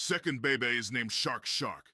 Second baby is named Shark Shark.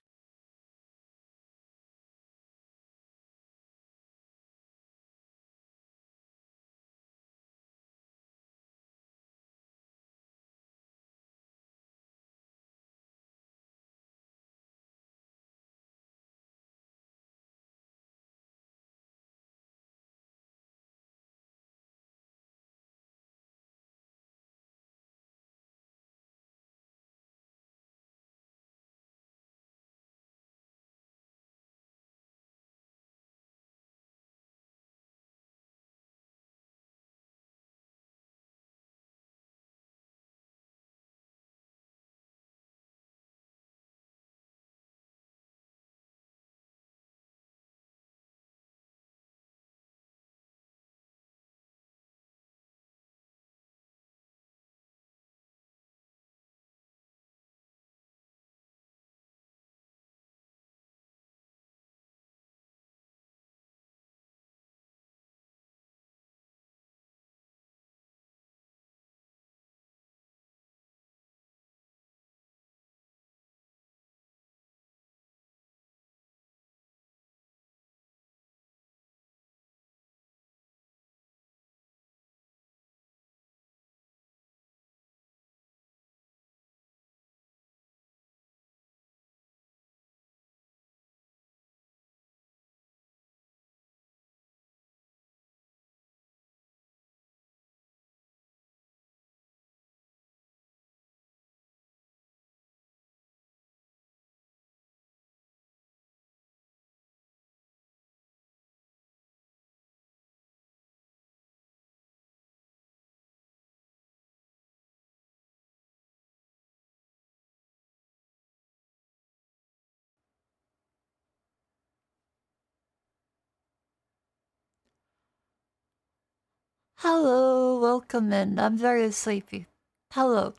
Hello, welcome in. I'm very sleepy. Hello.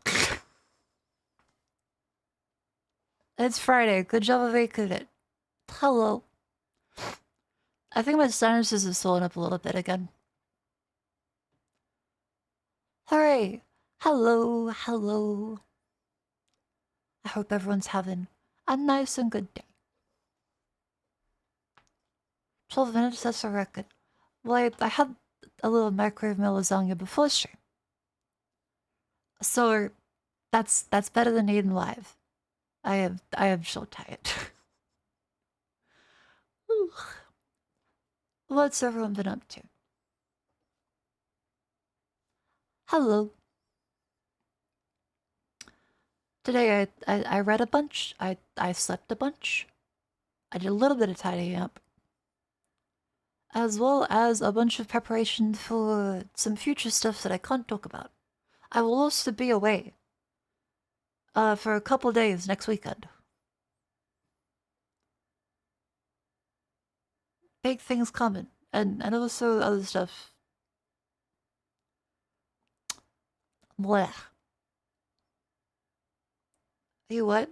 It's Friday. Good job of making it. Hello. I think my sinuses have swollen up a little bit again. Hooray! Hello, hello. I hope everyone's having a nice and good day. 12 minutes, that's a record. Well, I had a little microwave meal lasagna before stream. So that's better than eating live. I am so tired. What's everyone been up to? Hello. Today I read a bunch. I slept a bunch. I did a little bit of tidying up. As well as a bunch of preparation for some future stuff that I can't talk about. I will also be away. For a couple days next weekend. Big things coming. And also other stuff. Blech. You what?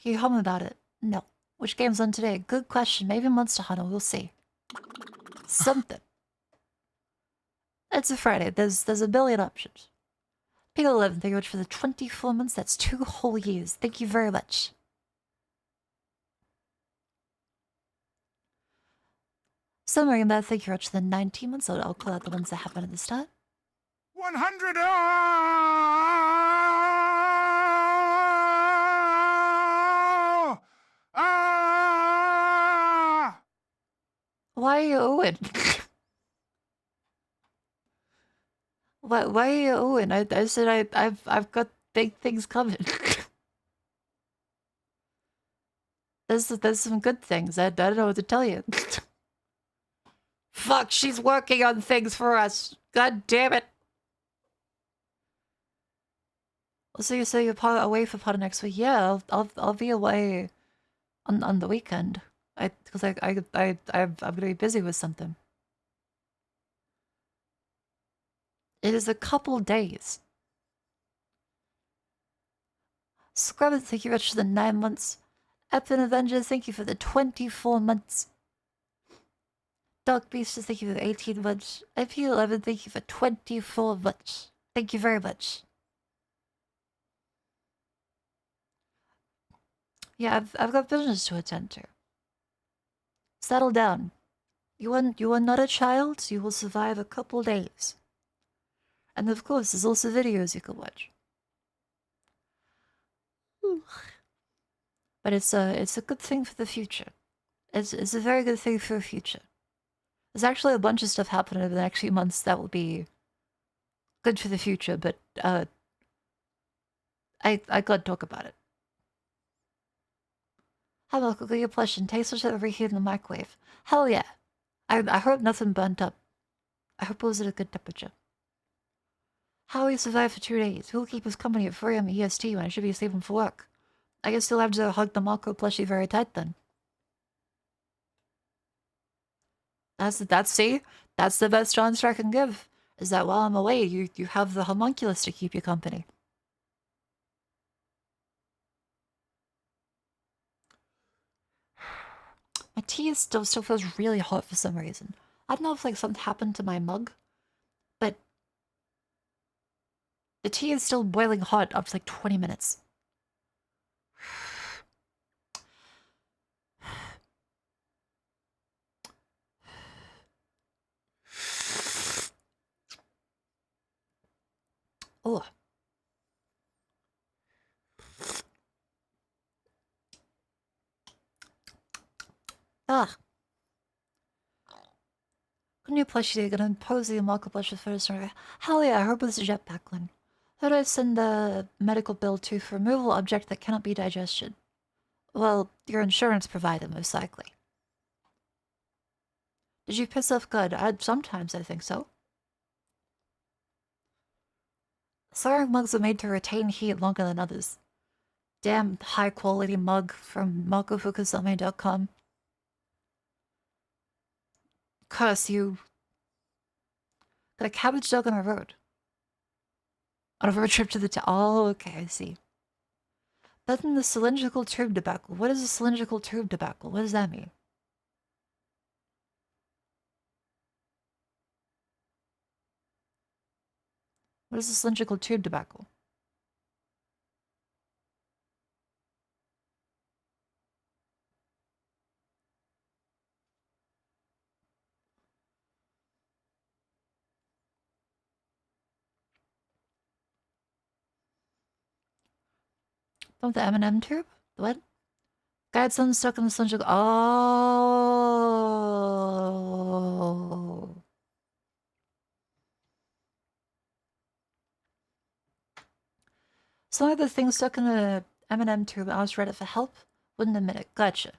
Can you hum about it? No. Which game's on today? Good question. Maybe Monster Hunter. We'll see. Something. It's a Friday. There's a billion options. People 11, thank you much for the 24 months. That's 2 whole years. Thank you very much. Summer and that, thank you very much for the 19 months. So I'll call out the ones that happen at the start. 100! Why are you Owen? Why are you Owen? I said I've got big things coming. there's some good things. I don't know what to tell you. Fuck, she's working on things for us. God damn it. So you say you're away for part of next week? Yeah, I'll be away on the weekend. Because I'm gonna be busy with something. It is a couple days. Scrub, thank you very much for the 9 months. Epin Avengers, thank you for the 24 months. Dark Beast, thank you for the 18 months. IP11, thank you for 24 months. Thank you very much. Yeah, I've got business to attend to. Settle down. You are not a child. You will survive a couple days. And of course, there's also videos you can watch. But it's a good thing for the future. It's a very good thing for the future. There's actually a bunch of stuff happening over the next few months that will be good for the future, but I gotta talk about it. How about cooking your plush and taste it overheat in the microwave? Hell yeah. I hope nothing burnt up. I hope it was at a good temperature. How will you survive for 2 days? Who will keep us company at 4 a.m. EST when I should be sleeping for work? I guess you'll have to hug the Mako plushie very tight then. See? That's the best answer I can give. Is that while I'm away, you have the homunculus to keep you company. My tea is still feels really hot for some reason. I don't know if like something happened to my mug, but the tea is still boiling hot after like 20 minutes. Oh. Ah. New plushie gonna impose the Mako plushie first. Hell yeah, I hope it's a jetpack one. Who do I send the medical bill to for removal object that cannot be digested? Well, your insurance provider, most likely. Did you piss off good? Sometimes I think so. Ceramic mugs are made to retain heat longer than others. Damn high quality mug from MakoFukusame.com. Curse you. Got a cabbage dog on a road. On a road trip to the oh, okay, I see. But then the cylindrical tube debacle. What is a cylindrical tube debacle? What does that mean? What is a cylindrical tube debacle? Don't the M&M tube? What? Guy had something stuck in the cylindrical. Oh. Some of the things stuck in the M&M tube. I was ready for help. Wouldn't admit it. Gotcha.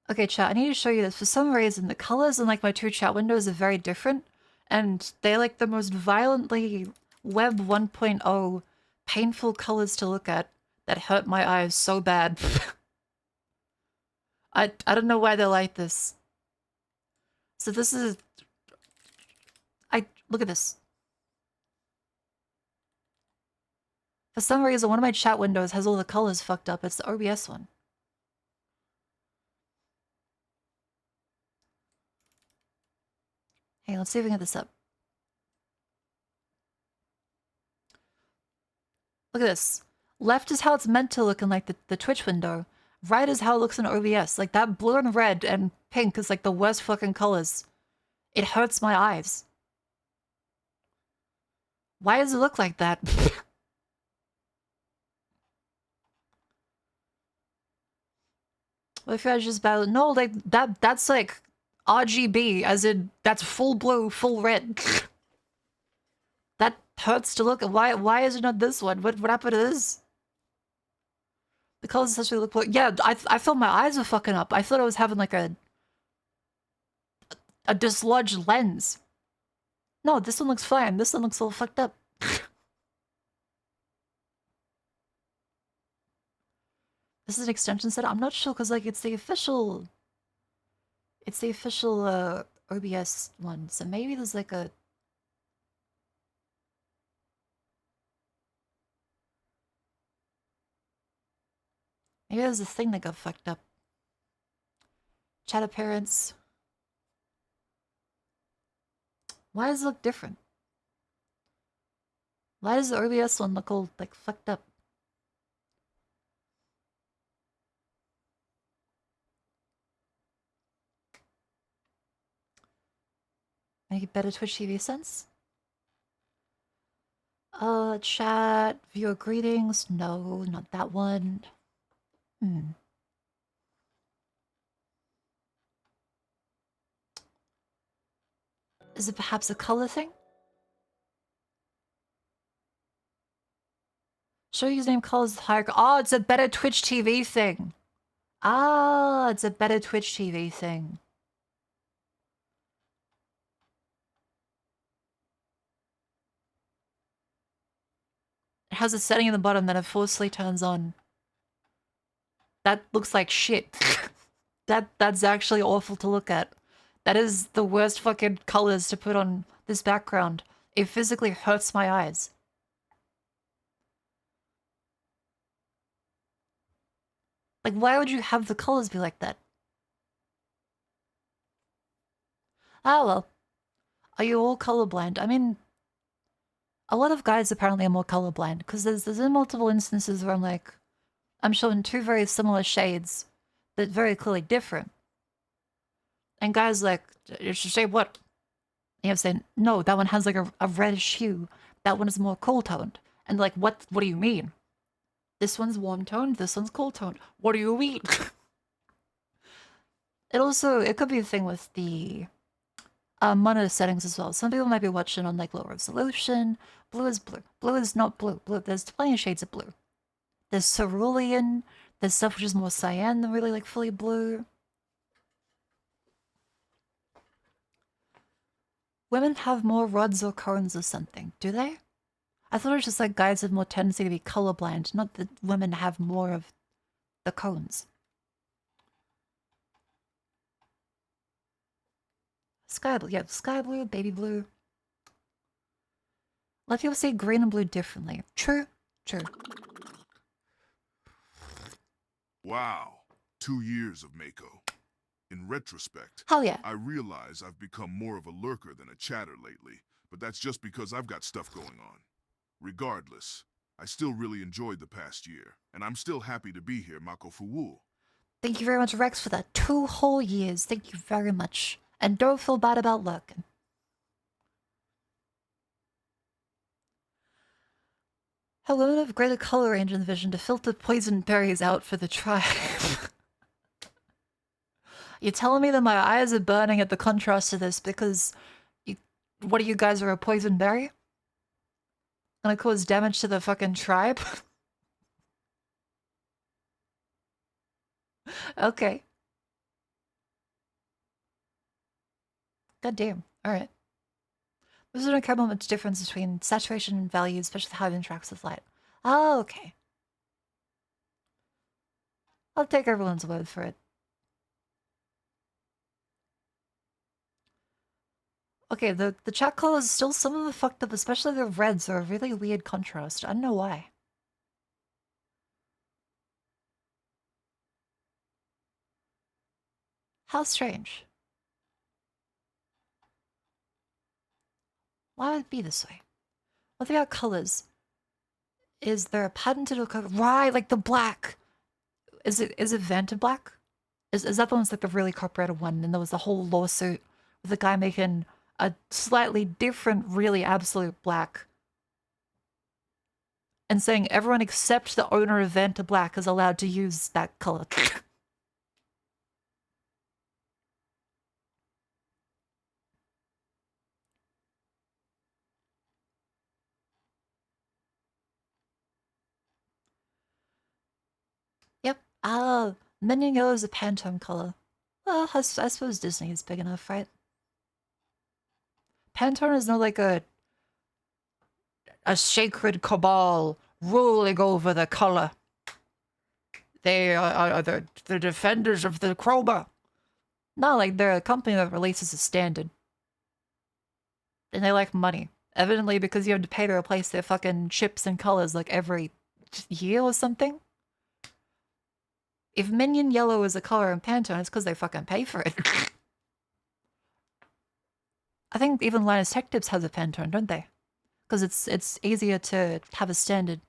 Okay, chat, I need to show you this. For some reason, the colors in like my two chat windows are very different. And they like the most violently Web 1.0 painful colors to look at that hurt my eyes so bad. I don't know why they're like this. So this is... Look at this. For some reason, one of my chat windows has all the colors fucked up. It's the OBS one. Hey, let's see if we can get this up. Look at this. Left is how it's meant to look in like the Twitch window. Right is how it looks in OBS. Like that blue and red and pink is like the worst fucking colors. It hurts my eyes. Why does it look like that? What if I just battle? No, like that's like RGB, as in that's full blue, full red. That hurts to look at. Why is it not this one? What happened to this? The colors essentially look like, yeah, I felt my eyes were fucking up. I thought I was having like a dislodged lens. No, this one looks fine. This one looks all fucked up. This is an extension set. I'm not sure because like it's the official OBS one. So maybe there's like a maybe there's a thing that got fucked up. Chat appearance. Why does it look different? Why does the OBS one look all like fucked up? Any better Twitch TV sense? Chat, viewer greetings. No, not that one. Is it perhaps a color thing? Show username colors higher. Oh, it's a better Twitch TV thing. Ah, it's a better Twitch TV thing. It has a setting in the bottom that it forcefully turns on. That looks like shit. That's actually awful to look at. That is the worst fucking colors to put on this background. It physically hurts my eyes. Like, why would you have the colors be like that? Ah, well. Are you all colorblind? I mean, a lot of guys apparently are more colorblind, because there's multiple instances where I'm showing two very similar shades, but very clearly different. And guys like, you should say what? And I'm saying, no, that one has like a reddish hue. That one is more cool toned. And like, what do you mean? This one's warm toned, this one's cool toned. What do you mean? It could be a thing with the monitor settings as well. Some people might be watching on like low resolution. Blue is blue. Blue is not blue. There's plenty of shades of blue. There's cerulean. There's stuff which is more cyan than really like fully blue. Women have more rods or cones or something, do they? I thought it was just like guys have more tendency to be colorblind, not that women have more of the cones. Sky blue, yeah, sky blue, baby blue. A lot of people say green and blue differently. True, true. Wow. 2 years of Mako. In retrospect, Hell yeah. I realize I've become more of a lurker than a chatter lately, but that's just because I've got stuff going on. Regardless, I still really enjoyed the past year, and I'm still happy to be here, Mako Fuwu. Thank you very much, Rex, for that 2 whole years. Thank you very much. And don't feel bad about lurking. How women have greater color range and vision to filter poison berries out for the tribe. You're telling me that my eyes are burning at the contrast to this because what are you guys, are a poison berry? Gonna cause damage to the fucking tribe? Okay. God damn. Alright. There's no care much difference between saturation and value, especially how it interacts with light. Oh, okay. I'll take everyone's word for it. Okay, the chat colors still some of the fucked up, especially the reds are a really weird contrast. I don't know why. How strange. Why would it be this way? What about colors? Is there a patented color? Right, like the black. Is it Vanta black? Is that the one's like the really copyrighted one? And there was the whole lawsuit with the guy making a slightly different, really absolute black. And saying everyone except the owner of Vanta Black is allowed to use that color. Yep. Ah, Minion Yellow is a Pantone color. Well, I suppose Disney is big enough, right? Pantone is not like a sacred cabal ruling over the color. They are the defenders of the chroma. Not like they're a company that releases a standard. And they like money. Evidently because you have to pay to replace their fucking chips and colors like every year or something. If Minion Yellow is a color in Pantone, it's because they fucking pay for it. I think even Linus Tech Tips has a Pantone, don't they? Because it's easier to have a standard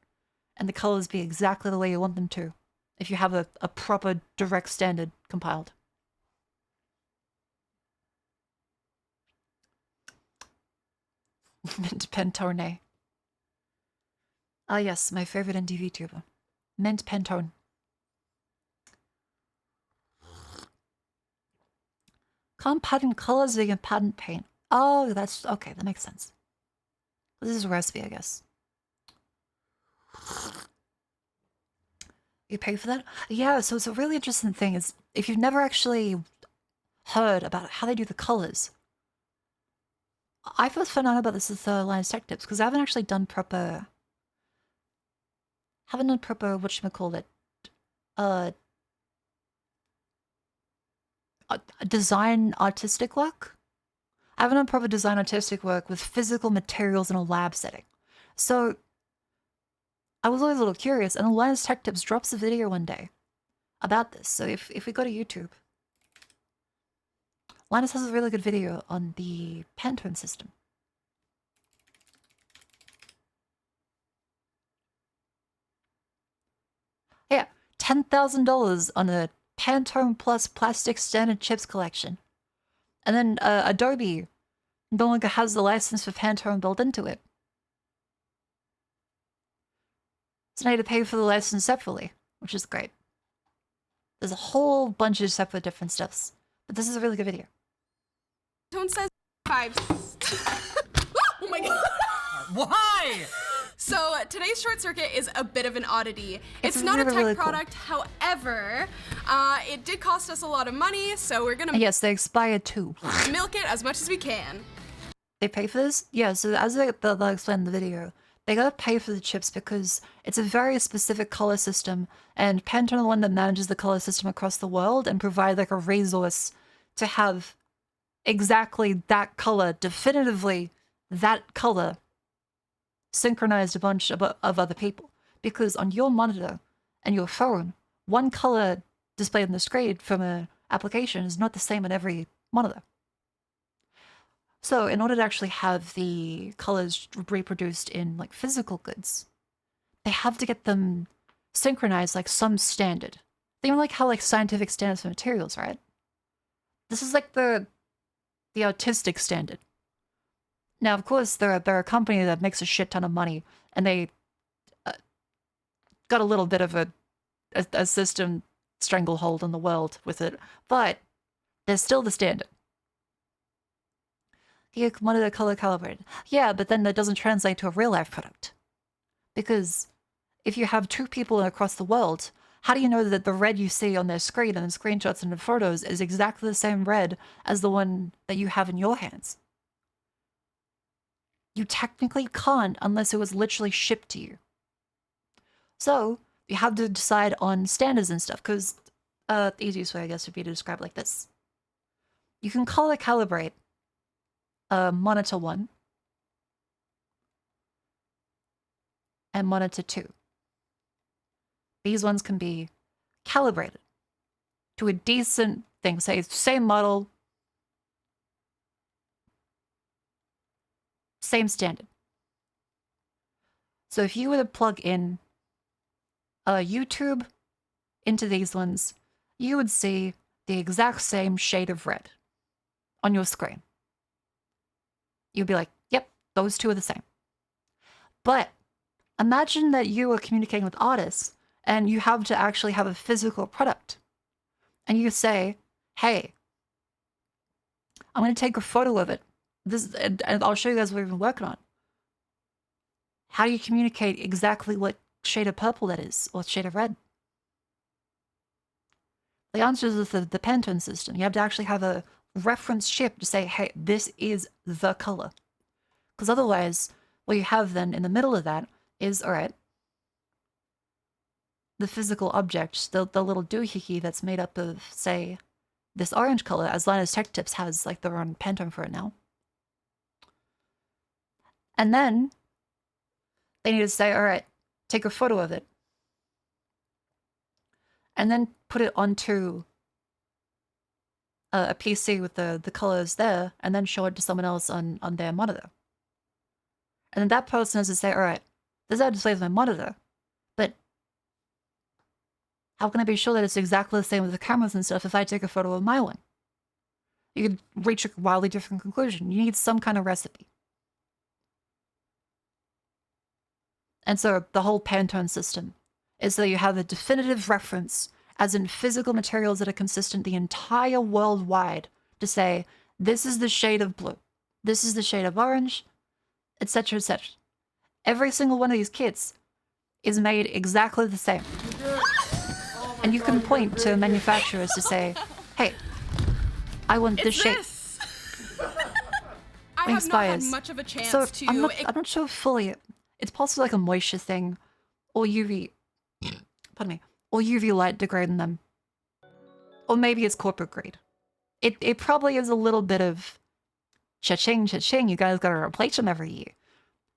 and the colors be exactly the way you want them to if you have a proper direct standard compiled. Mint Pantone. Ah, yes, my favorite indie VTuber. Mint Pantone. Can't patent colors, they can patent paint. Oh, that's okay, that makes sense. This is a recipe, I guess. You pay for that? Yeah, so it's a really interesting thing is if you've never actually heard about how they do the colors. I first found out about this with Linus Tech Tips because I haven't actually done proper whatchamacallit, uh, design artistic work. I haven't done proper design artistic work with physical materials in a lab setting. So I was always a little curious, and Linus Tech Tips drops a video one day about this. So if we go to YouTube, Linus has a really good video on the Pantone system. Yeah, $10,000 on a Pantone Plus plastic standard chips collection. And then Adobe no longer has the license for Pantone built into it. So now you have to pay for the license separately, which is great. There's a whole bunch of separate different stuffs. But this is a really good video. Pantone says 5. Oh my god. Why? So today's short circuit is a bit of an oddity. It's not really, a tech really cool. product, however, it did cost us a lot of money, so we're gonna And yes, they expire too. milk it as much as we can. They pay for this? Yeah, so as they'll explain in the video, they gotta pay for the chips because it's a very specific color system, and Pantone are the one that manages the color system across the world and provide like a resource to have exactly that color, definitively that color, synchronized a bunch of other people. Because on your monitor and your phone, one color displayed on the screen from an application is not the same on every monitor. So in order to actually have the colors reproduced in like physical goods, they have to get them synchronized like some standard. Think of like how like scientific standards for materials, right? This is like the artistic standard. Now, of course, they're a company that makes a shit ton of money, and they got a little bit of a system stranglehold on the world with it, but they're still the standard. You monitor color calibrated. Yeah, but then that doesn't translate to a real life product. Because if you have two people across the world, how do you know that the red you see on their screen and the screenshots and the photos is exactly the same red as the one that you have in your hands? You technically can't unless it was literally shipped to you. So you have to decide on standards and stuff, because the easiest way, I guess, would be to describe it like this. You can color calibrate monitor 1 and monitor 2. These ones can be calibrated to a decent thing, say same model, same standard. So if you were to plug in YouTube into these ones, you would see the exact same shade of red on your screen. You'd be like, yep, those two are the same. But imagine that you are communicating with artists and you have to actually have a physical product. And you say, hey, I'm going to take a photo of it. And I'll show you guys what we've been working on. How do you communicate exactly what shade of purple that is, or shade of red? The answer is with the Pantone system. You have to actually have a reference chip to say, hey, this is the color. Because otherwise, what you have then in the middle of that is, all right, the physical object, the little doohickey that's made up of, say, this orange color, as Linus Tech Tips has like their own Pantone for it now. And then they need to say, all right, take a photo of it. And then put it onto a PC with the colors there, and then show it to someone else on their monitor. And then that person has to say, all right, this is how it displays my monitor, but how can I be sure that it's exactly the same with the cameras and stuff if I take a photo of my one? You could reach a wildly different conclusion. You need some kind of recipe. And so the whole Pantone system is that you have a definitive reference, as in physical materials that are consistent the entire world wide, to say, this is the shade of blue, this is the shade of orange, etc., etc. Every single one of these kits is made exactly the same. And you can point to manufacturers to say, hey, I want this shade. I have not had much of a chance to... I'm not sure fully. It's possibly like a moisture thing, or UV... Pardon me. Or UV light degrading them. Or maybe it's corporate grade. It probably is a little bit of cha-ching, cha-ching, you guys gotta replace them every year.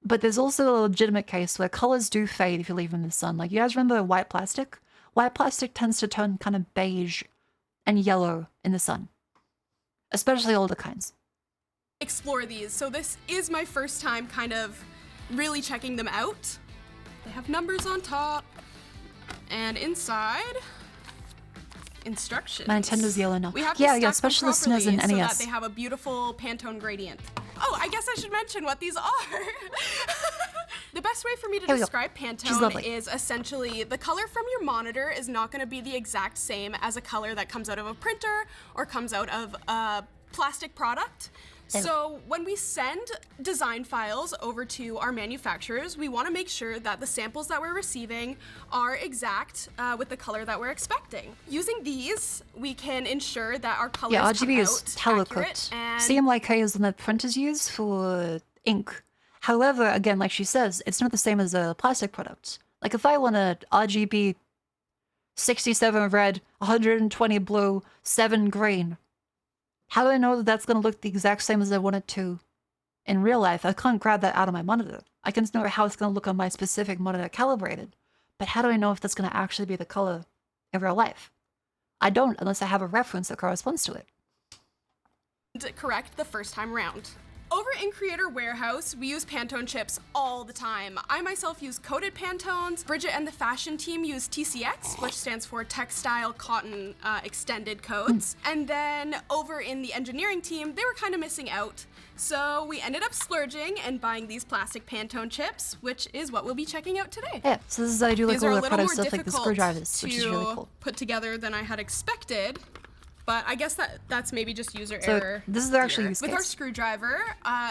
But there's also a legitimate case where colors do fade if you leave them in the sun. Like, you guys remember white plastic? White plastic tends to turn kind of beige and yellow in the sun. Especially older kinds. Explore these. So this is my first time kind of really checking them out. They have numbers on top. And inside, instructions. My Nintendo's yellow now. We have to stack especially them the SNES and properly NES. so that they have a beautiful Pantone gradient. Oh, I guess I should mention what these are. The best way for me to describe Pantone is essentially the color from your monitor is not going to be the exact same as a color that comes out of a printer or comes out of a plastic product. So when we send design files over to our manufacturers, we want to make sure that the samples that we're receiving are exact with the color that we're expecting. Using these, we can ensure that our colors RGB is telecooked. CMYK is the one that printers use for ink. However, again, like she says, it's not the same as a plastic product. Like if I want a RGB 67 red, 120 blue, 7 green, how do I know that that's going to look the exact same as I want it to in real life? I can't grab that out of my monitor. I can know how it's going to look on my specific monitor calibrated, but how do I know if that's going to actually be the color in real life? I don't unless I have a reference that corresponds to it. Correct the first time around. Over in Creator Warehouse, we use Pantone chips all the time. I myself use coated Pantones. Bridget and the fashion team use TCX, which stands for Textile Cotton Extended Coats. And then over in the engineering team, they were kind of missing out. So we ended up splurging and buying these plastic Pantone chips, which is what we'll be checking out today. Yeah, so this is how I do like all the product stuff like the screwdrivers, which is really cool. Put together than I had expected. But I guess that's maybe just user error. This is actually use With our screwdriver,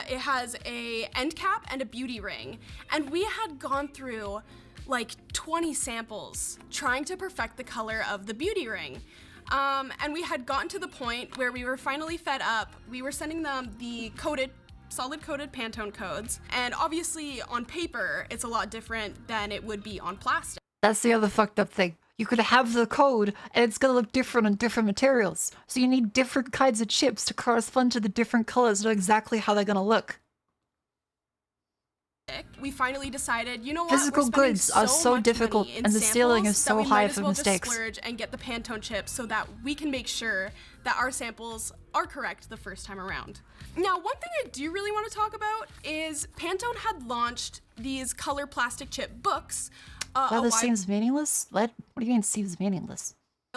it has a end cap and a beauty ring. And we had gone through like 20 samples trying to perfect the color of the beauty ring. And we had gotten to the point where we were finally fed up. We were sending them the solid coated Pantone codes. And obviously on paper, it's a lot different than it would be on plastic. That's the other fucked up thing. You could have the code, and it's gonna look different on different materials. So you need different kinds of chips to correspond to the different colors, know exactly how they're gonna look. We finally decided, you know what? Physical goods are so difficult, and the ceiling is so high for mistakes. Splurge and get the Pantone chips so that we can make sure that our samples are correct the first time around. Now, one thing I do really want to talk about is Pantone had launched these color plastic chip books. Well, this seems meaningless? What do you mean seems meaningless?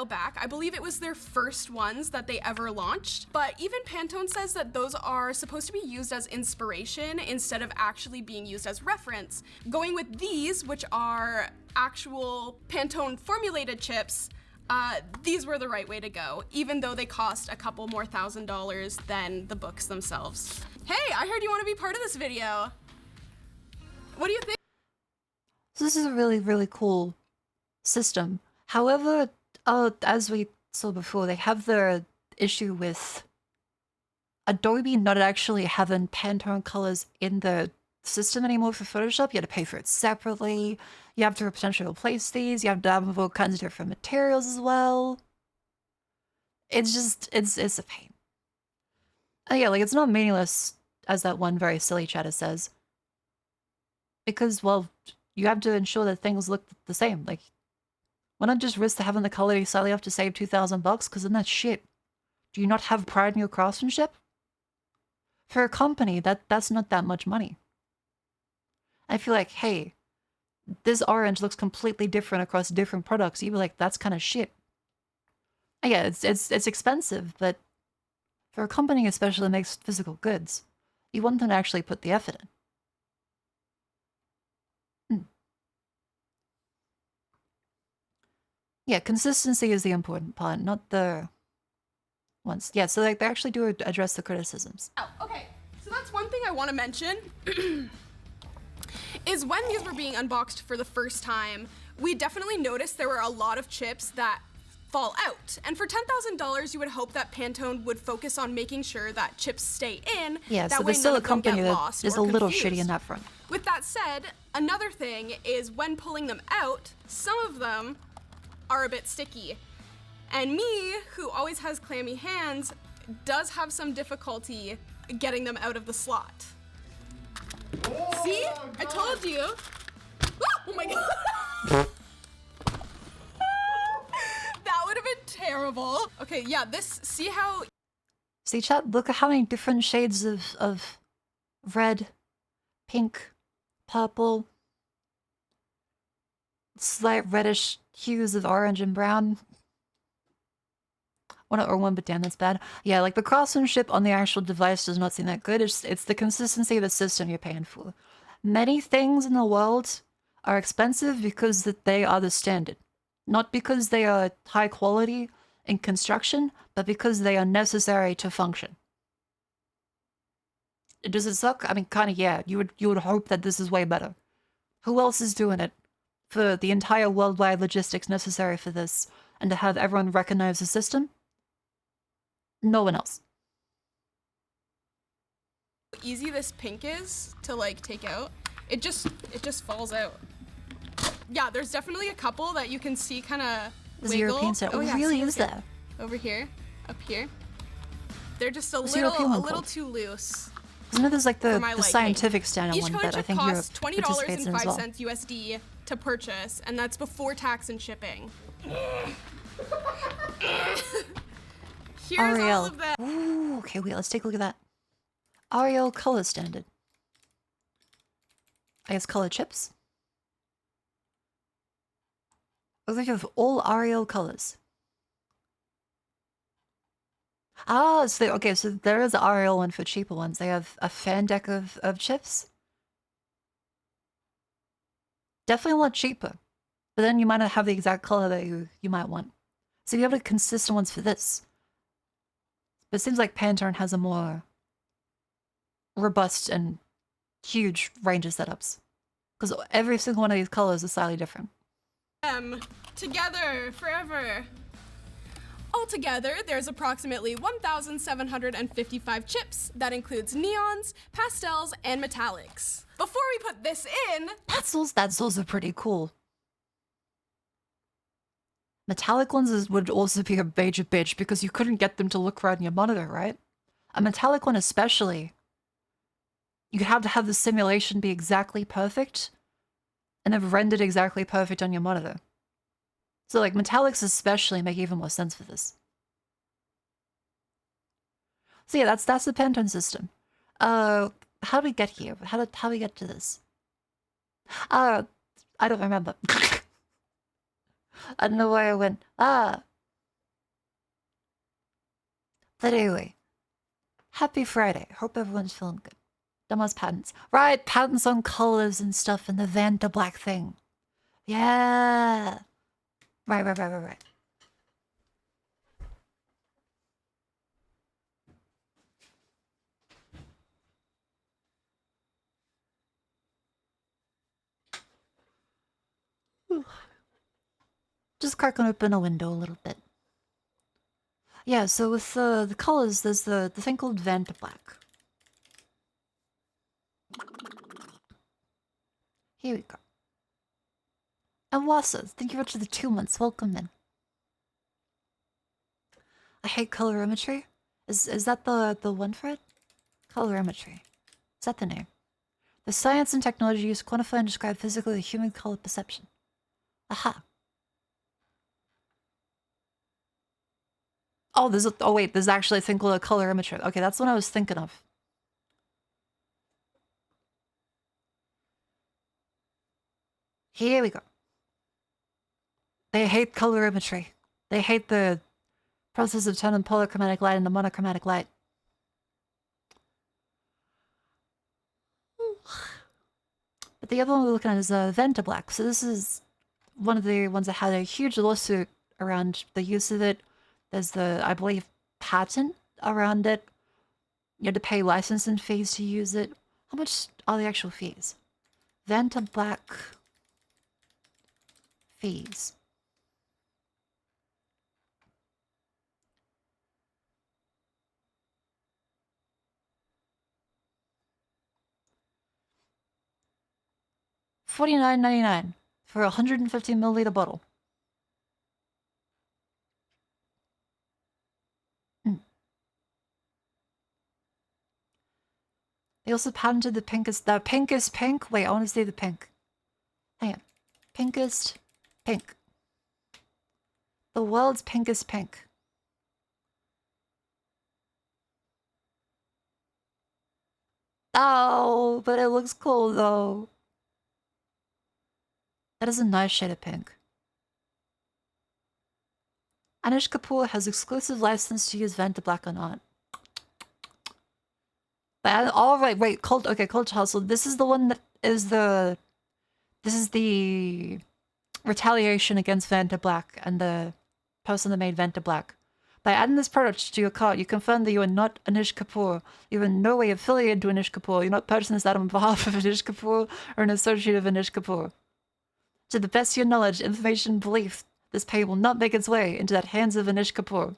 Back. I believe it was their first ones that they ever launched, but even Pantone says that those are supposed to be used as inspiration instead of actually being used as reference. Going with these, which are actual Pantone formulated chips, these were the right way to go, even though they cost a couple more $1,000s than the books themselves. Hey, I heard you want to be part of this video. What do you think? So this is a really, really cool system. However, as we saw before, they have the issue with Adobe not actually having Pantone colors in the system anymore for Photoshop. You have to pay for it separately. You have to potentially replace these. You have to have all kinds of different materials as well. It's just, it's a pain. And yeah, like it's not meaningless, as that one very silly chatter says. Because, well, you have to ensure that things look the same. Like, why not just risk having the color you slightly have to save $2,000? Because then that's shit. Do you not have pride in your craftsmanship? For a company, that's not that much money. I feel like, hey, this orange looks completely different across different products. You'd be like, that's kind of shit. Yeah, it's expensive, but for a company especially that makes physical goods, you want them to actually put the effort in. Yeah, consistency is the important part, not the ones. Yeah, so like they actually do address the criticisms. Oh, okay. So that's one thing I want to mention. Is when these were being unboxed for the first time, we definitely noticed there were a lot of chips that fall out. And for $10,000, you would hope that Pantone would focus on making sure that chips stay in. Yeah, that so way there's still none a of them company get that lost is or a little confused. shitty in that front. With that said, another thing is when pulling them out, some of them are a bit sticky. And me, who always has clammy hands, does have some difficulty getting them out of the slot. Oh, see? God. I told you. Oh my god. That would have been terrible. Okay, yeah, this, see how... See, chat, look at how many different shades of red, pink, purple, slight reddish hues of orange and brown. One, but damn, that's bad. Yeah, like the craftsmanship on the actual device does not seem that good. It's the consistency of the system you're paying for. Many things in the world are expensive because that they are the standard. Not because they are high quality in construction, but because they are necessary to function. Does it suck? I mean, kind of, yeah. You would hope that this is way better. Who else is doing it for the entire worldwide logistics necessary for this and to have everyone recognize the system? No one else. Easy this pink is to like take out. It just falls out. Yeah, there's definitely a couple that you can see kind of wiggle. European style. Oh, yeah, really is that? Over here, up here. They're just a little too loose. Isn't it there's like the scientific standard Each one color that I chip think Europe costs participates in as well. $20.05 USD to purchase, and that's before tax and shipping. Here's all of that. Ooh, okay, wait, let's take a look at that. Ariel color standard. I guess color chips. Looks like you have all Ariel colors. Ah, so okay, so there is the Ariel one for cheaper ones. They have a fan deck of chips. Definitely a lot cheaper. But then you might not have the exact color that you might want. So you have the consistent ones for this. But it seems like Pantone has a more robust and huge range of setups. Because every single one of these colors is slightly different. Together, forever. Altogether, there's approximately 1,755 chips. That includes neons, pastels, and metallics. Before we put this in... That's also pretty cool. Metallic ones would also be a major bitch because you couldn't get them to look right on your monitor, right? A metallic one especially. You'd have to have the simulation be exactly perfect and have rendered exactly perfect on your monitor. So like metallics especially make even more sense for this. So yeah, that's the Pantone system. How do we get here? How do we get to this? I don't remember. I don't know where I went. But anyway. Happy Friday. Hope everyone's feeling good. Dumbass patents. Right, patents on colors and stuff and the Van de Black thing. Yeah. Right. Just cracking open a window a little bit. Yeah, so with the colors, there's the thing called Van de Black. Here we go. And Wasa, thank you much for the 2 months. Welcome in. I hate colorimetry. Is that the one for it? Colorimetry. Is that the name? The science and technology used to quantify and describe physically the human color perception. Aha. Oh, wait, there's actually a thing called a colorimetry. Okay, that's what I was thinking of. Here we go. They hate colorimetry. They hate the process of turning polychromatic light into monochromatic light. But the other one we're looking at is Van de Black. So this is one of the ones that had a huge lawsuit around the use of it. There's the, I believe, patent around it. You had to pay licensing fees to use it. How much are the actual fees? Vanta Black fees. $49.99 for a 150 milliliter bottle. They also patented the pinkest pink. Wait, I want to see the pink. Hang on. Pinkest pink. The world's pinkest pink. Oh, but it looks cool though. That is a nice shade of pink. Anish Kapoor has exclusive license to use Vanta Black on art. But all right, wait, Culture Hustle. This is the one that is the. This is the retaliation against Vanta Black and the person that made Vanta Black. By adding this product to your cart, you confirm that you are not Anish Kapoor. You are in no way affiliated to Anish Kapoor. You're not purchasing this item on behalf of Anish Kapoor or an associate of Anish Kapoor. To the best of your knowledge, information, belief, this paint will not make its way into the hands of Anish Kapoor.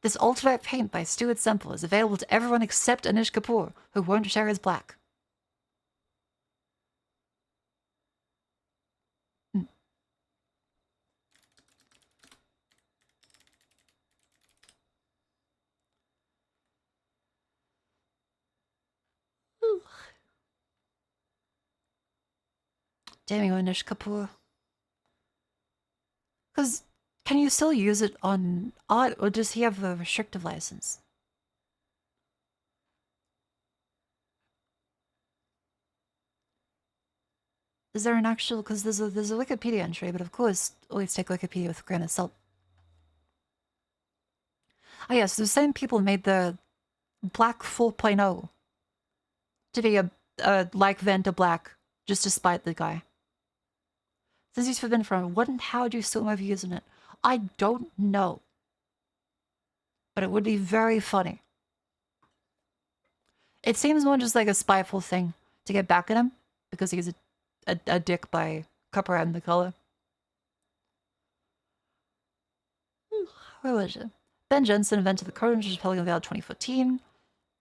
This ultimate paint by Stuart Semple is available to everyone except Anish Kapoor, who won't share his black. Damn you, Anish Kapoor. Because can you still use it on art, or does he have a restrictive license? Is there an actual... Because there's a Wikipedia entry, but of course, always take Wikipedia with a grain of salt. Oh yes, the same people made the Black 4.0 to be a like Vanta Black, just to spite the guy. Since he's forbidden from it, what and how do you still have using it? I don't know. But it would be very funny. It seems more just like a spiteful thing to get back at him, because he's a dick by copyrighting the color. Where was it? Ben Jensen invented the code, which was Pelican Vale 2014.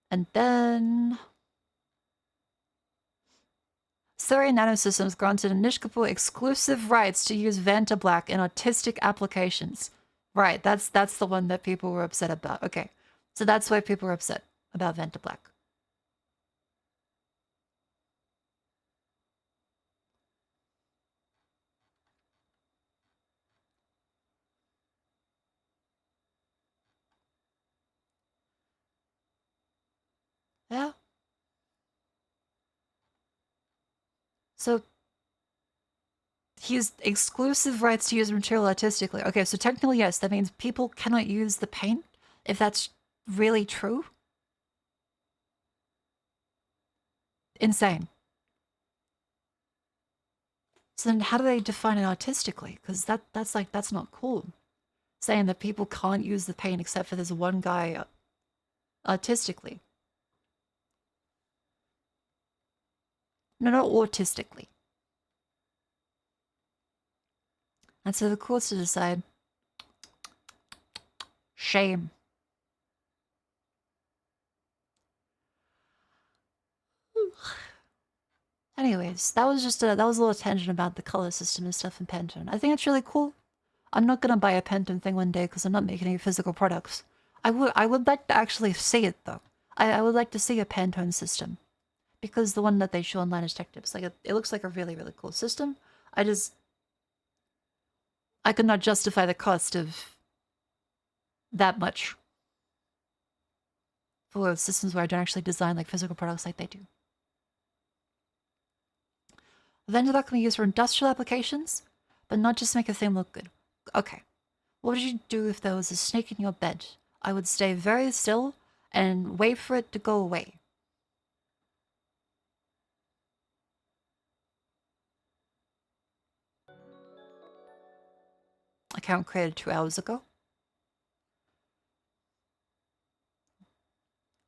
And then... Surrey Nanosystems granted Anish Kapoor exclusive rights to use Vanta Black in artistic applications. Right, that's the one that people were upset about. Okay, so that's why people were upset about Vanta Black. Yeah. So he has exclusive rights to use material artistically. Okay, so technically, yes, that means people cannot use the paint, if that's really true. Insane. So then how do they define it artistically? Because that's not cool. Saying that people can't use the paint except for this one guy artistically. No, not autistically. And so the courts to decide. Shame. Anyways, that was a little tangent about the color system and stuff in Pantone. I think it's really cool. I'm not gonna buy a Pantone thing one day because I'm not making any physical products. I would like to actually see it though. I would like to see a Pantone system. Because the one that they show online is tech tips. Like it looks like a really, really cool system. I could not justify the cost of that much for systems where I don't actually design like physical products like they do. Vendor that can be used for industrial applications, but not just make a thing look good. Okay. What would you do if there was a snake in your bed? I would stay very still and wait for it to go away. account created 2 hours ago.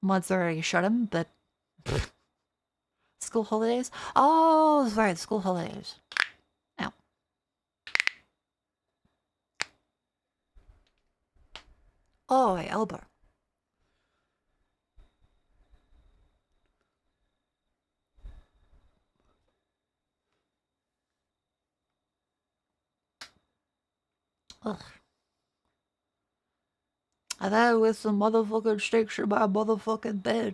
Mods already shut him, but school holidays. Oh, right, school holidays. Ow. Oh, my elbow. Ugh. I had with some motherfucking sticks in my motherfucking bed.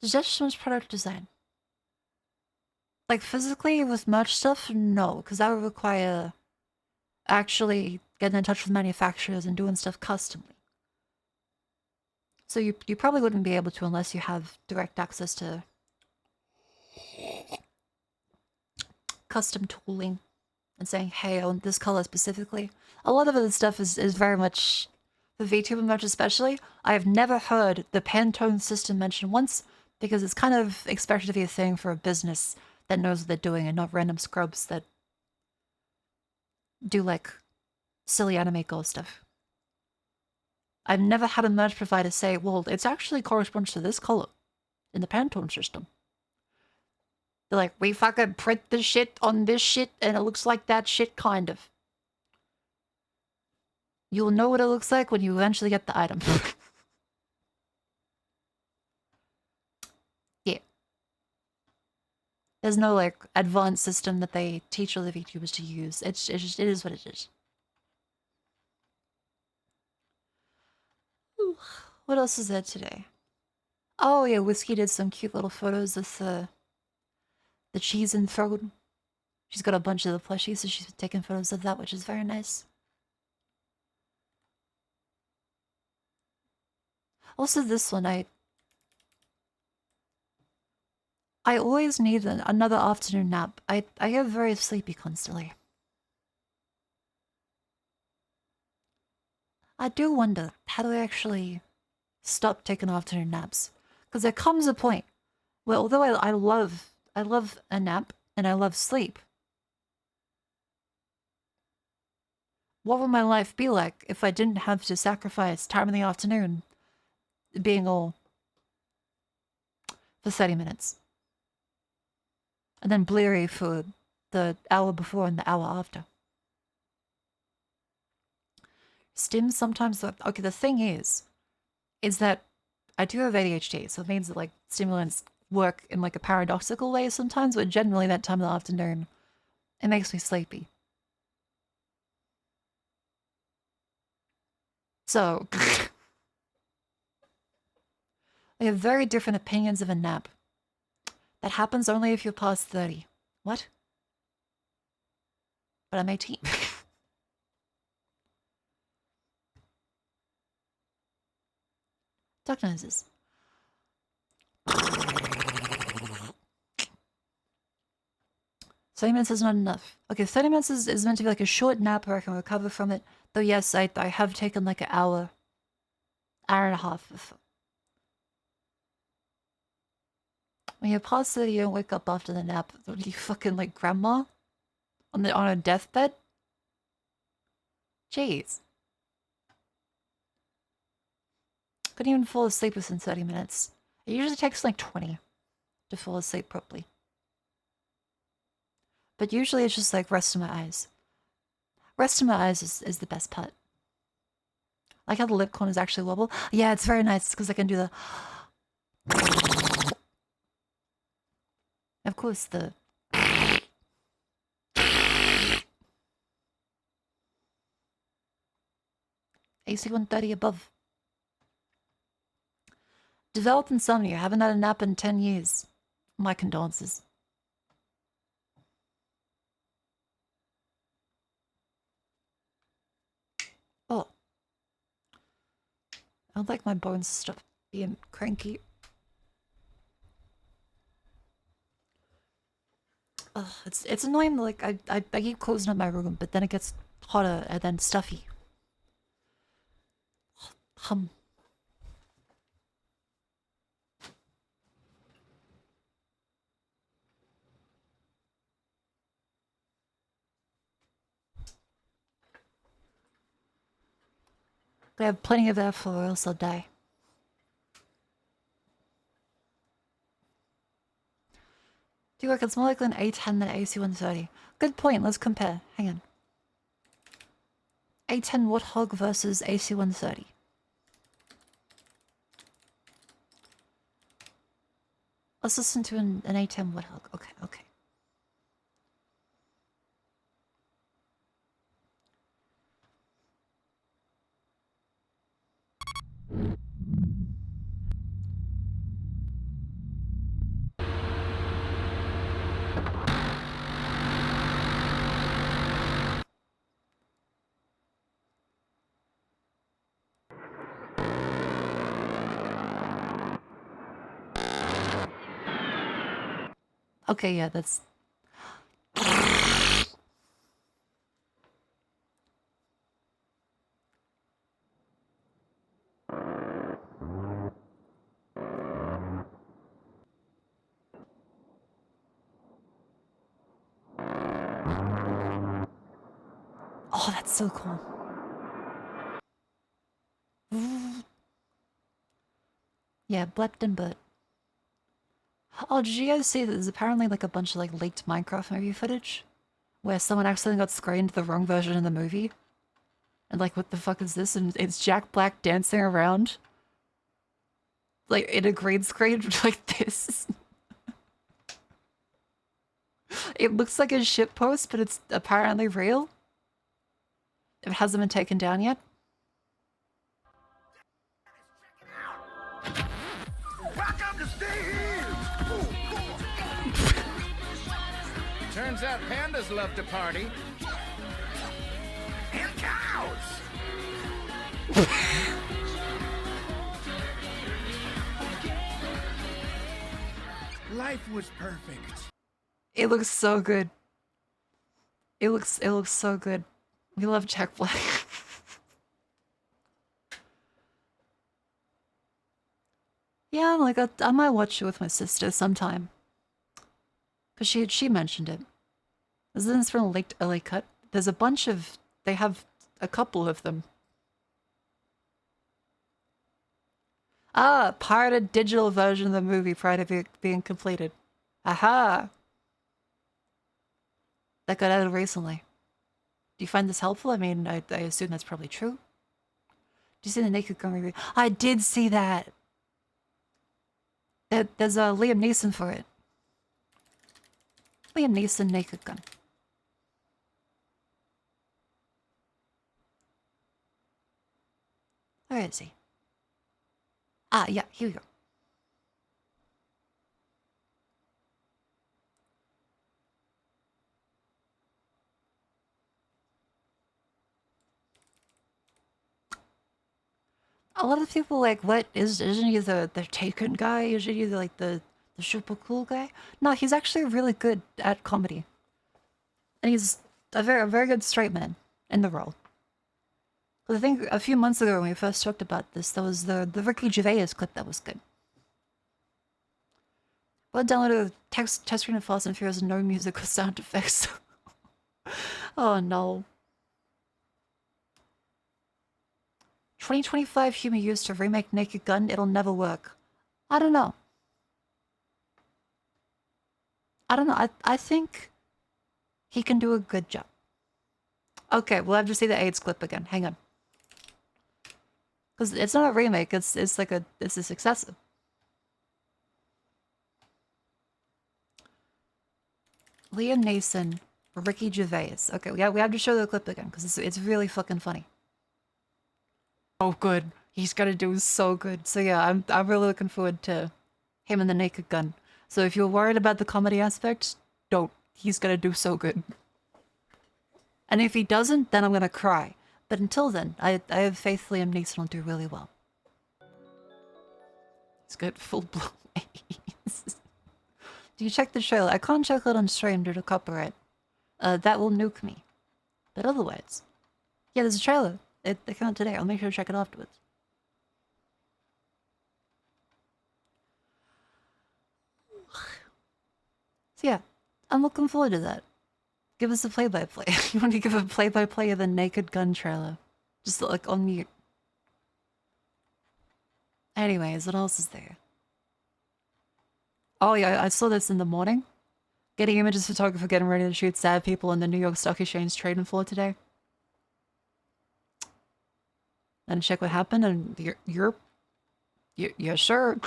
Is that just so much product design? Like, physically, with merch stuff? No, because that would require actually getting in touch with manufacturers and doing stuff customly. So you probably wouldn't be able to unless you have direct access to custom tooling and saying, hey, I want this color specifically. A lot of the stuff is very much, the VTuber merch especially, I have never heard the Pantone system mentioned once because it's kind of expected to be a thing for a business that knows what they're doing and not random scrubs that do like silly anime girl stuff. I've never had a merch provider say, well, it's actually corresponds to this color in the Pantone system. They're like, we fucking print this shit on this shit and it looks like that shit, kind of. You'll know what it looks like when you eventually get the item. Yeah. There's no, like, advanced system that they teach all the VTubers to use. It's just, it is what it is. Ooh, what else is there today? Oh, yeah, Whiskey did some cute little photos of the cheese and throne. She's got a bunch of the plushies, so she's been taking photos of that, which is very nice. Also, this one, I always need another afternoon nap. I get very sleepy constantly. I do wonder, how do I actually stop taking afternoon naps? Because there comes a point where, although I love a nap and I love sleep, what would my life be like if I didn't have to sacrifice time in the afternoon being all for 30 minutes? And then bleary for the hour before and the hour after. Stims sometimes, okay, the thing is that I do have ADHD, so it means that, like, stimulants work in, like, a paradoxical way sometimes, but generally that time of the afternoon, it makes me sleepy. So, I have very different opinions of a nap. That happens only if you're past 30. What? But I'm 18. Duck noses. 30 minutes is not enough. Okay, 30 minutes is meant to be like a short nap where I can recover from it. Though yes, I have taken like an hour and a half of... When you're past 30, you don't wake up after the nap. What are you, fucking like grandma? On a deathbed? Jeez. Couldn't even fall asleep within 30 minutes. It usually takes like 20 to fall asleep properly. But usually it's just like resting my eyes. Resting my eyes is the best part. Like how the lip corners actually wobble. Yeah, it's very nice because I can do the... Of course, the... AC 130 above. Developed insomnia. Haven't had a nap in 10 years. My condolences. Oh. I would like my bones to stop being cranky. Ugh, it's annoying, like, I keep closing up my room, but then it gets hotter and then stuffy. Hum. I have plenty of airflow or else I'll die. Do you reckon it's more likely an A10 than an AC-130? Good point, let's compare. Hang on. A10 Warthog versus AC-130. Let's listen to an A10 Warthog. Okay, okay. Okay, yeah, that's... Oh, that's so cool. Yeah, Blackton Butt. Oh, did you guys see that there's apparently like a bunch of like leaked Minecraft movie footage? Where someone accidentally got screened the wrong version of the movie? And like, what the fuck is this? And it's Jack Black dancing around. Like, in a green screen like this. It looks like a shitpost, but it's apparently real. It hasn't been taken down yet. Welcome to stay here. Turns out pandas love to party. And cows. Life was perfect. It looks so good. It looks so good. We love Jack Black. Yeah, like I might watch it with my sister sometime. Cause she mentioned it. Isn't this from a leaked LA cut? There's a bunch of they have a couple of them. Ah, pirated digital version of the movie prior to being completed. Aha! That got added recently. Do you find this helpful? I mean, I assume that's probably true. Did you see the Naked Gun review? I did see that! There's a Liam Neeson for it. Liam Neeson Naked Gun. Where is he? Ah, yeah, here we go. A lot of people like, what isn't he the Taken guy? Isn't he like the super cool guy? No, he's actually really good at comedy. And he's a very good straight man in the role. I think a few months ago when we first talked about this, there was the Ricky Gervais clip that was good. Well, downloaded a test screen of Fast and Furious and no music or sound effects. Oh no. 2025 humor used to remake Naked Gun, it'll never work. I don't know. I think he can do a good job. Okay, we'll have to see the AIDS clip again. Hang on. Because it's not a remake, it's a successor. Liam Neeson, Ricky Gervais. Okay, we have to show the clip again, because it's really fucking funny. Oh, good. He's gonna do so good. So yeah, I'm really looking forward to him and the Naked Gun. So if you're worried about the comedy aspect, don't. He's gonna do so good. And if he doesn't, then I'm gonna cry. But until then, I have faith Liam Neeson will do really well. He's got full-blown AIDS. Do you check the trailer? I can't check it on stream due to copyright. That will nuke me. But otherwise... Yeah, there's a trailer. It came out today. I'll make sure to check it afterwards. So yeah, I'm looking forward to that. Give us a play-by-play. You want to give a play-by-play of the Naked Gun trailer? Just like on mute. Anyways, what else is there? Oh yeah, I saw this in the morning. Getting images photographer getting ready to shoot sad people on the New York Stock Exchange trading floor today. And check what happened, and you're sure.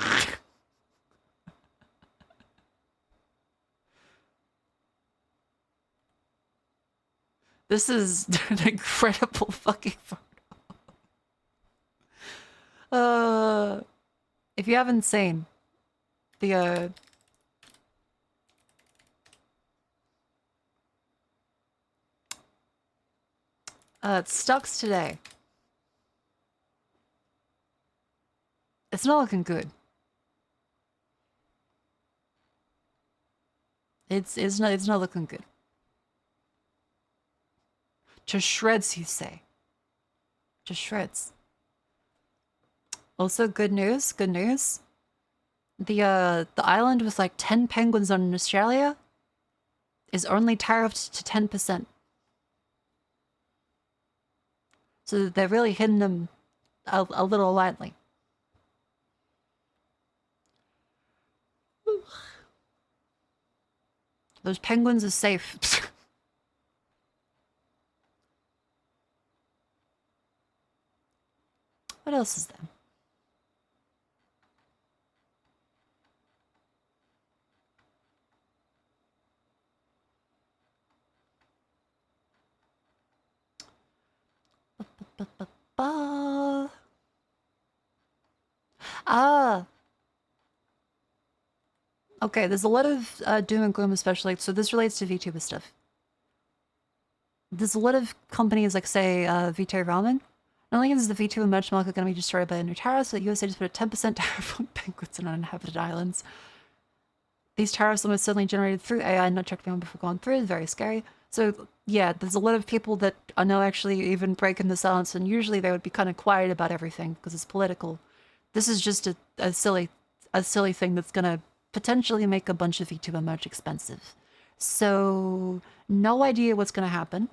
This is an incredible fucking photo. If you haven't seen the stocks today, it's not looking good. It's not looking good. To shreds, you say. To shreds. Also, good news. The island with like 10 penguins on in Australia is only tariffed to 10%. So they're really hitting them a little lightly. Those penguins are safe. What else is there? Okay, there's a lot of doom and gloom, especially. So this relates to VTuber stuff. There's a lot of companies like, say, VT Ramen. Not only is the VTuber merch market going to be destroyed by a new tariffs, but USA just put a 10% tariff on penguins and uninhabited islands. These tariffs almost certainly generated through AI, not checked beyond before going through. It's very scary. So yeah, there's a lot of people that are now actually even breaking the silence, and usually they would be kind of quiet about everything because it's political. This is just a silly thing that's gonna potentially make a bunch of VTuber merch expensive. So no idea what's gonna happen.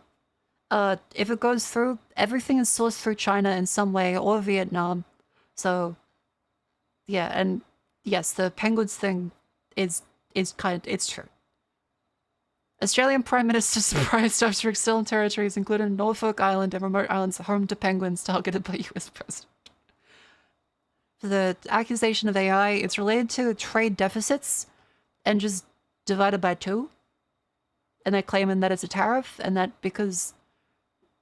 If it goes through, everything is sourced through China in some way or Vietnam. So yeah, and yes, the penguins thing is it's true. Australian Prime Minister surprised after external territories, including Norfolk Island and remote islands home to penguins targeted by US President. The accusation of AI, it's related to trade deficits and just divided by 2. And they're claiming that it's a tariff, and that because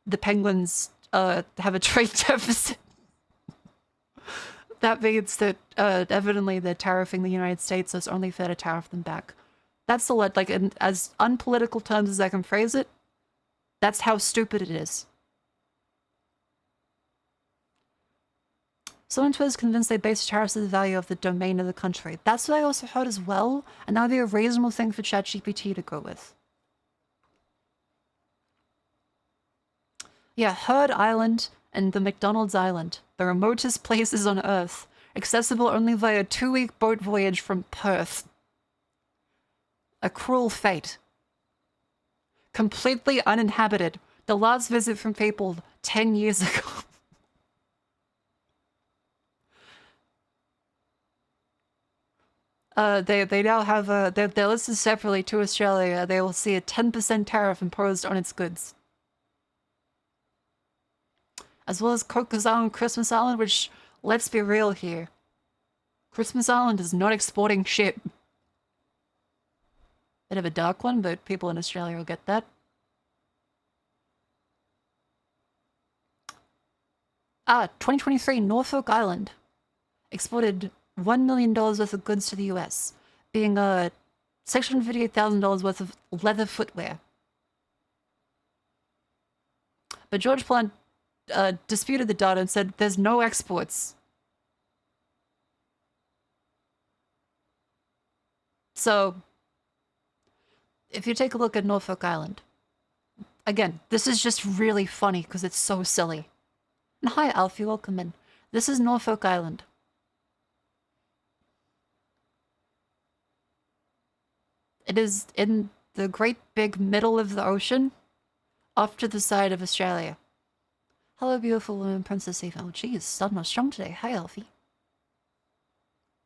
the penguins have a trade deficit, that means that evidently they're tariffing the United States, so it's only fair to tariff them back. That's the like, in as unpolitical terms as I can phrase it, that's how stupid it is. Someone was convinced they based tariffs on the value of the domain of the country. That's what I also heard as well, and that would be a reasonable thing for ChatGPT to go with. Yeah, Heard Island and the McDonald's Island, the remotest places on Earth, accessible only via a 2-week boat voyage from Perth. A cruel fate. Completely uninhabited. The last visit from people 10 years ago. They now have they're listed separately to Australia. They will see a 10% tariff imposed on its goods. As well as Cocos Island and Christmas Island, which, let's be real here. Christmas Island is not exporting shit. Bit of a dark one, but people in Australia will get that. 2023, Norfolk Island exported $1 million worth of goods to the US, being $658,000 worth of leather footwear. But George Plant disputed the data and said there's no exports. So, if you take a look at Norfolk Island, again, this is just really funny because it's so silly. And hi, Alfie, welcome in. This is Norfolk Island. It is in the great big middle of the ocean, off to the side of Australia. Hello, beautiful woman, Princess Eva. Oh, geez, sun was strong today. Hi, Alfie.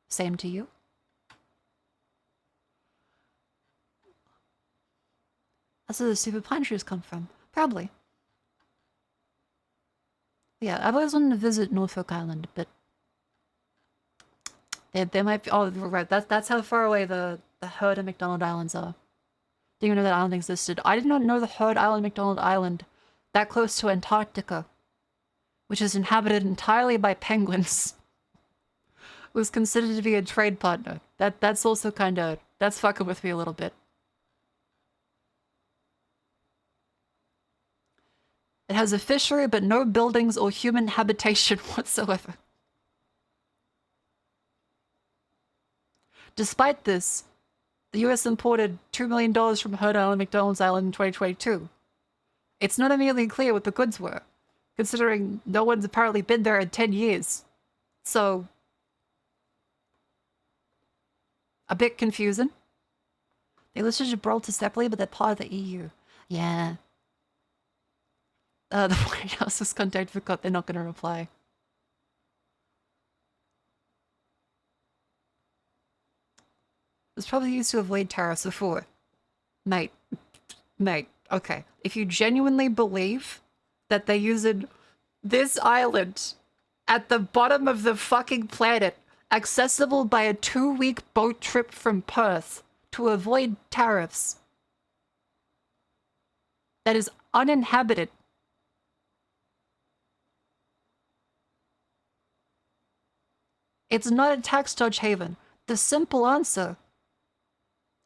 Same to you. That's where the stupid pine trees come from. Probably. Yeah, I've always wanted to visit Norfolk Island, but they might be. Oh, right. That's how far away the Heard and McDonald Islands are. Didn't even know that island existed. I did not know the Heard Island, McDonald Island, that close to Antarctica, which is inhabited entirely by penguins, was considered to be a trade partner. That's also kind of, that's fucking with me a little bit. It has a fishery, but no buildings or human habitation whatsoever. Despite this, the US imported $2 million from Heard Island, McDonald's Island in 2022. It's not immediately clear what the goods were, considering no one's apparently been there in 10 years. So, a bit confusing. They listed Gibraltar separately, but they're part of the EU. Yeah. The White House has contacted forgot they're not going to reply. It was probably used to avoid tariffs before. Mate, okay. If you genuinely believe that they're using this island at the bottom of the fucking planet, accessible by a 2-week boat trip from Perth to avoid tariffs, that is uninhabited, it's not a tax dodge haven. The simple answer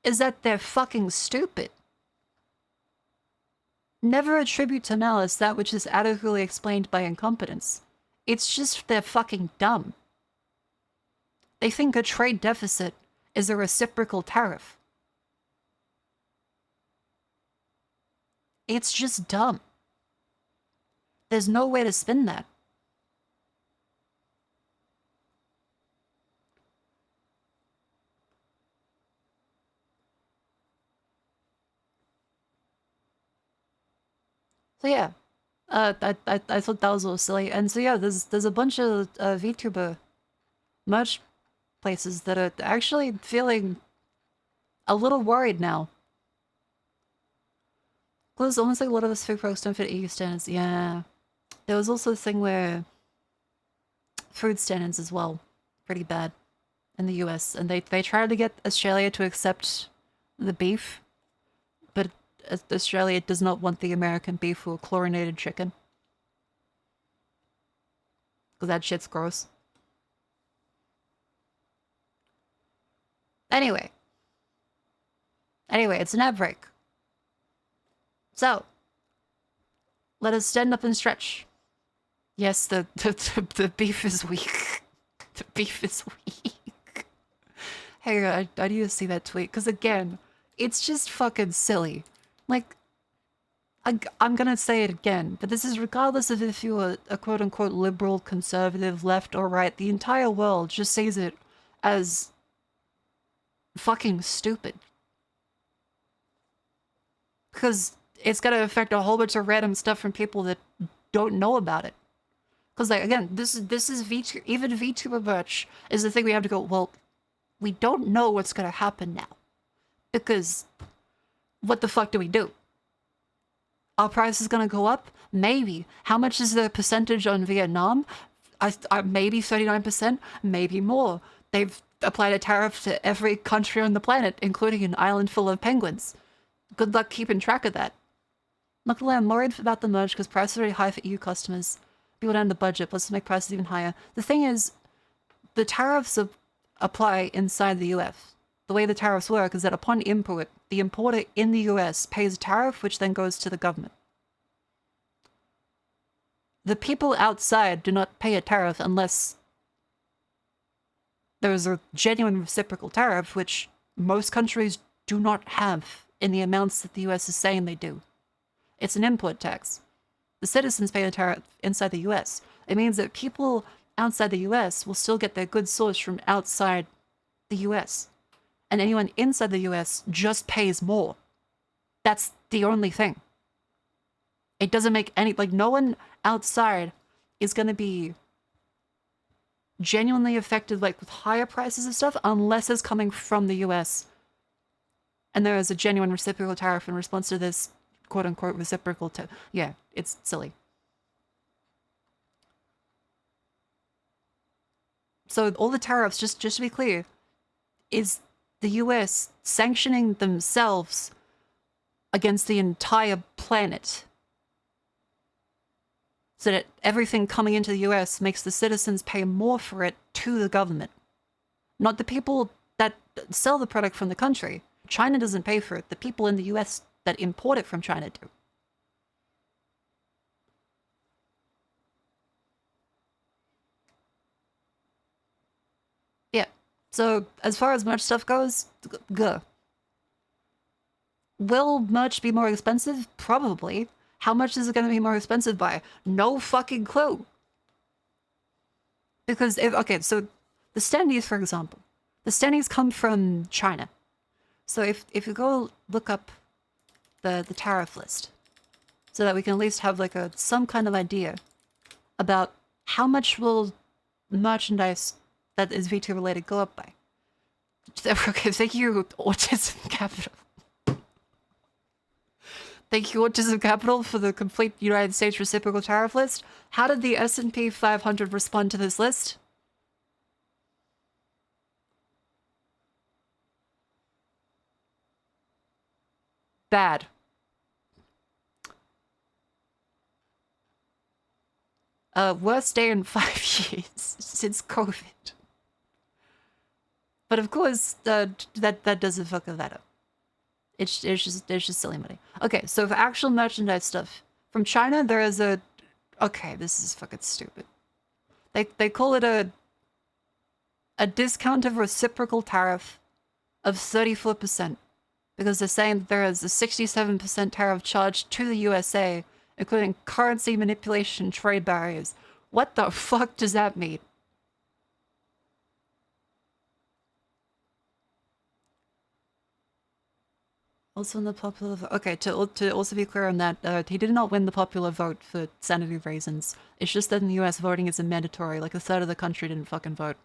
is that they're fucking stupid. Never attribute to malice that which is adequately explained by incompetence. It's just they're fucking dumb. They think a trade deficit is a reciprocal tariff. It's just dumb. There's no way to spin that. So yeah, I thought that was a little silly, and so yeah, there's a bunch of VTuber merch places that are actually feeling a little worried now. Because almost like a lot of us food products don't fit EU standards. Yeah, there was also a thing where food standards as well, pretty bad in the US, and they tried to get Australia to accept the beef, but Australia does not want the American beef or chlorinated chicken. Because that shit's gross. Anyway, it's an ad break. So, let us stand up and stretch. Yes, the beef is weak. The beef is weak. Hey, I need to see that tweet, because again, it's just fucking silly. Like, I'm gonna say it again, but this is regardless of if you're a quote-unquote liberal, conservative, left or right, the entire world just sees it as fucking stupid. Because it's gonna affect a whole bunch of random stuff from people that don't know about it. Because, like, again, this is VTuber, even VTuber merch is the thing we have to go, well, we don't know what's gonna happen now. Because what the fuck do we do? Our price is gonna go up? Maybe. How much is the percentage on Vietnam? Maybe 39%, maybe more. They've applied a tariff to every country on the planet, including an island full of penguins. Good luck keeping track of that. Luckily, I'm worried about the merge because prices are already high for EU customers. People down the budget, plus to make prices even higher. The thing is, the tariffs apply inside the US. The way the tariffs work is that upon import, the importer in the US pays a tariff, which then goes to the government. The people outside do not pay a tariff unless there's a genuine reciprocal tariff, which most countries do not have in the amounts that the US is saying they do. It's an import tax. The citizens pay the tariff inside the US. It means that people outside the US will still get their goods sourced from outside the US. And anyone inside the US just pays more. That's the only thing. It doesn't make any, like, no one outside is gonna be genuinely affected, like, with higher prices and stuff, unless it's coming from the US. And there is a genuine reciprocal tariff in response to this quote-unquote reciprocal yeah, it's silly. So all the tariffs, just to be clear, is the US sanctioning themselves against the entire planet. So that everything coming into the US makes the citizens pay more for it to the government. Not the people that sell the product from the country. China doesn't pay for it. The people in the US that import it from China do. Yeah. So as far as merch stuff goes, will merch be more expensive? Probably. How much is it going to be more expensive by? No fucking clue. Because okay, so the standees, for example, the standees come from China. So if you go look up the tariff list, so that we can at least have like some kind of idea about how much will merchandise that is V2 related go up by. Okay, thank you, Autism Capital. Thank you, Autism Capital, for the complete United States reciprocal tariff list. How did the S&P 500 respond to this list? Bad. Worst day in 5 years since COVID. But of course, that doesn't fucking matter. It's just silly money. Okay, so for actual merchandise stuff from China, there is a. Okay, this is fucking stupid. They call it a discounted reciprocal tariff of 34%, because they're saying that there is a 67% tariff charged to the USA, including currency manipulation and trade barriers. What the fuck does that mean? Also in the popular vote. Okay, to also be clear on that, he did not win the popular vote for sanity reasons. It's just that in the US, voting isn't mandatory. Like, a third of the country didn't fucking vote.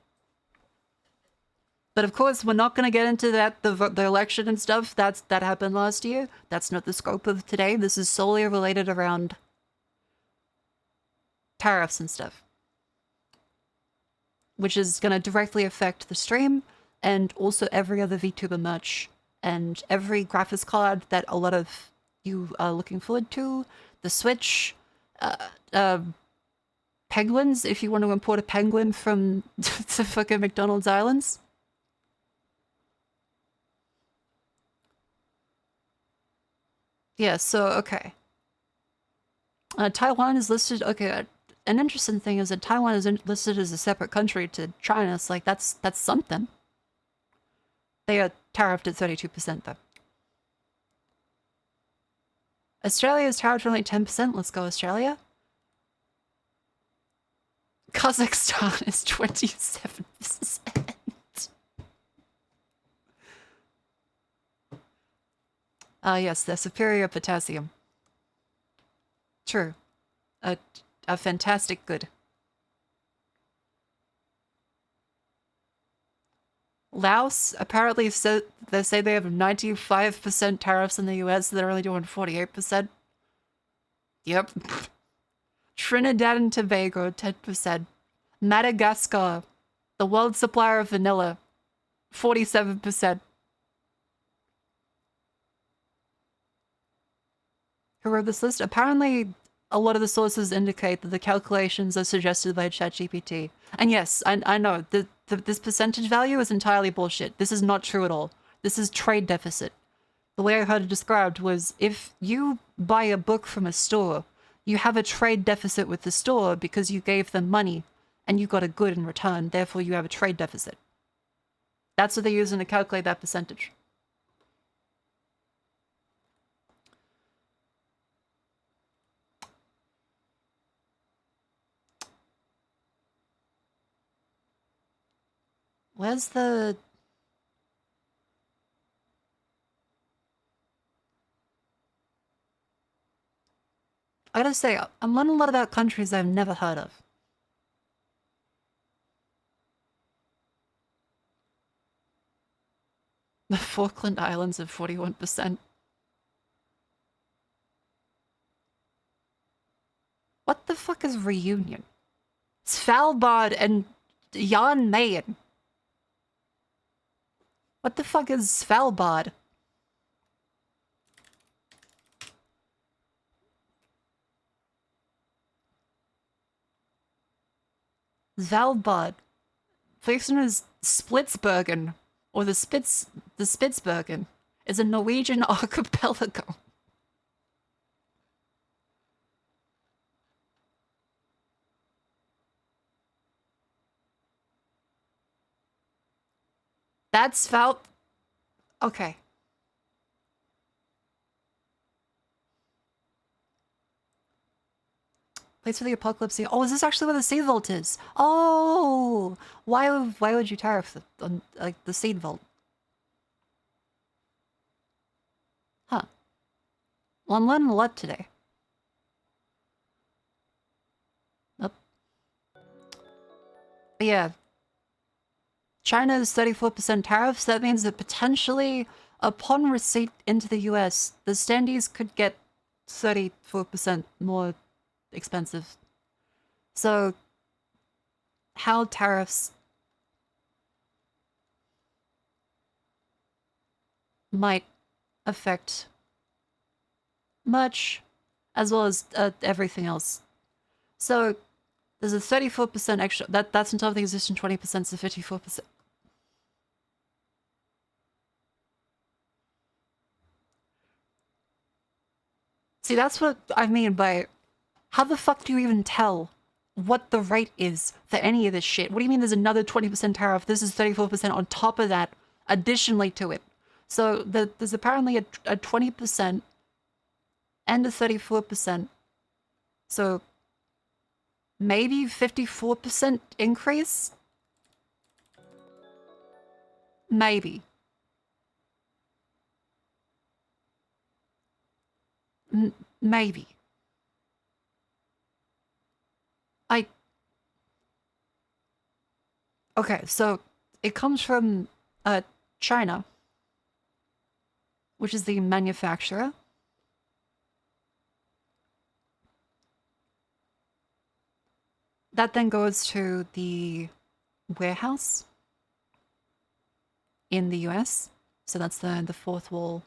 But of course, we're not going to get into that, the election and stuff. That happened last year. That's not the scope of today. This is solely related around tariffs and stuff, which is going to directly affect the stream and also every other VTuber merch and every graphics card that a lot of you are looking forward to. The Switch, penguins, if you want to import a penguin from the fucking McDonald's Islands. Yeah, so, okay. Taiwan is listed, okay, an interesting thing is that Taiwan is listed as a separate country to China. It's like, that's something. They are tariffed at 32% though. Australia is tariffed only 10%. Let's go, Australia. Kazakhstan is 27%. Yes, the superior potassium. True. A fantastic good. Laos, apparently, they say they have 95% tariffs in the US, so they're only doing 48%. Yep. Trinidad and Tobago, 10%. Madagascar, the world supplier of vanilla, 47%. Who wrote this list? Apparently, a lot of the sources indicate that the calculations are suggested by ChatGPT. And yes, I know, this percentage value is entirely bullshit. This is not true at all. This is trade deficit. The way I heard it described was, if you buy a book from a store, you have a trade deficit with the store because you gave them money and you got a good in return, therefore you have a trade deficit. That's what they're using to calculate that percentage. Where's the... I gotta say, I'm learning a lot about countries I've never heard of. The Falkland Islands of 41%. What the fuck is Reunion? Svalbard and Jan Mayen. What the fuck is Svalbard? Svalbard. Placed known as Splitsbergen, or the Spitsbergen, is a Norwegian archipelago. That's okay. Place for the apocalypse. Oh, is this actually where the seed vault is? Oh, why would you tariff like the seed vault? Huh. Well, I'm learning a lot today. Nope. But yeah. China's 34% tariffs. That means that potentially, upon receipt into the US, the standees could get 34% more expensive. So, how tariffs might affect much, as well as everything else. So, there's a 34% extra. That's on top of the existing 20%, so 54%. See, that's what I mean by how the fuck do you even tell what the rate is for any of this shit? What do you mean there's another 20% tariff? This is 34% on top of that, additionally to it. So there's apparently a 20% and a 34%. So maybe 54% increase? Maybe. Maybe. Okay, so it comes from China, which is the manufacturer. That then goes to the warehouse in the US. So that's the fourth wall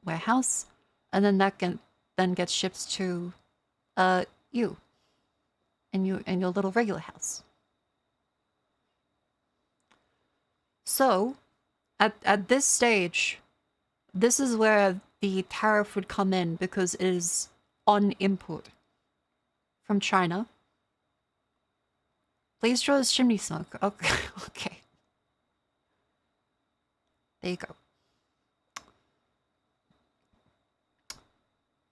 warehouse. And then that then gets shipped to you and your little regular house. So at this stage, this is where the tariff would come in because it is on import from China. Please draw this chimney smoke. Okay. Okay. There you go.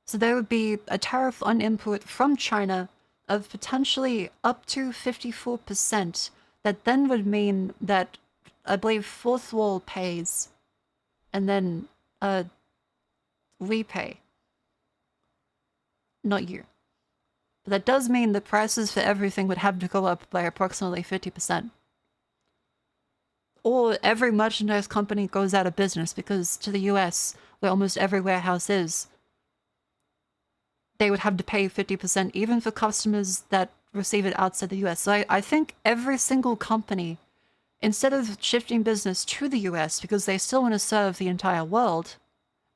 So there would be a tariff on import from China of potentially up to 54%. That then would mean that I believe fourth wall pays and then we pay. Not you. But that does mean the prices for everything would have to go up by approximately 50%. Or every merchandise company goes out of business because to the US, where almost every warehouse is, they would have to pay 50% even for customers that receive it outside the US. So I think every single company, instead of shifting business to the US because they still want to serve the entire world,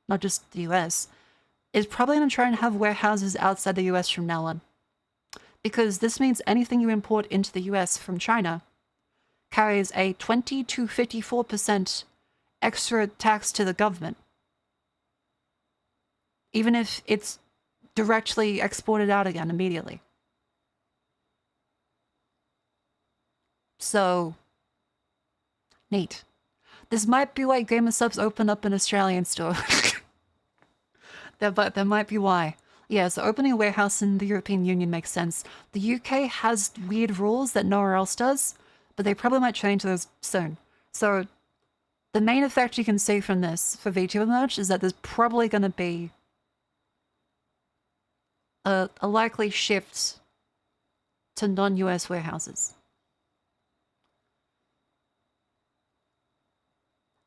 not just the US, is probably going to try and have warehouses outside the US from now on. Because this means anything you import into the US from China carries a 20 to 54% extra tax to the government. Even if it's directly exported out again immediately. So, neat. This might be why Gamer Subs opened up an Australian store. That might be why. Yeah, so opening a warehouse in the European Union makes sense. The UK has weird rules that nowhere else does, but they probably might change those soon. So, the main effect you can see from this for VTuber merch is that there's probably going to be a likely shift to non-US warehouses.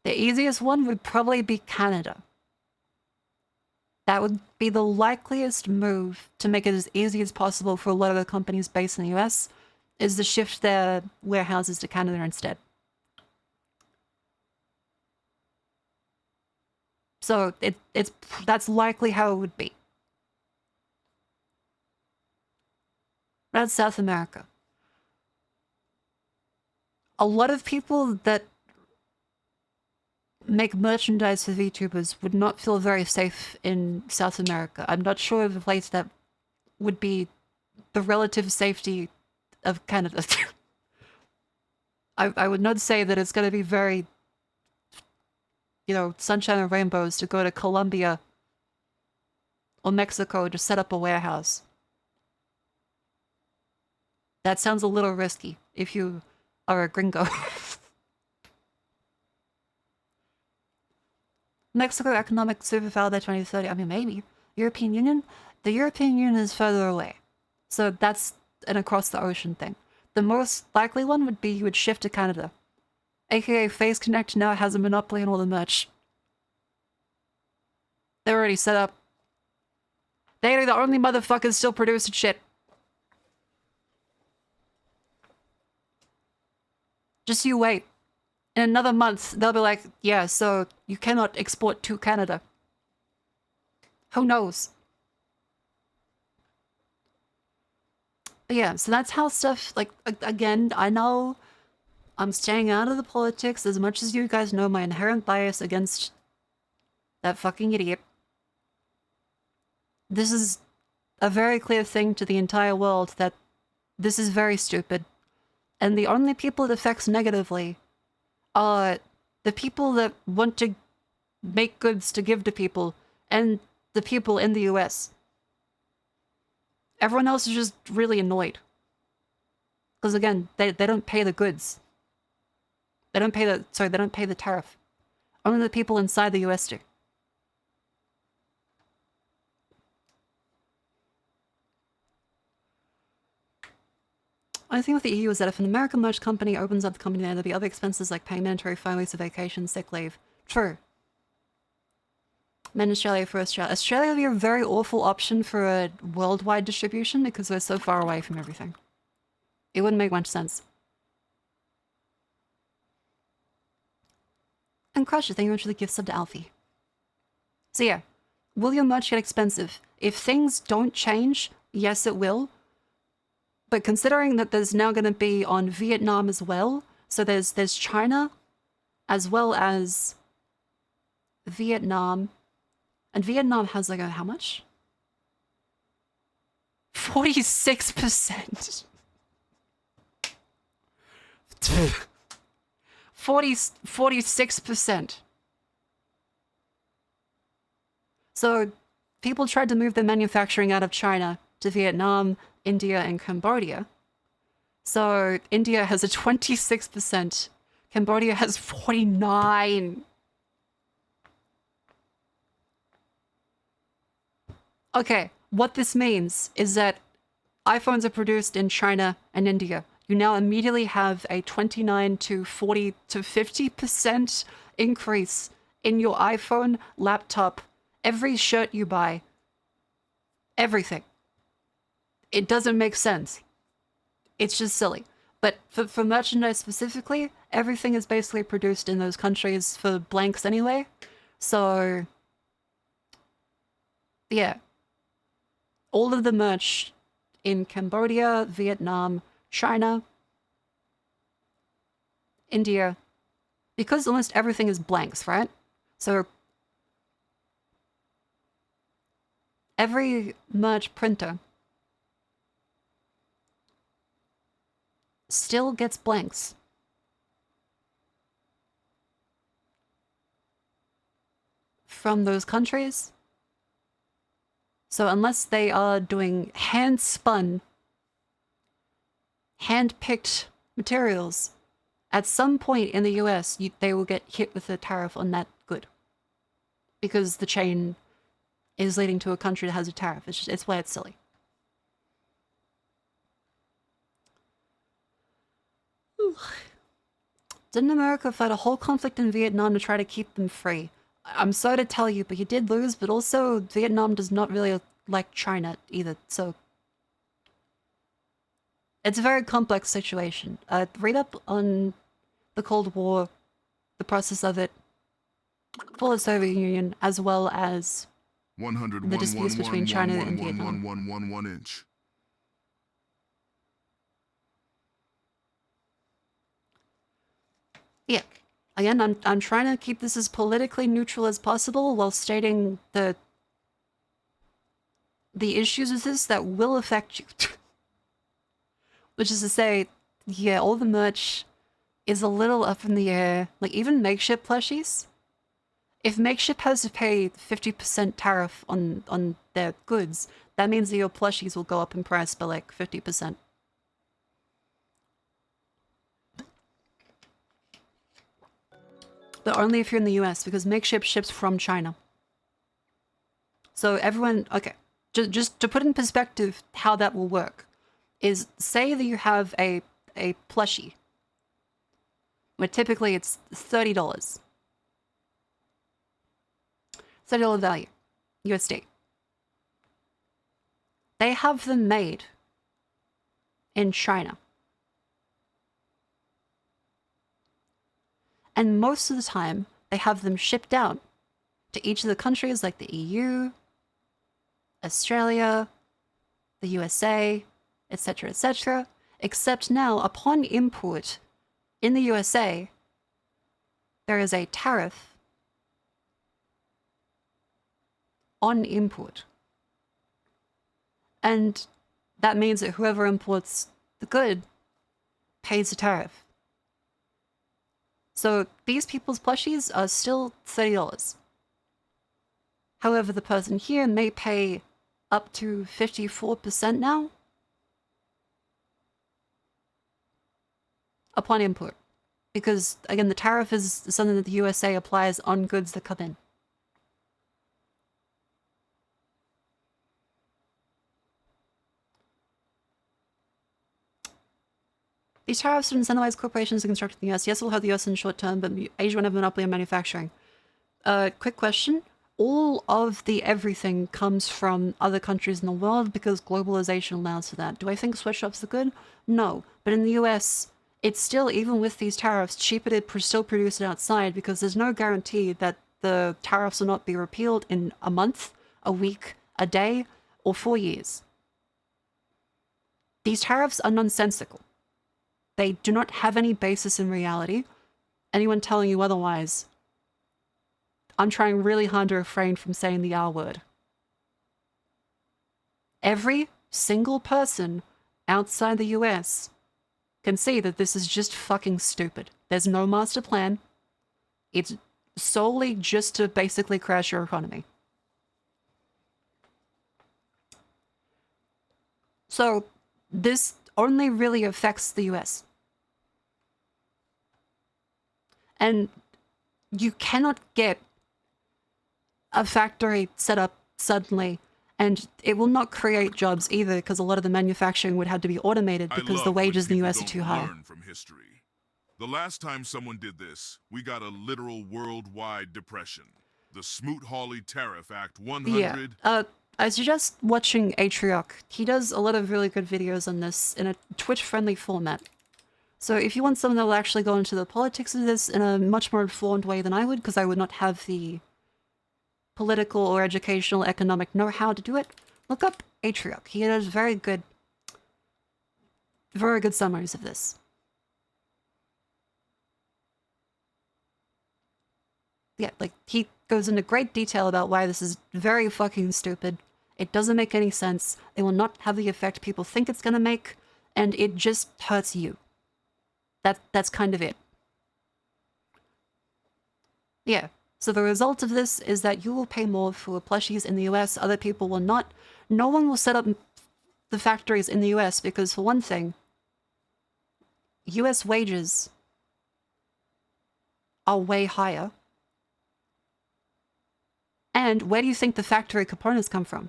The easiest one would probably be Canada. That would be the likeliest move to make it as easy as possible for a lot of the companies based in the US, is to shift their warehouses to Canada instead. So that's likely how it would be. That's South America. A lot of people that make merchandise for VTubers would not feel very safe in South America. I'm not sure of a place that would be the relative safety of Canada. I would not say that it's going to be very, you know, sunshine and rainbows to go to Colombia or Mexico to set up a warehouse. That sounds a little risky if you are a gringo. Mexico economic superpower by 2030. I mean, maybe. European Union? The European Union is further away. So that's an across the ocean thing. The most likely one would be you would shift to Canada. AKA Phase Connect now has a monopoly on all the merch. They're already set up. They're the only motherfuckers still producing shit. Just you wait. In another month, they'll be like, yeah, so you cannot export to Canada. Who knows? But yeah, so that's how stuff, like, again, I know I'm staying out of the politics as much as you guys know my inherent bias against that fucking idiot. This is a very clear thing to the entire world that this is very stupid. And the only people it affects negatively are the people that want to make goods to give to people and the people in the US. Everyone else is just really annoyed. Because again, they don't pay the goods. They don't pay the tariff. Only the people inside the US do. I think with the EU is that if an American merch company opens up the company there, there'll be other expenses like paying mandatory 5 weeks of vacation, sick leave. True. Men Australia for Australia. Australia would be a very awful option for a worldwide distribution because we're so far away from everything. It wouldn't make much sense. And Crusher, thank you much for the gift sub to Alfie. So yeah, will your merch get expensive? If things don't change, yes it will. But considering that there's now going to be on Vietnam as well, so there's China, as well as Vietnam, and Vietnam has like how much? 46%. 46%. So people tried to move their manufacturing out of China to Vietnam, India, and Cambodia. So India has a 26%. Cambodia has 49%. Okay, what this means is that iPhones are produced in China and India. You now immediately have a 29 to 40 to 50% increase in your iPhone, laptop, every shirt you buy, everything. It doesn't make sense. It's just silly. But for merchandise specifically, everything is basically produced in those countries for blanks anyway. So, yeah. All of the merch in Cambodia, Vietnam, China, India, because almost everything is blanks, right? So every merch printer still gets blanks. From those countries. So unless they are doing hand-spun, hand-picked materials, at some point in the US, they will get hit with a tariff on that good. Because the chain is leading to a country that has a tariff. It's why it's silly. Didn't America fight a whole conflict in Vietnam to try to keep them free? I'm sorry to tell you, but you did lose, but also Vietnam does not really like China either, so... It's a very complex situation. Read up on the Cold War, the process of it, for the Soviet Union, as well as the disputes between China and Vietnam. 1 inch. Yeah. Again, I'm trying to keep this as politically neutral as possible while stating the issues with this that will affect you. Which is to say, yeah, all the merch is a little up in the air. Like, even makeshift plushies. If makeshift has to pay 50% tariff on their goods, that means that your plushies will go up in price by like 50%. But only if you're in the US, because makeshift ships from China. So everyone, okay, just to put in perspective how that will work, is say that you have a plushie, where typically it's $30. $30 value, USD. They have them made in China. And most of the time, they have them shipped out to each of the countries like the EU, Australia, the USA, etc., etc., except now, upon import in the USA, there is a tariff on import. And that means that whoever imports the good pays a tariff. So these people's plushies are still $30. However, the person here may pay up to 54% now upon import. Because, again, the tariff is something that the USA applies on goods that come in. These tariffs would incentivize corporations to construct in the US. Yes, we'll have the US in the short term, but Asia won't have a monopoly on manufacturing. Quick question. All of the everything comes from other countries in the world because globalization allows for that. Do I think sweatshops are good? No. But in the US, it's still, even with these tariffs, cheaper to still produce it outside because there's no guarantee that the tariffs will not be repealed in a month, a week, a day, or 4 years. These tariffs are nonsensical. They do not have any basis in reality. Anyone telling you otherwise, I'm trying really hard to refrain from saying the R word. Every single person outside the US can see that this is just fucking stupid. There's no master plan. It's solely just to basically crash your economy. So this only really affects the US. And you cannot get a factory set up suddenly, and it will not create jobs either, because a lot of the manufacturing would have to be automated because the wages in the US are too high. Learn from history. The last time someone did this, we got a literal worldwide depression. The Smoot-Hawley Tariff Act 100... Yeah, I suggest watching Atrioc. He does a lot of really good videos on this in a Twitch-friendly format. So if you want someone that will actually go into the politics of this in a much more informed way than I would, because I would not have the political or educational economic know-how to do it, look up Atrioc. He does very good summaries of this. Yeah, like, he goes into great detail about why this is very fucking stupid. It doesn't make any sense. It will not have the effect people think it's gonna make, and it just hurts you. That's kind of it. Yeah. So the result of this is that you will pay more for plushies in the US, other people will not. No one will set up the factories in the US because, for one thing, US wages are way higher. And where do you think the factory components come from?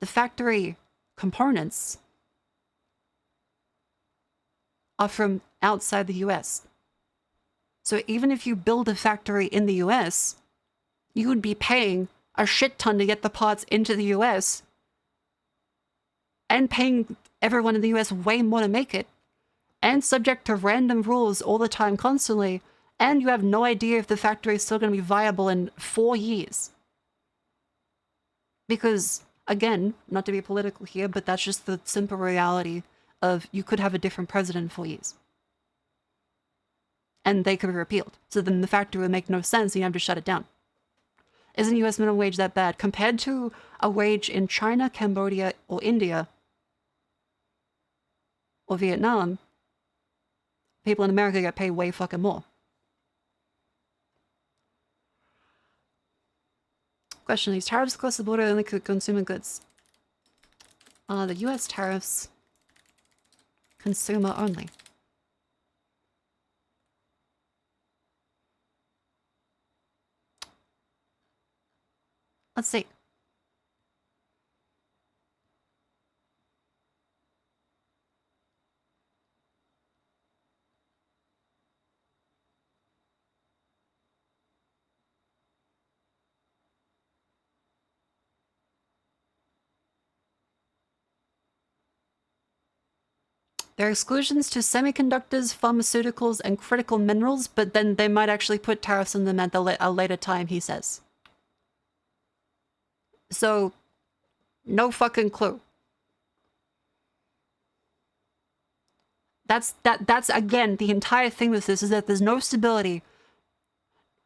The factory components are from outside the US. So even if you build a factory in the US, you would be paying a shit ton to get the parts into the US and paying everyone in the US way more to make it, and subject to random rules all the time constantly, and you have no idea if the factory is still going to be viable in 4 years. Because, again, not to be political here, but that's just the simple reality of you could have a different president in 4 years. And they could be repealed. So then the factory would make no sense and you have to shut it down. Isn't US minimum wage that bad? Compared to a wage in China, Cambodia, or India, or Vietnam, people in America get paid way fucking more. Question, these tariffs across the border only could consumer goods. The US tariffs, consumer only. Let's see. There are exclusions to semiconductors, pharmaceuticals, and critical minerals, but then they might actually put tariffs on them at a later time, he says. So, no fucking clue. That's again, the entire thing with this is that there's no stability.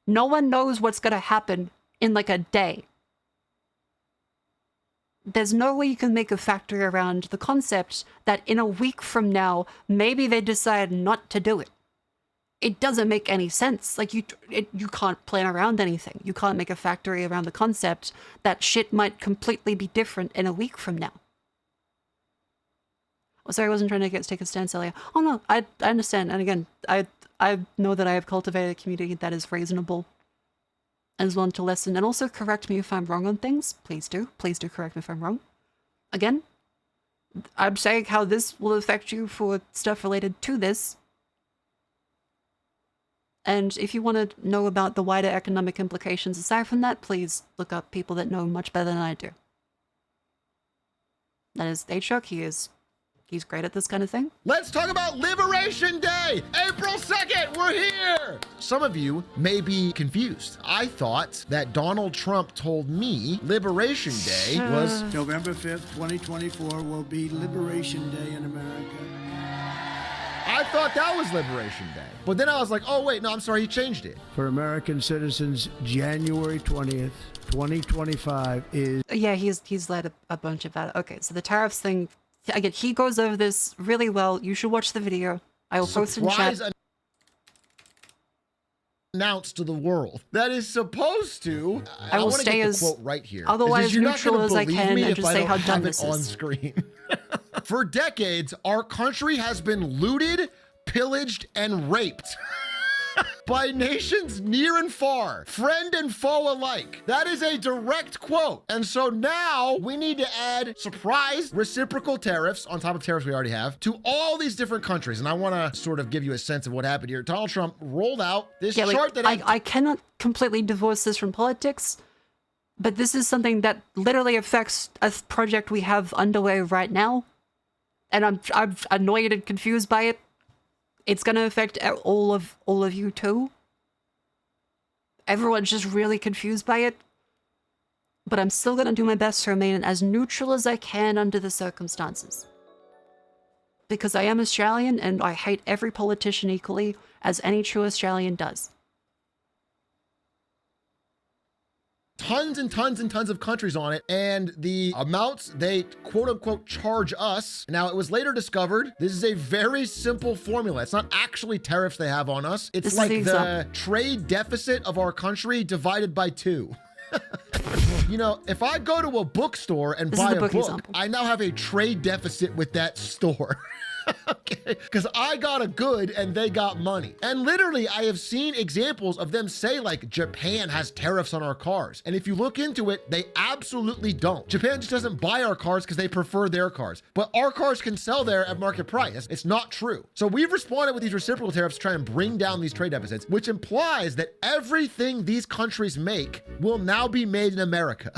No one knows what's gonna happen in like a day. There's no way you can make a factory around the concept that in a week from now, maybe they decide not to do it. It doesn't make any sense. Like, you can't plan around anything. You can't make a factory around the concept that shit might completely be different in a week from now. Oh, sorry, I wasn't trying to take a stance earlier. Oh no, I understand. And again, I know that I have cultivated a community that is reasonable and is willing to listen, and also correct me if I'm wrong on things. Please do. Please do correct me if I'm wrong. Again, I'm saying how this will affect you for stuff related to this. And if you want to know about the wider economic implications aside from that, please look up people that know much better than I do. That is H-Shuck. He's great at this kind of thing. Let's talk about Liberation Day! April 2nd, we're here! Some of you may be confused. I thought that Donald Trump told me Liberation Day was November 5th, 2024 will be Liberation Day in America. I thought that was Liberation Day. But then I was like, oh wait, no, I'm sorry, he changed it. For American citizens, January 20th, 2025 is... Yeah, he's led a bunch of that. Okay, so the tariffs thing, again, he goes over this really well. You should watch the video. I will post in chat. Announced to the world that is supposed to. I will stay as quote right here. Otherwise neutral as I can and just say how dumb this is. On screen. For decades, our country has been looted, pillaged, and raped by nations near and far, friend and foe alike. That is a direct quote. And so now we need to add surprise reciprocal tariffs on top of tariffs we already have to all these different countries. And I want to sort of give you a sense of what happened here. Donald Trump rolled out this chart that I cannot completely divorce this from politics, but this is something that literally affects a project we have underway right now. And I'm annoyed and confused by it. It's going to affect all of you too. Everyone's just really confused by it. But I'm still going to do my best to remain as neutral as I can under the circumstances. Because I am Australian and I hate every politician equally, as any true Australian does. Tons and tons and tons of countries on it, and the amounts they quote-unquote charge us. Now, it was later discovered this is a very simple formula. It's not actually tariffs they have on us. It's like the trade deficit of our country divided by 2. You know, if I go to a bookstore and buy a book, I now have a trade deficit with that store. Because I got a good and they got money. And literally, I have seen examples of them say like, Japan has tariffs on our cars. And if you look into it, they absolutely don't. Japan just doesn't buy our cars because they prefer their cars. But our cars can sell there at market price. It's not true. So we've responded with these reciprocal tariffs to try and bring down these trade deficits, which implies that everything these countries make will now be made in America.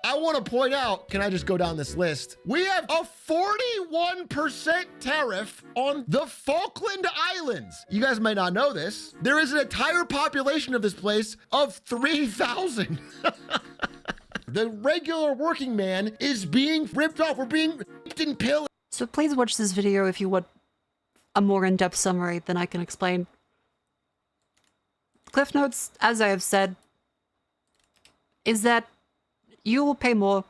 I want to point out, can I just go down this list? We have a 41% tariff on the Falkland Islands. You guys might not know this. There is an entire population of this place of 3,000. The regular working man is being ripped off. We're being ripped and pillaged. So please watch this video if you want a more in-depth summary than I can explain. Cliff notes, as I have said, is that you will pay more.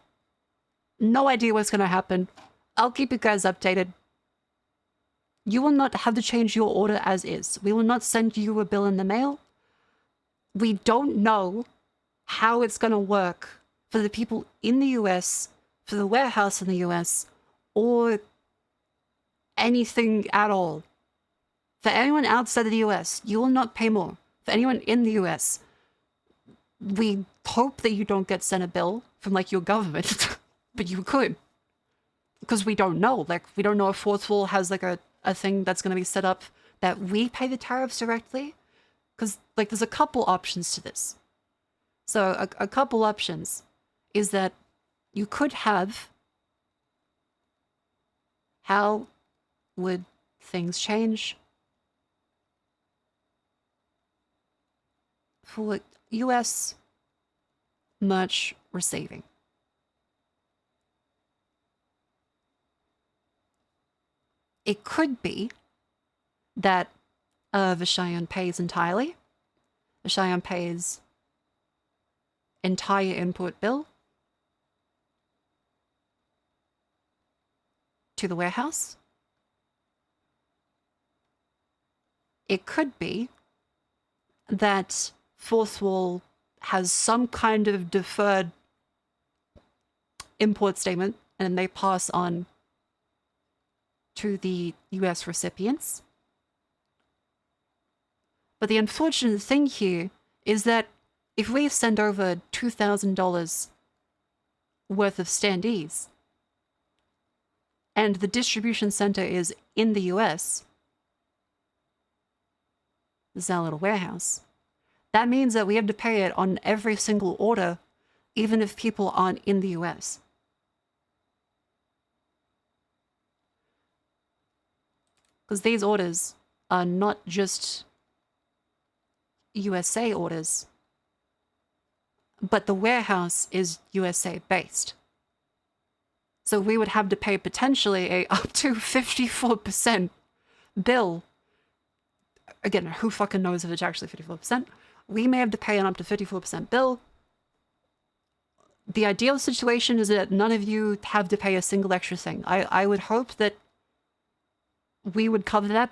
No idea what's going to happen. I'll keep you guys updated. You will not have to change your order as is. We will not send you a bill in the mail. We don't know how it's going to work for the people in the US, for the warehouse in the US, or anything at all. For anyone outside of the US, you will not pay more. For anyone in the US, we hope that you don't get sent a bill from like your government, but you could, because we don't know. Like, we don't know if Fourth Wall has like a thing that's going to be set up that we pay the tariffs directly, because like there's a couple options to this. So a couple options is that you could have, how would things change for US merch receiving? It could be that Vishayan pays entirely. Vishayan pays entire import bill to the warehouse. It could be that Fourth Wall has some kind of deferred import statement and then they pass on to the US recipients. But the unfortunate thing here is that if we send over $2,000 worth of standees and the distribution center is in the US, this is our little warehouse, that means that we have to pay it on every single order, even if people aren't in the US. Because these orders are not just USA orders, but the warehouse is USA based. So we would have to pay potentially a up to 54% bill. Again, who fucking knows if it's actually 54%? We may have to pay an up to 54% bill. The ideal situation is that none of you have to pay a single extra thing. I would hope that we would cover that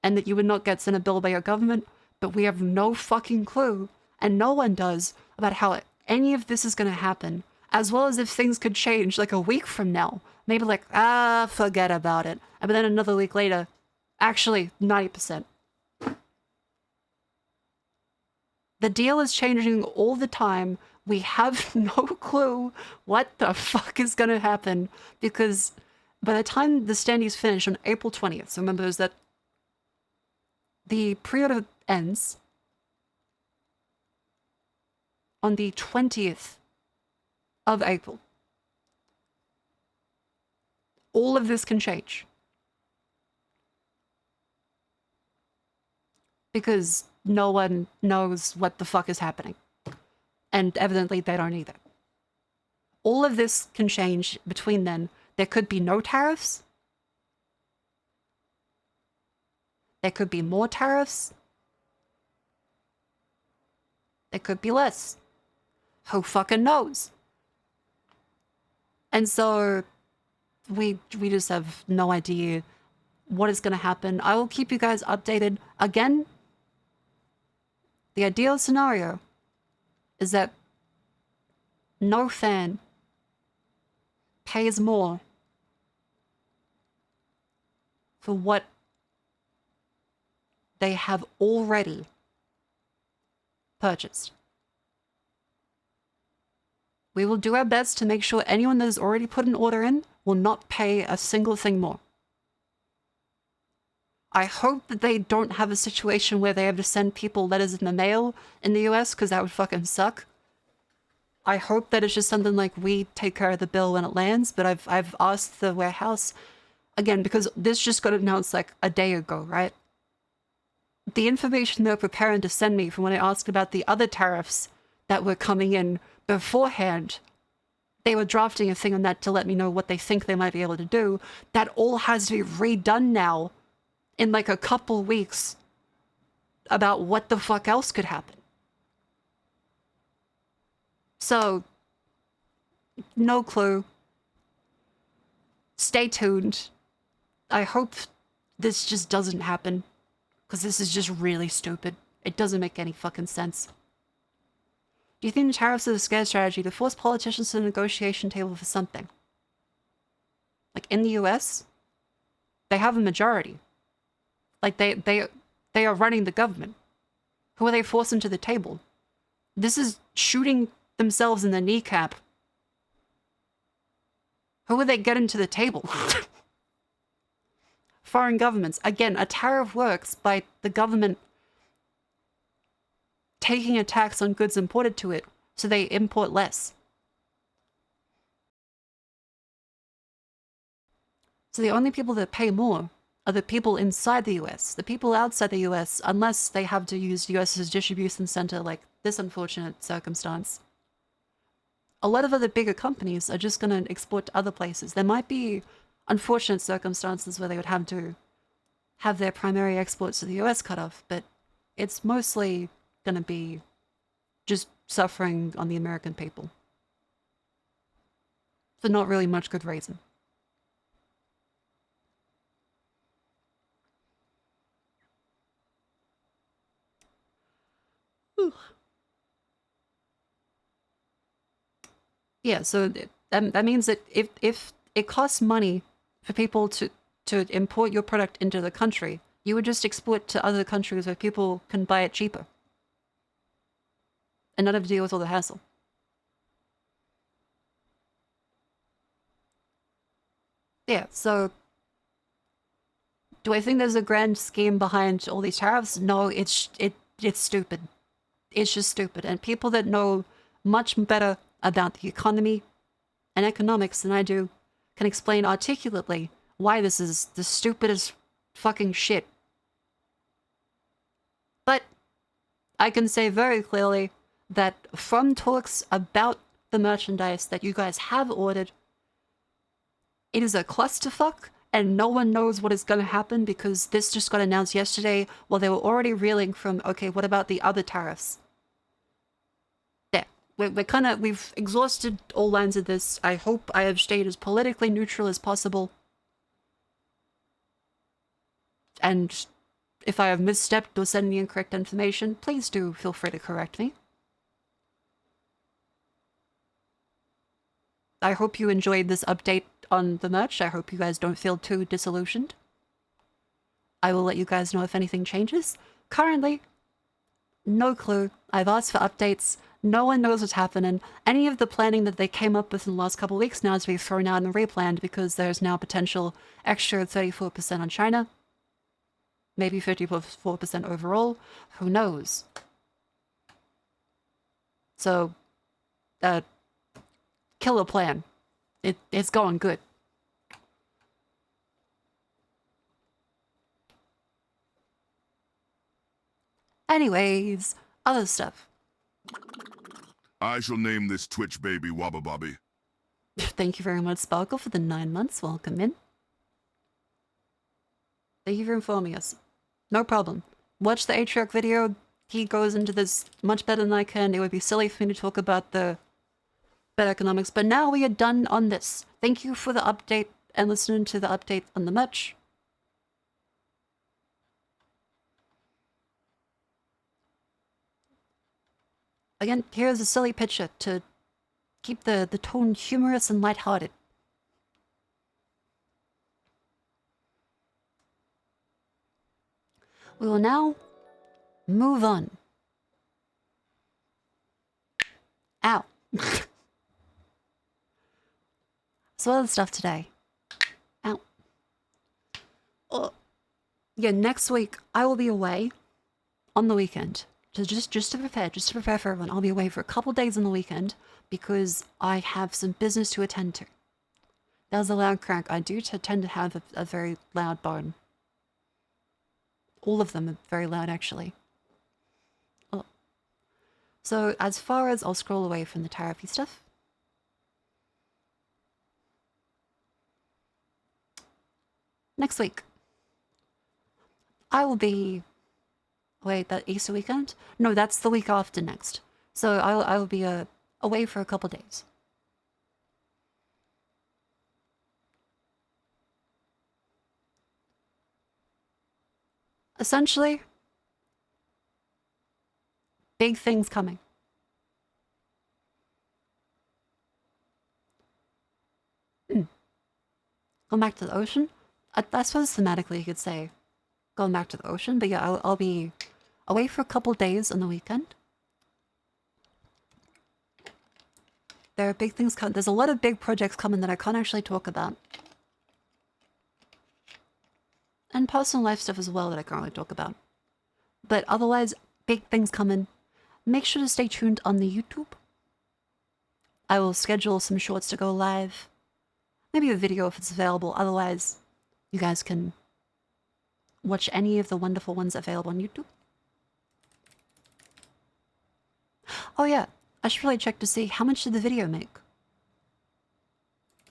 and that you would not get sent a bill by your government, but we have no fucking clue, and no one does, about how any of this is going to happen, as well as if things could change like a week from now. Maybe like, forget about it. But then another week later, actually, 90%. The deal is changing all the time. We have no clue what the fuck is going to happen, because by the time the standees finish on April 20th, so remember is that the pre-order ends on the 20th of April. All of this can change. Because no one knows what the fuck is happening. And evidently they don't either. All of this can change between then. There could be no tariffs. There could be more tariffs. There could be less. Who fucking knows? And so we just have no idea what is going to happen. I will keep you guys updated. Again, the ideal scenario is that no fan pays more for what they have already purchased. We will do our best to make sure anyone that has already put an order in will not pay a single thing more. I hope that they don't have a situation where they have to send people letters in the mail in the US, because that would fucking suck. I hope that it's just something like we take care of the bill when it lands, but I've asked the warehouse, again, because this just got announced like a day ago, right? The information they're preparing to send me from when I asked about the other tariffs that were coming in beforehand, they were drafting a thing on that to let me know what they think they might be able to do. That all has to be redone now in like a couple weeks about what the fuck else could happen. So, no clue. Stay tuned. I hope this just doesn't happen, because this is just really stupid. It doesn't make any fucking sense. Do you think the tariffs are a scare strategy to force politicians to the negotiation table for something? Like in the US, they have a majority. Like they are running the government. Who are they forcing to the table? This is shooting themselves in the kneecap. Who are they getting to the table? Foreign governments. Again, a tariff works by the government taking a tax on goods imported to it, so they import less. So the only people that pay more are the people inside the US. The people outside the US, unless they have to use US as distribution center like this unfortunate circumstance, a lot of other bigger companies are just going to export to other places. There might be unfortunate circumstances where they would have to have their primary exports to the US cut off, but it's mostly going to be just suffering on the American people. For not really much good reason. Whew. Yeah, so that means that if it costs money for people to import your product into the country, you would just export to other countries where people can buy it cheaper. And not have to deal with all the hassle. Yeah, so do I think there's a grand scheme behind all these tariffs? No, it's stupid. It's just stupid. And people that know much better about the economy and economics than I do can explain articulately why this is the stupidest fucking shit. But I can say very clearly that from talks about the merchandise that you guys have ordered, it is a clusterfuck, and no one knows what is going to happen because this just got announced yesterday while they were already reeling from, okay, what about the other tariffs? There. We've exhausted all lines of this. I hope I have stayed as politically neutral as possible. And if I have misstepped or said any incorrect information, please do feel free to correct me. I hope you enjoyed this update on the merch. I hope you guys don't feel too disillusioned. I will let you guys know if anything changes. Currently, no clue. I've asked for updates. No one knows what's happening. Any of the planning that they came up with in the last couple of weeks now is to be thrown out and replanned because there's now potential extra 34% on China. Maybe 54% overall. Who knows? So, killer plan. It's going good. Anyways, other stuff. I shall name this Twitch baby Wabba Bobby. Thank you very much, Sparkle, for the 9 months. Welcome in. Thank you for informing us. No problem. Watch the Atriarch video. He goes into this much better than I can. It would be silly for me to talk about the bad economics, but now we are done on this. Thank you for the update and listening to the update on the merch. Again, here's a silly picture to keep the tone humorous and lighthearted. We will now move on. Ow. So other stuff today. Ow. Oh. Yeah, next week I will be away on the weekend. So just to prepare for everyone. I'll be away for a couple days on the weekend because I have some business to attend to. That was a loud crack. I do tend to have a very loud barn. All of them are very loud, actually. Oh. So as far as I'll scroll away from the tariffy stuff. Next week, I will be... Wait, that Easter weekend? No, that's the week after next. So I will be away for a couple days. Essentially, big things coming. Going back to the ocean? I suppose thematically you could say going back to the ocean, but yeah, I'll be away for a couple days on the weekend. There are big things coming. There's a lot of big projects coming that I can't actually talk about. And personal life stuff as well that I can't really talk about. But otherwise, big things coming. Make sure to stay tuned on the YouTube. I will schedule some shorts to go live. Maybe a video if it's available. Otherwise, you guys can watch any of the wonderful ones available on YouTube. Oh yeah, I should really check to see how much did the video make.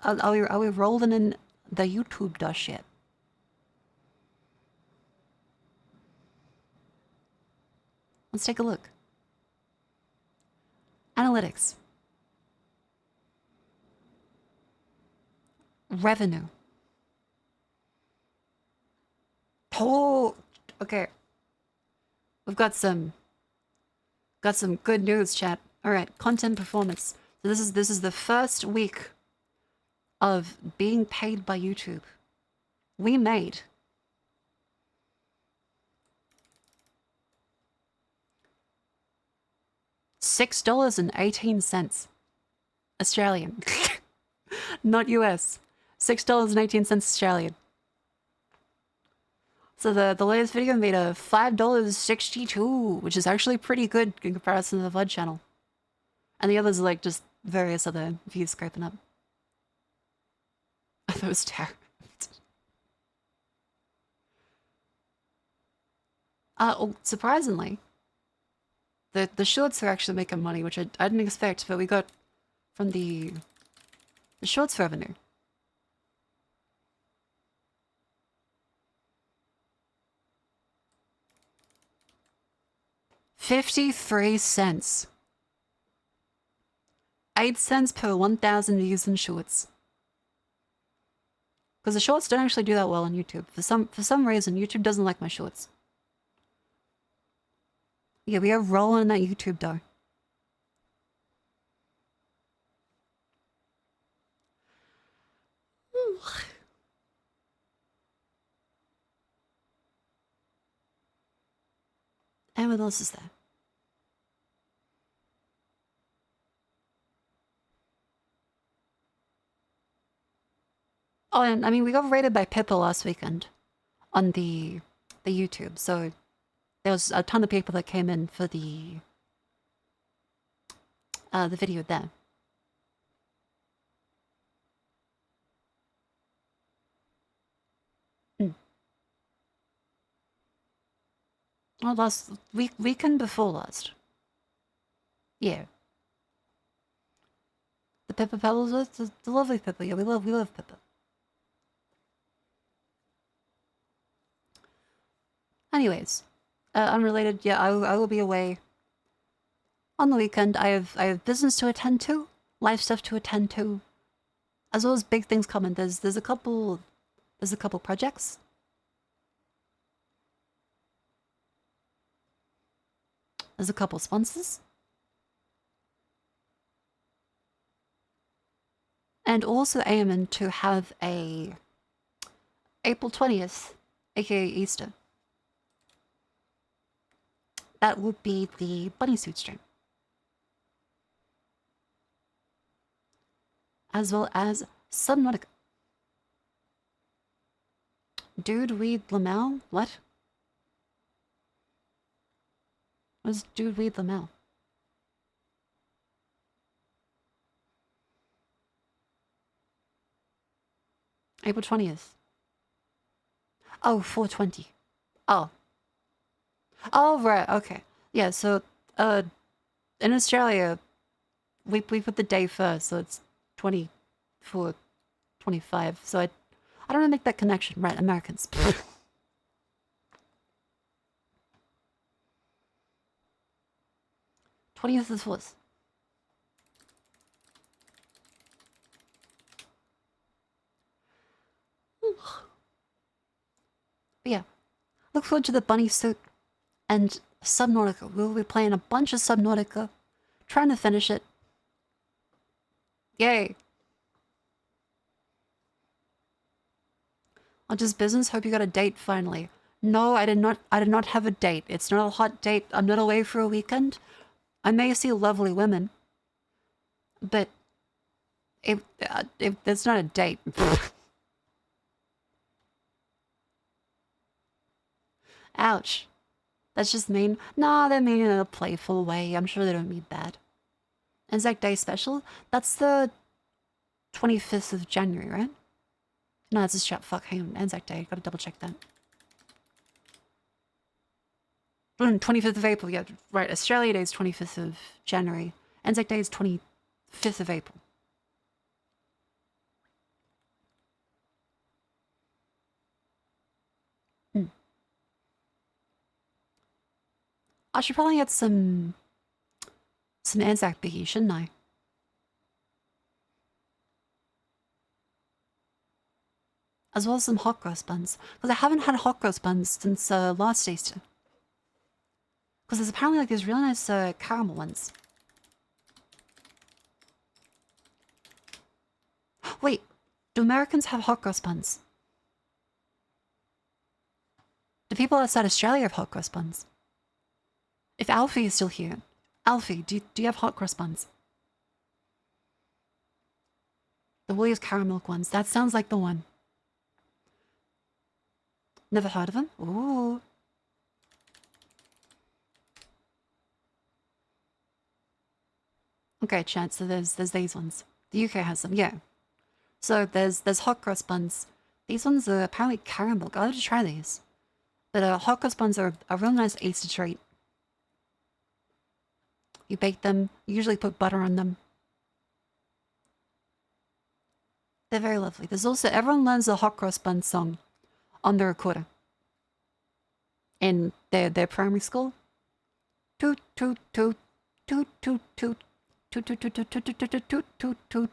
Are we rolling in the YouTube dash yet? Let's take a look. Analytics. Revenue. Oh, okay. We've got some good news, chat. All right, content performance. So this is the first week of being paid by YouTube. We made $6.18 Australian, not US. $6.18 Australian. So the latest video made a $5.62, which is actually pretty good in comparison to the VOD channel. And the others are like just various other views scraping up. I thought it was terrible. Oh, surprisingly, the shorts are actually making money, which I didn't expect, but we got from the shorts revenue. $0.53. 8 cents per 1,000 views in shorts. Because the shorts don't actually do that well on YouTube. For some reason, YouTube doesn't like my shorts. Yeah, we are rolling that YouTube dough. And what else is there? Oh, and I mean, we got rated by Pippa last weekend on the YouTube, so there was a ton of people that came in for the video there. Well, last weekend before last. Yeah. The Pippa Pebbles was the lovely Pippa. Yeah, we love Pippa. Anyways, unrelated. Yeah, I will be away on the weekend. I have business to attend to, life stuff to attend to, as well as big things coming. There's a couple projects. There's a couple sponsors. And also aiming to have a April 20th, aka Easter. that would be the bunny suit stream. As well as Subnautica. Dude Weed Lamel? What? What is Dude Weed Lamel? April 20th. Oh, 420. Oh. Oh, right, okay. Yeah, so, in Australia, we put the day first, so it's 24, 25. So I don't want to make that connection. Right, Americans. 20th is 4th. But yeah, look forward to the bunny suit and Subnautica. We'll be playing a bunch of Subnautica, trying to finish it. Yay! On just business, hope you got a date finally. No, I did not have a date. It's not a hot date. I'm not away for a weekend. I may see lovely women, but it's not a date. Ouch. That's just mean. Nah, they mean it in a playful way. I'm sure they don't mean bad. Anzac Day special? That's the 25th of January, right? No, that's a strap. Fuck, hang on. Anzac Day. Gotta double check that. 25th of April, yeah, right. Australia Day is 25th of January. Anzac Day is 25th of April. I should probably get some Anzac biggie, shouldn't I? As well as some hot cross buns. Because I haven't had hot cross buns since last Easter. Because there's apparently like these really nice caramel ones. Wait, do Americans have hot cross buns? Do people outside Australia have hot cross buns? If Alfie is still here, Alfie, do you have hot cross buns? The Woolies caramel ones. That sounds like the one. Never heard of them? Ooh. Okay, Chad, so there's these ones. The UK has them, yeah. So there's hot cross buns. These ones are apparently caramel. I'll have to try these. But hot cross buns are a real nice Easter treat. You bake them, you usually put butter on them. They're very lovely. There's also, everyone learns the hot cross bun song on the recorder. In their primary school. Toot, toot, toot, toot, toot, toot. Toot, toot, toot, toot, toot, toot, toot, toot, toot, toot.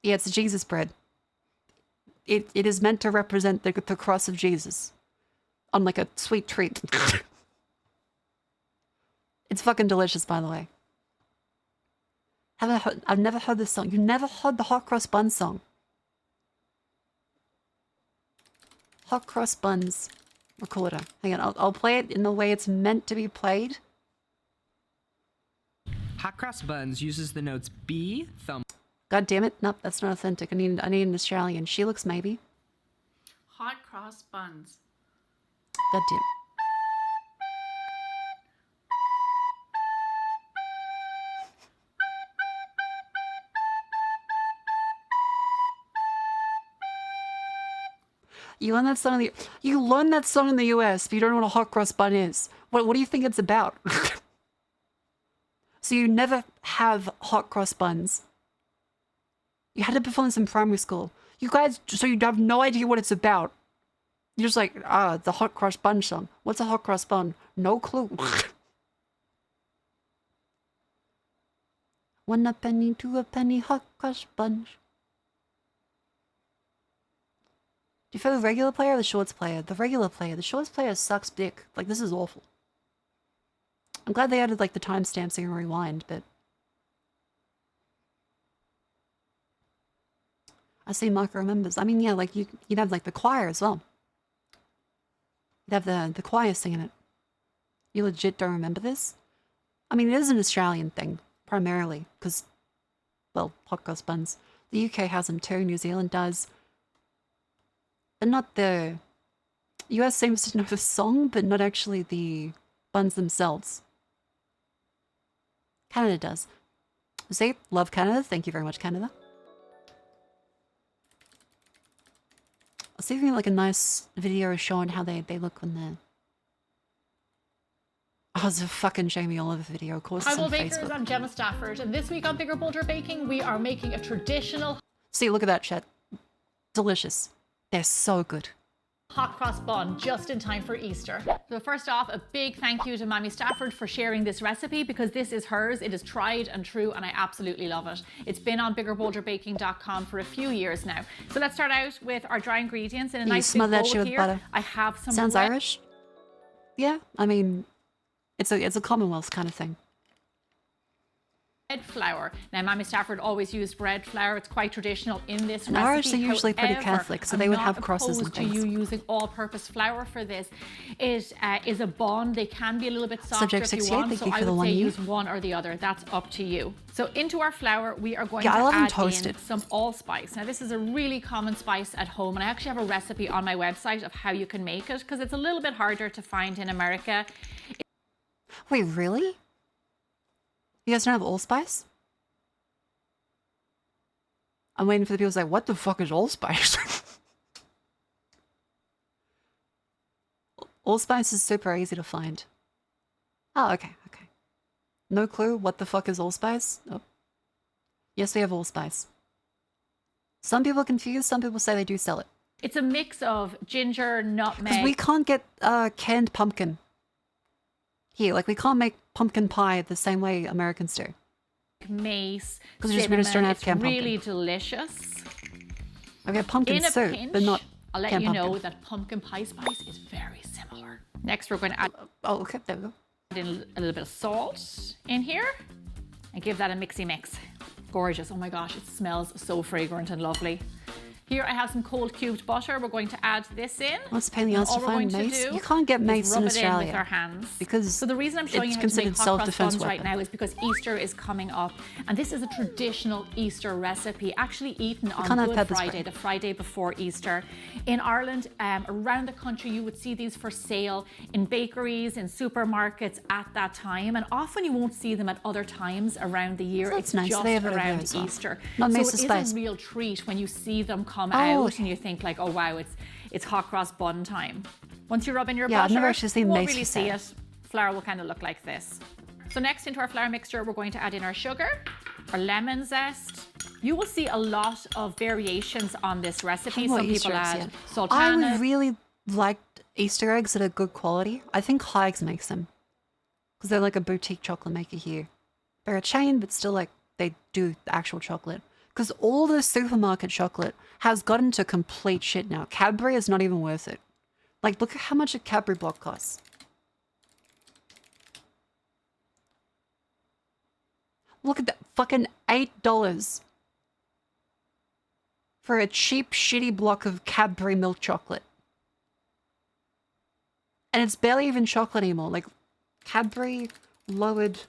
Yeah, it's Jesus bread. It is meant to represent the cross of Jesus. On like a sweet treat. It's fucking delicious, by the way. I've never heard this song. You never heard the hot cross bun song. Hot cross buns recorder. Hang on, I'll play it in the way it's meant to be played. Hot cross buns uses the notes B, thumb. God damn it! Nope, that's not authentic. I need an Australian. She looks maybe. Hot cross buns. God damn it. You learn that song in the US, but you don't know what a hot cross bun is. What do you think it's about? So you never have hot cross buns. You had to perform this in primary school. You guys, so you have no idea what it's about. You're just like, the hot cross bun song. What's a hot cross bun? No clue. 1 a penny, 2 a penny, hot cross bun. Do you prefer the regular player or the shorts player? The regular player. The shorts player sucks dick. Like, this is awful. I'm glad they added, like, the timestamp so you can rewind, but... I see Marco remembers. I mean, yeah, like, you'd have, like, the choir as well. They have the choir singing it. You legit don't remember this? I mean, it is an Australian thing, primarily, because, well, hot cross buns. The UK has them too, New Zealand does. But not the... US seems to know the song, but not actually the buns themselves. Canada does. See? Love Canada. Thank you very much, Canada. I'll see if we can like a nice video showing how they look when they're... Oh, it's a fucking Jamie Oliver video, of course. Hi, It's on Bakers. Facebook. I'm Gemma Stafford, and this week on Bigger Bolder Baking, we are making a traditional See, look at that chat. Delicious. They're so good. hot cross bun just in time for Easter. So first off, a big thank you to Mammy Stafford for sharing this recipe because this is hers. It is tried and true, and I absolutely love it. It's been on biggerbolderbaking.com for a few years now. So let's start out with our dry ingredients in a You nice smother big that bowl shit with here. butter. I have some Sounds red- Irish? Yeah, I mean, it's a Commonwealth kind of thing. red flour. Now, Mammy Stafford always used red flour. It's quite traditional in this And recipe. Irish, they're usually pretty However, Catholic, so I'm they would not have crosses and opposed to things. you using all-purpose flour for this. It is a bond. They can be a little bit softer Subject if you 68, want. thank So you for I the would one say you. use one or the other. That's up to you. So into our flour, we are going Yeah, I to love them add toasted. in some allspice. Now, this is a really common spice at home, and I actually have a recipe on my website of how you can make it because it's a little bit harder to find in America. Wait, really? You guys don't have allspice? I'm waiting for the people to say, what the fuck is allspice? Allspice is super easy to find. Oh, okay, okay. No clue what the fuck is allspice? Oh. Yes, we have allspice. Some people are confused, some people say they do sell it. It's a mix of ginger, nutmeg. Because we can't get canned pumpkin here. Like, we can't make pumpkin pie the same way Americans do. Mace, 'Cause we just cinnamon. don't have It's canned really delicious. Okay, pumpkin In a soup, pinch, but not I'll let canned you know pumpkin. that pumpkin pie spice is very similar. Next, we're going to add Oh, okay, there we go. in a little bit of salt in here and give that a mixy mix. Gorgeous. Oh my gosh, it smells so fragrant and lovely. Here I have some cold cubed butter. We're going to add this in. What's the pain in the ass to All we're find going to mace? do You can't get is mace in rub it in Australia with our hands. because So the reason I'm showing it's you how to make considered hot cross self-defense buns right weapon. now is because Easter is coming up, and this is a traditional Easter recipe, actually eaten on can't have Good pepper Friday, spray. the Friday before Easter. In Ireland, around the country, you would see these for sale in bakeries, in supermarkets at that time, and often you won't see them at other times around the year. So It's that's nice. just They have it over there around as well. Easter. Not so mace it or is spice. a real treat when you see them come Oh, out okay. and you think like, oh wow, it's hot cross bun time. Once you rub in your Yeah, I've butter, never actually seen you won't mace really for see sale. it. Flour will kind of look like this. So next into our flour mixture, we're going to add in our sugar, our lemon zest. You will see a lot of variations on this recipe. More Some Easter people eggs, add yeah. I sultana. would really like Easter eggs that are good quality. I think Hikes makes them because they're like a boutique chocolate maker here. They're a chain, but still like they do the actual chocolate. Because all the supermarket chocolate has gotten to complete shit now. Cadbury is not even worth it. Like, look at how much a Cadbury block costs. Look at that. Fucking $8 for a cheap, shitty block of Cadbury milk chocolate. And it's barely even chocolate anymore. Like, Cadbury lowered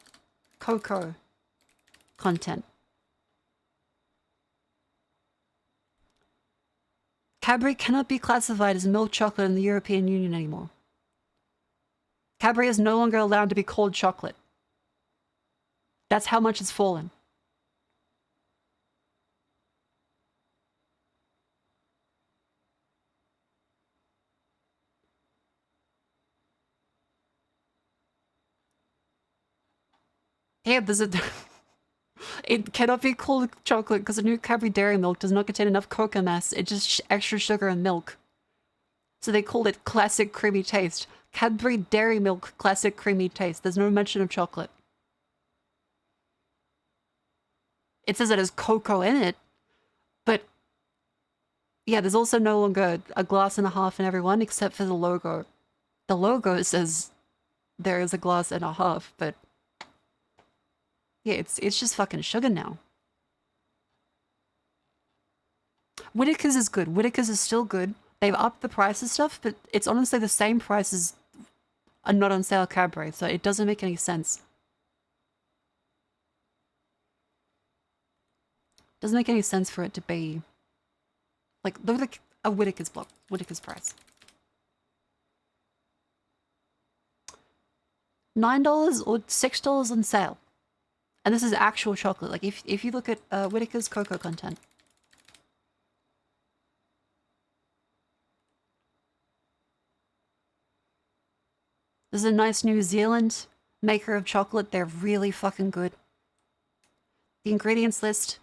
cocoa content. Cadbury cannot be classified as milk chocolate in the European Union anymore. Cadbury is no longer allowed to be called chocolate. That's how much it's fallen. Yeah, there's a... It cannot be called chocolate because the new Cadbury Dairy Milk does not contain enough cocoa mass. It's just extra sugar and milk. So they called it Classic Creamy Taste. Cadbury Dairy Milk Classic Creamy Taste. There's no mention of chocolate. It says it has cocoa in it, but yeah, there's also no longer a glass and a half in every one except for the logo. The logo says there is a glass and a half, but yeah, it's just fucking sugar now. Whittaker's is good. Whittaker's is still good. They've upped the price of stuff, but it's honestly the same price as a not on sale Cadbury, so it doesn't make any sense. Doesn't make any sense for it to be like look at a Whittaker's block, Whittaker's price. $9 or $6 on sale. And this is actual chocolate. Like if you look at Whittaker's cocoa content. This is a nice New Zealand maker of chocolate. They're really fucking good. The ingredients list,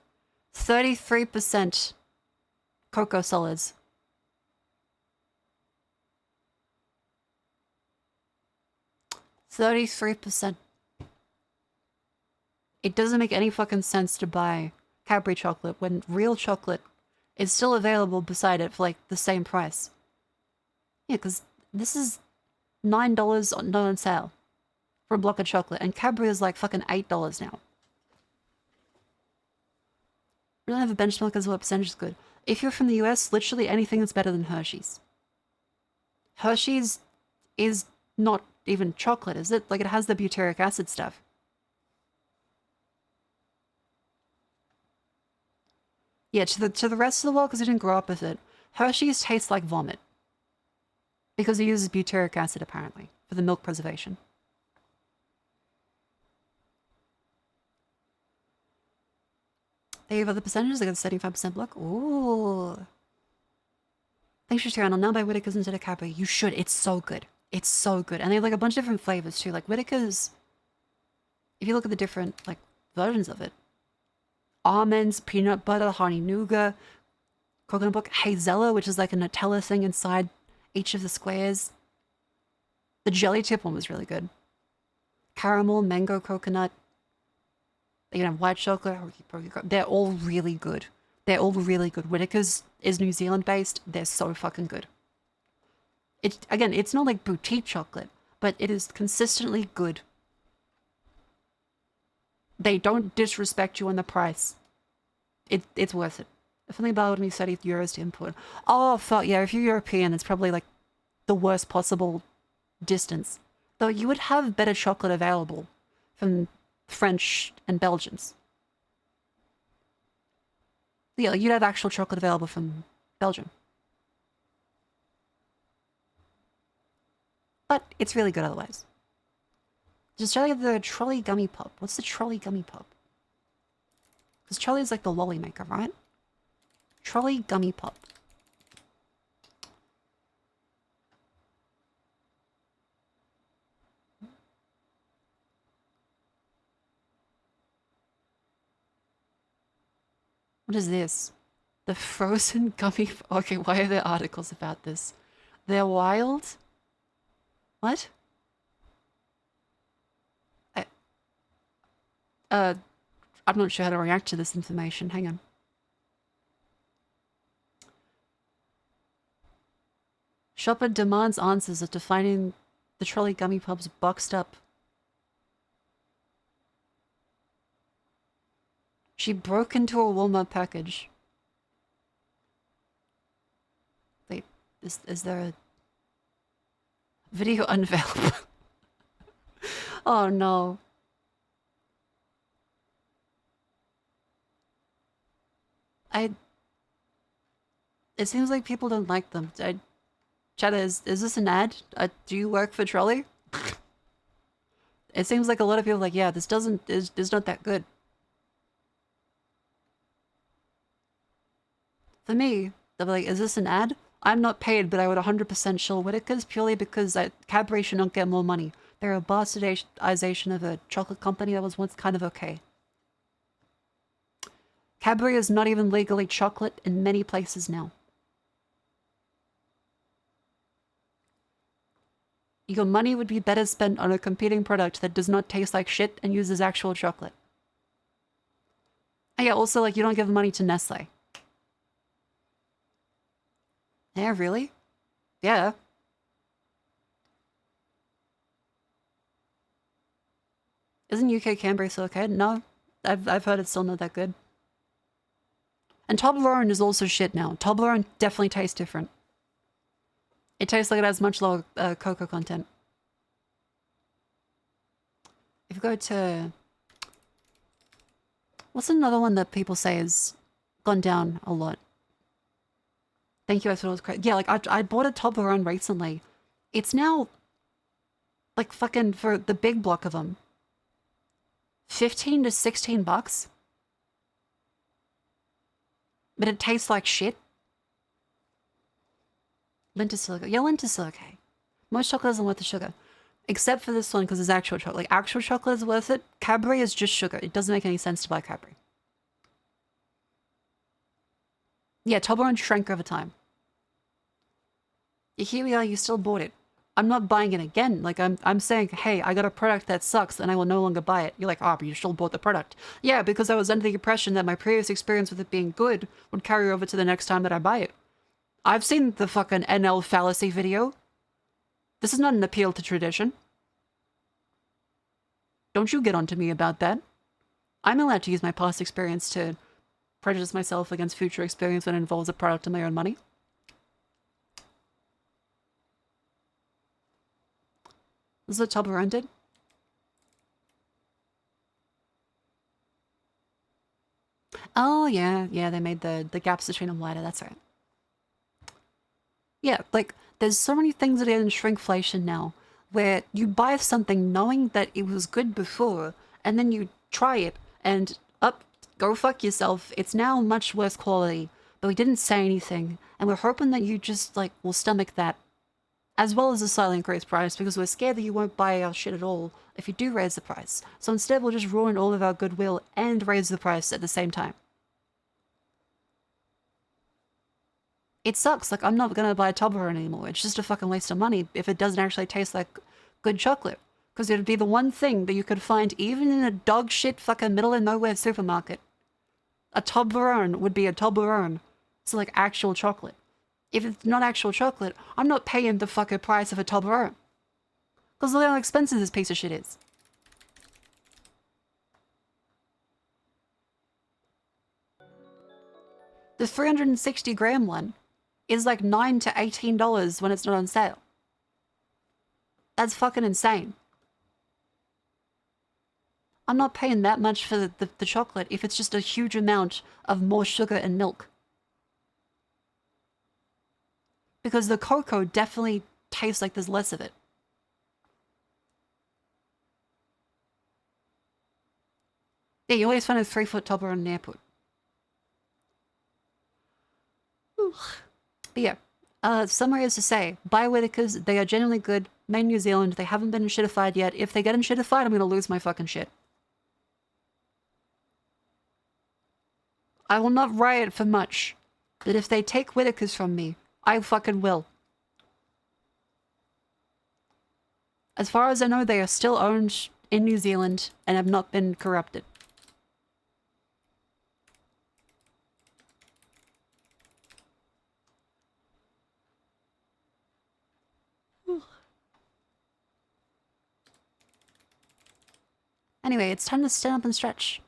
33% cocoa solids. $33%. It doesn't make any fucking sense to buy Cadbury chocolate when real chocolate is still available beside it for like the same price. Yeah, because this is $9 not on sale for a block of chocolate, and Cadbury is like fucking $8 now. We don't have a benchmark because what percentage is good. If you're from the US, literally anything is better than Hershey's. Hershey's is not even chocolate, is it? Like, it has the butyric acid stuff. Yeah, to the rest of the world, because I didn't grow up with it, Hershey's tastes like vomit. Because it uses butyric acid, apparently, for the milk preservation. They have other percentages. They got a 75% block. Ooh. Thanks for sharing. I'll now buy Whittaker's instead of Cadbury. You should. It's so good. It's so good. And they have like a bunch of different flavors too. Like Whittaker's, if you look at the different like versions of it, almonds, peanut butter, honey nougat, coconut milk, hazella, which is like a Nutella thing inside each of the squares. The jelly tip one was really good. Caramel, mango, coconut. You can have white chocolate. They're all really good. They're all really good. Whittaker's is New Zealand based. They're so fucking good. Again, it's not like boutique chocolate, but it is consistently good. They don't disrespect you on the price. It's worth it. If only about me 30 euros to import. Oh, fuck yeah, if you're European, it's probably like the worst possible distance. Though you would have better chocolate available from French and Belgians. Yeah, you'd have actual chocolate available from Belgium. But it's really good otherwise. Just try the trolley gummy pop. What's the trolley gummy pop? Because trolley is like the lolly maker, right? Trolley gummy pop. What is this? The frozen gummy... Okay, why are there articles about this? They're wild? What? I'm not sure how to react to this information. Hang on. Shopper demands answers after finding the trolley gummy pubs boxed up. She broke into a Walmart package. Wait, is there a video unveiled? Oh no. It seems like people don't like them. Chatter, is this an ad? Do you work for Trolley? It seems like a lot of people are like, yeah, this is not that good. For me, they'll be like, is this an ad? I'm not paid, but I would 100% shill Whittaker's purely because Cadbury should not get more money. They're a bastardization of a chocolate company that was once kind of okay. Cadbury is not even legally chocolate in many places now. Your money would be better spent on a competing product that does not taste like shit and uses actual chocolate. And yeah, also, like, you don't give money to Nestle. Yeah, really? Yeah. Isn't UK Cadbury still okay? No. I've heard it's still not that good. And Toblerone is also shit now. Toblerone definitely tastes different. It tastes like it has much lower cocoa content. If you go to... What's another one that people say has gone down a lot? Thank you, I thought it was crazy. Yeah, like I bought a Toblerone recently. It's now, like fucking, for the big block of them, 15 to 16 bucks. But it tastes like shit. Lint is still okay. Yeah, lint is still okay. Most chocolate isn't worth the sugar. Except for this one, because it's actual chocolate. Like, actual chocolate is worth it. Cadbury is just sugar. It doesn't make any sense to buy Cadbury. Yeah, Toblerone shrank over time. Here we are, you still bought it. I'm not buying it again. Like, I'm saying, hey, I got a product that sucks and I will no longer buy it. You're like, oh, but you still bought the product. Yeah, because I was under the impression that my previous experience with it being good would carry over to the next time that I buy it. I've seen the fucking NL fallacy video. This is not an appeal to tradition. Don't you get onto me about that. I'm allowed to use my past experience to prejudice myself against future experience when it involves a product of my own money. This is what Toblerone did. Oh, yeah. Yeah, they made the gaps between them wider. That's right. Yeah, like, there's so many things that are in shrinkflation now, where you buy something knowing that it was good before, and then you try it, and go fuck yourself. It's now much worse quality, but we didn't say anything, and we're hoping that you just, like, will stomach that, as well as a slightly increased price, because we're scared that you won't buy our shit at all if you do raise the price. So instead, we'll just ruin all of our goodwill and raise the price at the same time. It sucks. Like, I'm not gonna buy a Toblerone anymore. It's just a fucking waste of money if it doesn't actually taste like good chocolate. Because it would be the one thing that you could find even in a dog shit fucking middle of nowhere supermarket. A Toblerone would be a Toblerone. It's like actual chocolate. If it's not actual chocolate, I'm not paying the fucking price of a Toblerone. Because look how expensive this piece of shit is. The 360 gram one is like $9 to $18 when it's not on sale. That's fucking insane. I'm not paying that much for the chocolate if it's just a huge amount of more sugar and milk. Because the cocoa definitely tastes like there's less of it. Yeah, you always find a 3-foot Toblerone in an airport. Ooh. But yeah, summary is to say, buy Whitakers, they are genuinely good, made in New Zealand, they haven't been shitified yet. If they get in shitified, I'm gonna lose my fucking shit. I will not riot for much, but if they take Whitakers from me, I fucking will. As far as I know, they are still owned in New Zealand and have not been corrupted. Anyway, it's time to stand up and stretch.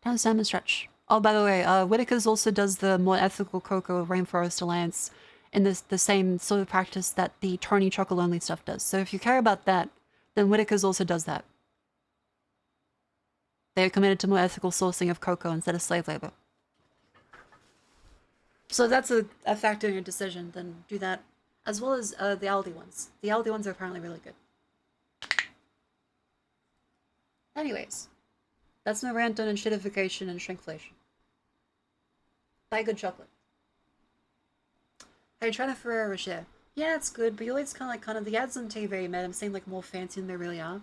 Time to stand up and stretch. Oh, by the way, Whitaker's also does the more ethical cocoa Rainforest Alliance in the same sort of practice that the Tony Chocolonely stuff does. So if you care about that, then Whitaker's also does that. They are committed to more ethical sourcing of cocoa instead of slave labor. So that's a factor in your decision, then do that. As well as the Aldi ones. The Aldi ones are apparently really good. Anyways, that's my rant on shitification and shrinkflation. Buy good chocolate. Hey, try to Ferrero Rocher. Yeah, it's good, but you always kind of the ads on TV made them seem like more fancy than they really are.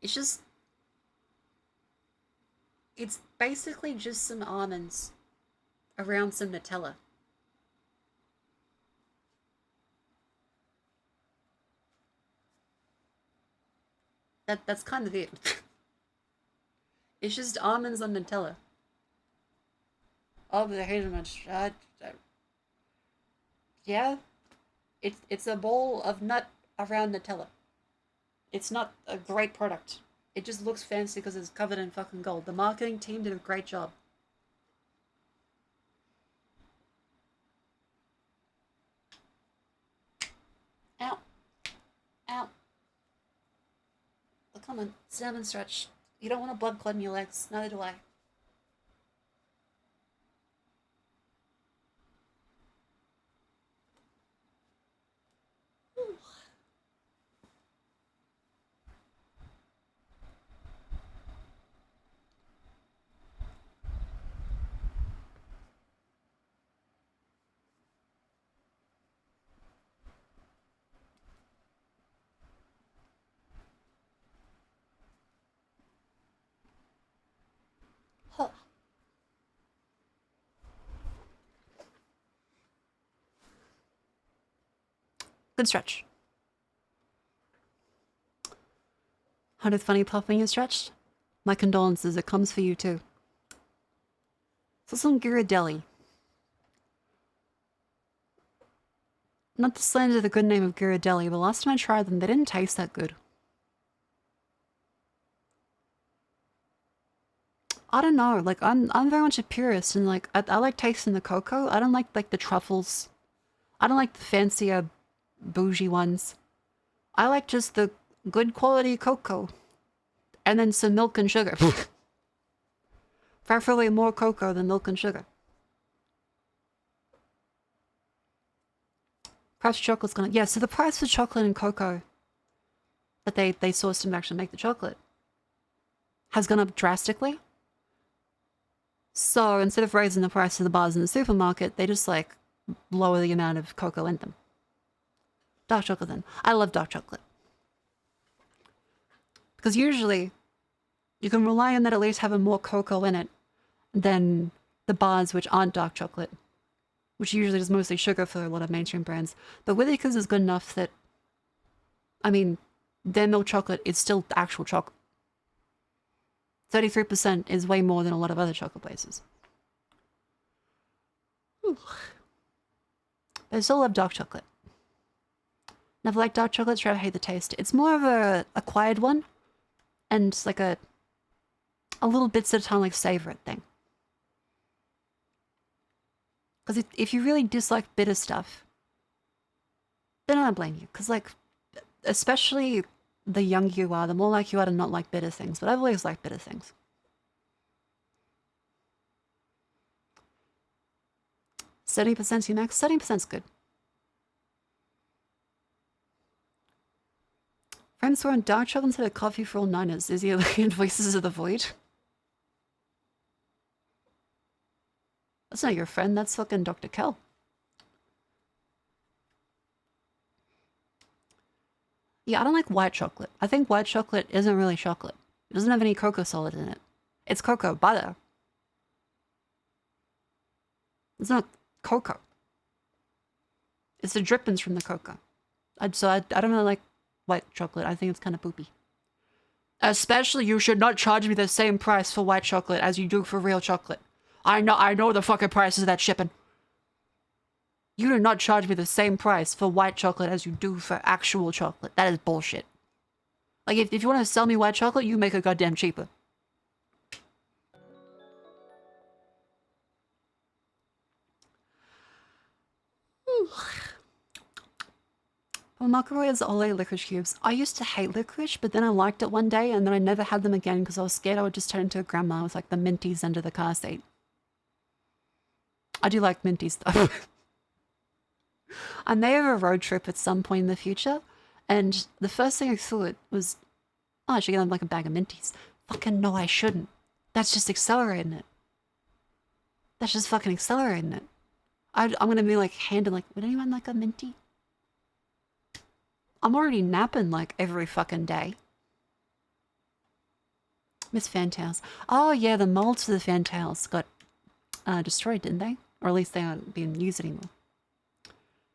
It's just... It's basically just some almonds around some Nutella. That's kind of it. It's just almonds on Nutella. Oh, but I hate it much. Yeah, it's a bowl of nut around Nutella. It's not a great product. It just looks fancy because it's covered in fucking gold. The marketing team did a great job. Come on, sit down and stretch. You don't want a blood clot in your legs. Neither do I. Huh. Good stretch. 100th funny puffing is stretched. My condolences, it comes for you too. So some Ghirardelli. Not to slander the good name of Ghirardelli, but last time I tried them, they didn't taste that good. I don't know, like, I'm very much a purist, and, like, I like tasting the cocoa. I don't like the truffles. I don't like the fancier, bougie ones. I like just the good quality cocoa. And then some milk and sugar. Preferably more cocoa than milk and sugar. Price for chocolate's gonna... Yeah, so the price for chocolate and cocoa that they sourced to actually make the chocolate has gone up drastically. So instead of raising the price of the bars in the supermarket, they just, like, lower the amount of cocoa in them. Dark chocolate then. I love dark chocolate. Because usually, you can rely on that at least having more cocoa in it than the bars which aren't dark chocolate. Which usually is mostly sugar for a lot of mainstream brands. But Withikers is good enough that, I mean, their milk chocolate is still actual chocolate. 33% is way more than a lot of other chocolate places. Whew. But I still love dark chocolate. Never liked dark chocolate, try to hate the taste. It's more of a acquired one. And like a little bits at a time, like, savor it thing. Because if you really dislike bitter stuff, then I don't blame you. Because, like, especially the younger you are, the more like you are to not like bitter things. But I've always liked bitter things. %70% max. 70%'s good. Friends who are on dark chocolate instead of coffee for all niners. Is he looking at Voices of the Void? That's not your friend, that's fucking Dr. Kell. Yeah, I don't like white chocolate. I think white chocolate isn't really chocolate. It doesn't have any cocoa solid in it. It's cocoa butter. It's not cocoa. It's the drippings from the cocoa. So I don't really like white chocolate. I think it's kind of poopy. Especially, you should not charge me the same price for white chocolate as you do for real chocolate. I know the fucking prices of that shipping. You do not charge me the same price for white chocolate as you do for actual chocolate. That is bullshit. Like, if you want to sell me white chocolate, you make it goddamn cheaper. Well, McElroy is Olay licorice cubes. I used to hate licorice, but then I liked it one day, and then I never had them again because I was scared I would just turn into a grandma with, like, the minties under the car seat. I do like minty stuff. I may have a road trip at some point in the future, and the first thing I thought was, oh, I should get them like a bag of minties. Fucking no, I shouldn't. That's just accelerating it. That's just fucking accelerating it. I'm gonna be like handing like, would anyone like a minty? I'm already napping like every fucking day. Miss Fantails. Oh yeah, the molds for the Fantails got destroyed, didn't they? Or at least they aren't being used anymore.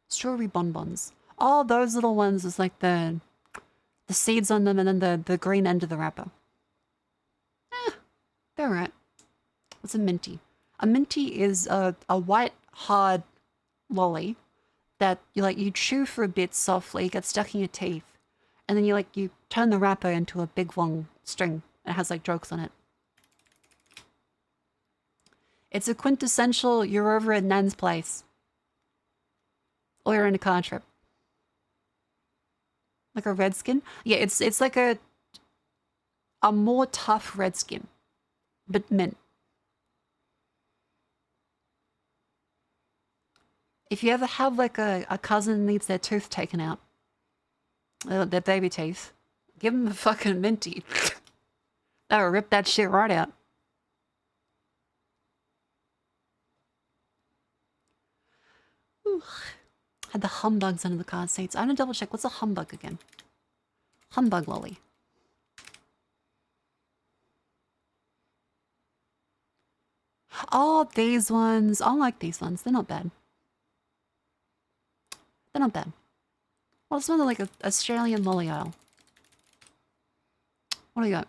Strawberry bonbons. Oh, those little ones is like the seeds on them and then the green end of the wrapper. They're right. What's a minty? A minty is a white, hard lolly that you chew for a bit softly, gets stuck in your teeth, and then you turn the wrapper into a big long string. It has like jokes on it. It's a quintessential, you're over at Nan's place. Or you're in a car trip. Like a redskin? Yeah, it's like a... a more tough redskin, but mint. If you ever have like a cousin needs their tooth taken out, their baby teeth, give them a fucking minty. That'll rip that shit right out. Ooh. Had the humbugs under the car seats. I'm gonna double check. What's a humbug again? Humbug lolly. Oh, these ones. I like these ones. They're not bad. They're not bad. Well, it's more like an Australian lolly aisle. What do you got?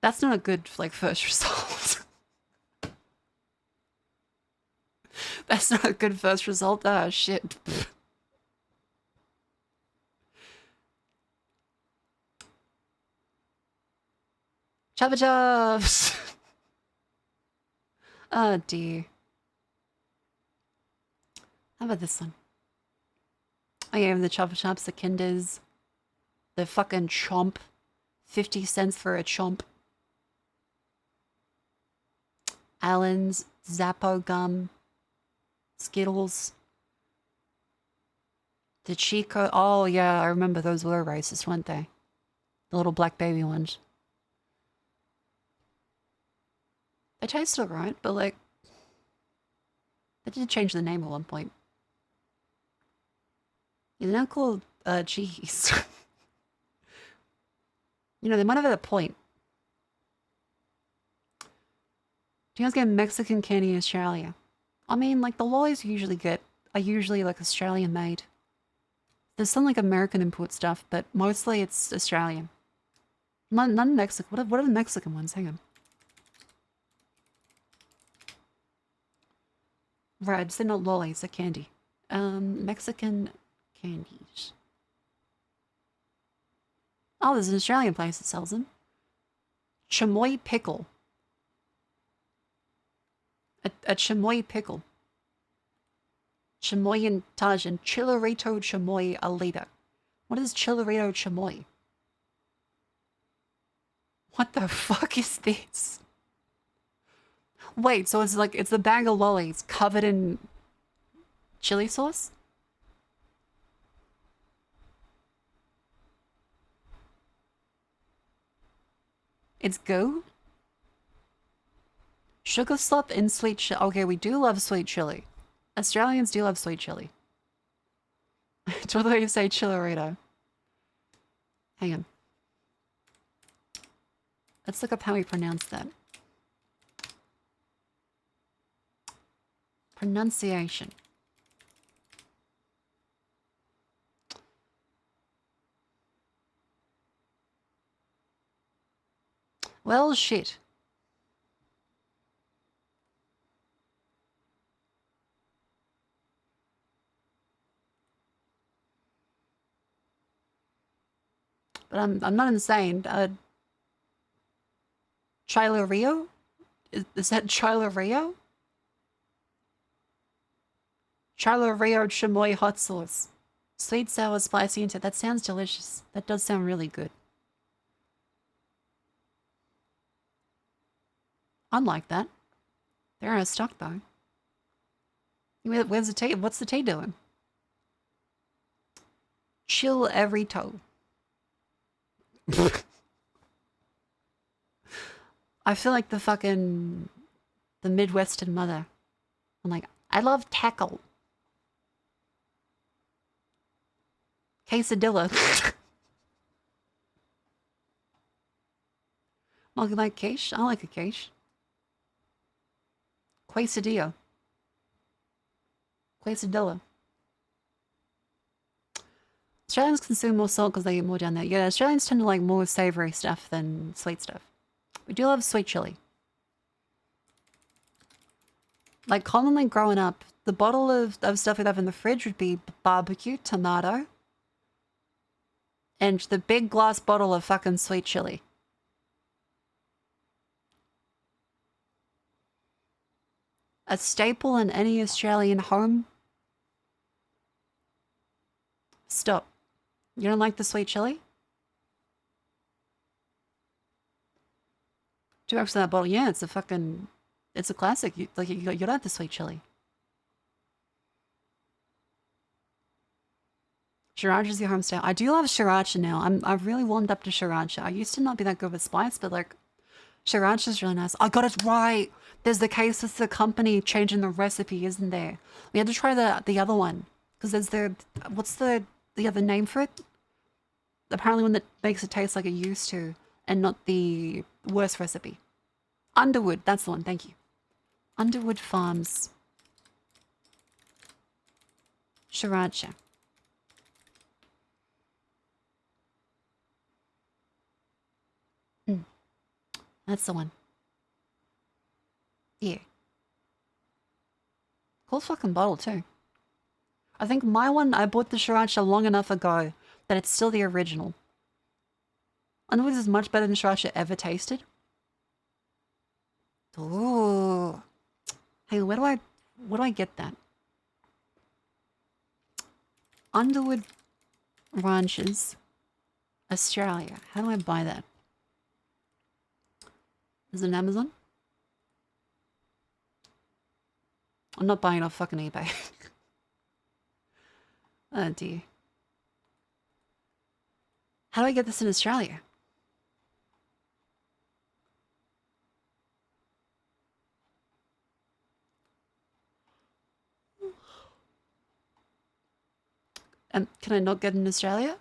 That's not a good, like, first result. That's not a good first result. Ah, shit. Chubba Chubs! Oh, dear. How about this one? Oh, yeah, the Chubba Chubs, the Kinders, the fucking chomp. 50 cents for a chomp. Allen's, Zappo gum, Skittles, the Chico. Oh, yeah, I remember those were racist, weren't they? The little black baby ones. They taste alright, but like, they did change the name at one point. They're now called cheese. You know, they might have had a point. Do you guys get Mexican candy in Australia? I mean, like, the lollies you usually get are usually, like, Australian made. There's some, like, American import stuff, but mostly it's Australian. None Mexican. What are the Mexican ones? Hang on. Right, they're not lollies, they're candy. Mexican candies. Oh, there's an Australian place that sells them. Chamoy pickle. A chamoy pickle. Chamoy and Tajan. Chillerito chamoy a liter. What is Chillerito chamoy? What the fuck is this? Wait, so it's like, it's a bag of lollies covered in chili sauce? It's go? Sugar slop and sweet chili. Okay, we do love sweet chili. Australians do love sweet chili. It's what you say, chillerito. Hang on. Let's look up how we pronounce that. Pronunciation. Well, shit. But I'm not insane. Chilo Rio? Is that Chilo Rio? Chilo Rio chamoy hot sauce. Sweet, sour, spicy, and that sounds delicious. That does sound really good. Unlike that. They're out of stock though. Where's the tea? What's the tea doing? Chill every toe. I feel like the Midwestern mother. I'm like, I love tackle. Quesadilla. Like quiche? I like a quiche. Quesadilla. Quesadilla. Australians consume more salt because they eat more down there. Yeah, Australians tend to like more savory stuff than sweet stuff. We do love sweet chili. Like, commonly growing up, the bottle of stuff we'd have in the fridge would be barbecue, tomato, and the big glass bottle of fucking sweet chili. A staple in any Australian home. Stop. You don't like the sweet chili? $2 for that bottle. Yeah, it's a fucking, it's a classic. You like the sweet chili. Sriracha's your home style. I do love sriracha now. I've really warmed up to sriracha. I used to not be that good with spice, but like sriracha's really nice. I got it right. There's the case with the company changing the recipe, isn't there? We had to try the other one because there's the what's the other name for it? Apparently one that makes it taste like it used to, and not the worst recipe. Underwood, that's the one. Thank you. Underwood Farms sriracha. That's the one. Yeah. Cool fucking bottle too. I think my one, I bought the sriracha long enough ago that it's still the original. Underwood is much better than sriracha ever tasted. Ooh. Hey, where do I get that? Underwood Ranches, Australia. How do I buy that? Is it on Amazon? I'm not buying it off fucking eBay. Oh dear. How do I get this in Australia? Can I not get it in Australia?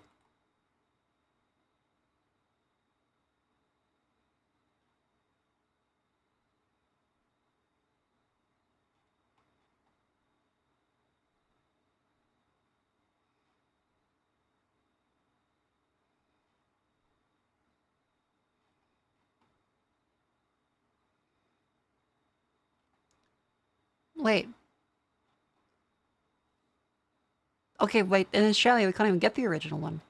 Wait. Okay, wait. In Australia, we can't even get the original one.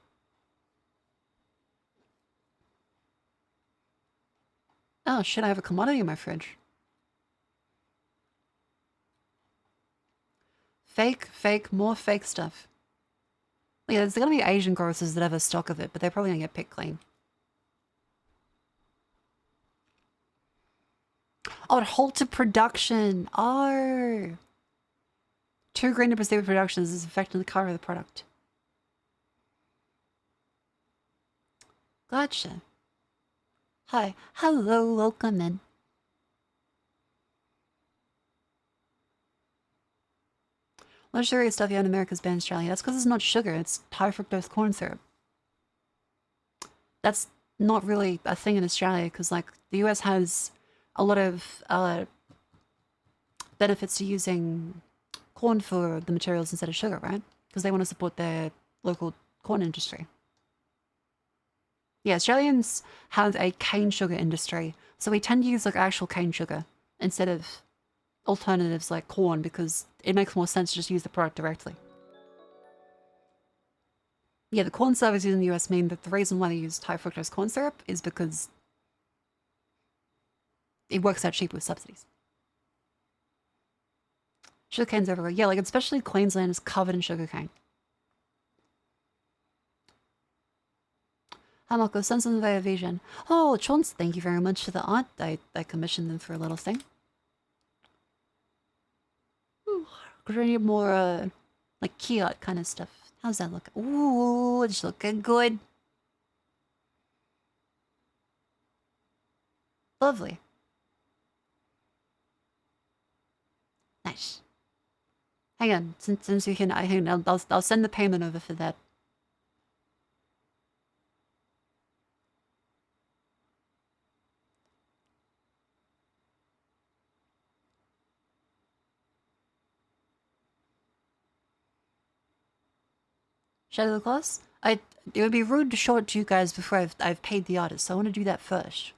Oh, shit, I have a commodity in my fridge. Fake, more fake stuff. Yeah, there's gonna be Asian grocers that have a stock of it, but they're probably gonna get picked clean. Oh, it halted production. Oh. 2 green to proceed productions is affecting the color of the product. Gotcha. Hi. Hello, welcome in. Luxurious stuff, yeah, in America's banned in Australia. That's because it's not sugar, it's high fructose corn syrup. That's not really a thing in Australia because, like, the US has a lot of benefits to using corn for the materials instead of sugar, right? Because they want to support their local corn industry. Yeah, Australians have a cane sugar industry, so we tend to use like actual cane sugar instead of alternatives like corn because it makes more sense to just use the product directly. Yeah, the corn services in the US mean that the reason why they use high fructose corn syrup is because it works out cheap with subsidies. Sugarcane's everywhere. Yeah, like especially Queensland is covered in sugarcane. Hi Marco, sons of the Vision. Oh, Chance, thank you very much for the art. I commissioned them for a little thing. Ooh, gonna need more like key art kind of stuff. How's that look? Ooh, it's looking good. Lovely. Nice. Hang on, since you can, I'll send the payment over for that. Shadow of the Claws? It would be rude to show it to you guys before I've paid the artist, so I want to do that first.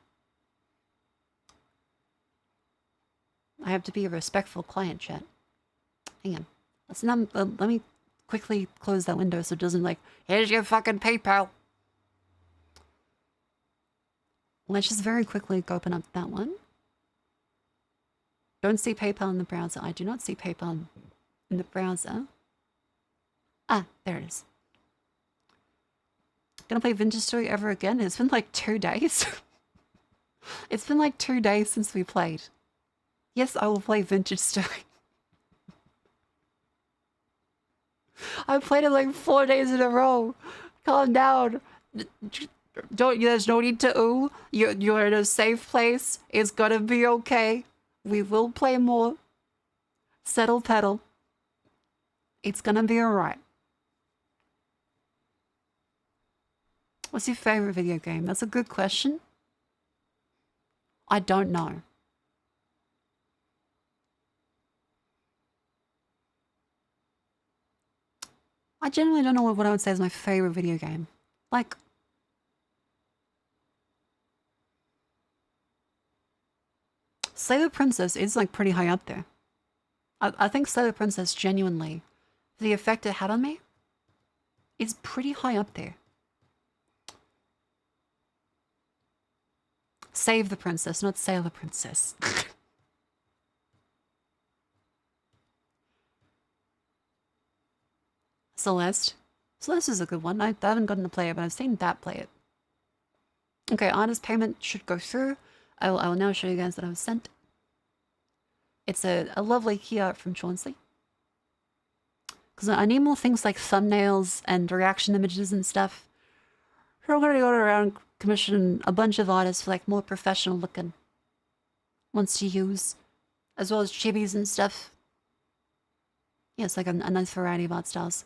I have to be a respectful client, chat. Hang on. Let me quickly close that window so it doesn't like, here's your fucking PayPal. Let's just very quickly open up that one. Don't see PayPal in the browser. I do not see PayPal in the browser. Ah, there it is. Gonna play Vintage Story ever again? It's been like 2 days. It's been like 2 days since we played. Yes, I will play Vintage Story. I played it like 4 days in a row. Calm down. There's no need to ooh. You're in a safe place. It's gonna be okay. We will play more. Settle pedal. It's gonna be alright. What's your favorite video game? That's a good question. I don't know. I genuinely don't know what I would say is my favorite video game. Like, Slay the Princess is like pretty high up there. I think Slay the Princess genuinely, the effect it had on me, is pretty high up there. Save the Princess, not Sail the Princess. Celeste. Celeste is a good one. I haven't gotten to play it, but I've seen that play it. Okay, artist payment should go through. I will now show you guys that I was sent. It's a lovely key art from Chauncey. Because I need more things like thumbnails and reaction images and stuff. So I'm going to go around commission a bunch of artists for like more professional looking ones to use. As well as chibis and stuff. Yeah, it's like a nice variety of art styles.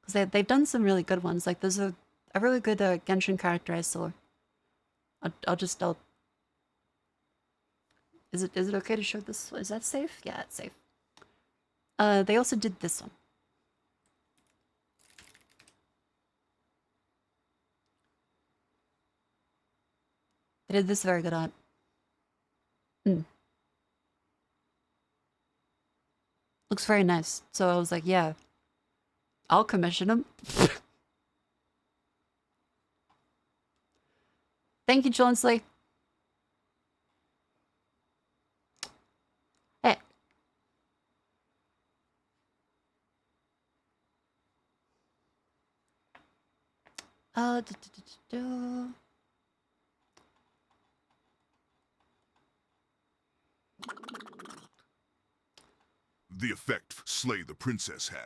Because they've done some really good ones. Like there's a really good Genshin character I saw. I'll Is it okay to show this? Is that safe? Yeah, it's safe. They also did this one. They did this very good art. Looks very nice. So I was like, yeah, I'll commission them. Thank you, Chauncey. Hey. The effect Slay the Princess had.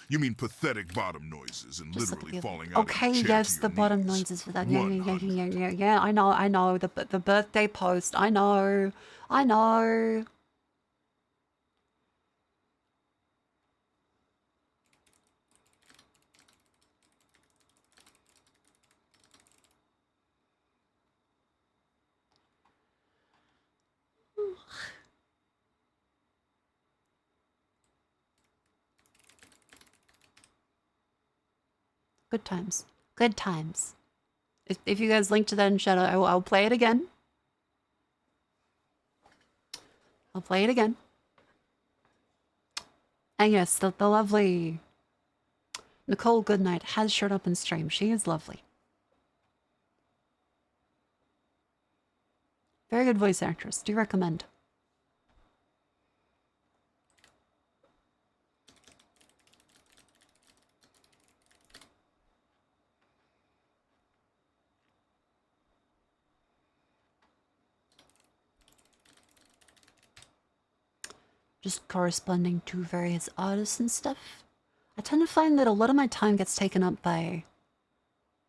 You mean pathetic bottom noises and Just literally falling out okay, of the chair yes, to the your bottom knees. noises for that. Yeah, 100. yeah. I know. The birthday post. I know. Good times. Good times. If you guys link to that in Shadow, I'll play it again. I'll play it again. And yes, the lovely Nicole Goodnight has showed up in stream. She is lovely. Very good voice actress. Do recommend. Just corresponding to various artists and stuff. I tend to find that a lot of my time gets taken up by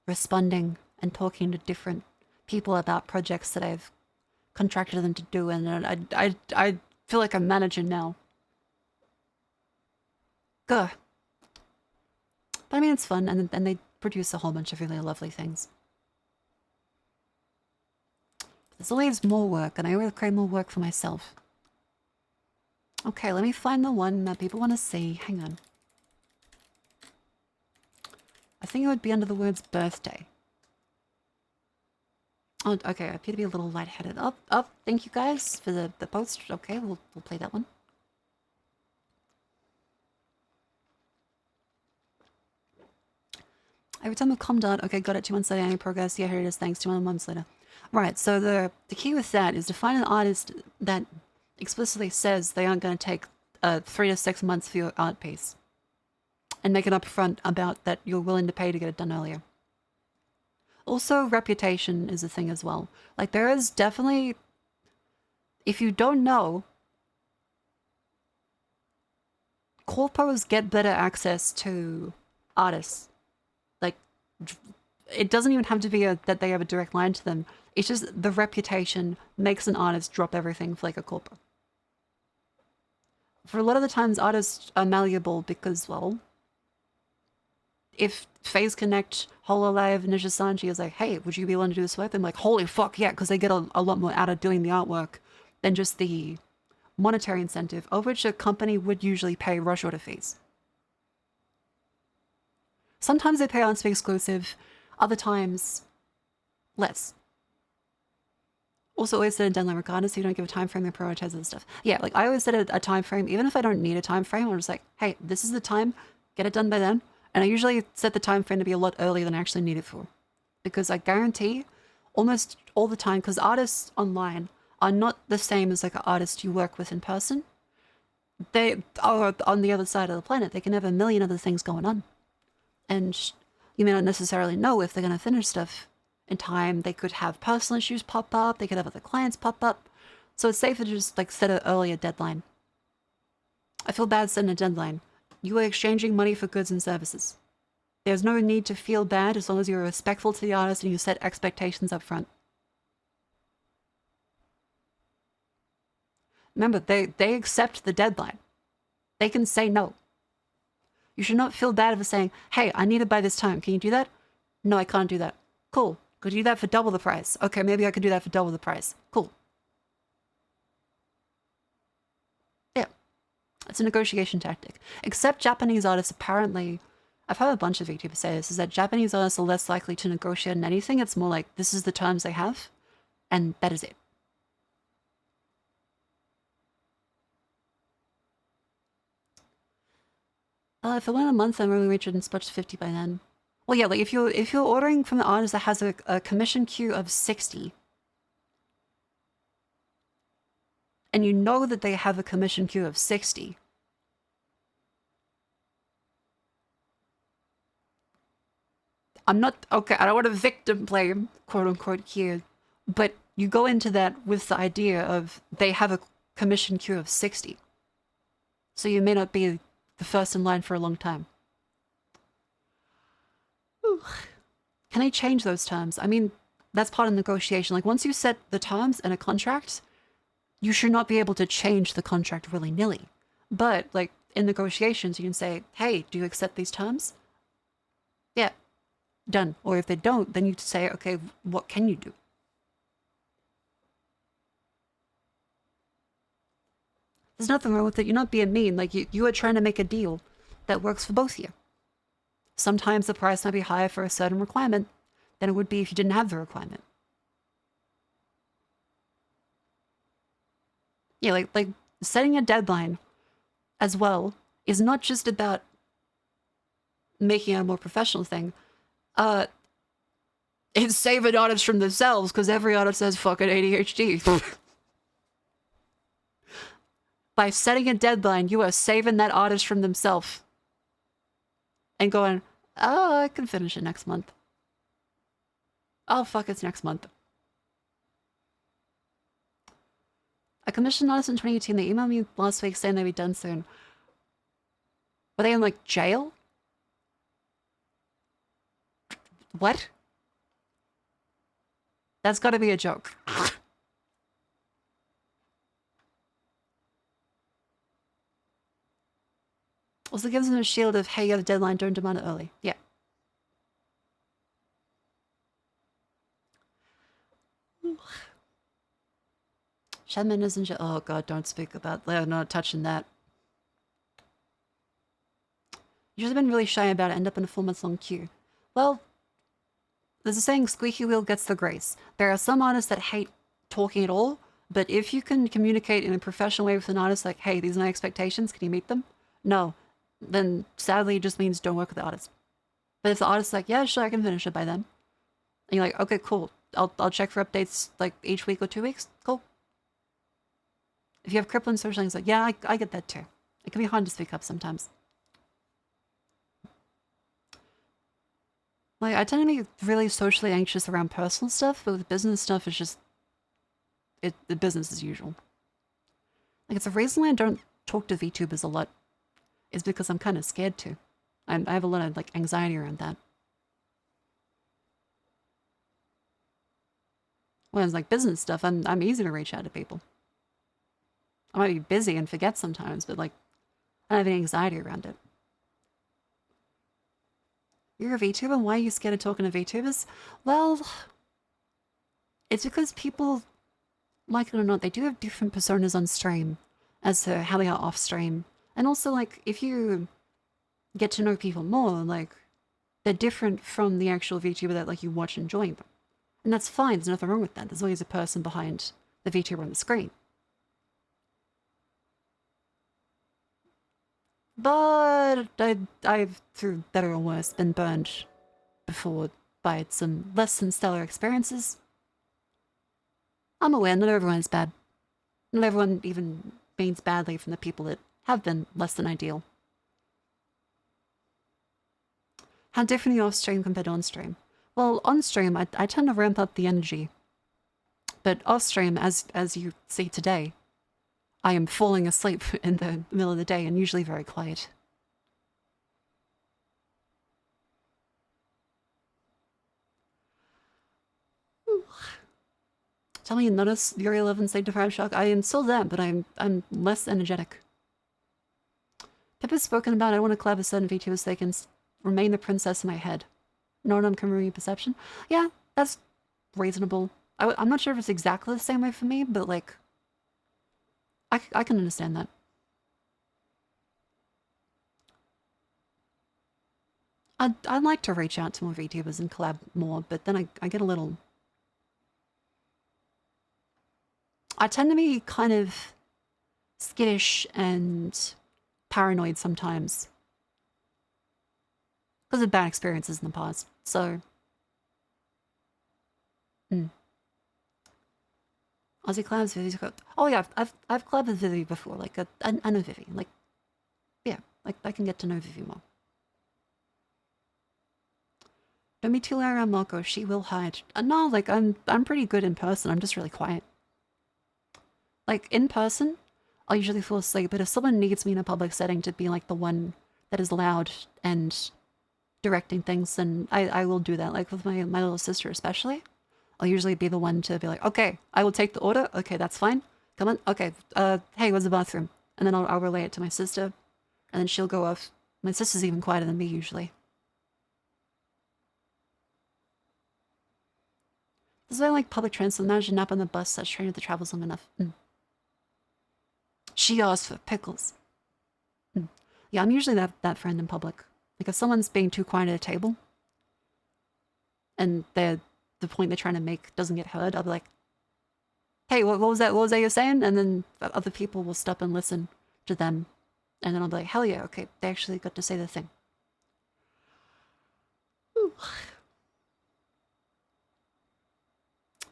responding and talking to different people about projects that I've contracted them to do, and I feel like I'm managing now. Gah. But I mean, it's fun, and they produce a whole bunch of really lovely things. This leaves more work, and I will create more work for myself. Okay, let me find the one that people want to see. Hang on. I think it would be under the words birthday. Oh, okay, I appear to be a little lightheaded. Oh, thank you guys for the post. Okay, we'll play that one. Every time I've calmed down, okay, got it 2 months later, any progress? Yeah, here it is, thanks, 2 months later. Right, so the key with that is to find an artist that explicitly says they aren't going to take 3 to 6 months for your art piece. And make it upfront about that you're willing to pay to get it done earlier. Also, reputation is a thing as well. Like, there is definitely, if you don't know, corpos get better access to artists. Like, it doesn't even have to be that they have a direct line to them. It's just the reputation makes an artist drop everything for like a corpo. For a lot of the times, artists are malleable because, well, if FaZe Connect, Hololive, Ninja Sanji is like, hey, would you be willing to do this work? I'm like, holy fuck, yeah, because they get a lot more out of doing the artwork than just the monetary incentive, of which a company would usually pay rush order fees. Sometimes they pay on to be exclusive, other times less. Also, always set a deadline regardless, so you don't give a time frame and prioritize other stuff. Yeah, like I always set a time frame, even if I don't need a time frame, I'm just like, hey, this is the time, get it done by then. And I usually set the time frame to be a lot earlier than I actually need it for. Because I guarantee almost all the time, because artists online are not the same as like an artist you work with in person. They are on the other side of the planet. They can have a million other things going on. And you may not necessarily know if they're going to finish stuff in time. They could have personal issues pop up. They could have other clients pop up. So it's safer to just like set an earlier deadline. I feel bad setting a deadline. You are exchanging money for goods and services. There's no need to feel bad as long as you're respectful to the artist and you set expectations up front. Remember, they accept the deadline. They can say no. You should not feel bad for saying, hey, I need it by this time. Can you do that? No, I can't do that. Cool. Could you do that for double the price? Okay, maybe I could do that for double the price. Cool. Yeah. It's a negotiation tactic. Except Japanese artists, apparently, I've heard a bunch of VTubers say this, is that Japanese artists are less likely to negotiate on anything. It's more like, this is the terms they have, and that is it. If it went a month, I'm only reaching as much as 50 by then. Well, yeah, like if you're ordering from an artist that has a commission queue of 60, and you know that they have a commission queue of 60, I'm not, okay, I don't want to victim blame, quote unquote, here, but you go into that with the idea of they have a commission queue of 60. So you may not be the first in line for a long time. Ooh. Can I change those terms? I mean, that's part of negotiation. Like, once you set the terms in a contract, you should not be able to change the contract willy-nilly. But, like, in negotiations, you can say, hey, do you accept these terms? Yeah. Done. Or if they don't, then you say, okay, what can you do? There's nothing wrong with it. You're not being mean. Like, you are trying to make a deal that works for both of you. Sometimes the price might be higher for a certain requirement than it would be if you didn't have the requirement. Yeah, like setting a deadline as well is not just about making it a more professional thing. It's saving artists from themselves, because every artist has fucking ADHD. By setting a deadline, you are saving that artist from themselves. And going, oh, I can finish it next month. Oh, fuck, it's next month. I commissioned an artist in 2018. They emailed me last week saying they'd be done soon. Were they in, like, jail? What? That's gotta be a joke. Also gives them a shield of, hey, you have a deadline, don't demand it early. Yeah. Shaman isn't... Oh god, don't speak about... They're not touching that. You should have been really shy about it, end up in a 4-month-long queue. Well, there's a saying, squeaky wheel gets the grease. There are some artists that hate talking at all, but if you can communicate in a professional way with an artist, like, hey, these are my expectations, can you meet them? No. Then sadly it just means don't work with the artist. But if the artist's like, yeah, sure, I can finish it by then. And you're like, okay, cool. I'll check for updates like each week or 2 weeks. Cool. If you have crippling social things, like, yeah, I get that too. It can be hard to speak up sometimes. Like, I tend to be really socially anxious around personal stuff, but with business stuff, it's just... the business as usual. Like, it's a reason why I don't talk to VTubers a lot. Is because I'm kind of scared to. I have a lot of, like, anxiety around that. Whereas, like, business stuff, I'm easy to reach out to people. I might be busy and forget sometimes, but, like, I don't have any anxiety around it. You're a VTuber? Why are you scared of talking to VTubers? Well, it's because people, like it or not, they do have different personas on stream as to how they are off stream. And also, like, if you get to know people more, like, they're different from the actual VTuber that, like, you watch enjoying them. And that's fine, there's nothing wrong with that. There's always a person behind the VTuber on the screen. But I've, through better or worse, been burned before by some less than stellar experiences. I'm aware not everyone is bad. Not everyone even means badly from the people that have been less than ideal. How different are you off-stream compared to on-stream? Well, on-stream, I tend to ramp up the energy. But off-stream, as you see today, I am falling asleep in the middle of the day and usually very quiet. Tell me you notice Yuri 11 State Deprived Shock? I am still there, but I'm less energetic. Pippa's spoken about I want to collab with certain VTubers so they can remain the princess in my head. Nordum can ruin your perception. Yeah, that's reasonable. I'm not sure if it's exactly the same way for me, but like, I can understand that. I'd like to reach out to more VTubers and collab more, but then I get a little... I tend to be kind of skittish and paranoid sometimes. Because of bad experiences in the past, so... Aussie collabs, Vivi's got... Oh yeah, I've collabed with Vivi before, like, I know Vivi, like... Yeah, like, I can get to know Vivi more. Don't be too loud around Marco, she will hide. No, like, I'm pretty good in person, I'm just really quiet. Like, in person, I'll usually fall asleep, but if someone needs me in a public setting to be, like, the one that is loud and directing things, then I will do that. Like, with my little sister especially, I'll usually be the one to be like, okay, I will take the order, okay, that's fine, come on, okay, hey, where's the bathroom? And then I'll relay it to my sister, and then she'll go off. My sister's even quieter than me, usually. This is why I like public transport. Imagine nap on the bus, such train that travels long enough. She asked for pickles. Yeah, I'm usually that friend in public. Like, if someone's being too quiet at a table, and the point they're trying to make doesn't get heard, I'll be like, hey, what was that? What was that you're saying? And then other people will stop and listen to them. And then I'll be like, hell yeah, okay, they actually got to say the thing. Ooh.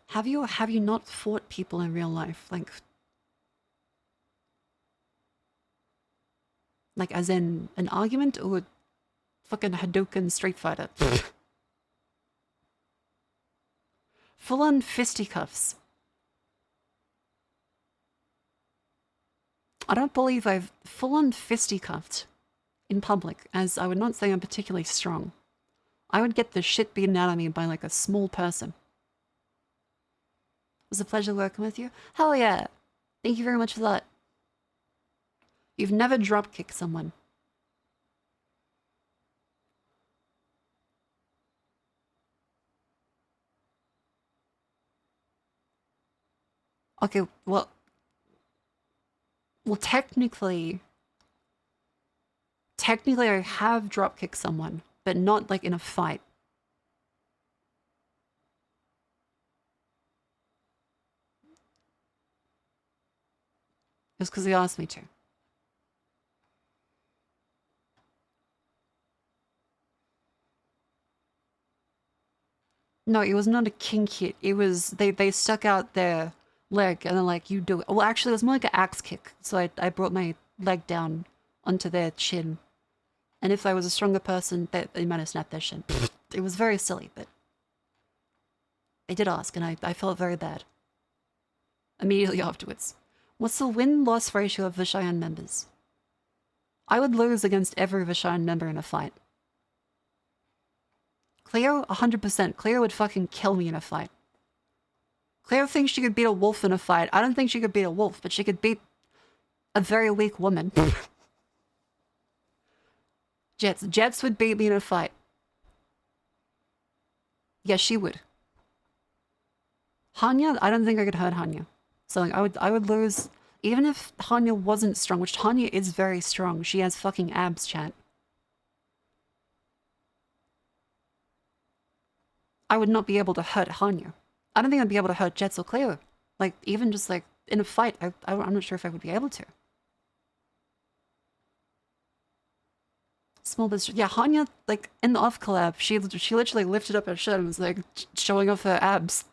Have you not fought people in real life? Like as in an argument or fucking Hadouken Street Fighter? Full-on fisticuffs. I don't believe I've full-on fisticuffed in public, as I would not say I'm particularly strong. I would get the shit beaten out of me by like a small person. It was a pleasure working with you. Hell yeah. Thank you very much for that. You've never drop-kicked someone. Okay, well, technically I have drop-kicked someone, but not like in a fight. It was because he asked me to. No, it was not a kink hit. It was, they stuck out their leg and they're like, you do it. Well, actually, it was more like an axe kick. So I brought my leg down onto their chin. And if I was a stronger person, they might have snapped their shin. It was very silly, but they did ask, and I felt very bad. Immediately afterwards. What's the win-loss ratio of Vishayan members? I would lose against every Vishayan member in a fight. Cleo, 100%. Cleo would fucking kill me in a fight. Cleo thinks she could beat a wolf in a fight. I don't think she could beat a wolf, but she could beat a very weak woman. Jets would beat me in a fight. Yes, she would. Hanya, I don't think I could hurt Hanya. So like, I would lose, even if Hanya wasn't strong, which Hanya is very strong. She has fucking abs, chat. I would not be able to hurt Hanya. I don't think I'd be able to hurt Jets or Cleo. Like, even just like in a fight, I'm not sure if I would be able to. Small business. Yeah, Hanya, like, in the off collab, she literally lifted up her shirt and was like showing off her abs.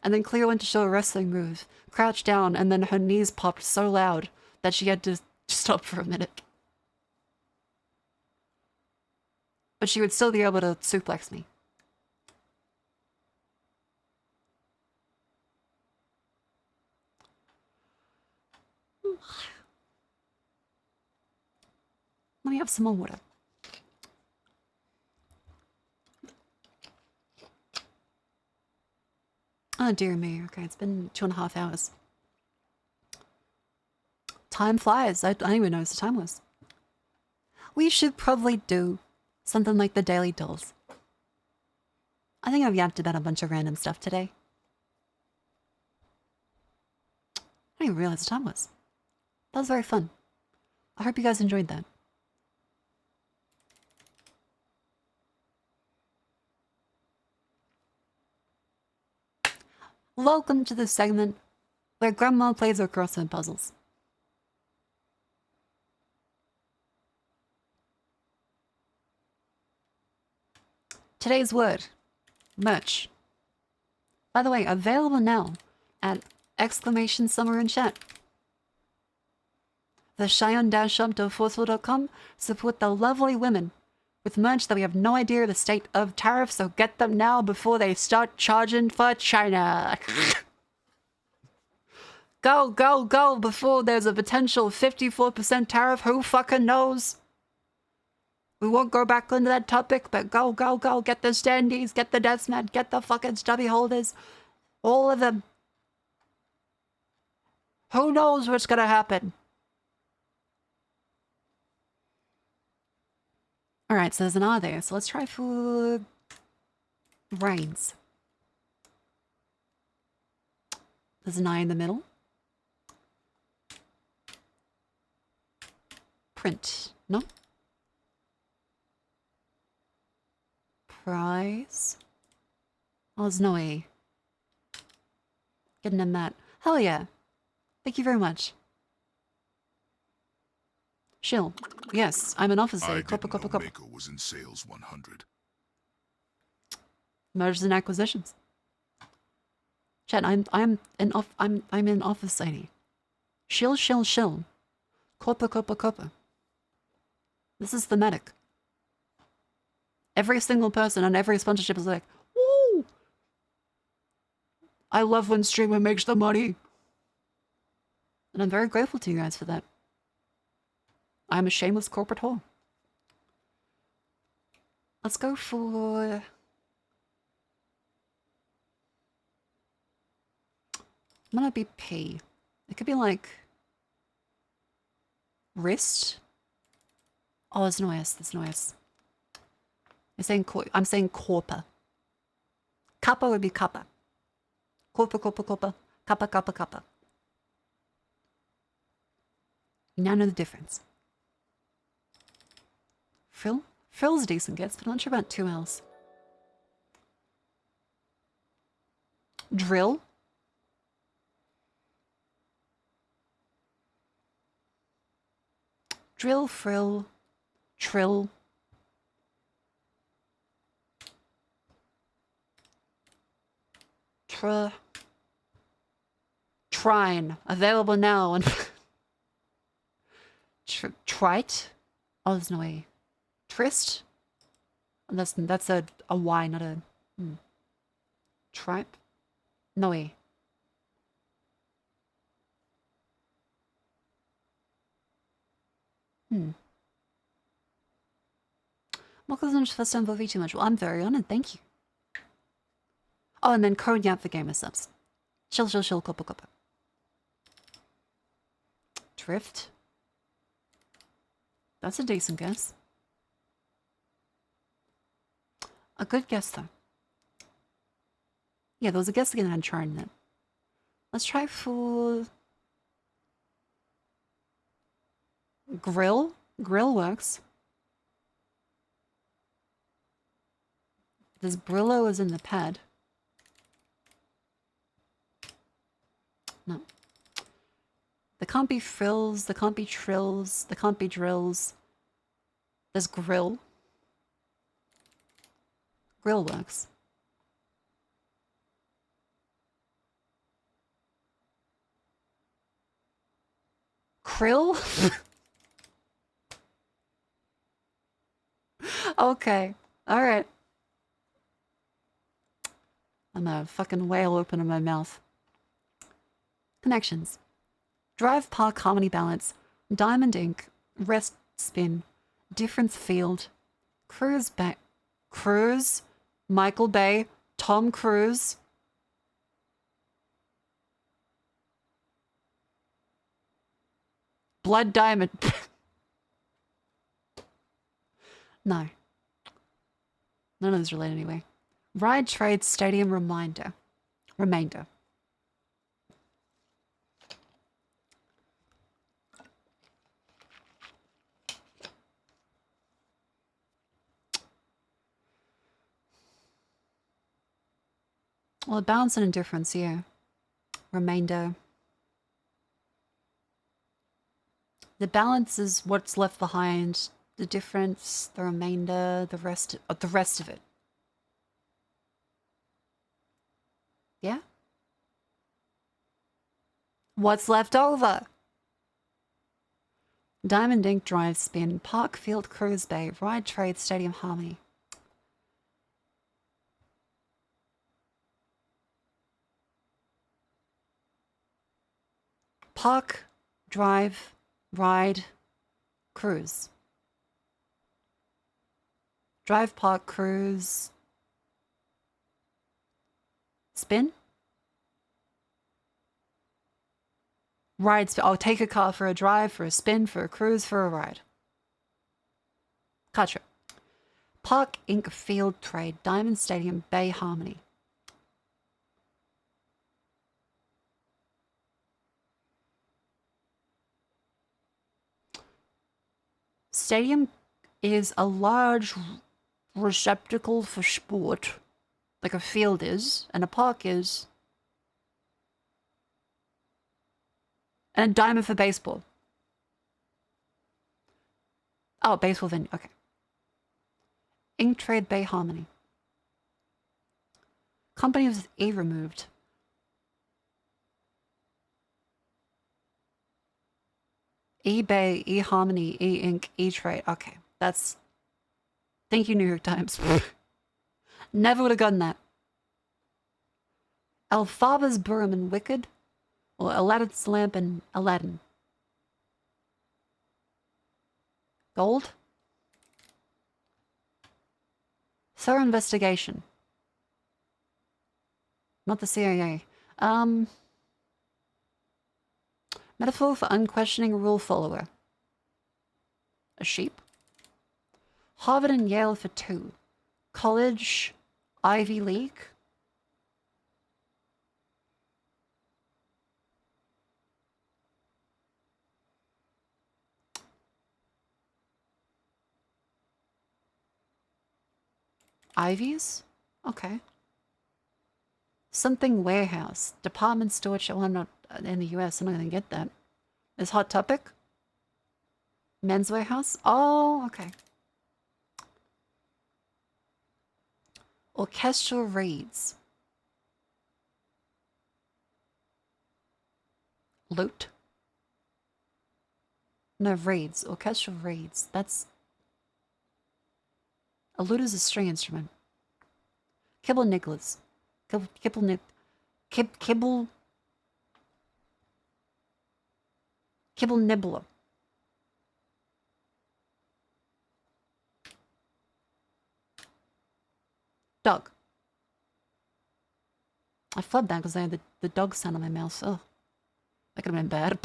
And then Cleo went to show a wrestling move, crouched down, and then her knees popped so loud that she had to stop for a minute. But she would still be able to suplex me. Let me have some more water. Oh dear me, okay, it's been 2.5 hours. Time flies, I don't even notice the time was. We should probably do something like the Daily Dolls. I think I've yapped about a bunch of random stuff today. I didn't even realize the time was. That was very fun. I hope you guys enjoyed that. Welcome to the segment where Grandma plays her crossword puzzles. Today's word, merch. By the way, available now at !summer in chat. The Cheyenne-shop.forceful.com support the lovely women with merch that we have no idea the state of tariff, so get them now before they start charging for China. Go, go, go before there's a potential 54% tariff. Who fucking knows? We won't go back into that topic, but go, go, go. Get the standees, get the deathmat, get the fucking stubby holders. All of them. Who knows what's gonna happen? Alright, so there's an R there. So let's try for brains. There's an I in the middle. Print. No. Prize. Oh, there's no A. Getting in that. Hell yeah. Thank you very much. Shill. Yes, I'm an officer. I didn't know Mako was in sales 100. Mergers and acquisitions. Chat, I'm an office lady. Shill, shill, shill. Corpa, corpa, corpa. This is thematic. Every single person on every sponsorship is like, woo! I love when streamer makes the money. And I'm very grateful to you guys for that. I'm a shameless corporate whore. Let's go for... Might not be P. It could be like... wrist? Oh, there's no S. There's no S. I'm saying corpa. Kappa would be kappa. Corpa, corpa, corpa. Kappa, kappa, kappa. You now know the difference. Frill? Frill's a decent guess, but I'm not sure about 2 L's. Drill? Drill, frill, trill. Trine. Available now on... Trite? Oh, there's no way. Trist? That's a Y, not a tripe. No way. Welcome so much first time for too much. Well, I'm very honored, thank you. Oh, and then code Yap for gamer subs. Chill, coppa, coppa. Drift. That's a decent guess. A good guess, though. Yeah, there was a guess again on trying that. Let's try for... Grill? Grill works. This Brillo is in the pad. No. There can't be frills, there can't be trills, there can't be drills. There's grill. Grill works. Krill? Okay. Alright. I'm a fucking whale opening my mouth. Connections. Drive, park, harmony, balance. Diamond ink. Rest, spin. Difference, field. Cruise, back. Cruise. Michael Bay. Tom Cruise. Blood diamond. No. None of those relate anyway. Ride, trade, stadium, reminder. Remainder. Well, balance and indifference, yeah. Remainder. The balance is what's left behind. The difference, the remainder, the rest of it. Yeah? What's left over? Diamond Ink, Drive, Spin, Park, Field, Cruise Bay, Ride, Trade, Stadium, Harmony. Park, Drive, Ride, Cruise. Drive, park, cruise. Spin? Ride, I'll take a car for a drive, for a spin, for a cruise, for a ride. Car trip. Park, Ink, Field, Trade, Diamond, Stadium, Bay, Harmony. Stadium is a large receptacle for sport, like a field is, and a park is. And a diamond for baseball. Oh, baseball venue, okay. Ink, Trade, Bay, Harmony. Company with E removed. eBay, eHarmony, e-ink, e-trade. Okay, that's... Thank you, New York Times. Never would have gotten that. Alphaba's Broom and Wicked, or Aladdin's Lamp and Aladdin. Gold? Thorough investigation. Not the CIA. Metaphor for unquestioning rule follower. A sheep? Harvard and Yale for 2. College, Ivy League. Ivies? Okay. Something warehouse. Department store. Well, I'm not in the US. I'm not going to get that. Is Hot Topic? Men's warehouse? Oh, okay. Orchestral reeds. Lute? No, reeds. Orchestral reeds. That's... A lute is a string instrument. Kibble nigglers. Kibble nibbler. Dog. I flubbed that because I had the dog sound on my mouth. Oh, that could have been bad.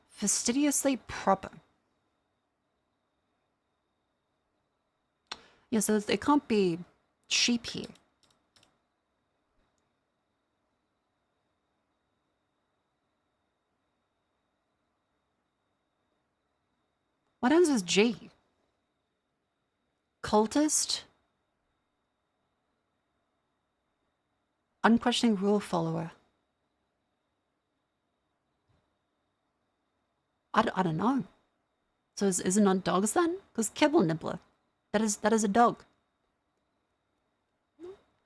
Fastidiously proper. Yeah, so it can't be sheep here. What ends with G? Cultist? Unquestioning rule follower. I don't know. So is it not dogs then? Because kibble nibbler. That is a dog.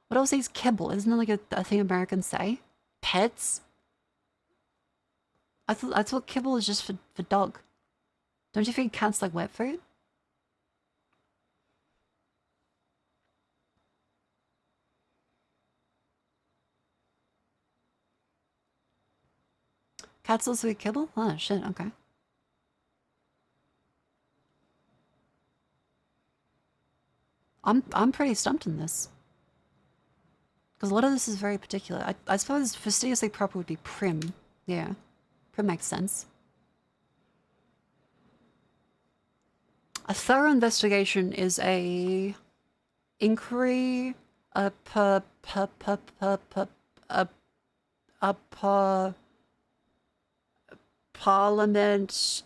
What else is kibble? Isn't it like a thing Americans say? Pets? I thought kibble is just for dog. Don't you think cats like wet food? Cats also eat kibble? Oh shit, okay. I'm pretty stumped in this. Because a lot of this is very particular. I suppose fastidiously proper would be prim. Yeah. Prim makes sense. A thorough investigation is a inquiry, parliament,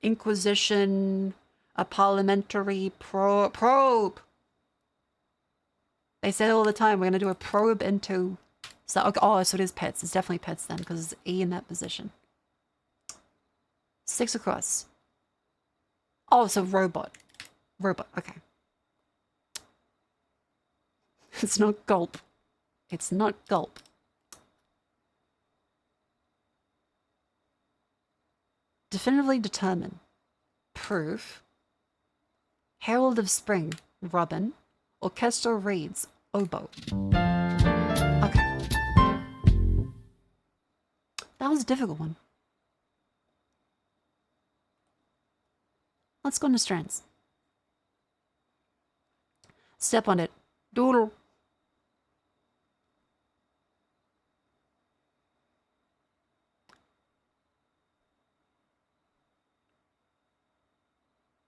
inquisition, a parliamentary probe. They say it all the time. We're going to do a probe into... So, okay, oh, so it is pets. It's definitely pets then, because it's E in that position. 6 across. Oh, so robot. Robot, okay. It's not gulp. It's not gulp. Definitively determine. Proof. Herald of Spring, Robin. Orchestral reeds, oboe. Okay. That was a difficult one. Let's go into strands. Step on it. Doodle.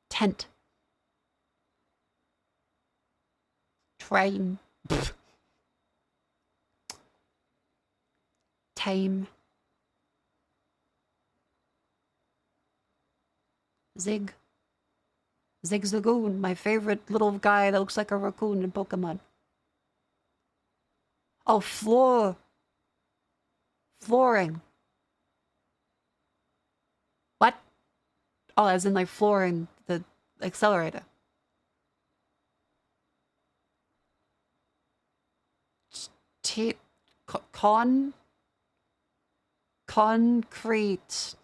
Tent. Train. Tame. Zig. Zigzagoon, my favorite little guy that looks like a raccoon in Pokemon. Oh, floor. Flooring. What? Oh, as in like flooring the accelerator. Concrete.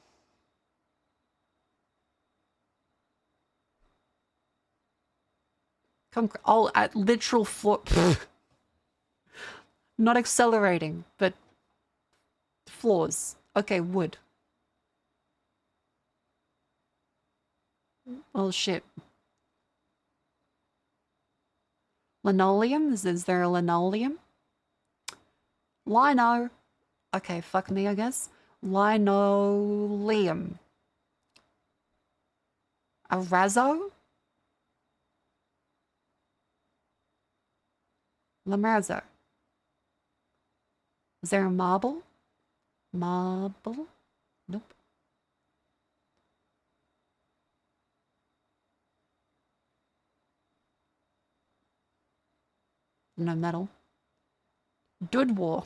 All at literal floor. Not accelerating, but floors. Okay, wood. Well, shit. Linoleum? Is there a linoleum? Lino. Okay, fuck me, I guess. Linoleum. A razzo? Lamrazzo. Is there a marble? Marble? Nope. No metal. Dude war.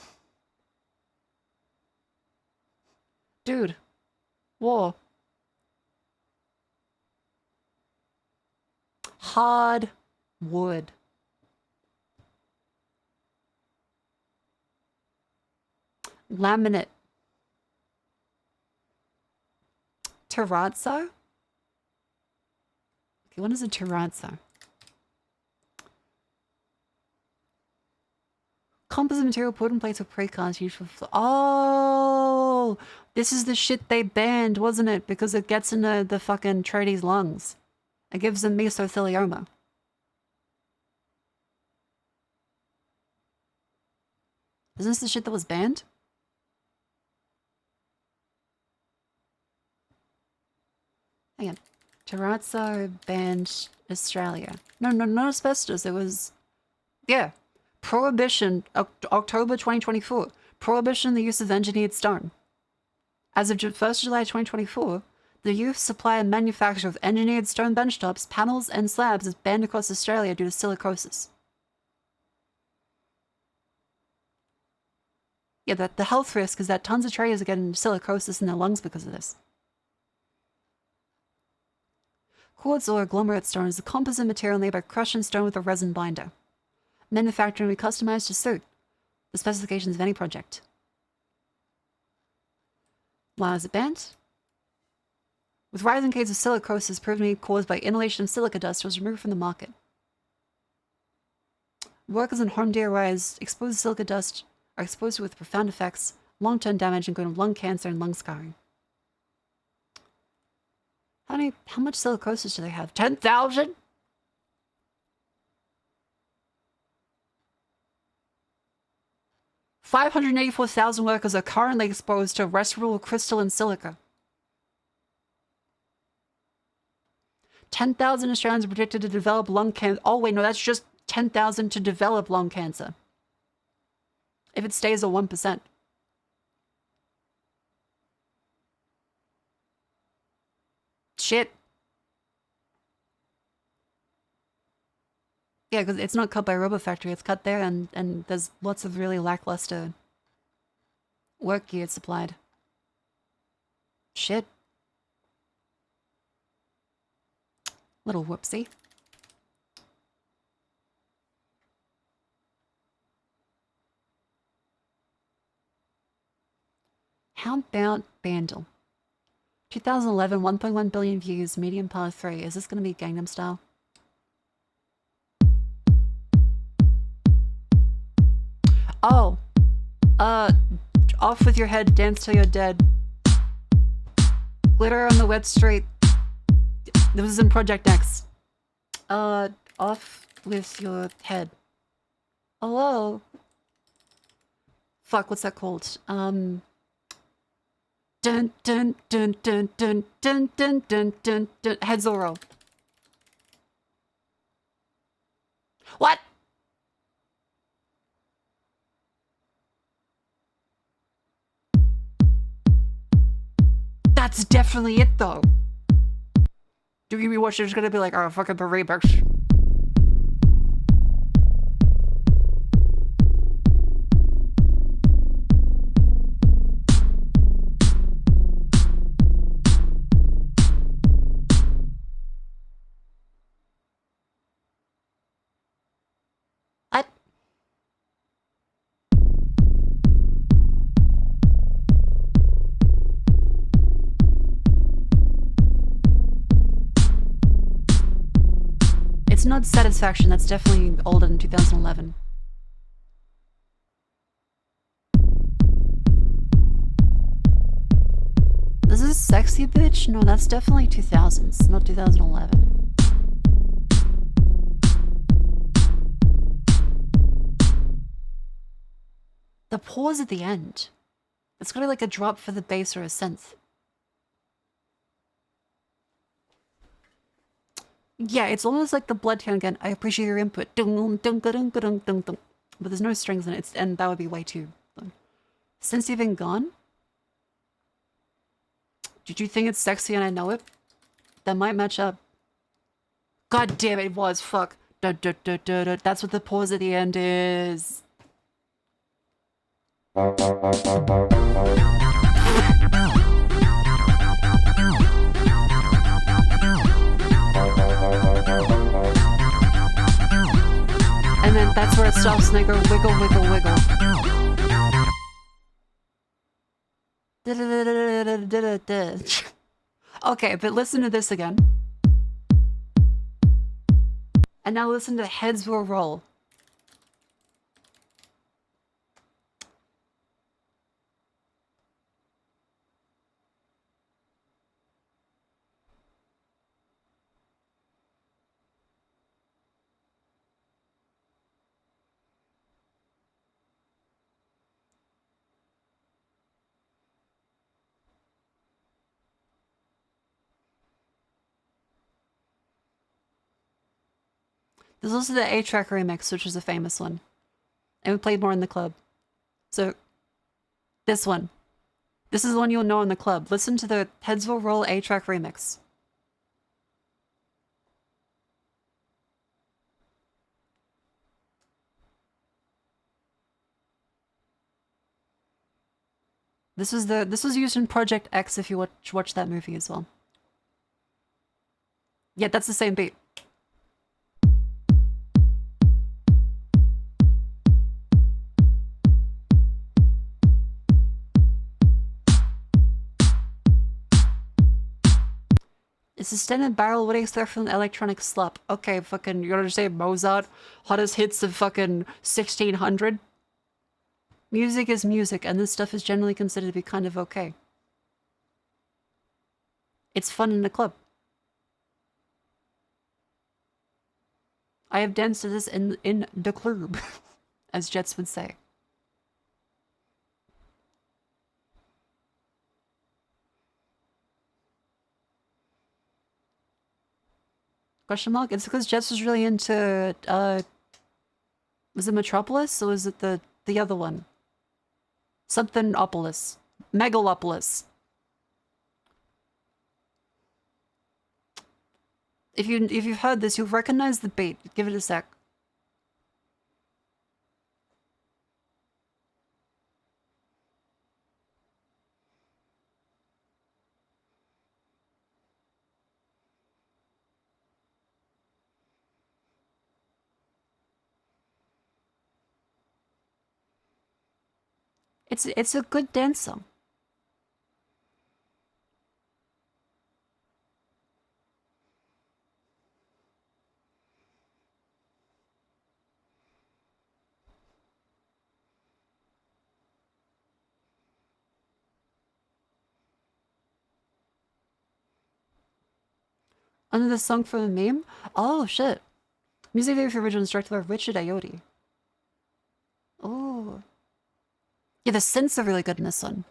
Dude. War. Hard wood. Laminate. Terrazzo? Okay, what is a terrazzo? Composite material put in place with precast used for... Oh! This is the shit they banned, wasn't it? Because it gets into the fucking tradies' lungs. It gives them mesothelioma. Isn't this the shit that was banned? Hang on. Terrazzo banned Australia. No, not asbestos. It was... Yeah. Prohibition, October 2024. Prohibition on the use of engineered stone. As of 1st July 2024, the use, supply, and manufacture of engineered stone benchtops, panels, and slabs is banned across Australia due to silicosis. Yeah, the health risk is that tons of traders are getting silicosis in their lungs because of this. Quartz or agglomerate stone is a composite material made by crushing stone with a resin binder. Manufacturing will be customized to suit the specifications of any project. Why is it banned? With rising cases of silicosis proven to be caused by inhalation of silica dust, was removed from the market. Workers in home DIYs exposed to silica dust are exposed to it with profound effects, long-term damage, including lung cancer and lung scarring. How much silicosis do they have? 10,000? $584,000 workers are currently exposed to respirable crystalline silica. 10,000 Australians are predicted to develop lung cancer. Oh wait, no, that's just 10,000 to develop lung cancer. If it stays at 1%. Shit. Yeah, because it's not cut by Robo Factory, it's cut there, and there's lots of really lackluster work gear supplied. Shit. Little whoopsie. How about Bandle? 2011, 1.1 billion views, medium par 3. Is this going to be Gangnam Style? Oh. Off with your head, dance till you're dead. Glitter on the wet street. This is in Project X. Off with your head. Hello? Fuck, what's that called? Dun dun dun dun dun dun dun dun dun dun. Heads will roll. What? That's definitely it, though. Do you watch? There's gonna be like, oh, fucking the remix. What? It's not Satisfaction, that's definitely older than 2011. This is Sexy Bitch? No, that's definitely 2000s, not 2011. The pause at the end. It's gotta be like a drop for the bass or a synth. Yeah, it's almost like the Bloodhound again. I appreciate your input. Dun, dun, dun, dun, dun, dun, dun. But there's no strings in it, and that would be way too long. Since You've Been Gone? Did you think it's sexy and I know it? That might match up. God damn it, it was. Fuck. Da, da, da, da, da. That's what the pause at the end is. And then that's where it stops and they go wiggle, wiggle, wiggle. Okay, but listen to this again. And now listen to Heads Will Roll. There's also the A-Track remix, which is a famous one. And we played more in the club. So, this one. This is the one you'll know in the club. Listen to the Heads Will Roll A-Track remix. This was used in Project X if you watch that movie as well. Yeah, that's the same beat. It's a standard barrel. What do you expect from an electronic slop? Okay, fucking, you're gonna say Mozart? Hottest hits of fucking 1600? Music is music, and this stuff is generally considered to be kind of okay. It's fun in the club. I have danced to this in the club, as Jets would say. Question mark? It's because Jets was really into, was it Metropolis, or was it the other one? Something-opolis. Megalopolis. If you've heard this, you'll recognize the beat. Give it a sec. It's a good dance song. Another song from a meme? Oh shit. Music video for original is directed by Richard Ayoade. Oh. Yeah, the synths are really good in this one.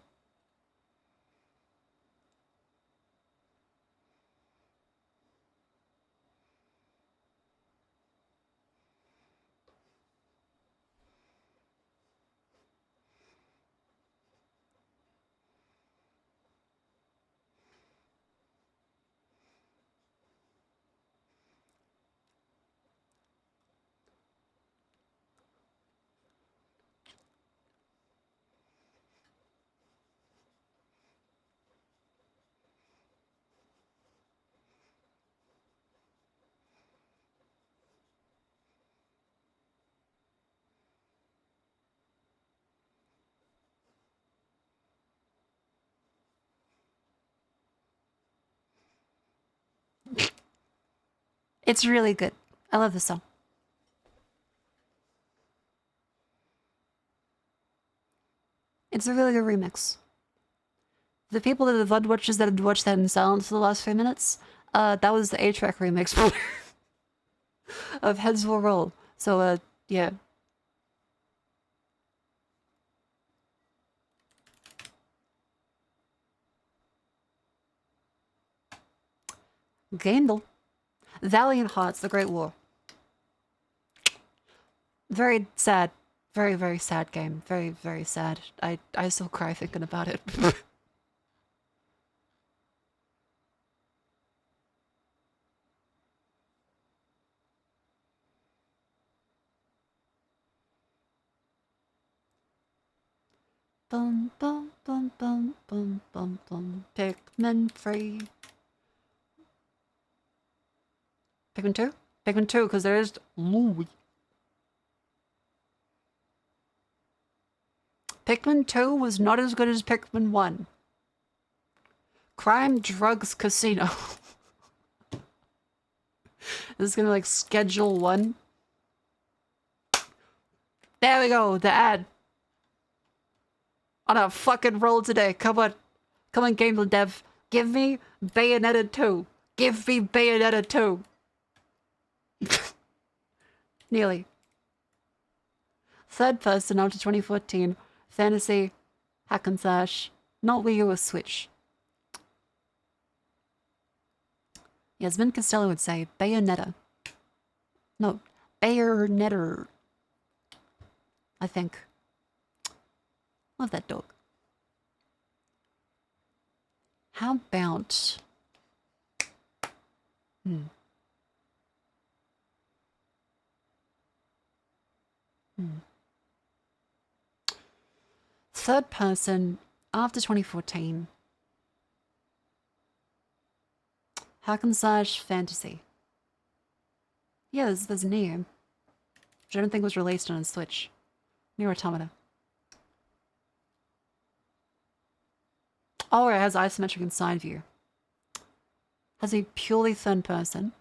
It's really good. I love this song. It's a really good remix. The people that have watchers that had watched that in silence for the last 3 minutes, that was the A-Track remix of Heads Will Roll. So, yeah. Gaindle. Valiant Hearts, The Great War. Very sad. Very, very sad game. Very, very sad. I still cry thinking about it. Bum bum bum bum bum bum bum. Pikmin 3. Pikmin 2? Pikmin 2, because there is Louie. Pikmin 2 was not as good as Pikmin 1. Crime, drugs, casino. This is gonna be like schedule 1. There we go, the ad. On a fucking roll today. Come on. Come on, game dev. Give me Bayonetta 2. Give me Bayonetta 2. Nearly. Third person after 2014. Fantasy. Hack and slash. Not Wii U or Switch. Yasmin Costello would say Bayonetta. No, Bayonetta. I think. Love that dog. How about... Third person after 2014. Hack and slash fantasy. Yeah, there's Neo. Which I don't think was released on a Switch. Nier Automata. Oh, it has isometric and side view. Has a purely third person.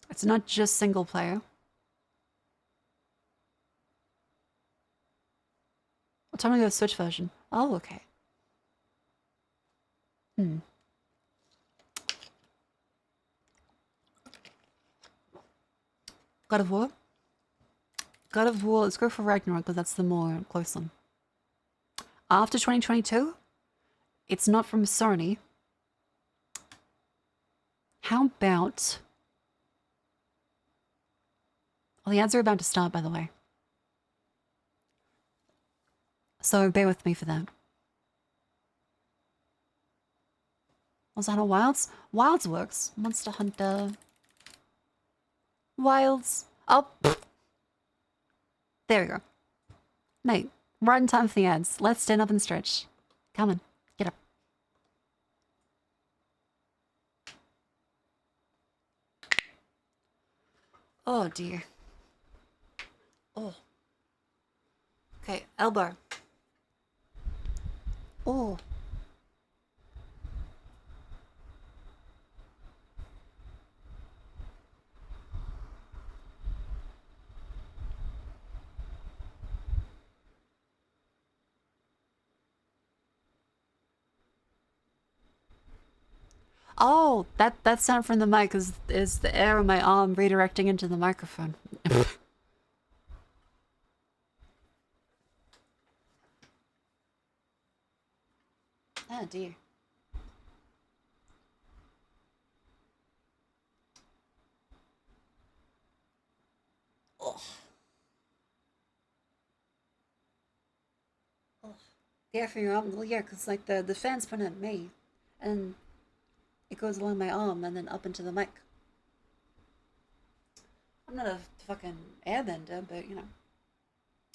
It's not just single player. What time ago Switch version? Oh, okay. God of War? God of War, let's go for Ragnarok because that's the more close one. After 2022? It's not from Sony. How about... Well, the ads are about to start, by the way. So bear with me for that. Was that a Wilds? Wilds works. Monster Hunter. Wilds. Oh. There we go. Mate, right in time for the ads. Let's stand up and stretch. Come on. Get up. Oh, dear. Oh. Okay, elbow. Oh. Oh, that sound from the mic is the air on my arm redirecting into the microphone. Oh dear. Oh. Oh. Yeah, for your arm. Well, yeah, because like the fan's pointing at me, and it goes along my arm and then up into the mic. I'm not a fucking airbender, but you know.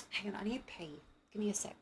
Hang on, I need to pee. Give me a sec.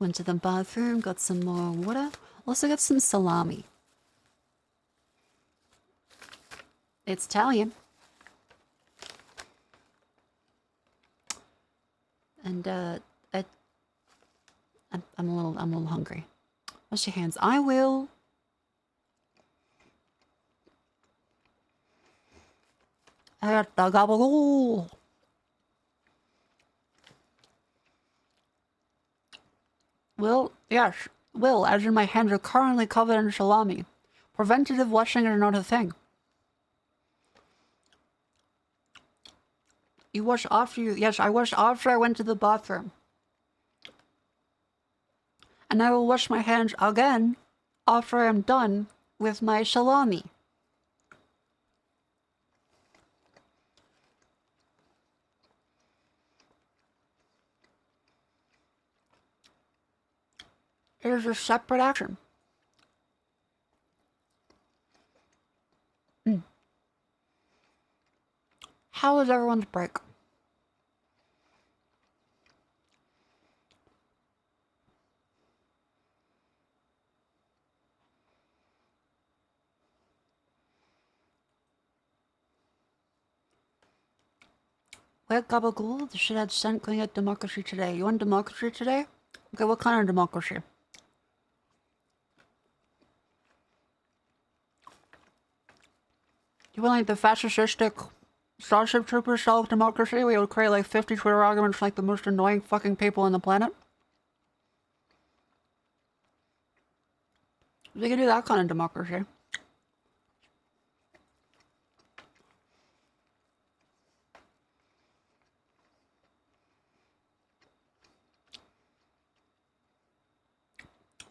Went to the bathroom, got some more water. Also got some salami. It's Italian. And I'm a little hungry. Wash your hands. I will. I got the gobble. Will, yes. Will, as in my hands are currently covered in salami. Preventative washing is not a thing. You wash after you... Yes, I washed after I went to the bathroom. And I will wash my hands again after I am done with my salami. It is a separate action. How was everyone's break? Where gabagool? The shit had sent going at democracy today. You want democracy today? Okay, what kind of democracy? You want like the fascistic Starship Troopers style democracy where you would create like 50 Twitter arguments like the most annoying fucking people on the planet? We could do that kind of democracy.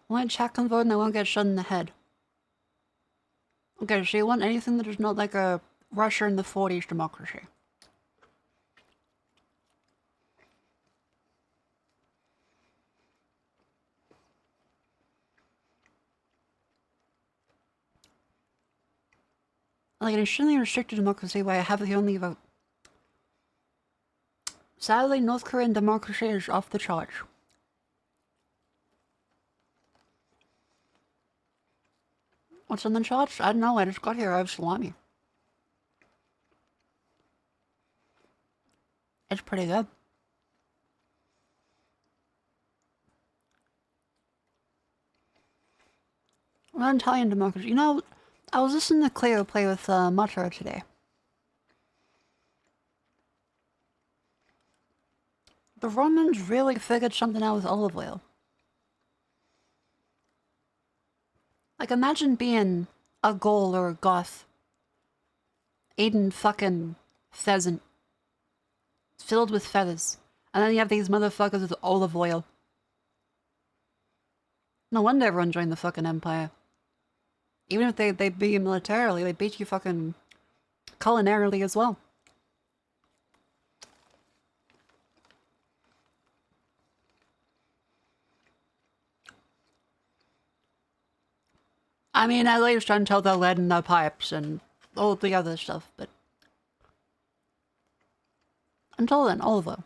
Only check and vote and they won't get shot in the head. Okay, so you want anything that is not like a Russia in the 40s democracy. Like an extremely restricted democracy where I have the only vote. Sadly, North Korean democracy is off the charts. What's on the charts? I don't know, I just got here, I have salami. It's pretty good. Well, Italian democracy. You know, I was listening to Cleo play with Matara today. The Romans really figured something out with olive oil. Like, imagine being a Gaul or a Goth. Eating fucking pheasant. Filled with feathers. And then you have these motherfuckers with olive oil. No wonder everyone joined the fucking empire. Even if they beat you militarily, they beat you fucking culinarily as well. I mean, at least until they're lead in their pipes and all the other stuff, but... Until then, olive oil.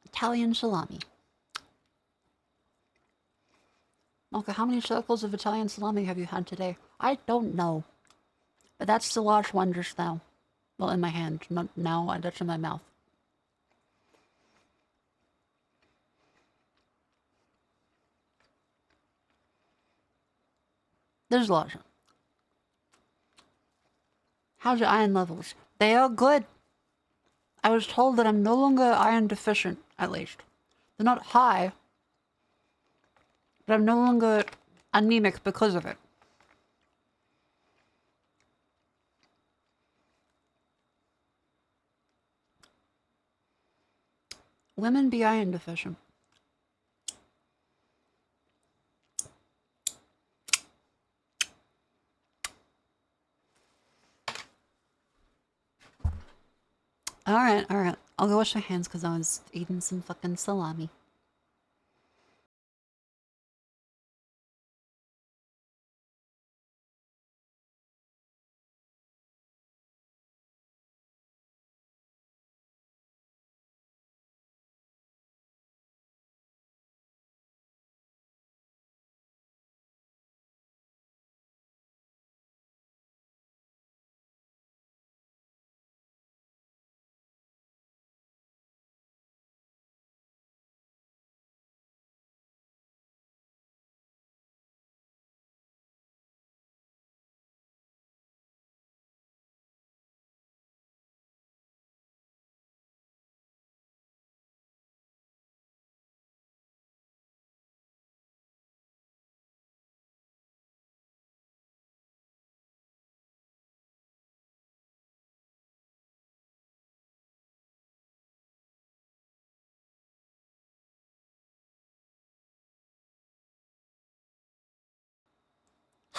Italian salami. Okay, how many circles of Italian salami have you had today? I don't know. But that's the large one just now. Well, in my hand. Not now, that's in my mouth. There's lots. How's your iron levels? They are good. I was told that I'm no longer iron deficient, at least. They're not high, but I'm no longer anemic because of it. Women be iron deficient. Alright. I'll go wash my hands because I was eating some fucking salami.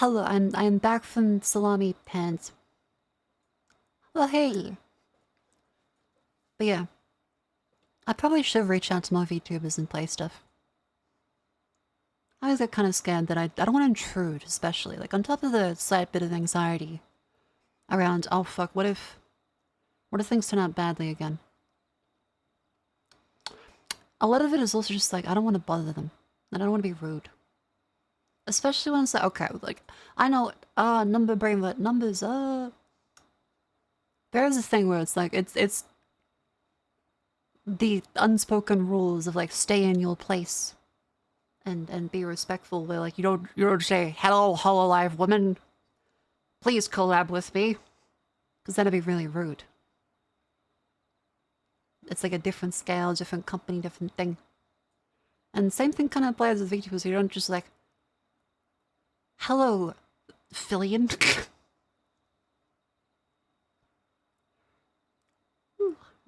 Hello, I'm back from Salami Pants. Well, hey. But yeah. I probably should reach out to more VTubers and play stuff. I always get kind of scared that I don't want to intrude, especially. Like, on top of the slight bit of anxiety around, oh fuck, what if things turn out badly again? A lot of it is also just like, I don't want to bother them. And I don't want to be rude. Especially when it's like, okay, like, I know, number brainlet, numbers, there's a thing where it's like, it's the unspoken rules of like, stay in your place. And be respectful, where like, you don't say, hello, hololive woman, please collab with me. Because that'd be really rude. It's like a different scale, different company, different thing. And same thing kind of applies with VTubers, you don't just like, hello, Fillion.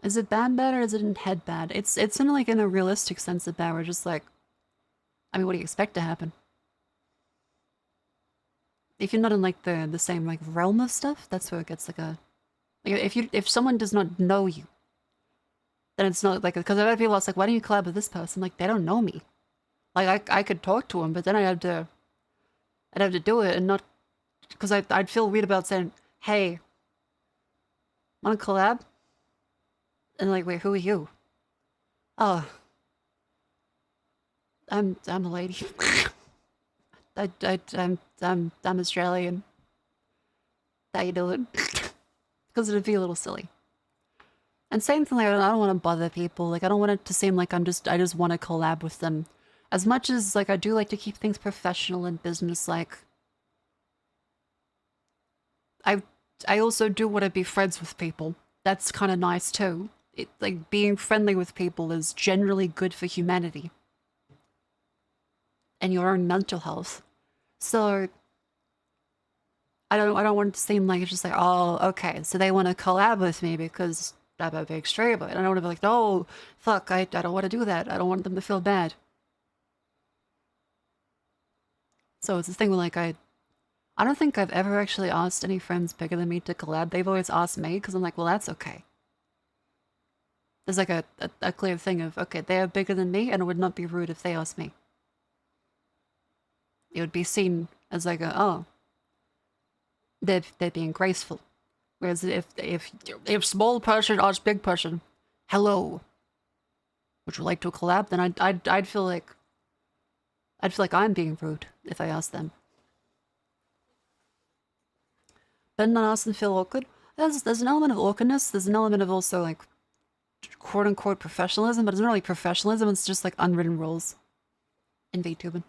Is it bad or is it in head bad? It's in like in a realistic sense of bad, we're just like, I mean, what do you expect to happen? If you're not in like the same like realm of stuff, that's where it gets like a, like if someone does not know you, then it's not like, because I've had people ask like, why don't you collab with this person? Like, they don't know me. Like I could talk to them, but then I'd have to do it and not, because I'd feel weird about saying, hey, wanna collab? And like, wait, who are you? Oh, I'm a lady. I'm Australian. How you doing? Because it'd be a little silly. And same thing, like, I don't want to bother people. Like, I don't want it to seem like I just want to collab with them. As much as, like, I do like to keep things professional and business-like. I also do want to be friends with people. That's kind of nice, too. Like, being friendly with people is generally good for humanity. And your own mental health. So I don't want it to seem like it's just like, oh, okay, so they want to collab with me because I'm a big streamer. And I don't want to be like, no, fuck, I don't want to do that. I don't want them to feel bad. So it's this thing where like I don't think I've ever actually asked any friends bigger than me to collab. They've always asked me because I'm like, well, that's okay. There's like a clear thing of, okay, they're bigger than me and it would not be rude if they asked me. It would be seen as like a, oh, they're being graceful. Whereas if small person asks big person, hello, would you like to collab? Then I'd feel like I'm being rude if I ask them. But not ask them feel awkward. There's an element of awkwardness. There's an element of also like quote unquote professionalism, but it's not really professionalism. It's just like unwritten rules in VTubing.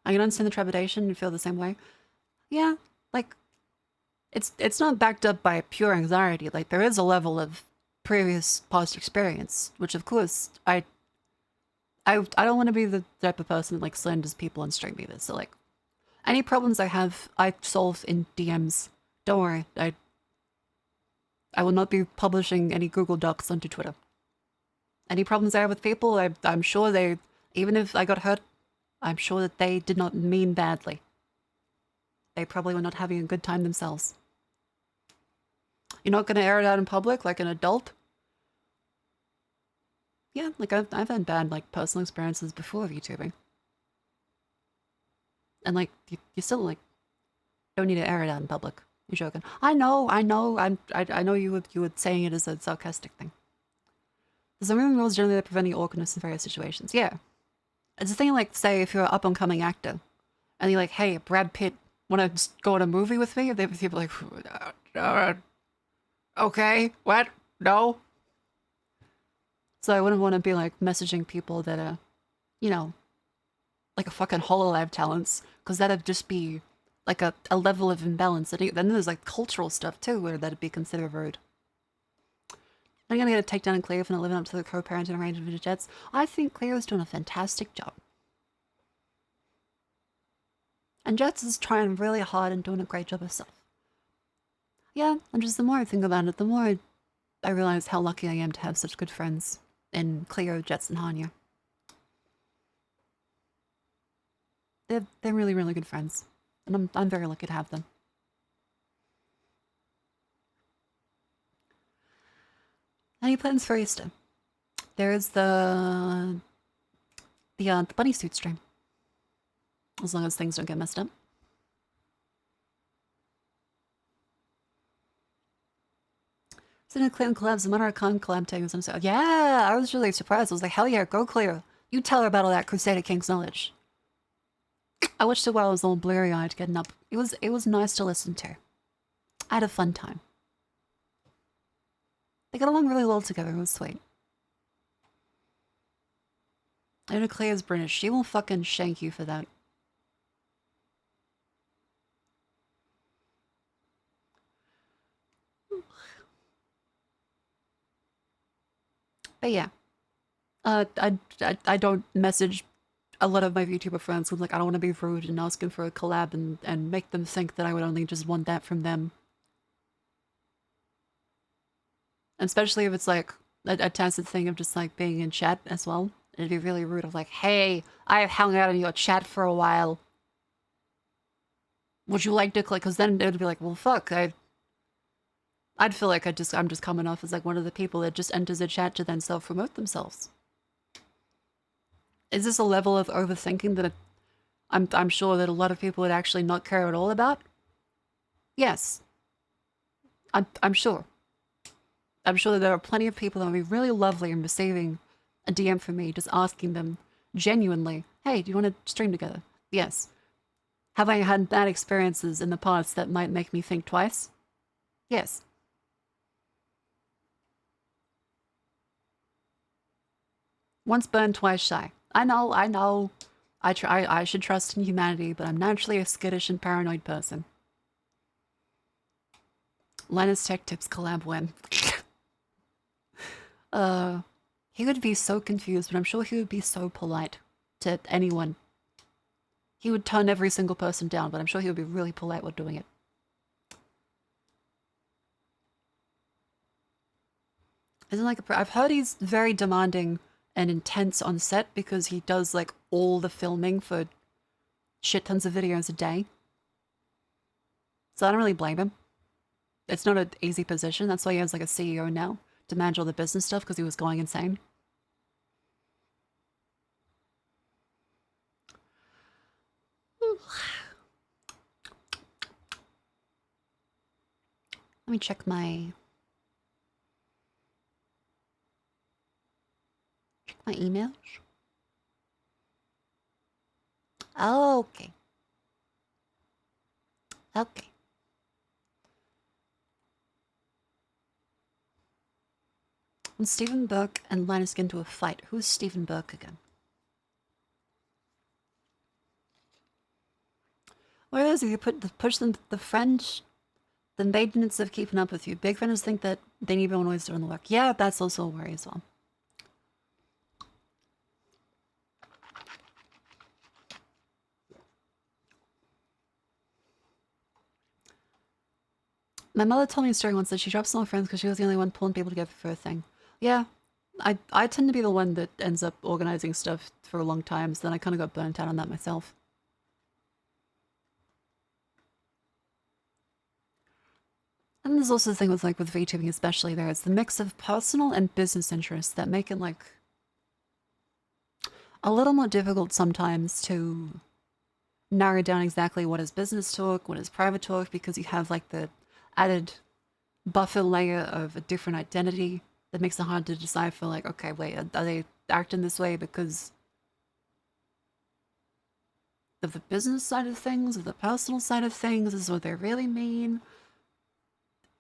I can understand the trepidation and feel the same way. Yeah, like, it's not backed up by pure anxiety. Like, there is a level of past experience, which of course, I don't want to be the type of person that, like, slanders people on stream either. So, like, any problems I have, I solve in DMs. Don't worry, I will not be publishing any Google Docs onto Twitter. Any problems I have with people, I'm sure they, even if I got hurt, I'm sure that they did not mean badly. They probably were not having a good time themselves. You're not going to air it out in public like an adult? Yeah, like I've had bad like personal experiences before VTubing. And like you still like don't need to air it out in public. You're joking. I know. I know you would saying it as a sarcastic thing. There's some rules generally that prevent awkwardness in various situations. Yeah. It's a thing like, say, if you're an up-and-coming actor, and you're like, hey, Brad Pitt, want to go on a movie with me? They'd be like, okay, what? No? So I wouldn't want to be, like, messaging people that are, you know, like a fucking HoloLive talents, because that'd just be, like, a level of imbalance. And then there's, like, cultural stuff, too, where that'd be considered rude. I'm gonna get a takedown in Cleo for not living up to the co-parenting arrangement with Jets. I think Cleo's doing a fantastic job. And Jets is trying really hard and doing a great job herself. Yeah, and just the more I think about it, the more I realize how lucky I am to have such good friends in Cleo, Jets, and Hanya. They're really, really good friends. And I'm very lucky to have them. Any plans for Easter? There's the bunny suit stream. As long as things don't get messed up. So in clan collabs, the Monarch Con collab tags and so yeah, I was really surprised. I was like, hell yeah, go clear. You tell her about all that Crusader King's knowledge. I watched it while I was all blurry-eyed getting up. It was nice to listen to. I had a fun time. They got along really well together. It was sweet. Anna Claire's British. She will fucking shank you for that. But yeah. I don't message a lot of my VTuber friends who's like, I don't want to be rude and ask them for a collab and make them think that I would only just want that from them. Especially if it's like a tacit thing of just like being in chat as well. It'd be really rude of like, hey, I have hung out in your chat for a while. Would you like to click? Because then it would be like, well, fuck, I'd feel like I'm just coming off as like one of the people that just enters a chat to then self-promote themselves. Is this a level of overthinking that I'm sure that a lot of people would actually not care at all about? Yes. I'm sure. I'm sure that there are plenty of people that would be really lovely in receiving a DM from me, just asking them genuinely, hey, do you want to stream together? Yes. Have I had bad experiences in the past that might make me think twice? Yes. Once burned, twice shy. I know. I should trust in humanity, but I'm naturally a skittish and paranoid person. Linus Tech Tips collab when? He would be so confused, but I'm sure he would be so polite to anyone. He would turn every single person down, but I'm sure he would be really polite while doing it. Isn't like I've heard he's very demanding and intense on set because he does like all the filming for shit tons of videos a day. So I don't really blame him. It's not an easy position. That's why he has like a CEO now to manage all the business stuff because he was going insane. Let me check my emails. Okay. Okay. When Stephen Burke and Linus get into a fight, who's Stephen Burke again? Whereas if you push them the friend, the maintenance of keeping up with you. Big friends think that they need everyone always doing the work. Yeah, that's also a worry as well. My mother told me a story once that she dropped some friends because she was the only one pulling people together for a thing. Yeah, I tend to be the one that ends up organizing stuff for a long time, so then I kind of got burnt out on that myself. And there's also the thing with like with VTubing especially, there's the mix of personal and business interests that make it like a little more difficult sometimes to narrow down exactly what is business talk, what is private talk, because you have like the added buffer layer of a different identity that makes it hard to decide for like, okay, wait, are they acting this way because of the business side of things, or the personal side of things? Is what they really mean?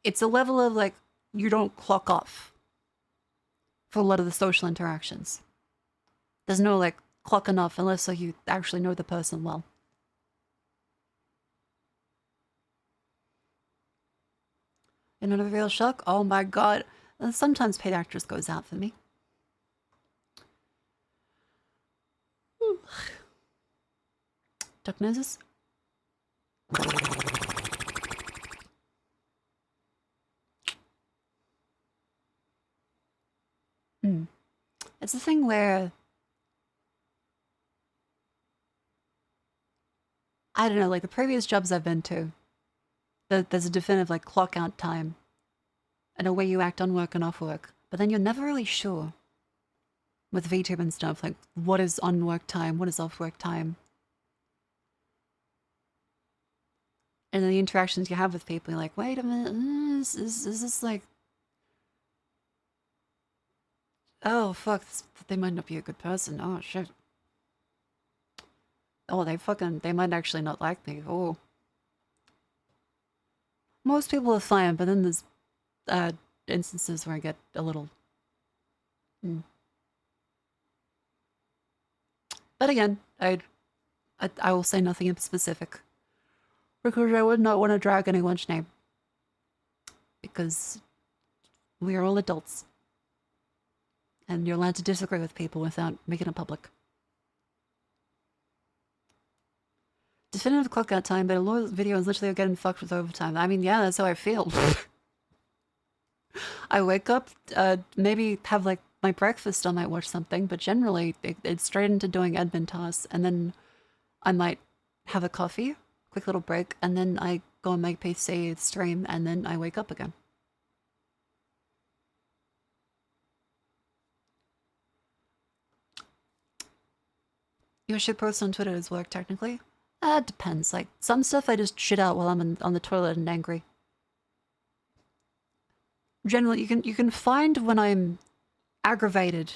It's a level of like, you don't clock off for a lot of the social interactions. There's no like clocking off unless so you actually know the person well. In a real shock? Oh my god. And sometimes paid actress goes out for me. Duck noses? It's a thing where I don't know, like the previous jobs I've been to, there's a definitive like clock out time and a way you act on work and off work. But then you're never really sure with VTube and stuff, like what is on work time, what is off work time. And then the interactions you have with people, you're like, wait a minute, is this like, oh fuck, they might not be a good person, oh shit. Oh, they might actually not like me, oh. Most people are fine, but then there's instances where I get a little... But again, I will say nothing in specific. Because I would not want to drag anyone's name. Because we are all adults. And you're allowed to disagree with people without making it public. Definitive clock out time, but a lot of videos literally are getting fucked with overtime. I mean, yeah, that's how I feel. I wake up, maybe have like my breakfast, I might watch something, but generally it's straight into doing admin tasks, and then I might have a coffee, quick little break, and then I go and make PC, stream, and then I wake up again. Your shit post on Twitter is work, technically? It depends. Like, some stuff I just shit out while I'm on the toilet and angry. Generally, you can find when I'm aggravated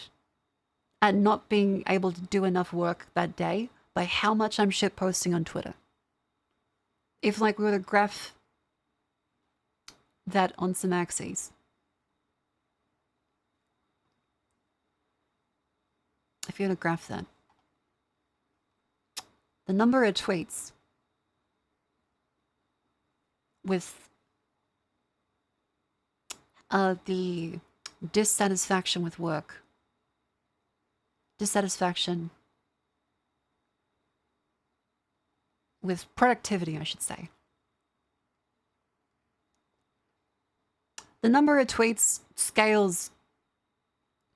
at not being able to do enough work that day by how much I'm shit posting on Twitter. If like we were to graph that on some axes. If you were to graph that. The number of tweets with the dissatisfaction with work, dissatisfaction with productivity, I should say. The number of tweets scales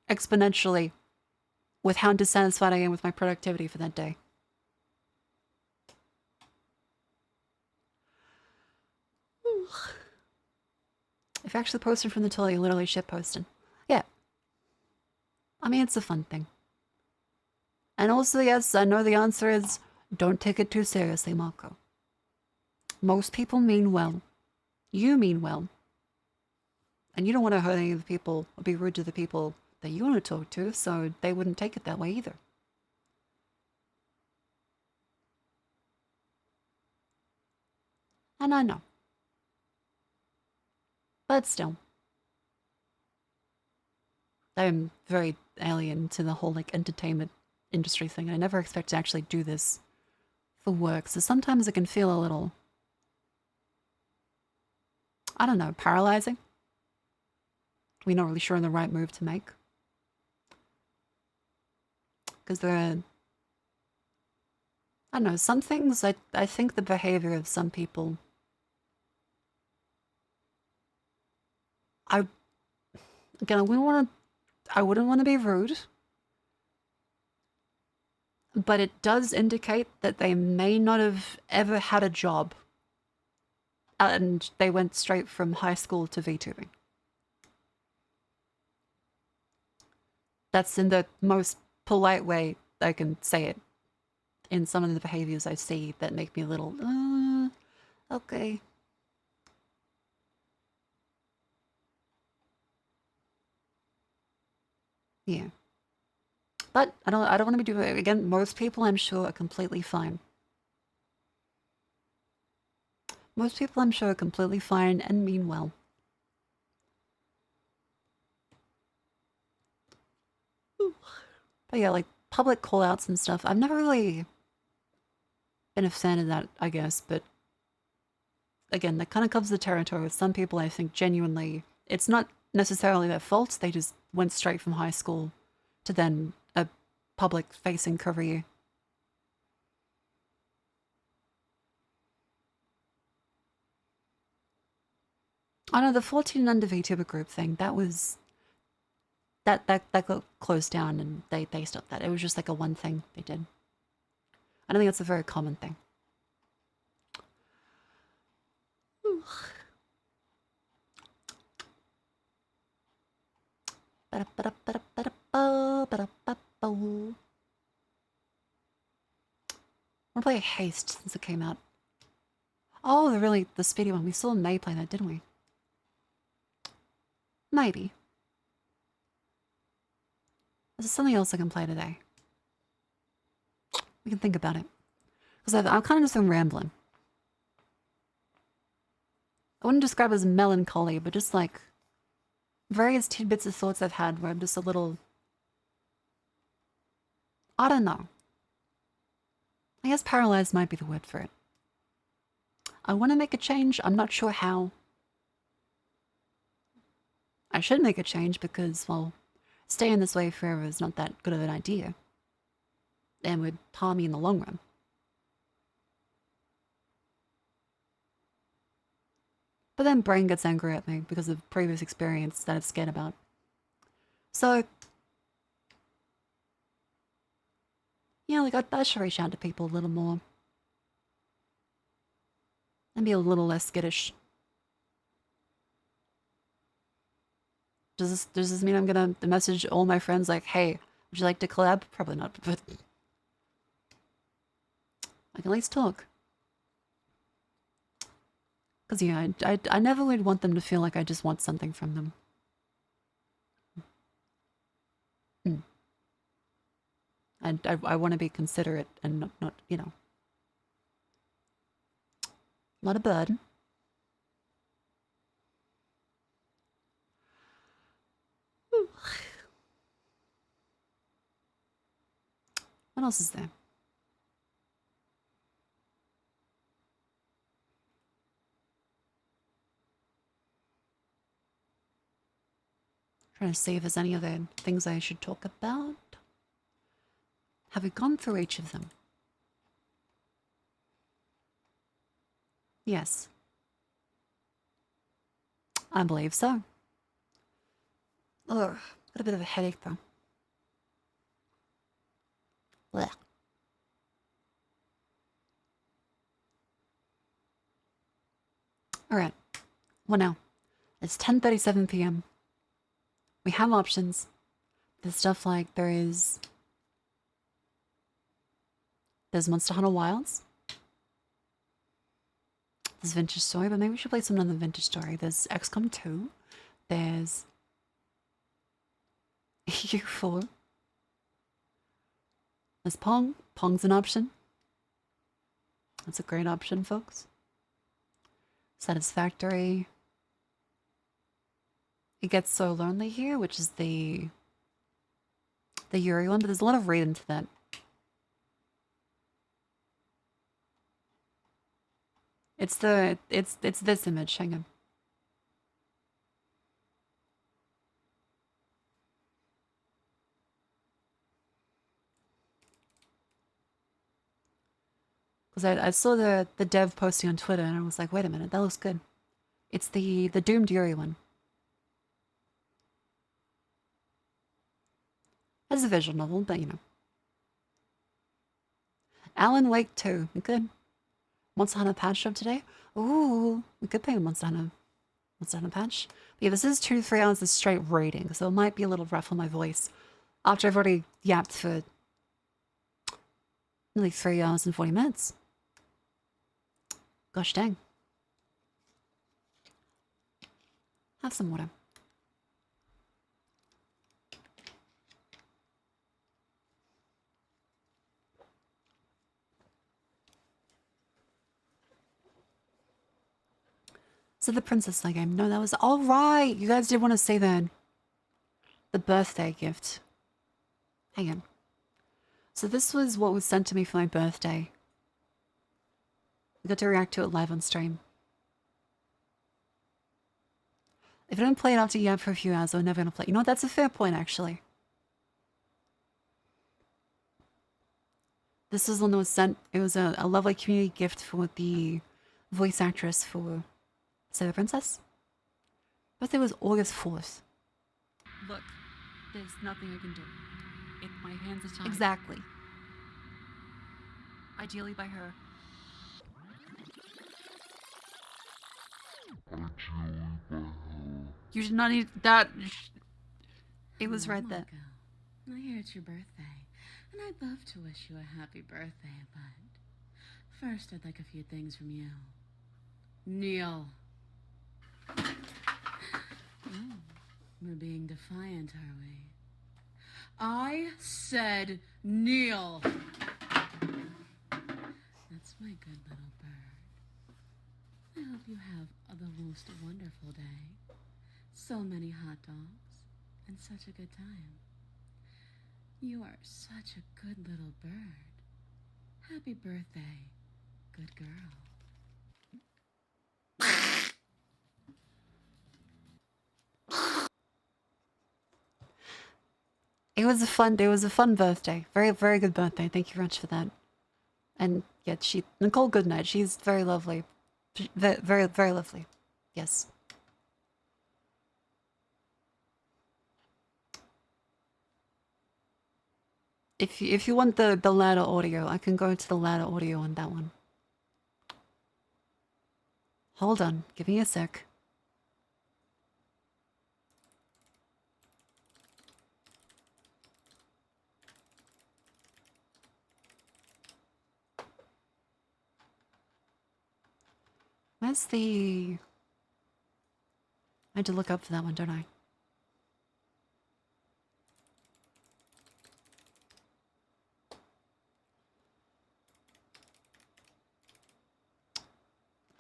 exponentially with how dissatisfied I am with my productivity for that day. If you're actually posting from the toilet, you're literally shit posting. Yeah. I mean, it's a fun thing. And also, yes, I know the answer is don't take it too seriously, Marco. Most people mean well. You mean well. And you don't want to hurt any of the people or be rude to the people that you want to talk to, so they wouldn't take it that way either. And I know. But still. I'm very alien to the whole, like, entertainment industry thing. I never expect to actually do this for work, so sometimes it can feel a little, I don't know, paralyzing. We're not really sure on the right move to make. Because there are, I don't know, some things, I think the behavior of some people, I wouldn't want to be rude, but it does indicate that they may not have ever had a job and they went straight from high school to VTubing. That's in the most polite way I can say it. In some of the behaviors I see that make me a little, okay. Yeah. But I don't want to be doing it. Again, most people I'm sure are completely fine. Most people I'm sure are completely fine and mean well. But yeah, like public call-outs and stuff, I've never really been a fan of that, I guess, but again, that kind of covers the territory with some people. I think genuinely, it's not necessarily their fault, they just went straight from high school to then a public-facing career. I know the 14 and under VTuber group thing, that was... That got closed down and they stopped that. It was just like a one thing they did. I don't think that's a very common thing. Wanna play Haste since it came out. Oh, the speedy one. We saw May play that, didn't we? Maybe. Is there something else I can play today? We can think about it. Because I'm kind of just been rambling. I wouldn't describe it as melancholy, but just like various tidbits of thoughts I've had where I'm just a little... I don't know. I guess paralyzed might be the word for it. I want to make a change. I'm not sure how. I should make a change because, well, staying this way forever is not that good of an idea. And would harm me in the long run. But then brain gets angry at me because of previous experience that it's scared about. So, yeah, like I should reach out to people a little more. And be a little less skittish. Does this mean I'm gonna message all my friends like, hey, would you like to collab? Probably not, but I can at least talk. Because, yeah, I never would want them to feel like I just want something from them. And I want to be considerate and not, you know, not a burden. What else is there? Trying to see if there's any other things I should talk about. Have we gone through each of them? Yes. I believe so. Ugh, got a bit of a headache though. Blech. Alright. Well now, it's 10:37 p.m. We have options. There's stuff like there's Monster Hunter Wilds. There's Vintage Story, but maybe we should play some other Vintage Story. There's XCOM 2. There's EU4. There's Pong. Pong's an option. That's a great option, folks. Satisfactory. It Gets So Lonely Here, which is the Yuri one, but there's a lot of read into that. It's this image, hang on. Because I saw the dev posting on Twitter and I was like, wait a minute, that looks good. It's the Doomed Yuri one. It's a visual novel, but you know. Alan Wake 2, we could. Monster Hunter patch up today? Ooh, we could play a Monster Hunter patch. But yeah, this is 2 to 3 hours of straight raiding, so it might be a little rough on my voice. After I've already yapped for nearly 3 hours and 40 minutes. Gosh dang. Have some water. So the Princess Leia game. No, that was all right. You guys did want to say that. The birthday gift. Hang on. So this was what was sent to me for my birthday. I got to react to it live on stream. If I don't play it after Yab for a few hours, I'm never going to play. You know what? That's a fair point, actually. This is one that was sent. It was a lovely community gift for the voice actress for Sailor Princess. Birthday was August 4th. Look, there's nothing I can do. If my hands are tied. Exactly. Ideally by her. You did not need that. It was right there. I hear it's your birthday, and I'd love to wish you a happy birthday, but first I'd like a few things from you. Neil. Oh, we're being defiant, are we? I said Neil. That's my good little bird. I hope you have the most wonderful day. So many hot dogs and such a good time. You are such a good little bird. Happy birthday, good girl. It was a fun birthday. Very, very good birthday. Thank you very much for that. And yeah, Nicole Goodnight, she's very lovely. Very, very, very lovely. Yes. If you want the ladder audio, I can go to the ladder audio on that one. Hold on, give me a sec. Where's the... I had to look up for that one, don't I?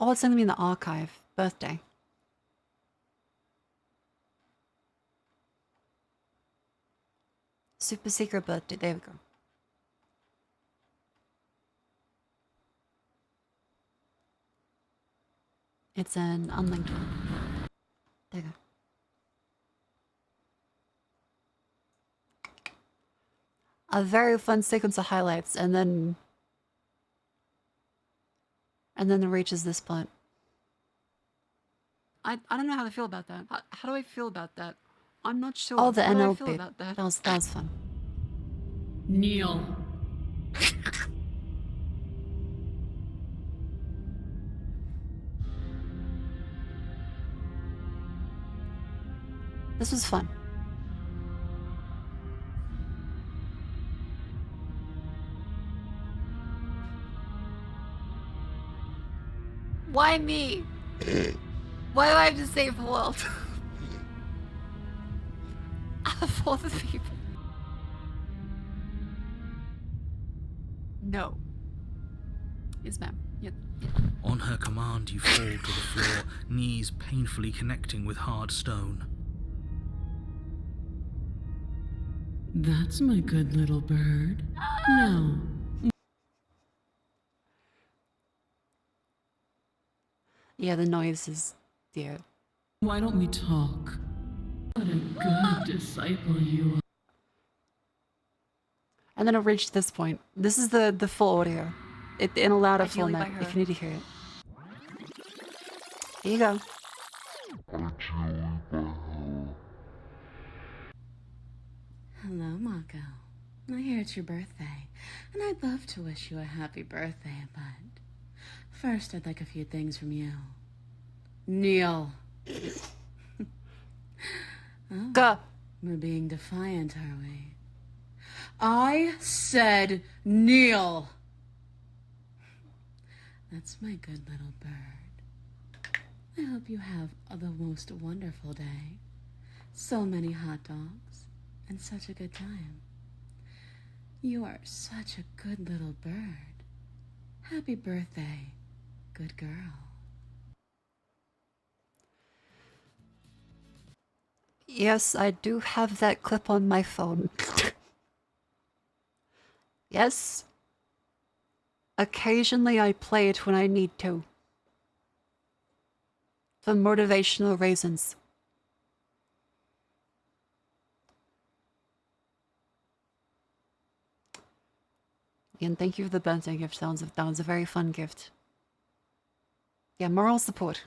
Oh, it's gonna be in the archive. Birthday. Super secret birthday. There we go. It's an unlinked one. There you go. A very fun sequence of highlights, and then it reaches this point. I don't know how to feel about that. How do I feel about that? I'm not sure. Oh, the NLP. How do I feel about that? That was fun. Neil. This was fun. Why me? Why do I have to save the world? Out of all the people. No. Yes, ma'am. Yeah. On her command, you fall to the floor, knees painfully connecting with hard stone. That's my good little bird. No. Yeah, the noise is... yeah. Why don't we talk? What a good disciple you are. And then it reached this point. This is the full audio. In a louder format, if you need to hear it. Here you go. Hello, Mako. I hear it's your birthday, and I'd love to wish you a happy birthday, but first I'd like a few things from you. Neil. Oh, go. We're being defiant, are we? I said Neil. That's my good little bird. I hope you have the most wonderful day. So many hot dogs and such a good time. You are such a good little bird. Happy birthday, good girl. Yes, I do have that clip on my phone. Yes. Occasionally I play it when I need to. For motivational reasons. And thank you for the birthday gift. That was a very fun gift. Yeah, moral support.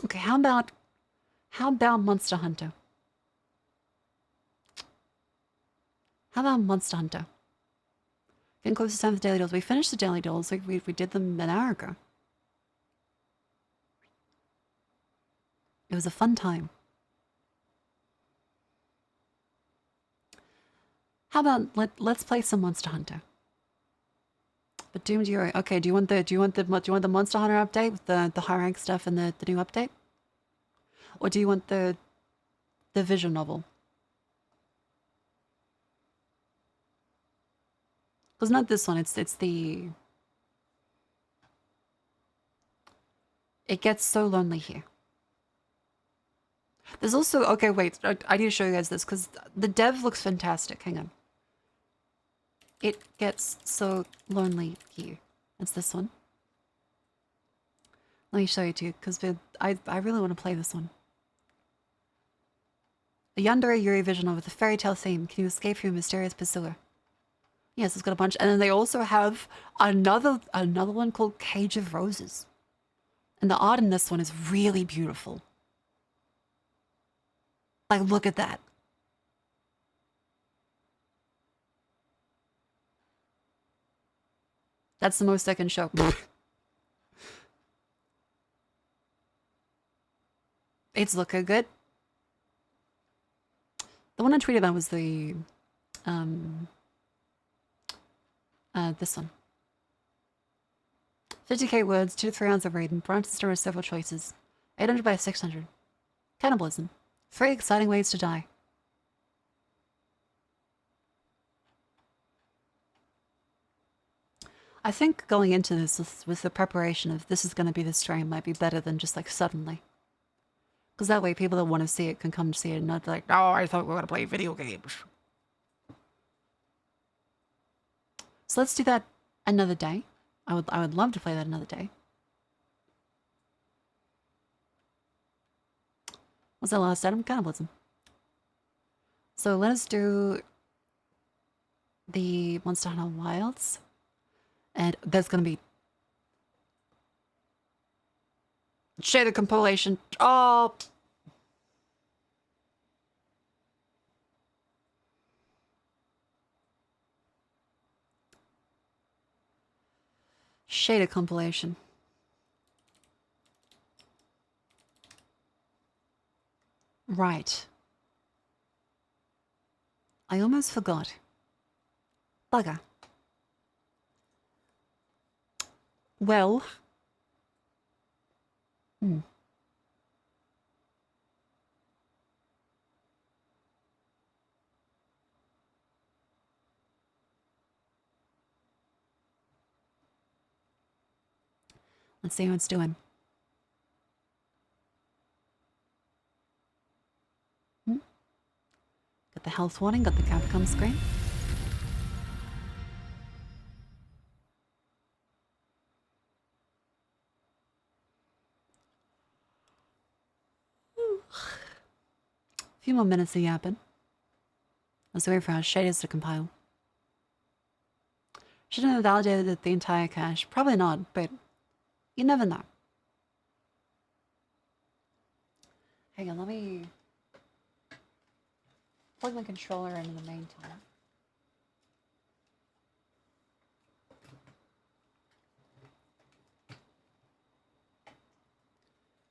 Okay, how about Monster Hunter? How about Monster Hunter? Getting close to time for the daily deals. We finished the daily deals. Like we did them an hour ago. It was a fun time. How about let's play some Monster Hunter. But Doom, okay? Do you want the Monster Hunter update with the high rank stuff and the new update, or do you want the visual novel? Because not this one. It's the. It gets so lonely here. There's also okay. Wait, I need to show you guys this because the dev looks fantastic. Hang on. It gets so lonely here. It's this one. Let me show you too, because I really want to play this one. A yandere Yuri vision with a fairy tale theme. Can you escape from a mysterious pursuer? Yes, it's got a bunch. And then they also have another one called Cage of Roses. And the art in this one is really beautiful. Like, look at that. That's the most I can show. It's looking good. The one I tweeted about was the this one. 50k words, 2 to 3 rounds of reading. Branches store has several choices. 800 by 600. Cannibalism. 3 exciting ways to die. I think going into this with the preparation of this is going to be the stream might be better than just like suddenly. Because that way people that want to see it can come see it and not like, oh, I thought we were going to play video games. So let's do that another day. I would love to play that another day. What's that last item? Cannibalism. So let us do the Monster Hunter Wilds. And there's gonna be shader compilation. Oh, shader compilation. Right. I almost forgot. Bugger. Well. Let's see how it's doing. Got the health warning, got the Capcom screen. A few more minutes of yapping. Let's wait for our shaders to compile. Shouldn't have validated the entire cache. Probably not, but you never know. Hang on, let me plug my controller in the meantime.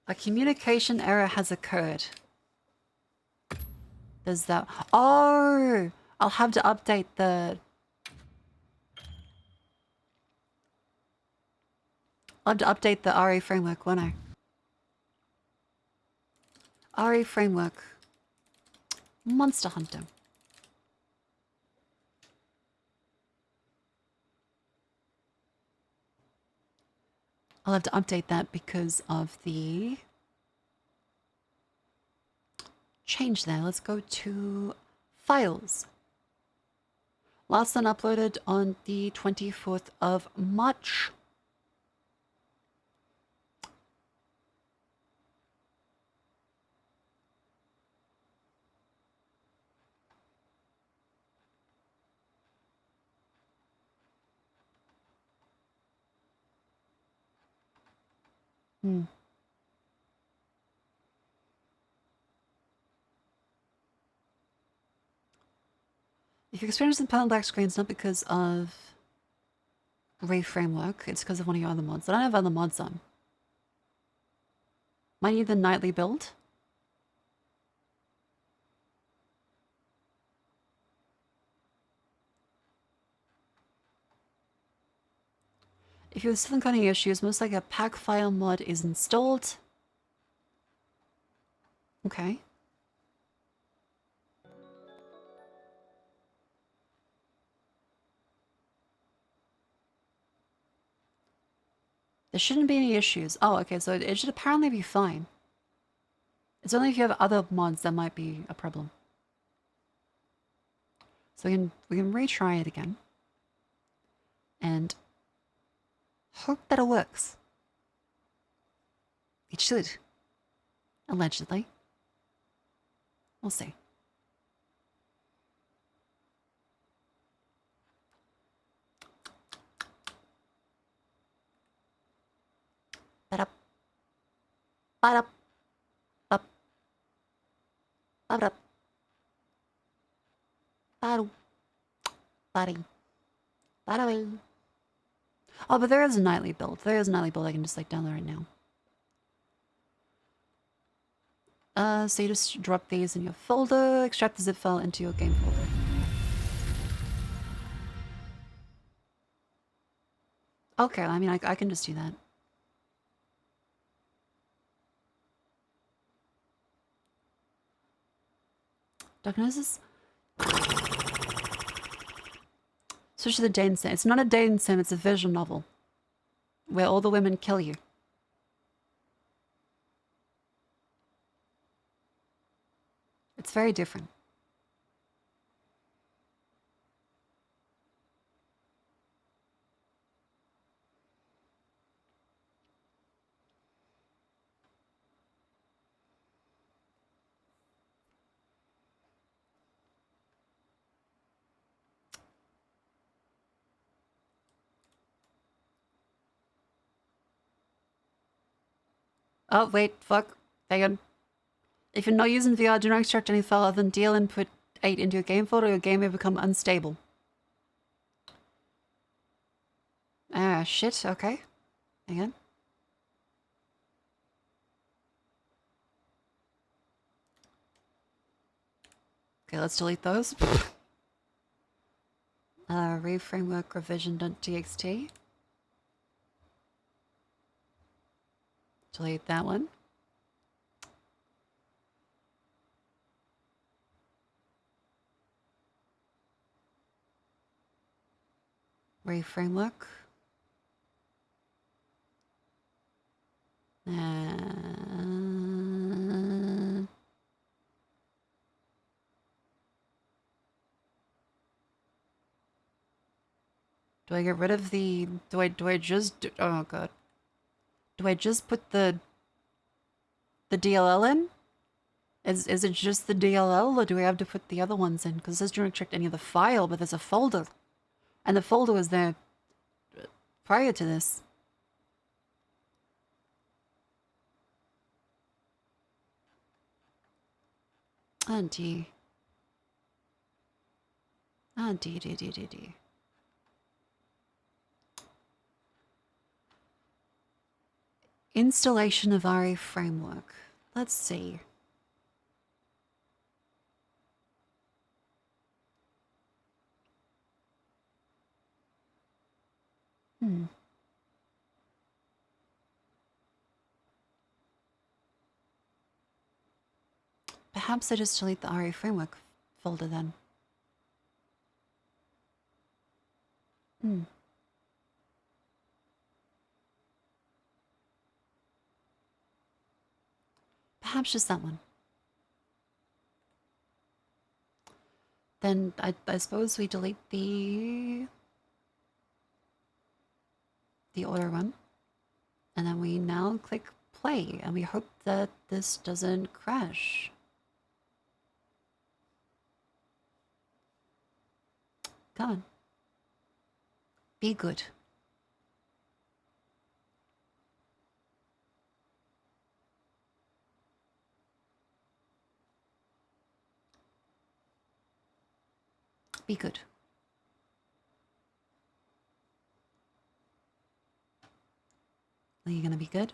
A communication error has occurred. There's that. Oh, I'll have to update the. I'll have to update the RE framework, won't I? RE framework. Monster Hunter. I'll have to update that because of the change there. Let's go to files. Last one uploaded on the 24th of March. If you're experiencing pale and black screens, not because of Ray Framework, it's because of one of your other mods. I don't have other mods on. Might need the nightly build. If you're still encountering issues, most like a pack file mod is installed. Okay. There shouldn't be any issues. Oh, okay, so it should apparently be fine. It's only if you have other mods that might be a problem. So we can retry it again. And hope that it works. It should. Allegedly. We'll see. Ba-da. Ba-da. Ba. Ba-da. Ba-do. Ba-dee. Ba-da-bee. Oh, but there is a nightly build. There is a nightly build I can just like download right now. So you just drop these in your folder, extract the zip file into your game folder. Okay, I mean, I can just do that. Diagnosis? Switch to the dating sim. It's not a dating sim, it's a visual novel. Where all the women kill you. It's very different. Oh, wait, fuck. Hang on. If you're not using VR, do not extract any file other than DL input 8 into your game folder, your game may become unstable. Ah, shit, okay. Hang on. Okay, let's delete those. Reframework revision.txt. Delete that one. Reframework. Do I get rid of the... Do I just... Oh, God. Do I just put the DLL in? Is it just the DLL, or do we have to put the other ones in? Because it says do not extract any of the file, but there's a folder. And the folder was there prior to this. Oh, D. Oh, D. Installation of RE framework. Let's see. Perhaps I just delete the RE framework folder then. Perhaps just that one. Then I suppose we delete the order one. And then we now click play, and we hope that this doesn't crash. Come on. Be good. Be good. Are you gonna be good?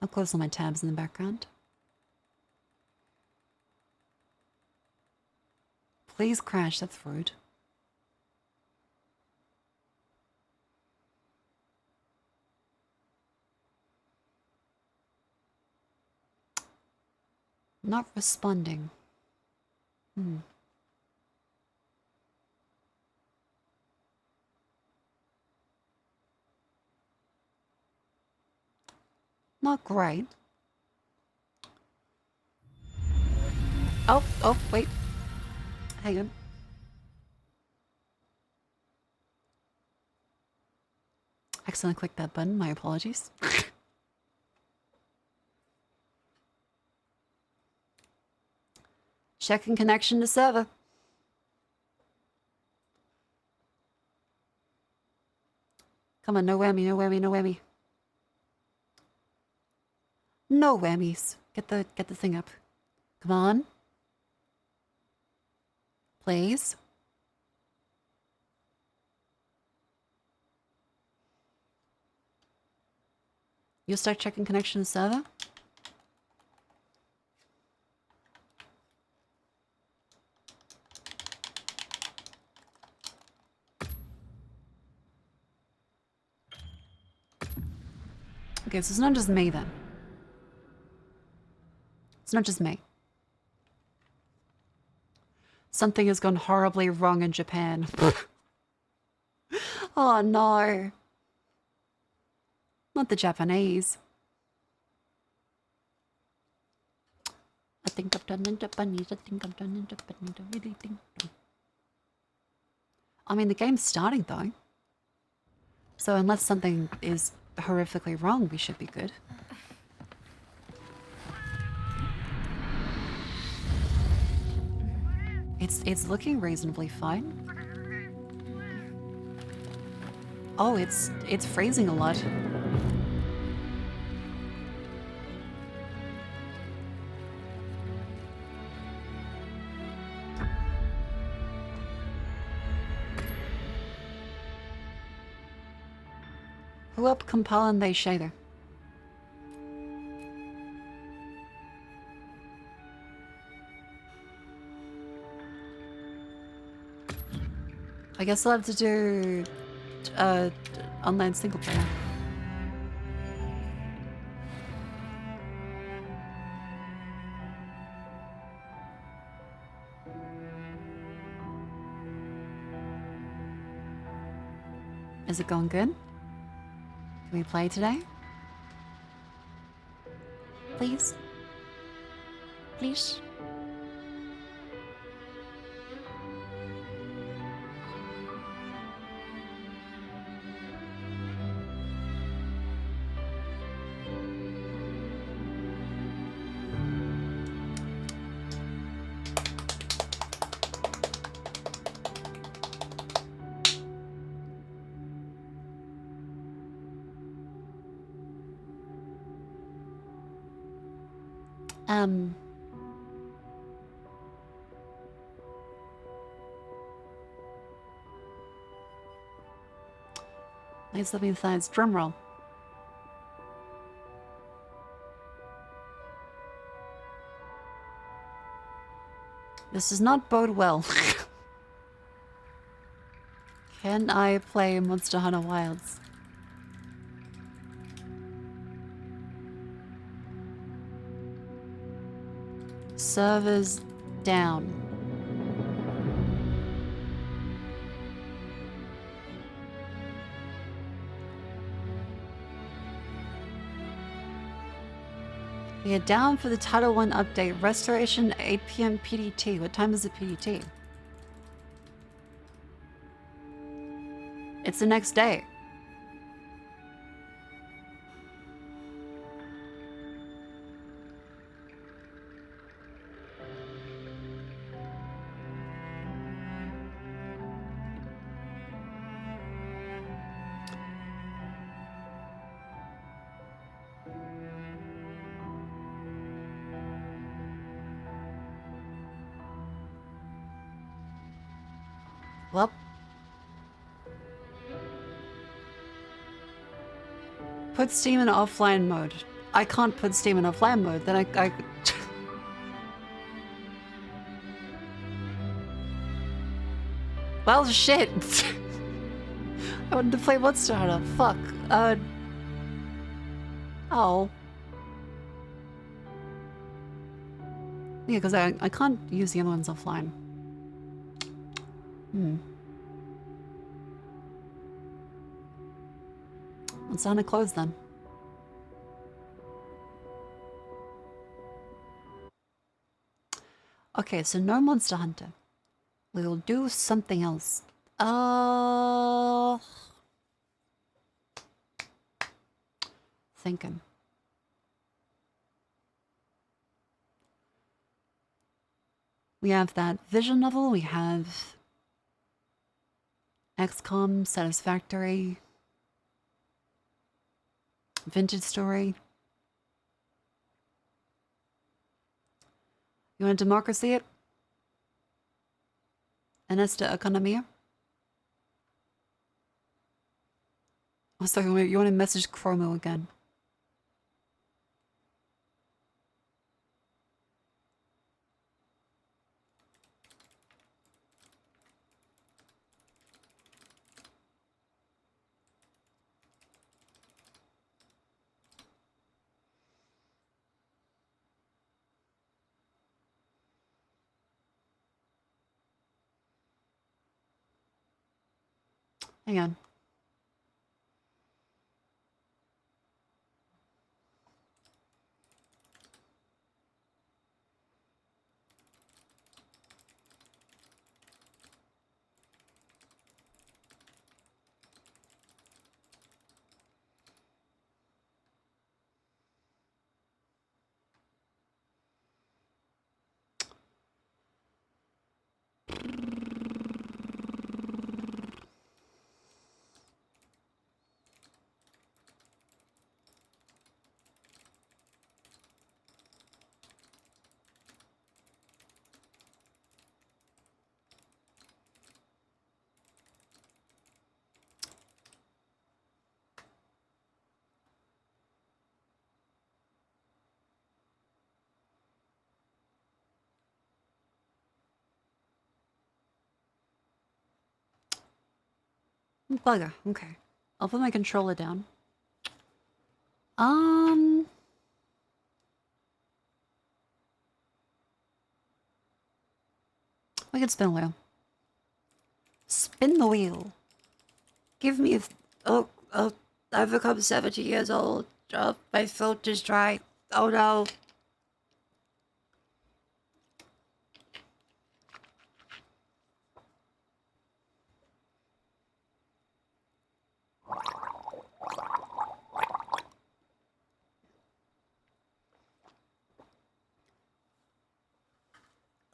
I'll close all my tabs in the background. Please crash, that's rude. Not responding. Hmm. Not great. Oh, wait. Hang on. Accidentally clicked that button, my apologies. Checking connection to server. Come on, no whammy, no whammy, no whammy. No whammies. Get the thing up. Come on. Please. You'll start checking connection to server? Okay, so it's not just me then. It's not just me. Something has gone horribly wrong in Japan. Oh no. Not the Japanese. I think I've done in Japanese. I think I've done in Japanese. I really think so. I mean, the game's starting though. So unless something is horrifically wrong, we should be good. It's looking reasonably fine. Oh, it's freezing a lot. Who up compiling they shader? I guess I'll have to do online single player. Is it going good? Can we play today? Please? Please? Nice living sides. Drum roll. This does not bode well. Can I play Monster Hunter Wilds? Servers down. We are down for the Title 1 update. Restoration 8 PM PDT. What time is the PDT? It's the next day. Well. Put Steam in offline mode. I can't put Steam in offline mode, then I Well, shit. I wanted to play Monster Hunter. Fuck. Oh. Yeah, because I can't use the other ones offline. Let's on a close then. Okay, so no Monster Hunter. We will do something else. Thinking. We have that Vision novel, we have XCOM, Satisfactory, Vintage Story. You want Democracy it? En esta economía? Oh, sorry, you want to message Chromo again? Hang on. Bugger. Okay. I'll put my controller down. We can spin a wheel. Spin the wheel. Give me a... I've become 70 years old. My throat is dry. Oh no.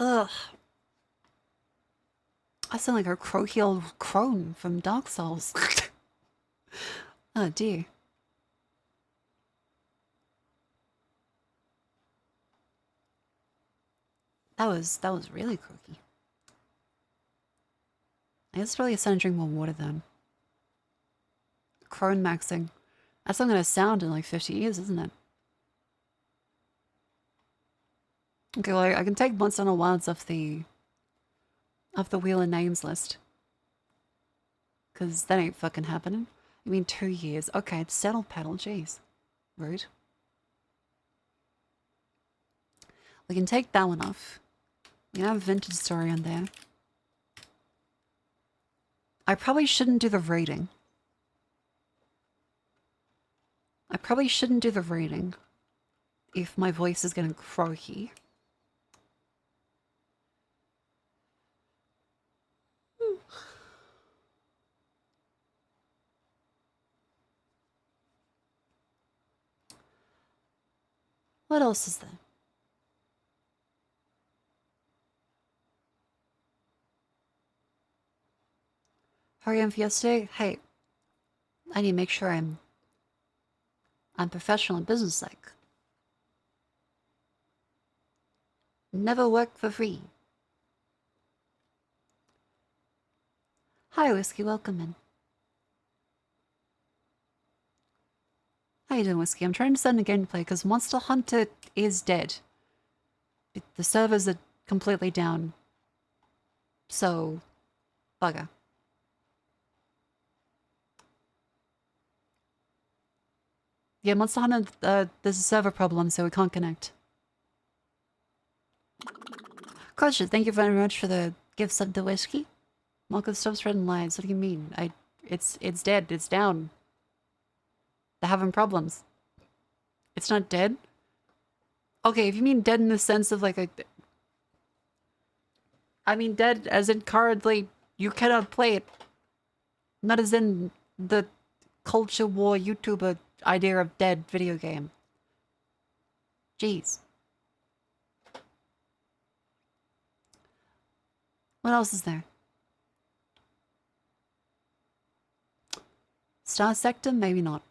Ugh. I sound like a crow-heeled crone from Dark Souls. Oh dear. That was really croaky. I guess probably starting to drink more water then. Crone maxing. That's not gonna sound in like 50 years, isn't it? Okay, well I can take Monster Hunter Wilds off the Wheel of Names list. Cause that ain't fucking happening. I mean 2 years. Okay, settle pedal, jeez. Rude. We can take that one off. We have Vintage Story on there. I probably shouldn't do the rating. If my voice is getting croaky. What else is there? Hurry on Fiesta? Hey, I need to make sure I'm professional and businesslike. Never work for free. Hi, Whiskey. Welcome in. How you doing, Whiskey? I'm trying to send a gameplay because Monster Hunter is dead. The servers are completely down. So, bugger. Yeah, Monster Hunter, there's a server problem, so we can't connect. Crusher, thank you very much for the gift sub to whiskey. Malcolm, stop spreading lies. What do you mean? It's dead. It's down. They're having problems. It's not dead? Okay, if you mean dead in the sense of like a... I mean dead as in currently you cannot play it. Not as in the culture war YouTuber idea of dead video game. Jeez. What else is there? Star Sector? Maybe not.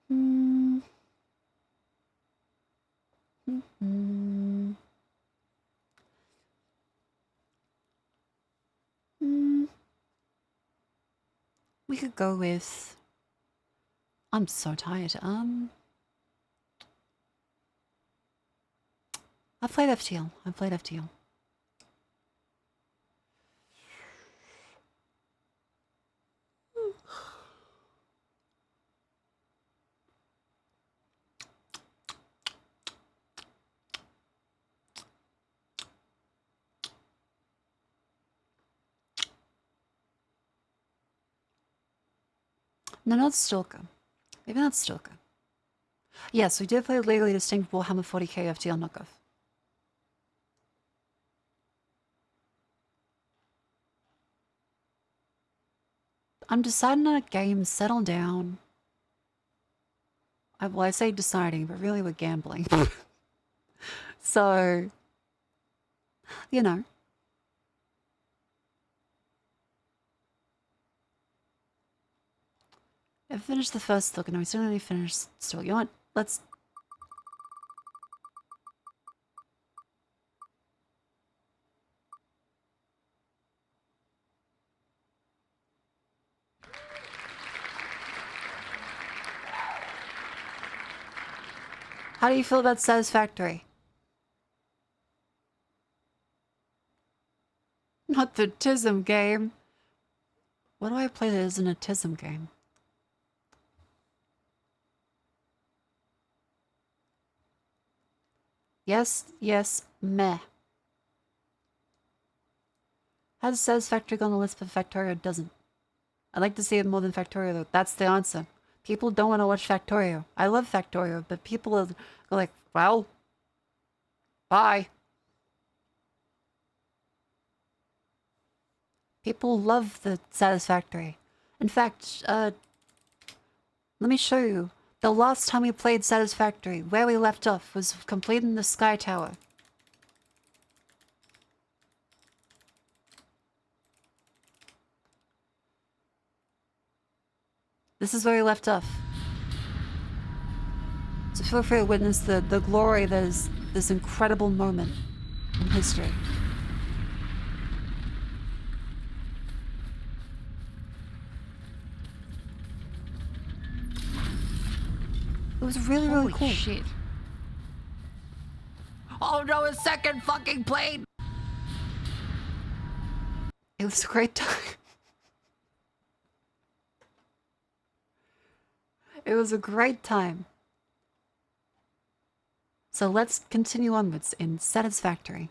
Hmm. Hmm. Hmm. We could go with... I'm so tired. I've played FTL. I've played FTL. No, not Stalker. Maybe not Stalker. Yes, we did play Legally Distinct Warhammer 40k FTL knockoff. I'm deciding on a game, settle down. Well, I say deciding, but really we're gambling. So, you know. I finished the first look, and we still need to finish still. You know what? Let's... How do you feel about Satisfactory? Not the TISM game. What do I play that isn't a TISM game? Yes, yes, meh. Has Satisfactory on the list, but Factorio doesn't? I'd like to see it more than Factorio, though. That's the answer. People don't want to watch Factorio. I love Factorio, but people are like, well, bye. People love the Satisfactory. In fact, let me show you. The last time we played Satisfactory, where we left off, was completing the Sky Tower. This is where we left off. So feel free to witness the glory that is this incredible moment in history. It was really, really cool. Shit. Oh no, a second fucking plane! It was a great time. It was a great time. So let's continue onwards in Satisfactory.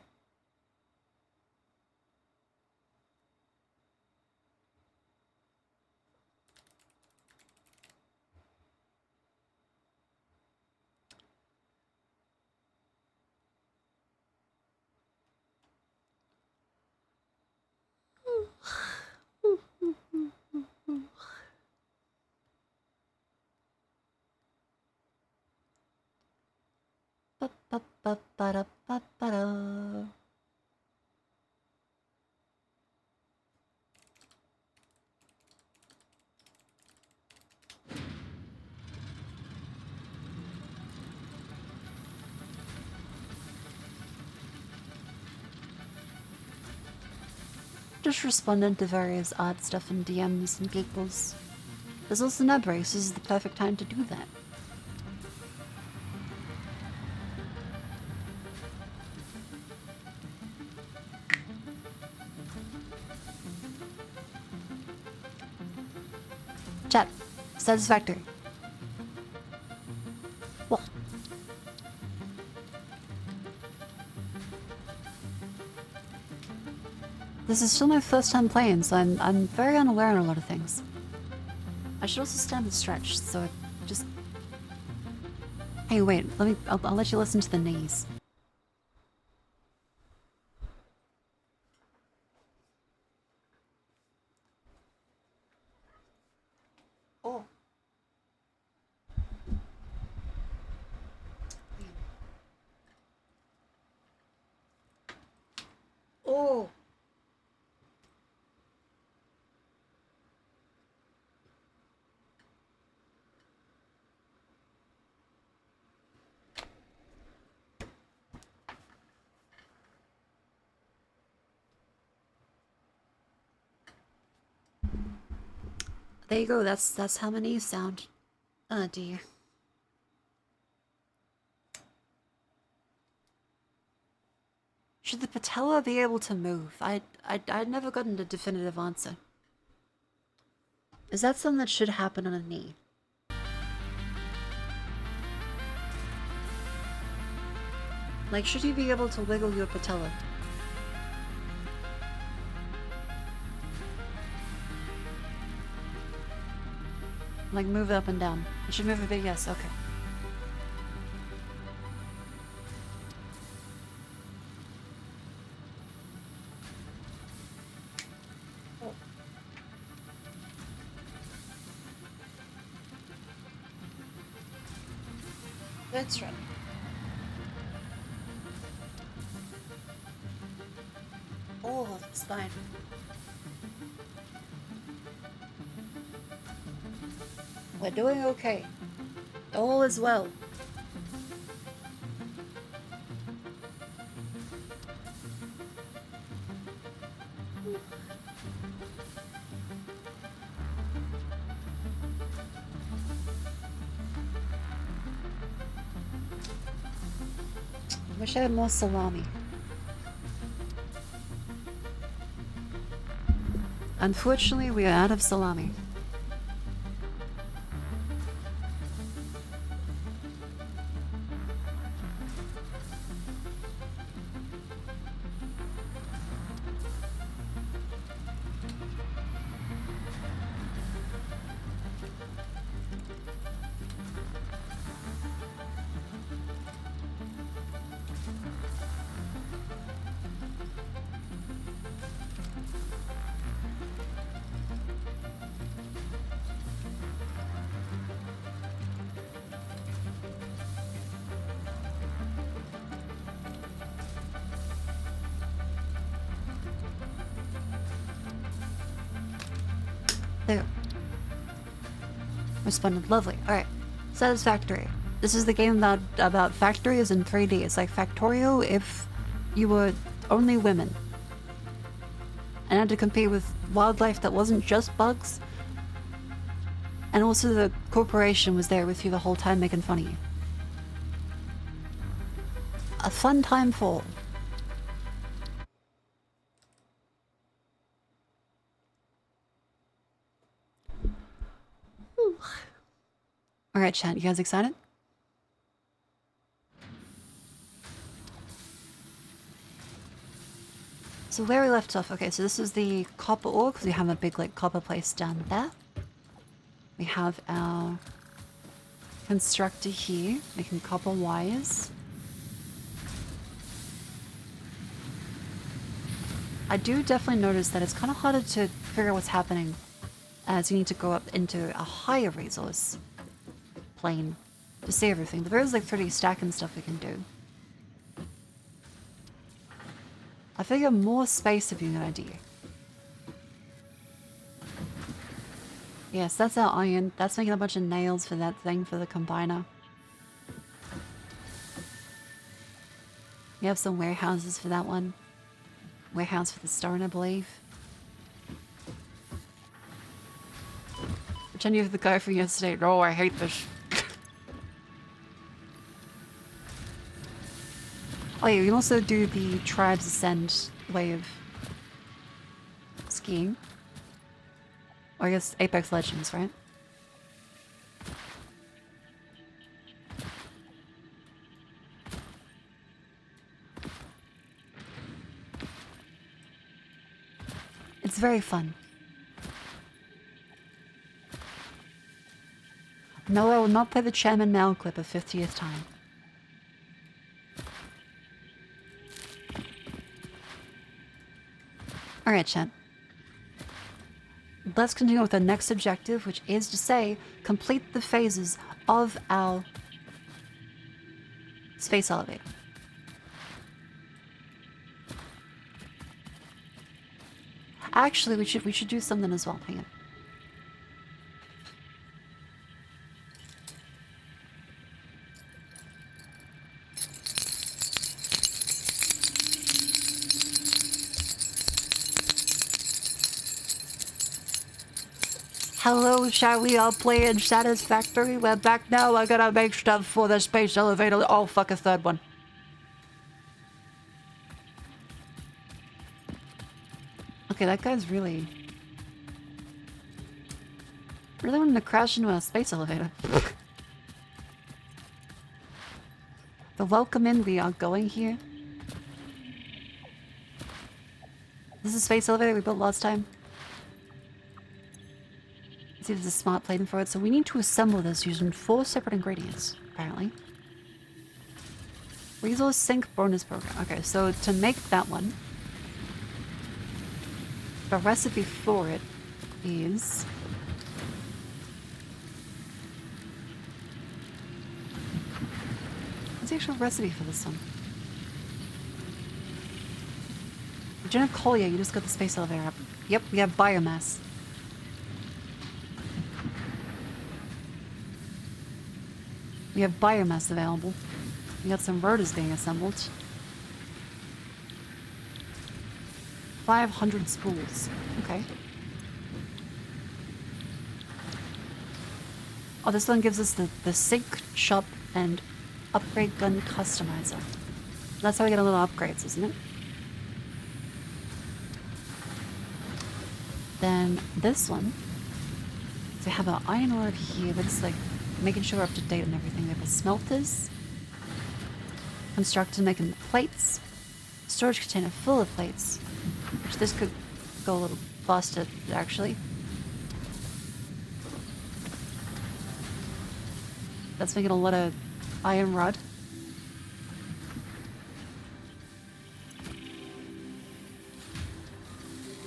Ba-ba-ba-ba-da-ba-ba-da. Just responding to various odd stuff in DMs and giggles. There's also nub race. This is the perfect time to do that. Chat. Satisfactory. Well. This is still my first time playing, so I'm very unaware on a lot of things. I should also stand and stretch, so just... Hey, wait, I'll let you listen to the knees. Oh. Oh. There you go, that's how my knees sound. Oh dear. Should the patella be able to move? I'd never gotten a definitive answer. Is that something that should happen on a knee? Like, should you be able to wiggle your patella? Like, move it up and down. It should move a bit, yes, okay. That's right. Oh, it's fine. We're doing okay. All is well. I wish I had more salami. Unfortunately, we are out of salami. There. Responded lovely. Alright. Satisfactory. This is the game about factories in 3D. It's like Factorio if you were only women. And had to compete with wildlife that wasn't just bugs. And also the corporation was there with you the whole time making fun of you. A fun time for all. Alright, chat, you guys excited? So where we left off, okay, so this is the copper ore, because we have a big, like, copper place down there. We have our constructor here, making copper wires. I do definitely notice that it's kind of harder to figure out what's happening as you need to go up into a higher resource plane to see everything. But there is like 3D stacking stuff we can do. I figure more space would be an idea. Yes, that's our iron. That's making a bunch of nails for that thing for the combiner. We have some warehouses for that one. Warehouse for the stone, I believe. Pretend you're the guy from yesterday. Oh, I hate this. Oh yeah, we can also do the Tribes Ascend way of skiing. Or I guess Apex Legends, right? very fun. No, I will not play the Chairman Mao clip a 50th time. Alright, chat. Let's continue with the next objective, which is to say, complete the phases of our space elevator. Actually, we should do something as well. Hang on. Hello, shall we all play in Satisfactory? We're back now. I gotta make stuff for the space elevator. Oh, fuck, a third one. Okay, that guy's really wanting to crash into a space elevator. The welcome in, we are going here. This is a space elevator we built last time. Let's see if there's a smart plating for it. So we need to assemble this using 4 separate ingredients, apparently. Resource sink bonus program. Okay, so to make that one, the recipe for it is... What's the actual recipe for this one? Regenerate Collier, you just got the space elevator up. Yep, we have biomass. We have biomass available. We got some rotors being assembled. 500 spools. Okay. Oh, this one gives us the sink, shop, and upgrade gun customizer. That's how we get a little upgrades, isn't it? Then this one. So we have an iron ore here, but it's like making sure we're up to date on everything. We have the smelters. Constructed making plates. Storage container full of plates. Which this could go a little faster, actually. That's making a lot of iron rod.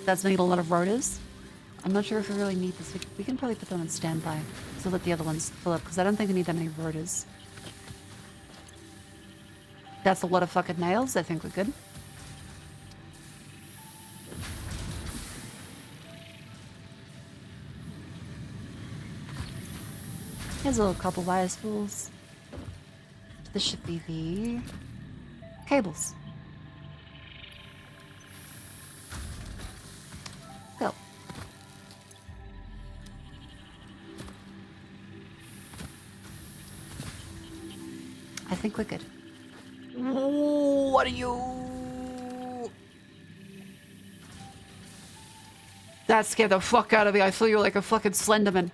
That's making a lot of rotors. I'm not sure if we really need this. We can probably put them on standby so let the other ones fill up, because I don't think we need that many rotors. That's a lot of fucking nails. I think we're good. Here's a little couple wire spools. This should be the cables. Go. I think we're good. Ooh, what are you? That scared the fuck out of me. I thought you were like a fucking Slenderman.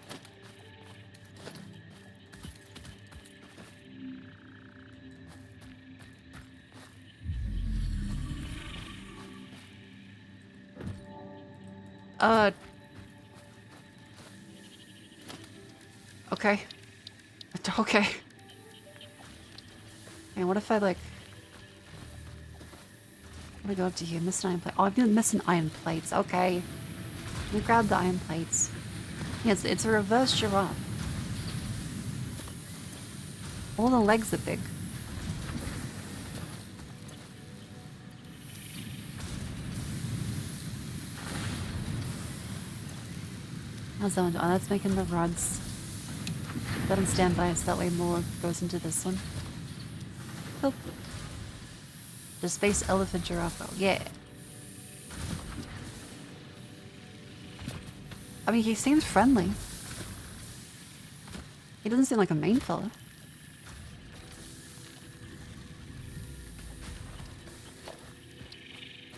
Okay. Okay. And what if I like... Let me go up to here. Missing iron plate. Oh, I've been missing iron plates. Okay. Let me grab the iron plates. Yes, it's a reverse giraffe. All the legs are big. How's that one? Oh, that's making the rods. Let them stand by so that way more goes into this one. Oh. The space elephant giraffe. Oh, yeah. I mean, he seems friendly. He doesn't seem like a main fella.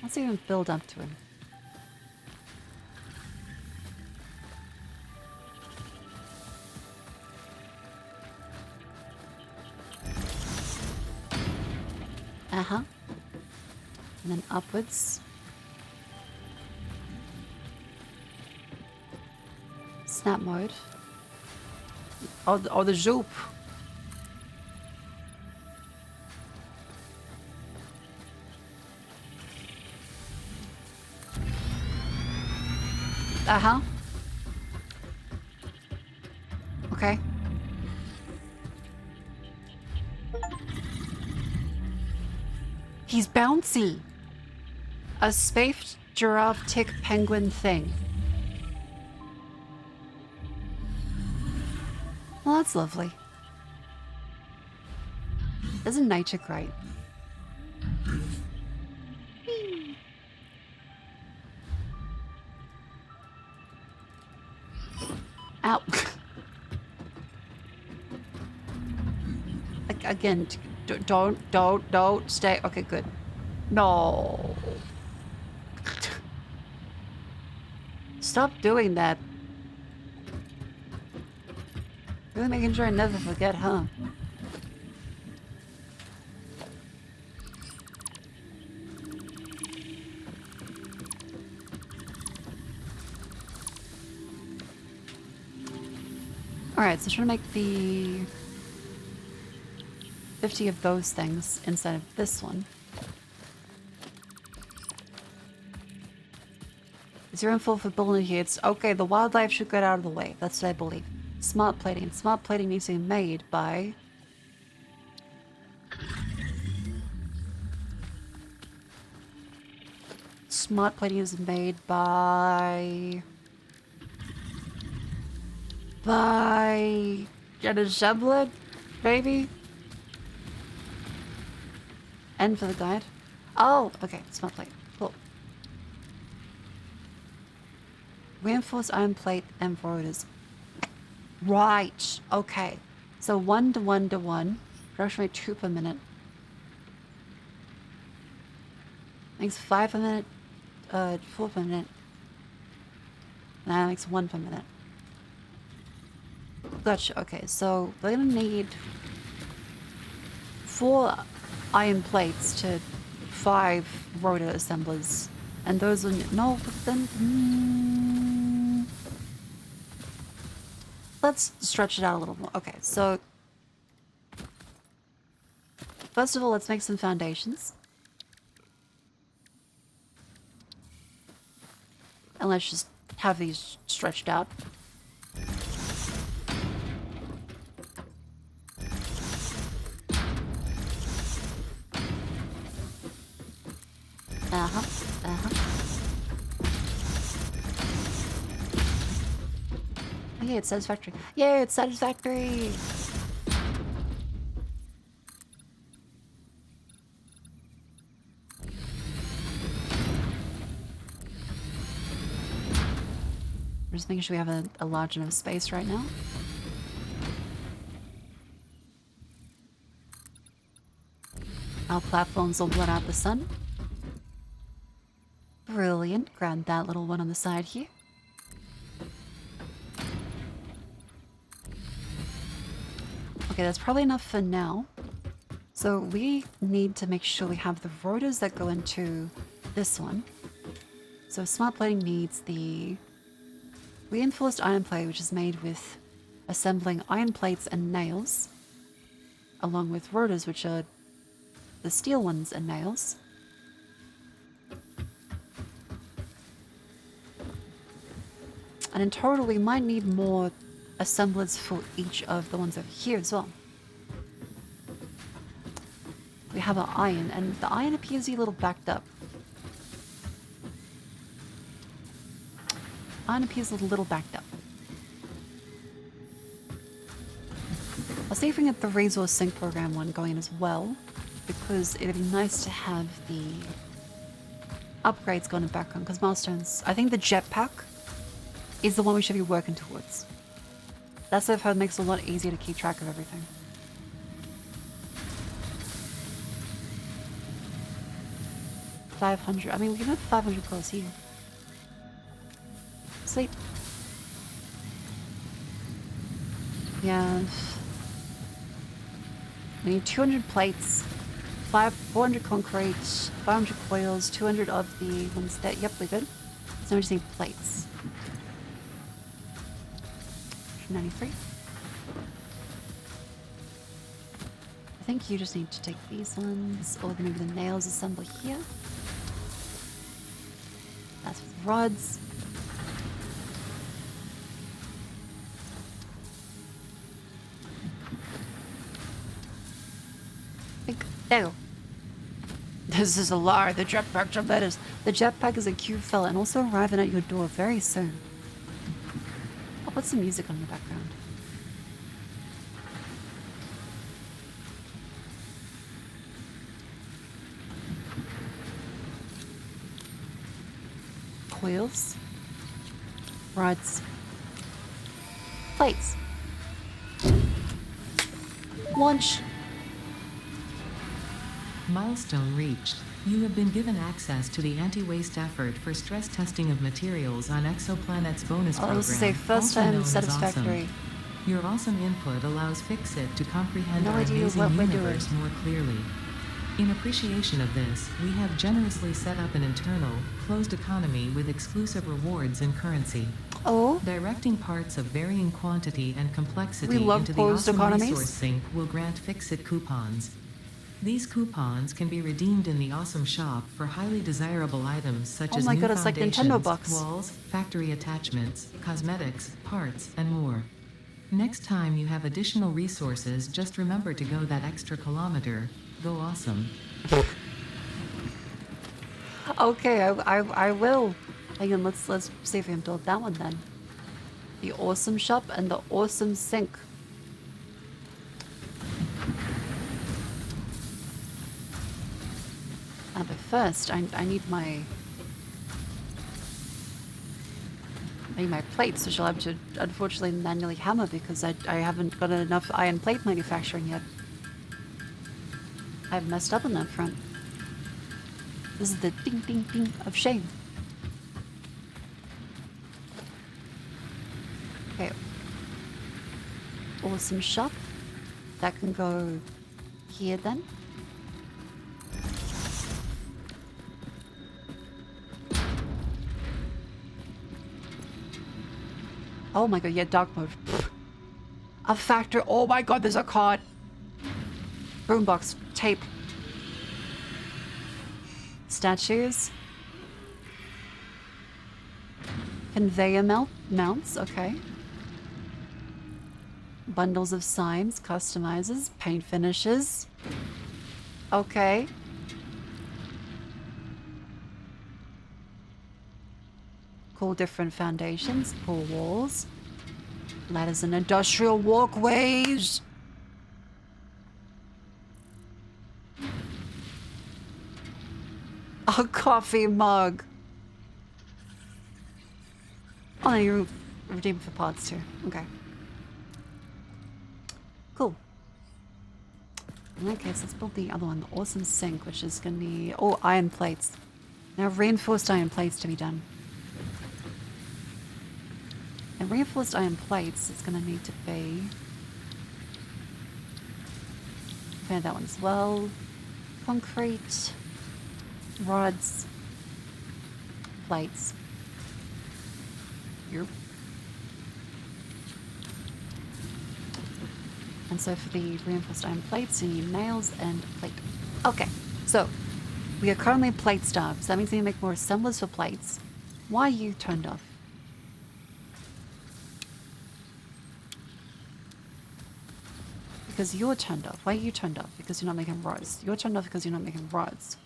Let's even build up to him. Uh-huh. And then upwards. snap mode. Oh, the zoop. Uh-huh. Okay. He's bouncy. A spathed giraffe tick penguin thing. Well, that's lovely. Isn't nature great? Ow. Again, don't stay. Okay, good. No. Stop doing that. Really making sure I never forget, huh? Alright, so trying to make the 50 of those things instead of this one. Is your info for building here? It's okay, the wildlife should get out of the way. That's what I believe. Smart plating. Smart plating needs to be made by... Smart plating is made by... Get a assembler, maybe? N for the guide. Oh, okay, smart plate. Cool. Reinforced iron plate and rotors. Right, okay. So 1 to 1 to 1. Production rate 2 per minute. Makes 5 per minute, 4 per minute. Nah, makes 1 per minute. Gotcha, okay, so we're gonna need 4 iron plates to 5 rotor assemblers. And those are... No, but then... Let's stretch it out a little more. Okay, so... First of all, let's make some foundations. And let's just have these stretched out. Oh yeah, it's satisfactory. Yay, it's satisfactory! We're just making sure we have a large enough space right now. Our platforms will blot out the sun. Brilliant. Grab that little one on the side here. Okay, that's probably enough for now. So we need to make sure we have the rotors that go into this one. So smart plating needs the reinforced iron plate, which is made with assembling iron plates and nails, along with rotors, which are the steel ones and nails. And in total, we might need more assemblers for each of the ones over here as well. We have our iron, and the iron appears to be a little backed up. Iron appears a little backed up. I'll see if we can get the resource sync program one going as well, because it'd be nice to have the upgrades going in the background, because milestones... I think the jetpack is the one we should be working towards. That's what I've heard makes it a lot easier to keep track of everything. $500. I mean, we can have 500 close here. Sweet. Yeah. We need 200 plates, 400 concrete, 500 coils, 200 of the ones that... Yep, we're good. So we just need plates. 1993. I think you just need to take these ones, or maybe the nails assemble here. That's with rods. There. This is a lie. The jetpack tremendous. The jetpack is a cute fella and also arriving at your door very soon. I'll put some music on in the background. Coils. Rods. Plates. Launch. Milestone reached. You have been given access to the anti-waste effort for stress testing of materials on Exoplanet's bonus program. This is a first time satisfactory. Awesome. Your awesome input allows Fixit to comprehend our idea amazing what we're universe more clearly. In appreciation of this, we have generously set up an internal, closed economy with exclusive rewards and currency. Oh. Directing parts of varying quantity and complexity We love into the closed awesome economies. resource sink will grant Fixit coupons. These coupons can be redeemed in the Awesome Shop for highly desirable items such as new it's like foundations, Nintendo bucks. walls, factory attachments, cosmetics, parts, and more. Next time you have additional resources, just remember to go that extra kilometer. Go awesome. Okay, I will. Hang on, let's see if we can build that one then. The awesome shop and the awesome sink. But first, I need my plates, which I'll have to unfortunately manually hammer because I haven't got enough iron plate manufacturing yet. I've messed up on that front. This is the ding ding ding of shame. Okay. Awesome shop. That can go here then. Oh my god, yeah, dark mode. A factor. Oh my god, there's a card. Boombox. Tape. Statues. Conveyor mounts. Okay. Bundles of signs. Customizers. Paint finishes. Okay. Cool different foundations. Cool walls. Ladders and industrial walkways. A coffee mug. Oh, no, you're redeeming for pods too. Okay. Cool. In that case, let's build the other one, the awesome sink, which is going to be... Oh, iron plates. Now, reinforced iron plates to be done. And reinforced iron plates is going to need to be... Okay, that one as well. Concrete. Rods. Plates. Yep. And so for the reinforced iron plates, you need nails and a plate. Okay, so we are currently plate starved, so that means we need to make more assemblers for plates. Why are you turned off? Because you're turned off. Why are you turned off? Because you're not making rods. You're turned off because you're not making rods.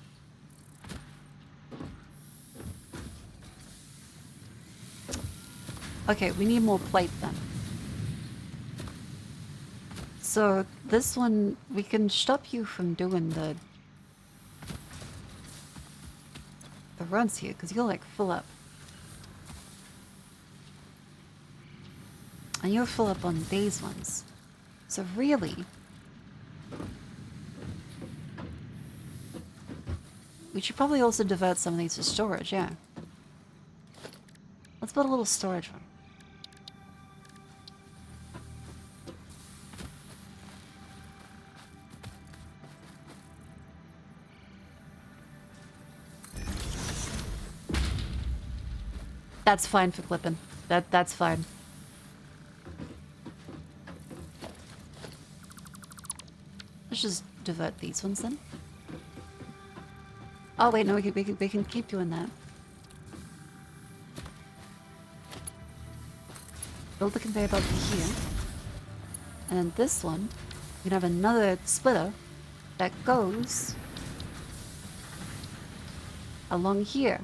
Okay, we need more plate then. So this one, we can stop you from doing the runs here, because you'll like fill up. And you'll fill up on these ones. So really, we should probably also divert some of these to storage, yeah. Let's build a little storage one. That's fine for clipping. That's fine. Let's just divert these ones then. Oh wait, no, we can keep doing that. Build the conveyor belt here. And then this one, we can have another splitter that goes along here.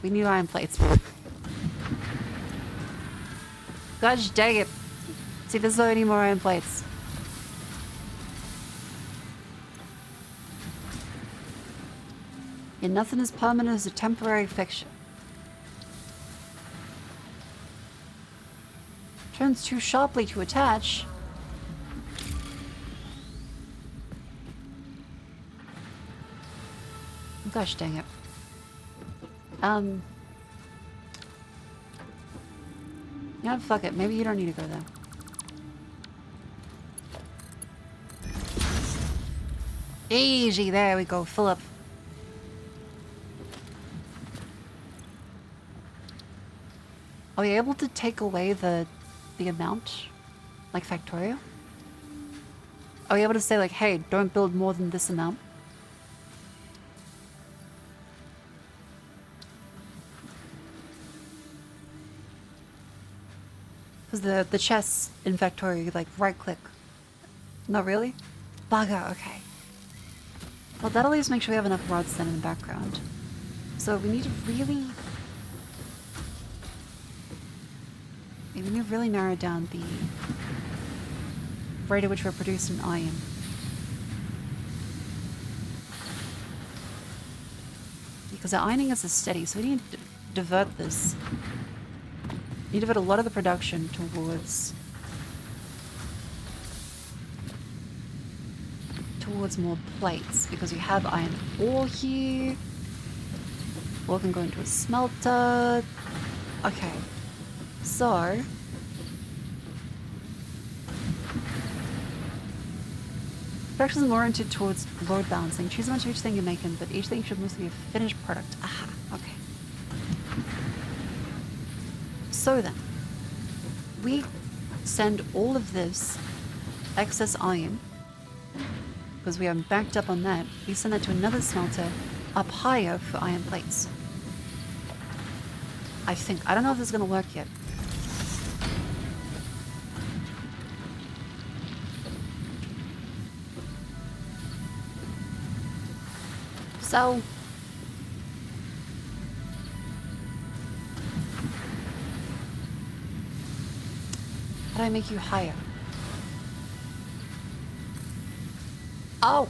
We need iron plates. Gosh dang it. See, there's so many more iron plates. Yeah, nothing is permanent as a temporary fixture. Turns too sharply to attach. Gosh dang it. Yeah, fuck it. Maybe you don't need to go there. Easy, there we go, Philip. Are we able to take away the amount? Like Factorio? Are we able to say like, hey, don't build more than this amount? Because the chests in Factorio, you like right click. Not really? Bugger, okay. Well, that at least make sure we have enough rods then in the background. So we need to really... we need to really narrow down the rate at which we're producing iron. Because our ironing is steady, so we need to divert this. We need to divert a lot of the production towards more plates, because we have iron ore here. Ore can go into a smelter. Okay. So, production is more oriented towards load balancing. Choose much of each thing you're making, but each thing should mostly be a finished product. Aha, okay. So then, we send all of this excess iron, because we are backed up on that. We send that to another smelter up higher for iron plates. I think. I don't know if this is going to work yet. So, how do I make you higher? Oh!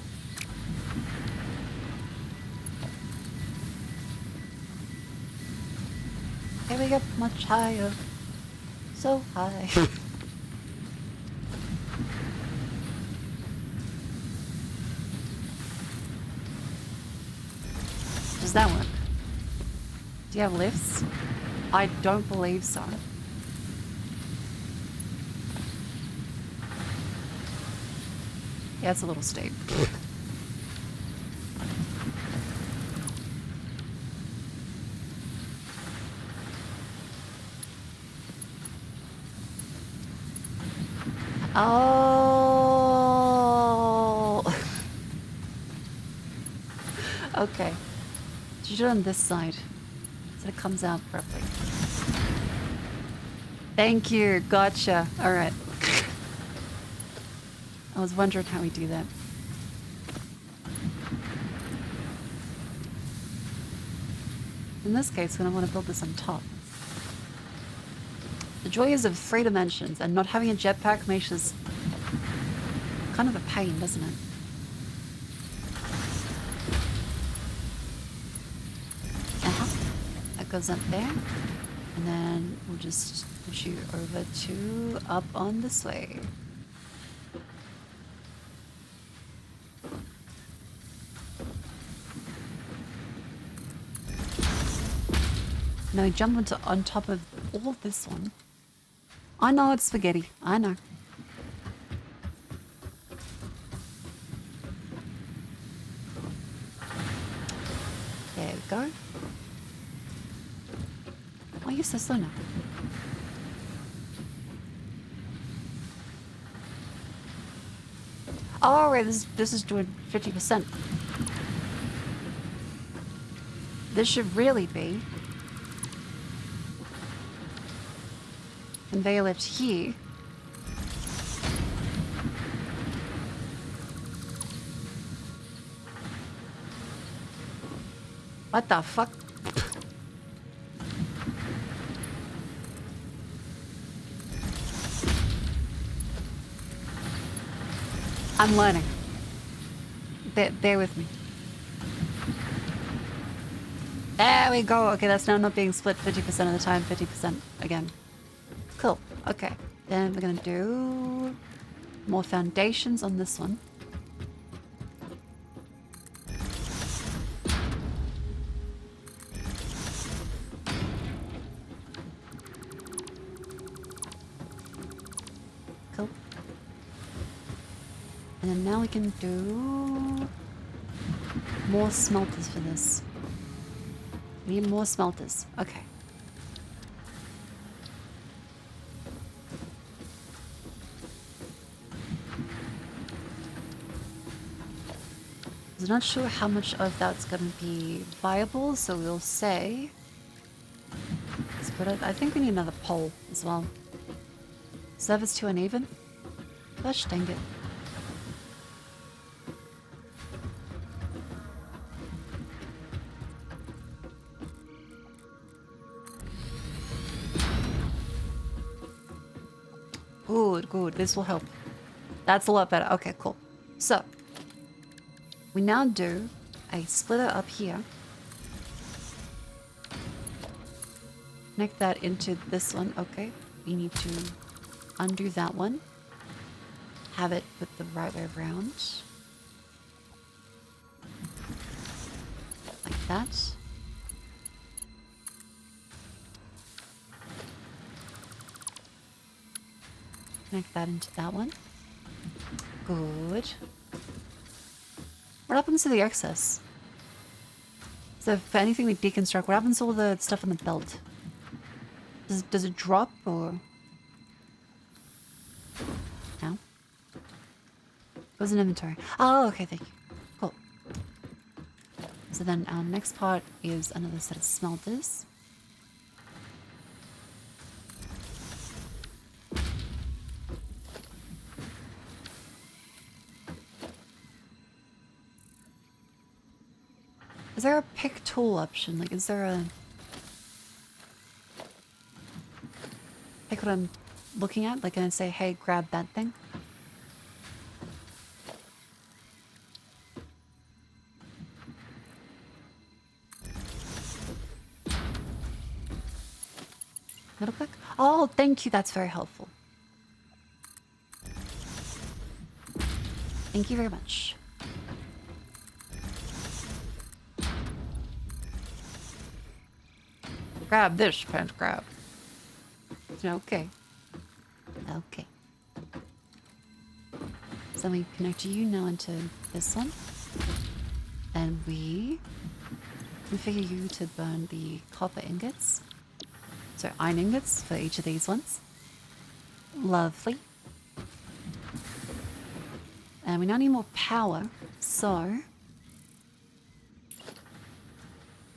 Here we get much higher. So high. Does that work? Do you have lifts? I don't believe so. Yeah, it's a little steep. Oh. Okay. You do it on this side, so it comes out properly. Thank you. Gotcha. All right. I was wondering how we do that. In this case, we're going to want to build this on top. The joys of 3 dimensions and not having a jetpack makes this kind of a pain, doesn't it? That goes up there. And then we'll just put you over to up on this way. Now we jump on top of all of this one. I know it's spaghetti. I know. There we go. Why are you so slow now? Oh, right, this is doing 50%. This should really be conveyor lift here. What the fuck? I'm learning. Bear with me. There we go. Okay, that's now not being split 50% of the time, 50% again. Cool. Okay. Then we're gonna do more foundations on this one. Cool. And then now we can do more smelters for this. We need more smelters. Okay. I'm not sure how much of that's going to be viable, so we'll say... But I think we need another pole as well. Service too uneven? Gosh dang it. Good, good. This will help. That's a lot better. Okay, cool. So, we now do a splitter up here. Connect that into this one. Okay, we need to undo that one. Have it put the right way around. Like that. Connect that into that one. Good. What happens to the excess? So for anything we deconstruct, what happens to all the stuff on the belt? Does it drop or... No? Goes in inventory. Oh, okay, thank you. Cool. So then our next part is another set of smelters. Is there a pick tool option? Like, is there a... Like what I'm looking at? Like, can I say, hey, grab that thing? Middle click? Oh, thank you. That's very helpful. Thank you very much. Grab this, pants grab. Okay. Okay. So we connect you now into this one. And we configure you to burn the copper ingots. So iron ingots for each of these ones. Lovely. And we now need more power, so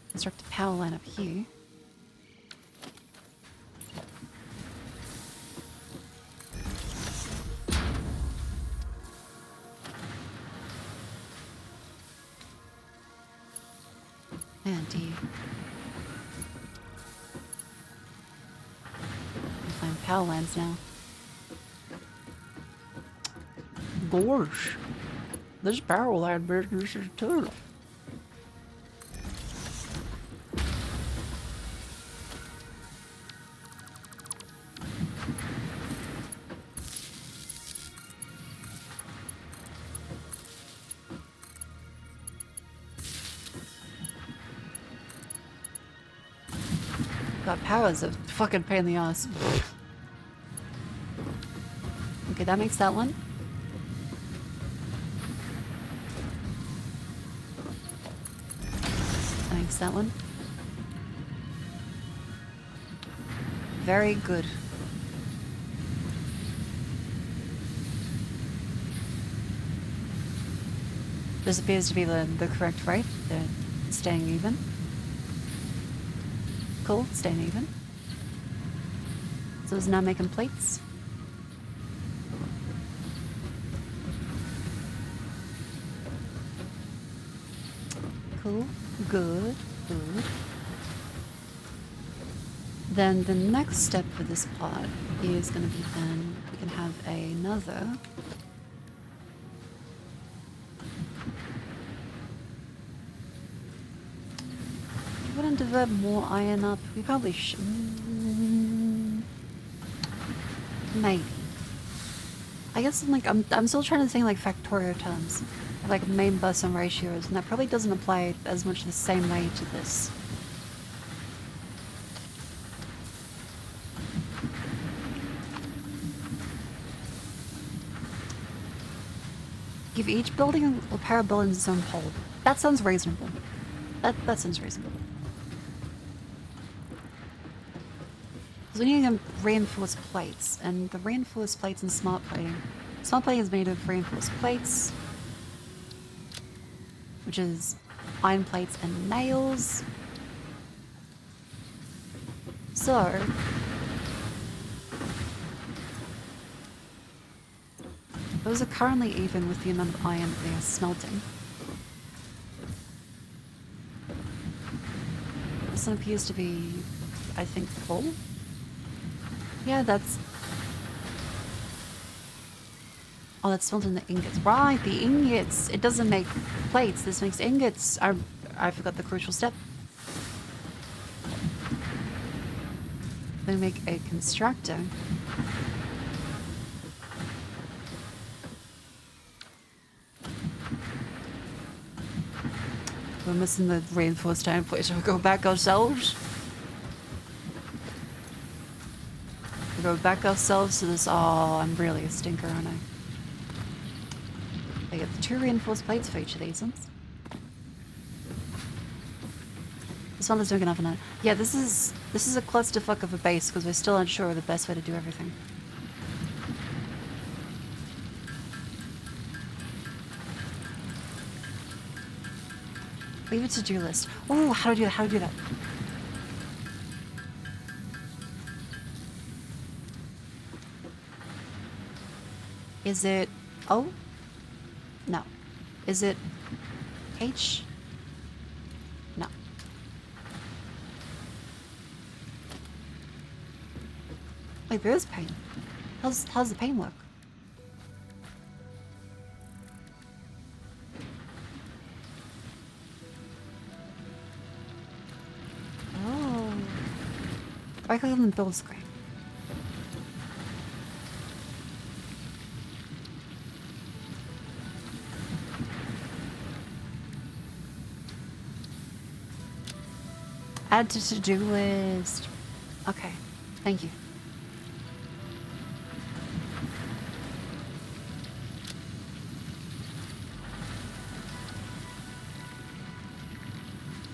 construct a power line up here. And you find power lines now. Gosh, this power line business is tough. God, power's a fucking pain in the ass. Okay, that makes that one. That makes that one. Very good. This appears to be the correct rate. They're staying even. Cool, staying even. So it's now making plates. Cool, good, good. Then the next step for this pod is going to be then we can have another. We wouldn't divert more iron up. We probably should. Maybe. I guess I'm still trying to think like factorial terms, like main bus and ratios, and that probably doesn't apply as much the same way to this. Give each building or pair of buildings its own pole. That sounds reasonable. That sounds reasonable. Because we need to reinforce plates, and the reinforced plates and smart plating. Smart plating is made of reinforced plates, which is iron plates and nails. So those are currently even with the amount of iron that they are smelting. This one appears to be, I think, full. Yeah, that's... Oh, that's smelting the ingots. Right, the ingots! It doesn't make plates, this makes ingots. I forgot the crucial step. They make a constructor. We're missing the reinforced iron plate, so we'll go back ourselves. We'll go back ourselves to this. Oh, I'm really a stinker, aren't I? I get the 2 reinforced plates for each of these ones. This one is doing enough in it. Yeah, this is a clusterfuck of a base because we're still unsure of the best way to do everything. Leave a to-do list. Oh, how do I do that? Is it O? No. Is it H? No. Wait, there is pain. How's the pain work? Oh. I click on the build screen. Add to to-do list. Okay, thank you.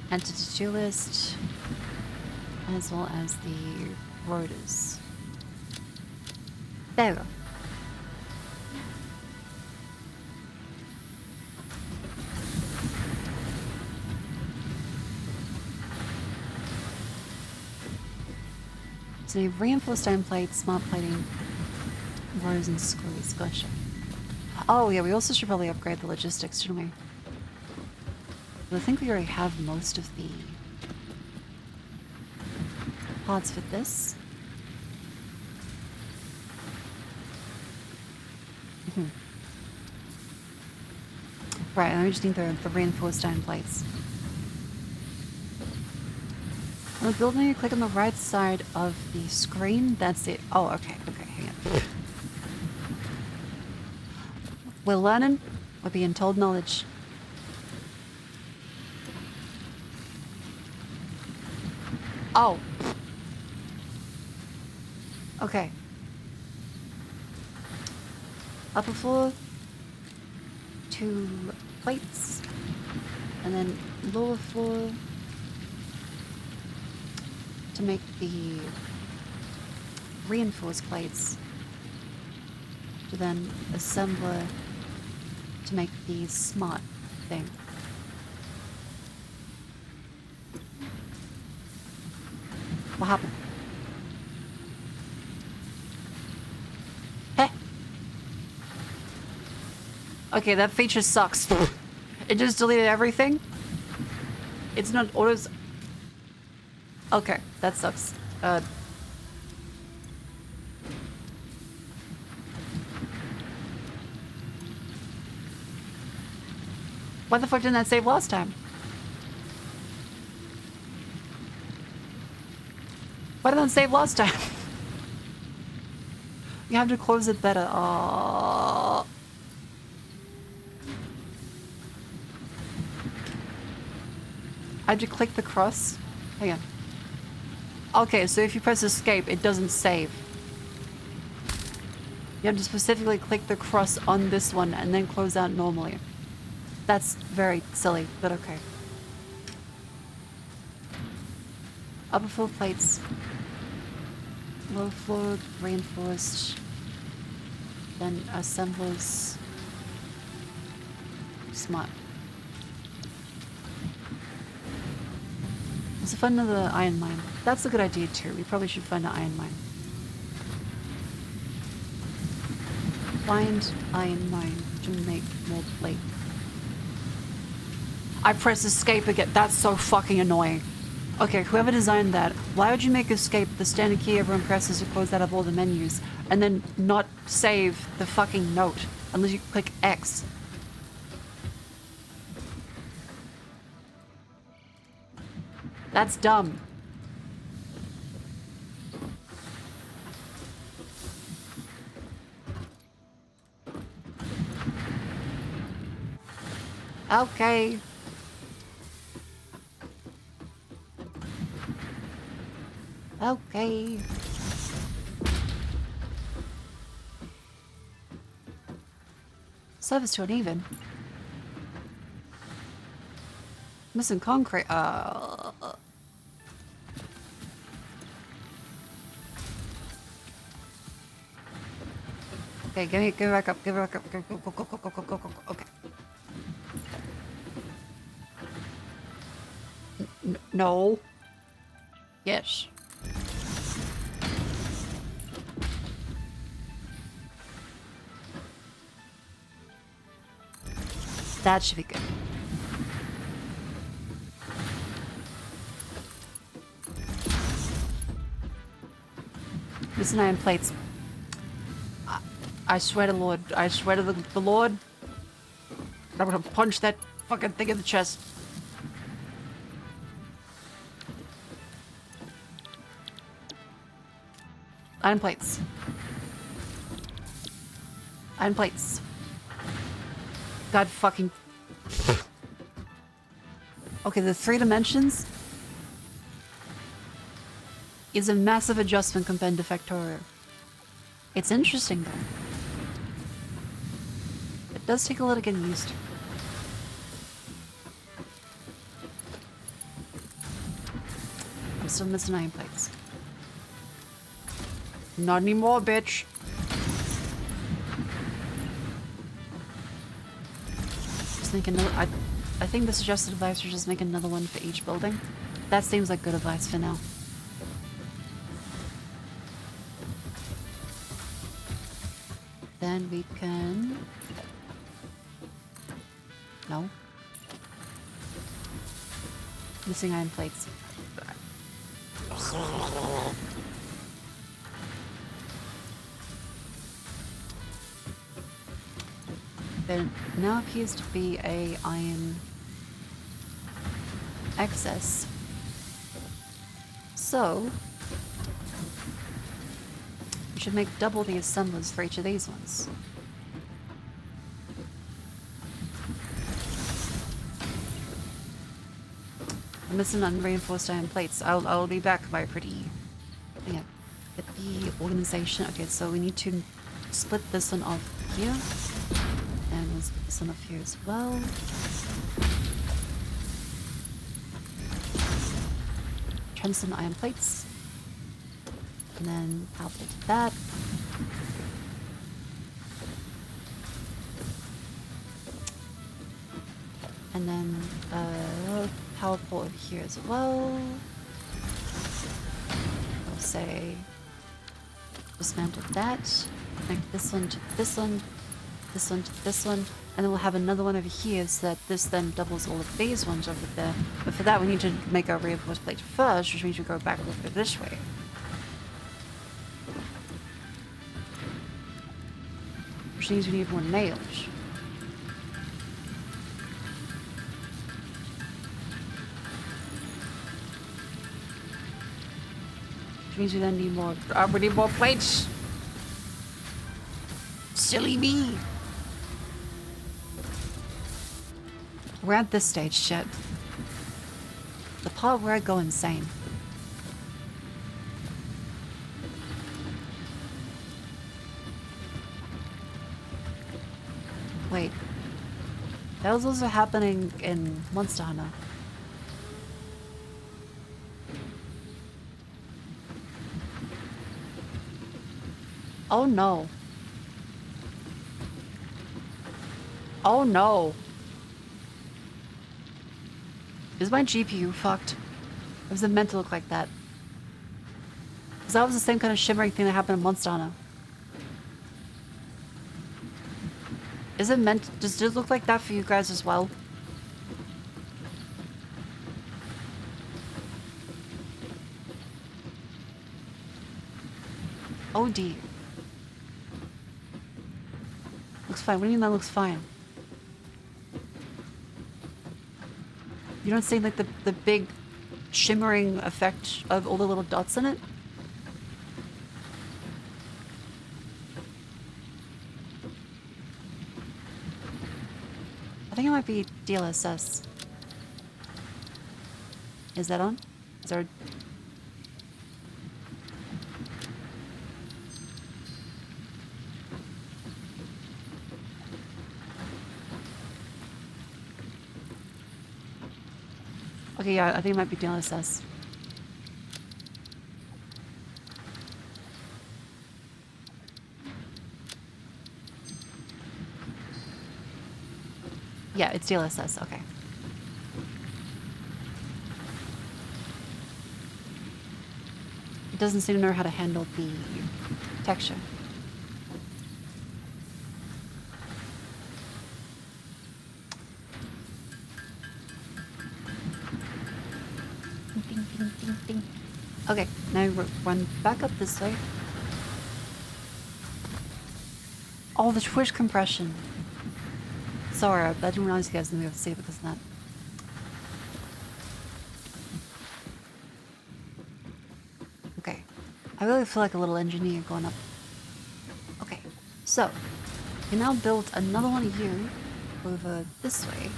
Add to to-do list, as well as the rotors. There we go. So you have reinforced iron plates, smart plating, rotors and screws. Gotcha. Oh yeah, we also should probably upgrade the logistics, shouldn't we? But I think we already have most of the parts for this. Right, and we just need the reinforced iron plates. On the building, you click on the right side of the screen. That's it. Oh, okay, hang on. We're learning. We're being told knowledge. Oh. Okay. Upper floor, 2 plates, and then lower floor to make the reinforced plates, to then assembler to make the smart thing. What happened? Heh. Okay, that feature sucks. It just deleted everything. It's not autos. Okay, that sucks. Why the fuck didn't that save last time? Why didn't that save last time? You have to close it better. Oh. I had to click the cross. Hang on. Okay, so if you press escape, it doesn't save. You have to specifically click the cross on this one and then close out normally. That's very silly, but okay. Upper floor plates. Low floor reinforced. Then assemblers. Smart. Let's find another iron mine. That's a good idea too. We probably should find an iron mine. Find iron mine to make more plate. I press escape again. That's so fucking annoying. Okay, whoever designed that, why would you make escape the standard key everyone presses to close out of all the menus and then not save the fucking note unless you click X? That's dumb. Okay. Okay. Service to uneven. Missing concrete. Okay, give it back up. Give it back up. Go, go, go, go, go, go, go, go, go. Okay. No. Yes. That should be good. Missing iron plates. I swear to Lord. I swear to the Lord. I'm gonna punch that fucking thing in the chest. Iron plates. Iron plates. God fucking... Okay, the 3 dimensions is a massive adjustment compared to Factorio. It's interesting though. It does take a little getting used to. I'm still missing iron plates. Not anymore, bitch. Just make another. I think the suggested advice is just make another one for each building. That seems like good advice for now. Then we can. No. Missing iron plates. There now appears to be a iron excess. So we should make double the assemblers for each of these ones. I'm missing unreinforced iron plates. I'll be back by pretty. Yeah. Get the organization. Okay, so we need to split this one off here. And we'll split this one off here as well. Tungsten iron plates. And then I'll do that. And then power pole over here as well. I'll say dismantle that. Connect this one to this one, this one to this one, and then we'll have another one over here so that this then doubles all of these ones over there. But for that we need to make our reinforced plate first, which means we go back over this way. Which means we need more nails. Which means we then need more. We need more plates. Silly me. We're at this stage, shit. The part where I go insane. Wait. That was also happening in Monster Hunter. Oh no. Oh no. Is my GPU fucked? Or was it meant to look like that? Because that was the same kind of shimmering thing that happened in Monster Hunter. Is it meant... Does it look like that for you guys as well? Oh dear. Looks fine. What do you mean that looks fine? You don't see like the big shimmering effect of all the little dots in it? I think it might be DLSS. Is that on? Is there... Okay, yeah, I think it might be DLSS. Yeah, it's DLSS, okay. It doesn't seem to know how to handle the texture. Ding, ding, ding, ding. Okay, now run back up this way. Oh, the Twitch compression. Sorry, I didn't realize you guys didn't be able to see it because of that. Okay. I really feel like a little engineer going up. Okay, so we now built another one of you over this way.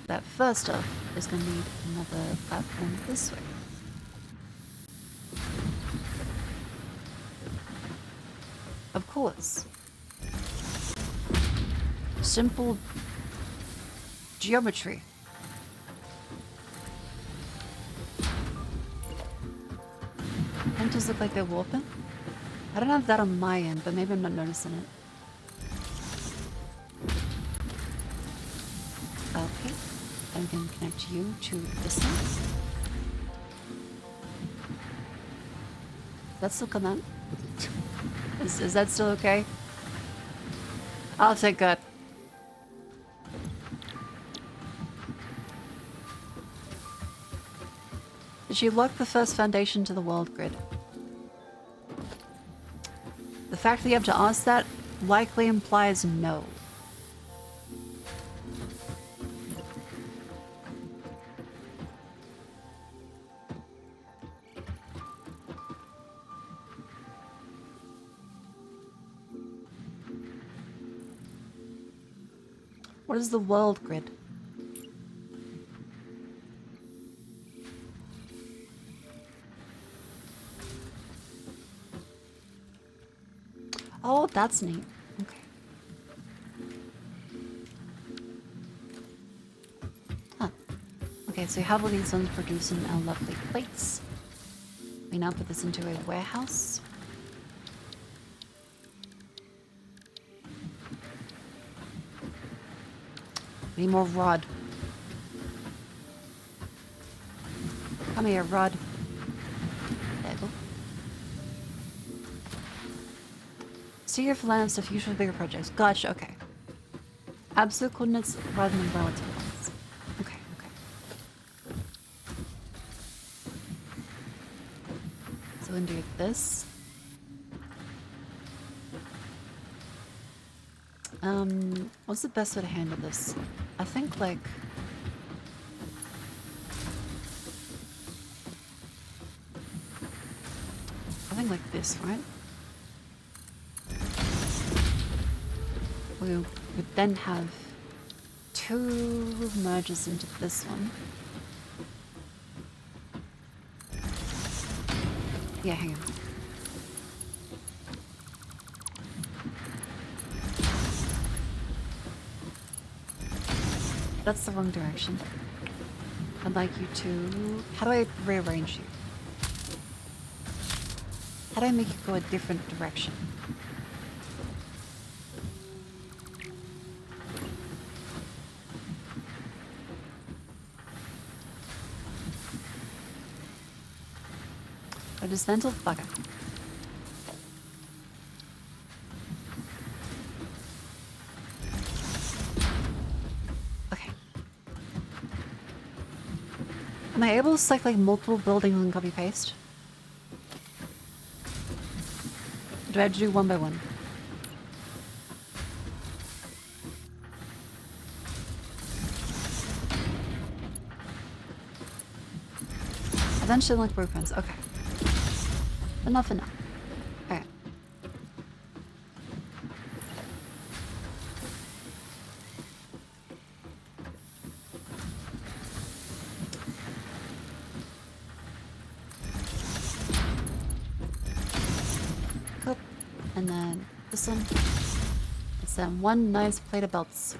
That first off is going to need another platform this way. Of course. Simple geometry. Hunters look like they're warping. I don't have that on my end, but maybe I'm not noticing it. Okay. I'm going to connect you to this one. That's still come out. Is that still okay? I'll take that. Did you lock the first foundation to the world grid? The fact that you have to ask that likely implies no. What is the world grid? Oh, that's neat. Okay. Huh. Okay, so you have all these ones producing our lovely plates. We now put this into a warehouse. Need more rod. Come here, rod. There you go. See your plans to future bigger projects. Gotcha, okay. Absolute coordinates rather than relative ones. Okay, okay. So we're gonna do this. What's the best way to handle this? I think like... I think like this, right? We would then have 2 merges into this one. Yeah, hang on. That's the wrong direction. I'd like you to... How do I rearrange you? How do I make you go a different direction? A dismantled bugger. Okay. Am I able to select like multiple buildings and copy paste? Or do I have to do one by one? Eventually like blueprints, okay. Enough for now. Okay. Cool. And then this one. It's then one nice plate of belts.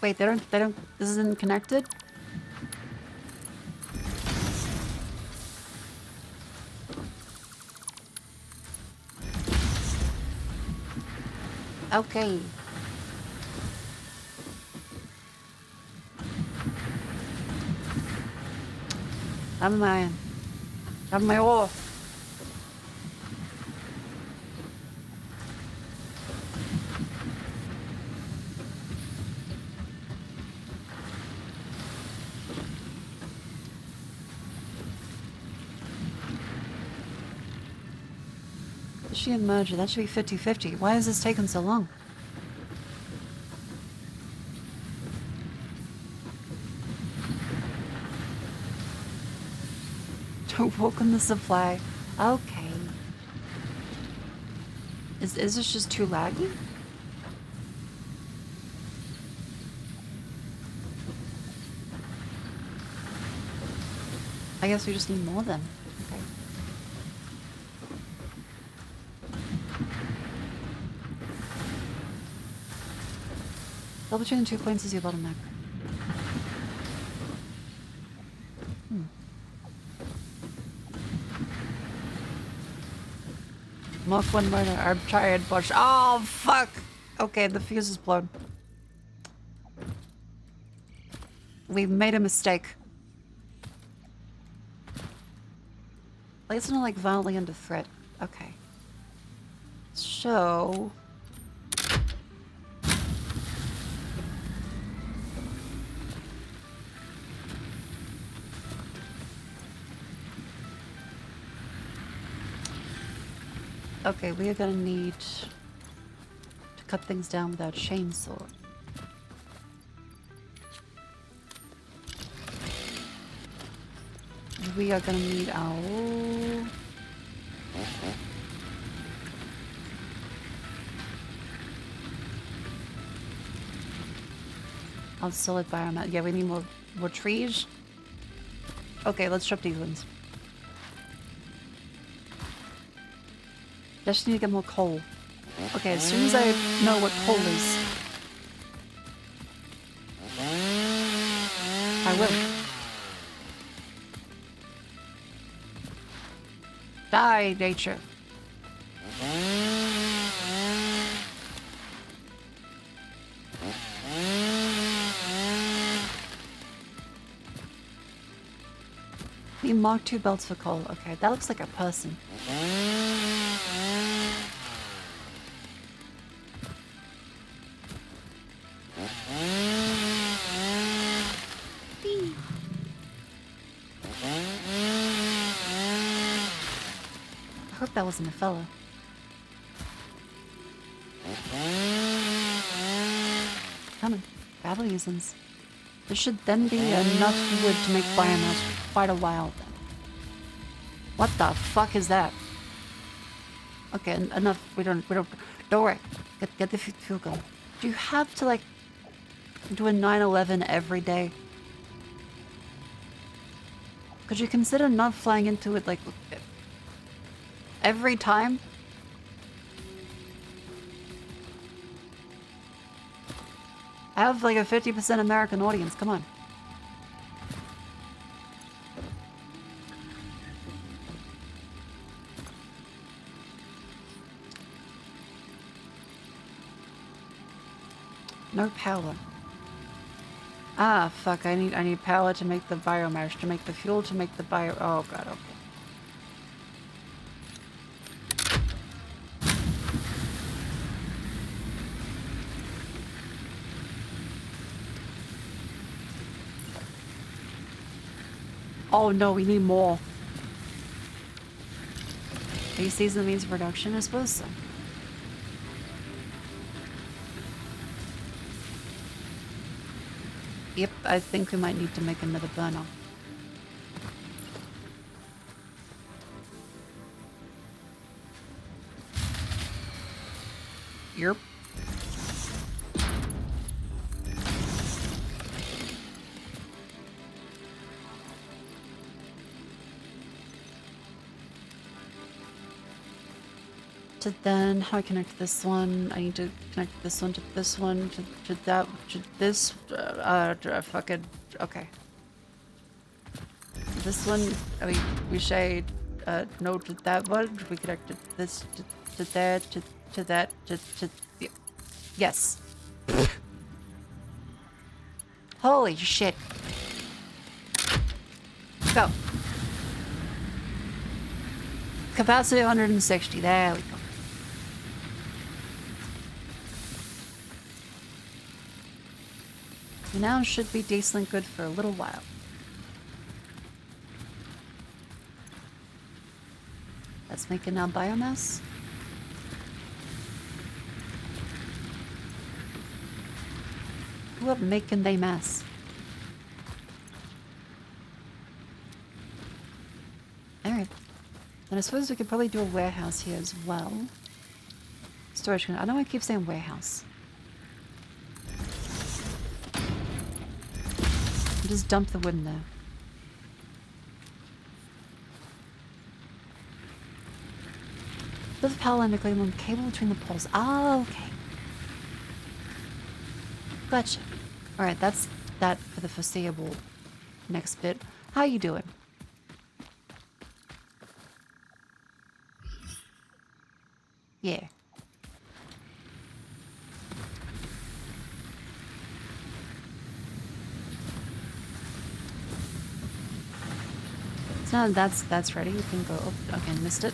Wait, they don't, this isn't connected? Okay. I'm my ore. She and merger, that should be 50-50. Why is this taking so long? Don't walk on the supply. Okay. Is this just too laggy? I guess we just need more then. Okay. Double between the 2 points is your bottleneck. Mark 1 murder, I'm tired, Bush. Oh, fuck! Okay, the fuse is blown. We made a mistake. Like, it's not like violently under threat. Okay. So... Okay, we are gonna need to cut things down with our chainsaw. We are gonna need our... I'll solid biomass. Yeah, we need more trees. Okay, let's chop these ones. Just need to get more coal. Okay, as soon as I know what coal is, I will. Die, nature. Need Mark II belts for coal. Okay, that looks like a person. I hope that wasn't a fella. Come on, battle reasons. There should then be enough wood to make biomass for quite a while then. What the fuck is that? Okay, enough. Don't worry. Get the fuel going. Do you have to like do a 9/11 every day? Could you consider not flying into it like every time? I have like a 50% American audience, come on. No power. Ah, fuck, I need power to make the biomass, to make the fuel, to make the bio... Oh god, okay. Oh no, we need more. Are you season means production? I suppose so. Yep, I think we might need to make another burner. Yep. To then, how I connect this one? I need to connect this one to this one, to that, to this, fucking, okay. This one, we shade, no to that one, we connected this to that, to that, to, yes. Holy shit. Go. Capacity 160, there we go. Now should be decently good for a little while. Let's make it now biomass. What making they mass? Alright. And I suppose we could probably do a warehouse here as well. Storage. I don't want to keep saying warehouse. Just dump the wood in there. Put the power line to claim on cable between the poles. Ah, okay. Gotcha. Alright, that's that for the foreseeable next bit. How you doing? Yeah. So now that's ready. You can go. Oh, okay, missed it.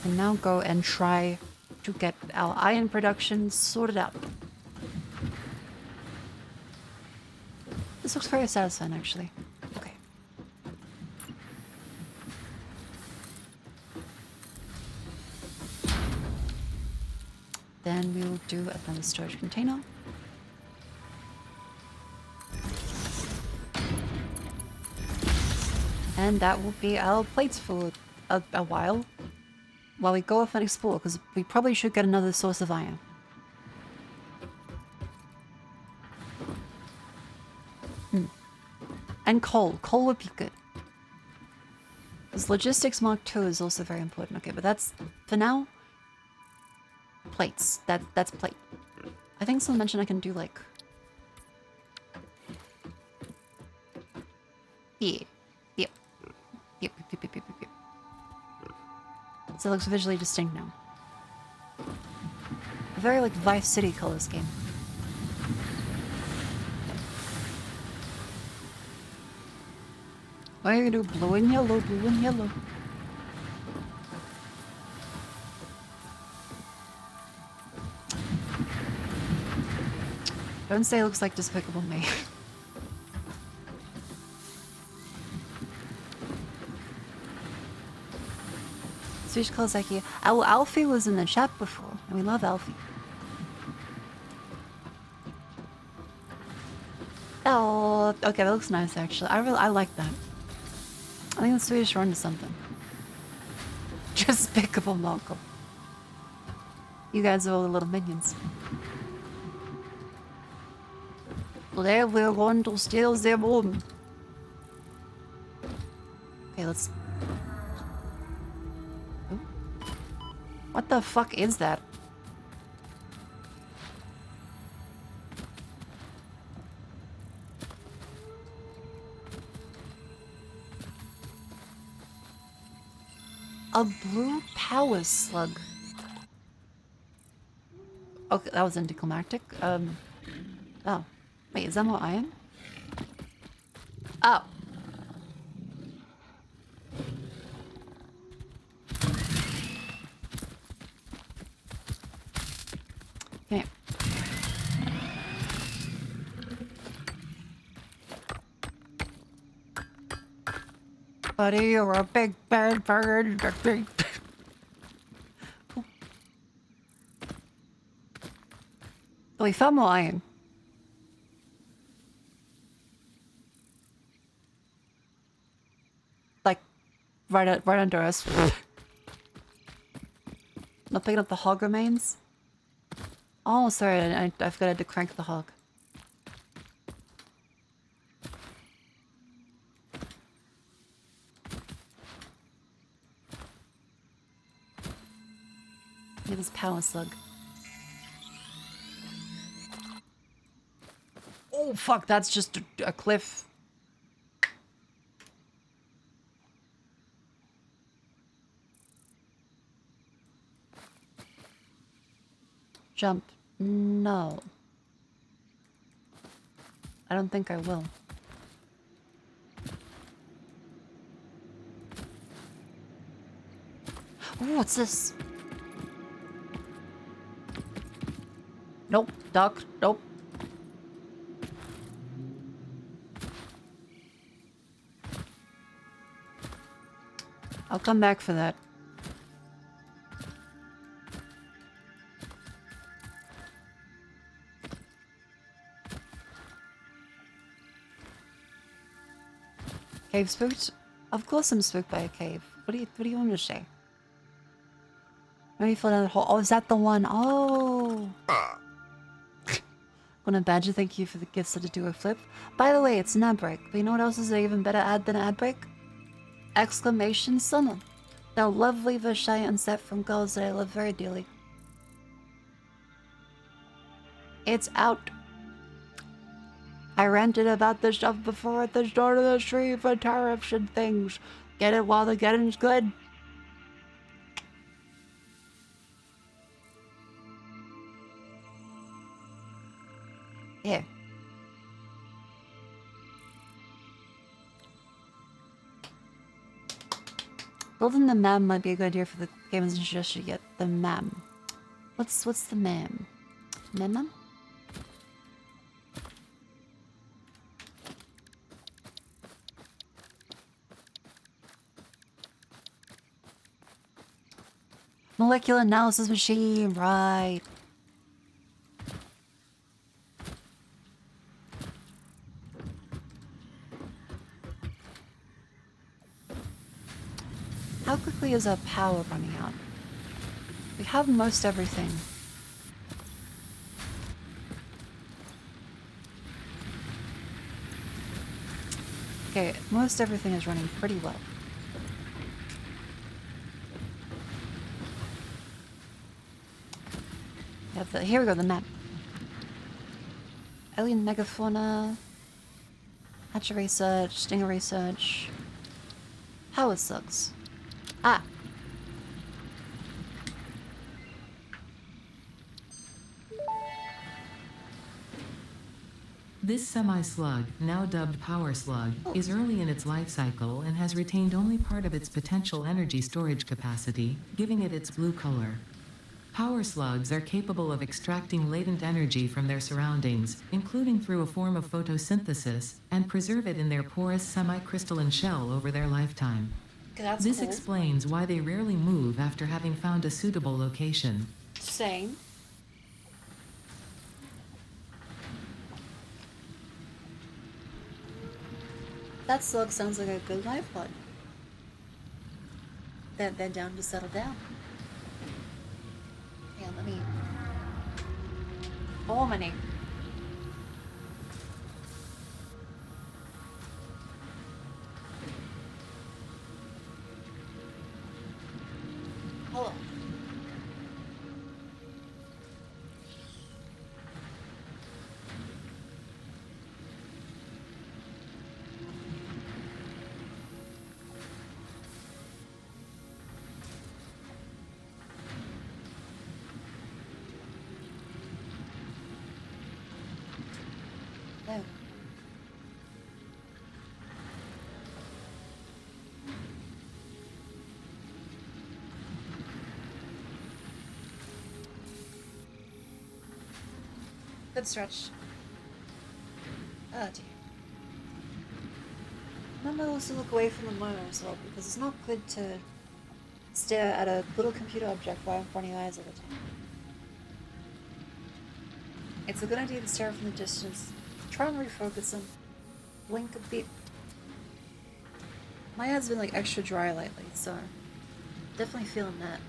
And now go and try to get our iron production sorted out. This looks very satisfying, actually. Okay. Then we will do another storage container. And that will be our plates for a while we go off and explore, because we probably should get another source of iron. And coal. Coal would be good. Because logistics Mark II is also very important. Okay, but that's, for now, plates. That's plate. I think someone mentioned I can do, like... Yeah. Yep. So it looks visually distinct now. A very like Vice City colors game. What are you gonna do? Blue and yellow, blue and yellow. Don't say it looks like Despicable Me. Switch calls Eki. Oh, Alfie was in the chat before, and we love Alfie. Oh, okay, that looks nice actually. I like that. I think the Swedish are onto something. Despicable Malcolm. You guys are all the little minions. Today we're going to steal their bomb. Okay, let's... Ooh. What the fuck is that? A blue power slug. Okay, that was anticlimactic. Oh. Wait, is that more iron? Oh. Okay. Buddy, you're a big bad bird. Oh, we found more iron. Like, right under us. Not picking up the hog remains? Oh, sorry, I forgot to crank the hog. Look at this power slug. Oh, fuck, that's just a cliff. Jump. No. I don't think I will. Oh, what's this? Nope. Duck. Nope. I'll come back for that. Cave spooked? Of course I'm spooked by a cave. What do you want me to say? Maybe fall down the hole. Oh, is that the one? Oh. Gonna badger, thank you for the gifts to do a flip. By the way, it's an ad break. But you know what else is an even better ad than an ad break? Exclamation Summer. The lovely Versailles set from girls that I love very dearly. It's out. I ranted about this stuff before at the start of the stream for tariffs and things. Get it while the getting's good. Yeah. Building the MAM might be a good idea for the gamers and suggestion to get the MAM. What's the MAM? MAM? Molecular analysis machine, right. How quickly is our power running out? We have most everything. Okay, most everything is running pretty well. Here we go, the map. Alien megafauna. Hatcher research, stinger research. Power slugs. Ah. This semi-slug, now dubbed power slug, is early in its life cycle and has retained only part of its potential energy storage capacity, giving it its blue color. Power slugs are capable of extracting latent energy from their surroundings, including through a form of photosynthesis, and preserve it in their porous semi-crystalline shell over their lifetime. That's This cool. explains why they rarely move after having found a suitable location. Same. That slug sounds like a good life pod. They're down to settle down. Yeah, let me... Harmony. Hello. Oh. Good stretch. Oh dear. Remember also look away from the monitor as well, because it's not good to stare at a little computer object right in front of your eyes all the time. It's a good idea to stare from the distance. Try and refocus them. Blink a bit. My head's been like extra dry lately, so definitely feeling that.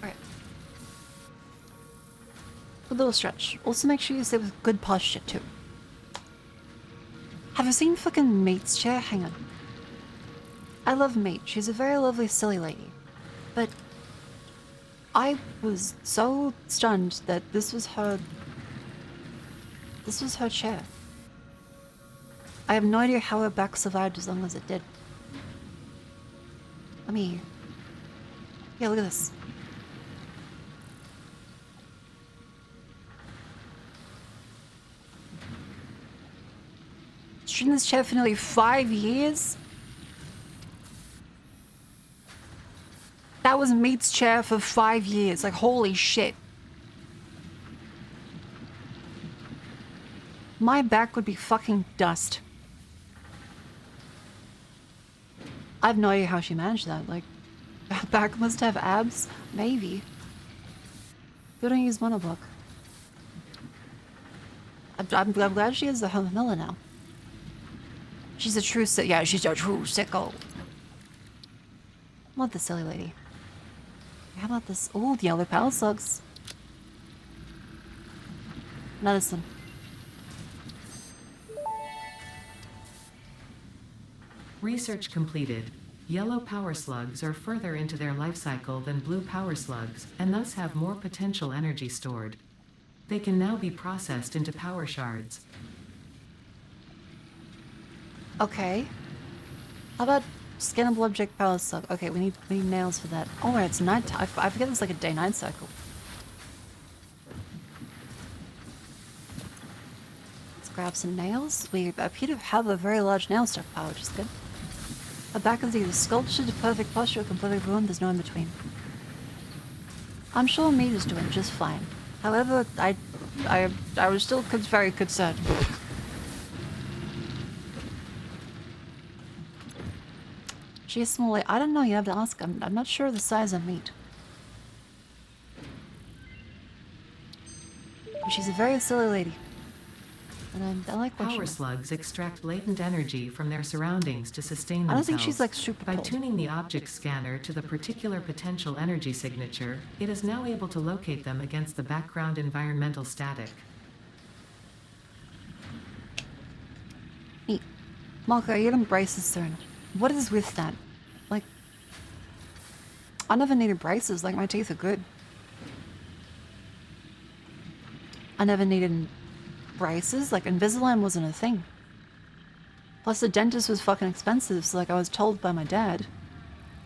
Alright. A little stretch. Also make sure you stay with good posture too. Have you seen fucking Mate's chair? Hang on. I love Mate. She's a very lovely, silly lady. But I was so stunned that this was her chair. I have no idea how her back survived as long as it did. Let me... Yeah, look at this. She's in this chair for nearly 5 years? That was Mate's chair for 5 years. Like, holy shit. My back would be fucking dust. I have no idea how she managed that. Like, her back must have abs? Maybe. They don't use monoblock. I'm glad she has the vanilla now. She's a true yeah, she's a true sicko. I want the silly lady. How about this? Oh, the yellow power slugs. Now this one. Research completed. Yellow power slugs are further into their life cycle than blue power slugs, and thus have more potential energy stored. They can now be processed into power shards. Okay. How about scannable object power slug? Okay, we need nails for that. Oh, it's night. I forget it's like a day-night cycle. Let's grab some nails. We appear to have a very large nail stockpile, which is good. Her back is either sculptured to perfect posture or completely ruined. There's no in between. I'm sure Meat is doing just fine. However, I was still very concerned. She's small. I don't know. You have to ask. I'm not sure the size of Meat. She's a very silly lady. And I like what Power slugs extract latent energy from their surroundings to sustain themselves. I don't think she's like super By cold. tuning the object scanner to the particular potential energy signature, it is now able to locate them against the background environmental static. Neat. Marco, you'll embrace this soon. What is with that? Like, I never needed braces. Like, my teeth are good. I never needed braces. Like, Invisalign wasn't a thing. Plus, the dentist was fucking expensive, so like I was told by my dad,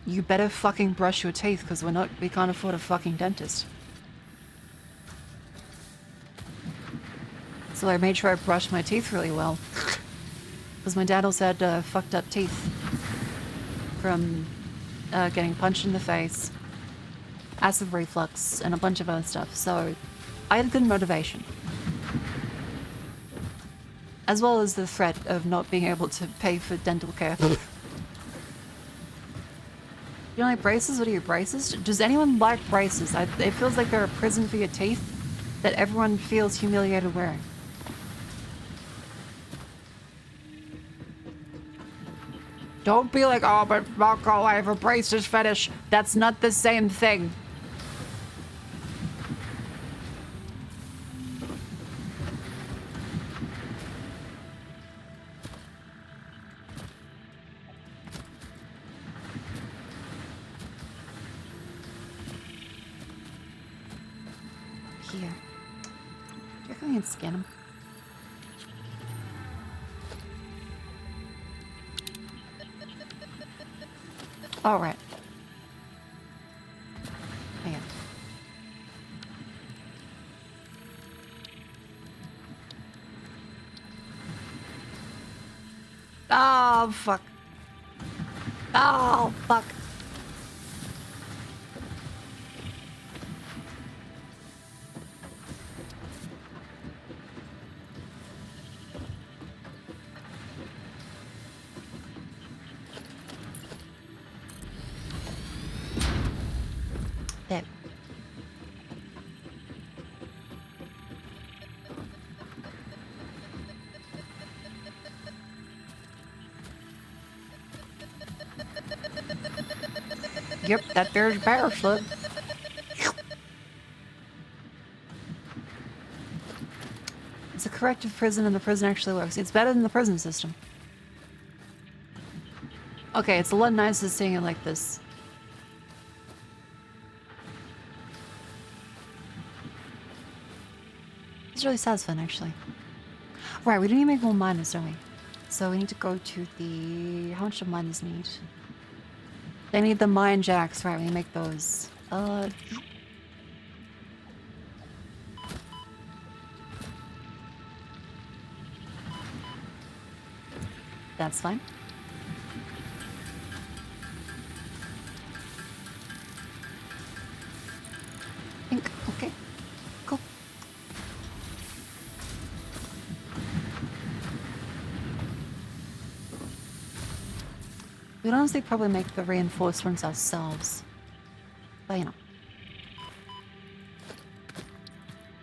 you better fucking brush your teeth because we can't afford a fucking dentist. So I made sure I brushed my teeth really well. Because my dad also had fucked up teeth from getting punched in the face, acid reflux, and a bunch of other stuff. So I had good motivation. As well as the threat of not being able to pay for dental care. You don't like braces? What are your braces? Does anyone like braces? It feels like they're a prison for your teeth that everyone feels humiliated wearing. Don't be like, oh, but Marco, I have a braces fetish. That's not the same thing. Here. Do you reckon we can scan them? All right. Hang on. Oh, fuck. Oh, fuck. There. Yep, that there's bear slug. It's a corrective prison and the prison actually works. It's better than the prison system. Okay, it's a lot nicer seeing it like this. It's really satisfying, actually. Right, we need to make more miners, don't we? So we need to go to the... How much do miners need? They need the mine jacks, right? We make those. That's fine. Pink, okay. Cool. We'd honestly probably make the reinforcements ourselves. But you know.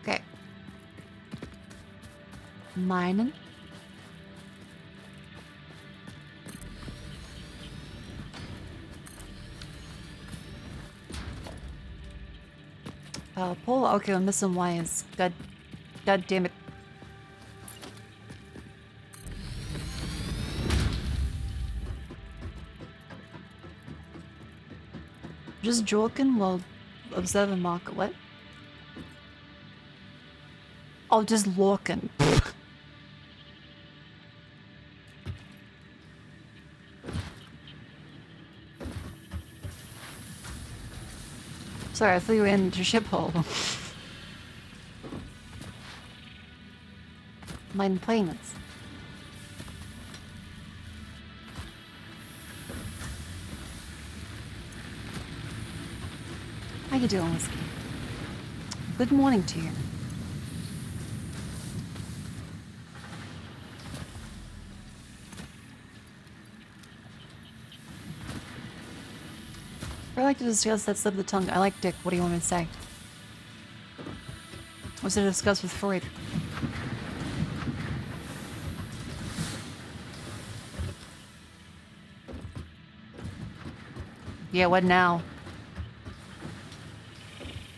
Okay. Mining. Pull. Okay, I'm missing wires. God damn it. Just joking while observing market. What? Oh, just looking. Sorry, I threw you into ship hole. Mine planets. How you doing, Whiskey? Good morning to you. I'd like to discuss that slip of the tongue. I like dick. What do you want me to say? What's to discuss with Freud? Yeah, what now?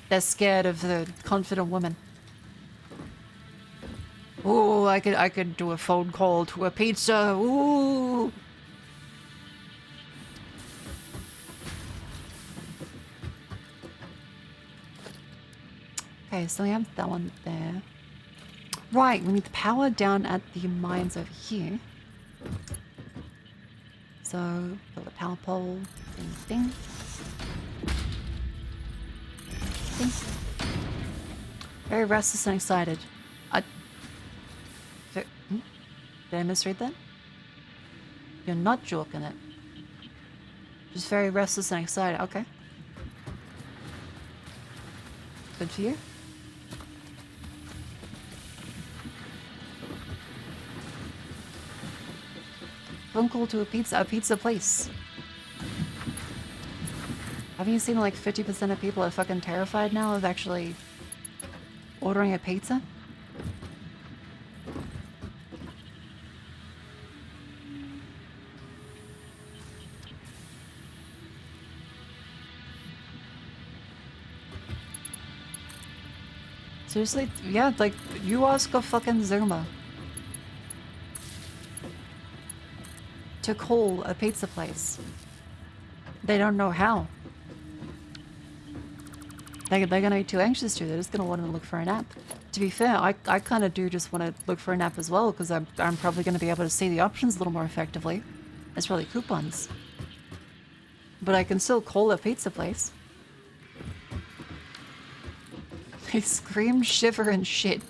They're scared of the confident woman. Ooh, I could do a phone call to a pizza. Ooh. Okay, so we have that one there. Right, we need the power down at the mines over here. So, build a power pole. Ding, ding. Ding. Very restless and excited. Did I misread that? You're not joking it. Just very restless and excited. Okay. Good for you. Phone call to a pizza place. Haven't you seen like 50% of people are fucking terrified now of actually ordering a pizza? Seriously? Yeah, like, you ask a fucking Zuma to call a pizza place. They don't know how. They're gonna be too anxious to. They're just gonna want to look for an app. To be fair, I kind of do just want to look for an app as well, because I'm probably going to be able to see the options a little more effectively. It's really coupons. But I can still call a pizza place. They scream, shiver, and shit.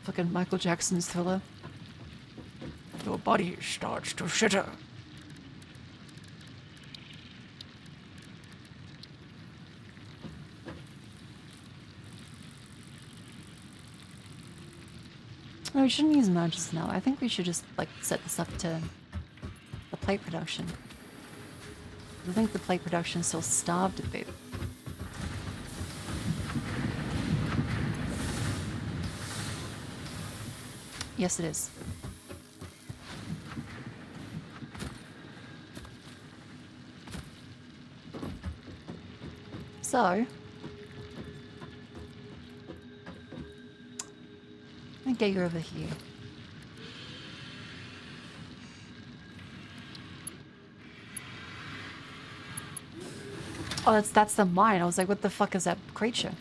Fucking Michael Jackson's Thriller. Your body starts to shitter. No, we shouldn't use merges now. I think we should just, like, set this up to the plate production. I think the plate production still starved a bit. Yes, it is. So, let me get you over here. Oh, that's the mine. I was like, what the fuck is that creature?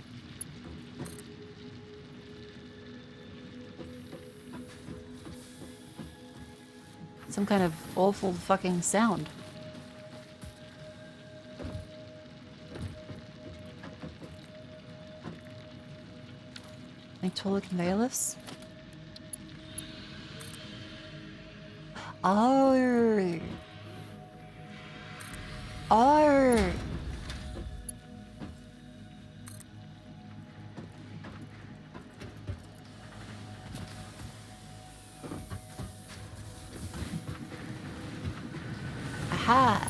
Some kind of awful fucking sound. Like taller conveyor lifts? Oh. Oh. Aha.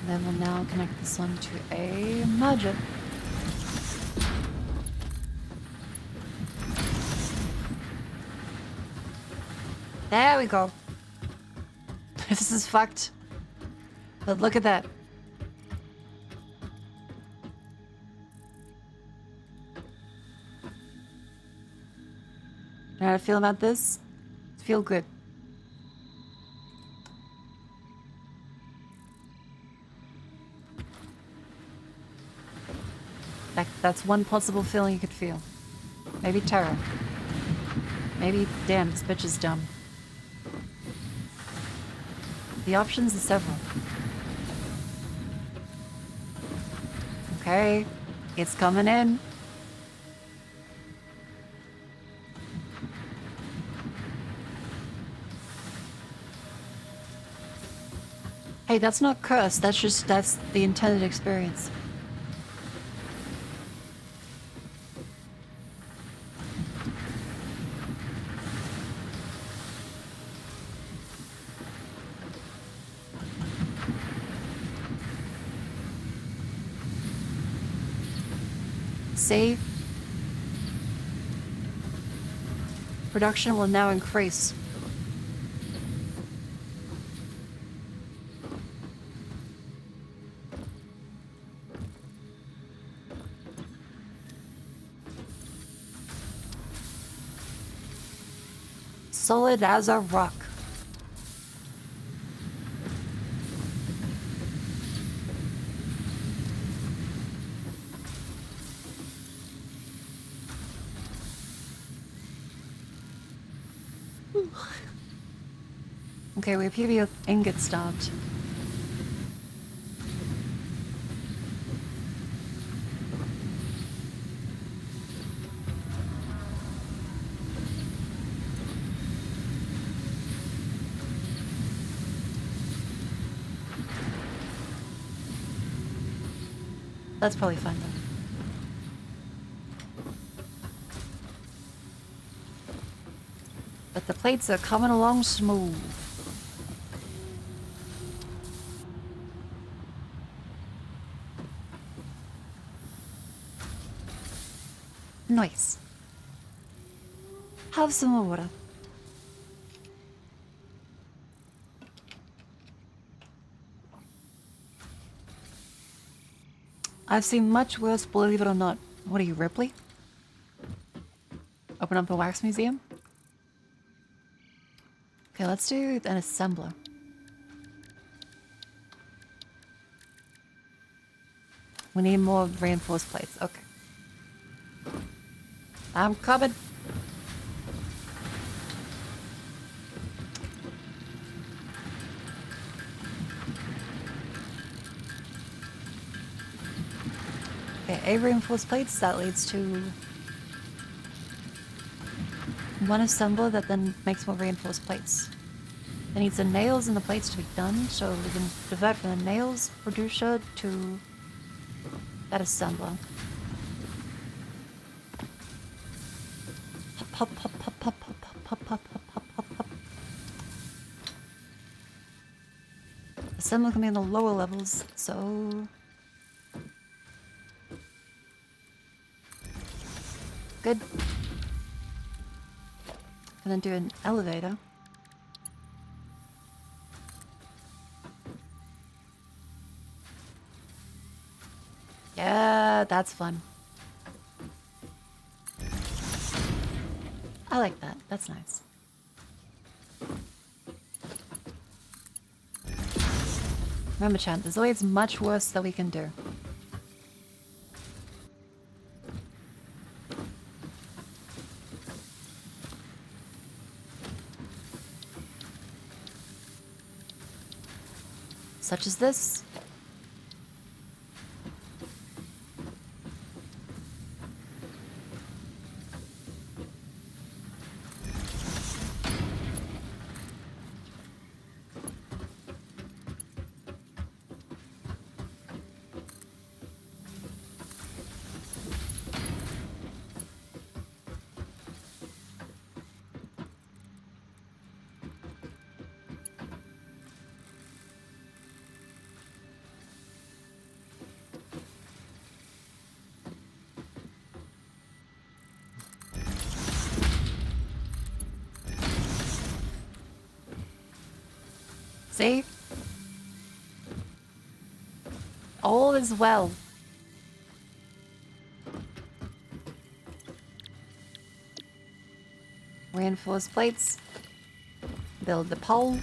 Then we'll now connect this one to a merger. There we go. This is fucked. But look at that. You know how I feel about this? Feel good. That's one possible feeling you could feel. Maybe terror. Maybe, damn, this bitch is dumb. The options are several. Okay, it's coming in. Hey, that's not cursed, that's the intended experience. Save. Production will now increase. Solid as a rock. Okay, we appear to be ingot stopped. That's probably fine though. But the plates are coming along smooth. Nice. Have some more water. I've seen much worse, believe it or not. What are you, Ripley? Open up a wax museum? Okay, let's do an assembler. We need more reinforced plates. Okay. I'm coming. Okay, 8 reinforced plates, that leads to one assembler that then makes more reinforced plates. It needs the nails and the plates to be done, so we can divert from the nails producer to that assembler. Hop, hop, hop, hop, hop, hop, hop, hop, hop, hop, hop. Assembler can be in the lower levels, so good. And then do an elevator. Yeah, that's fun. I like that. That's nice. Remember, chat, there's always much worse that we can do. Such as this. See? All is well. Reinforce plates. Build the pole.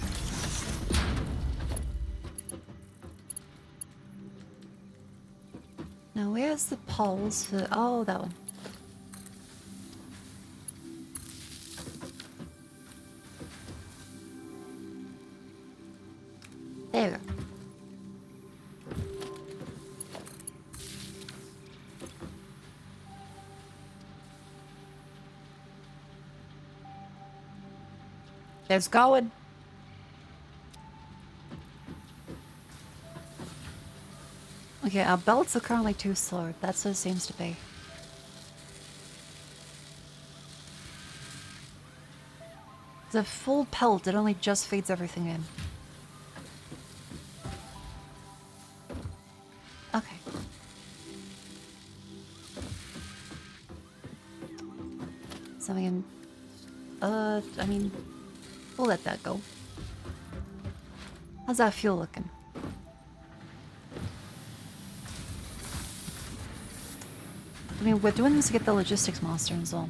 Now where's the poles for... Oh, that one. There we go. There's going. Okay, our belts are currently too slow. That's what it seems to be. The full pelt, it only just feeds everything in. Okay. So we can... I mean... We'll let that go. How's that fuel looking? I mean, we're doing this to get the logistics master as well.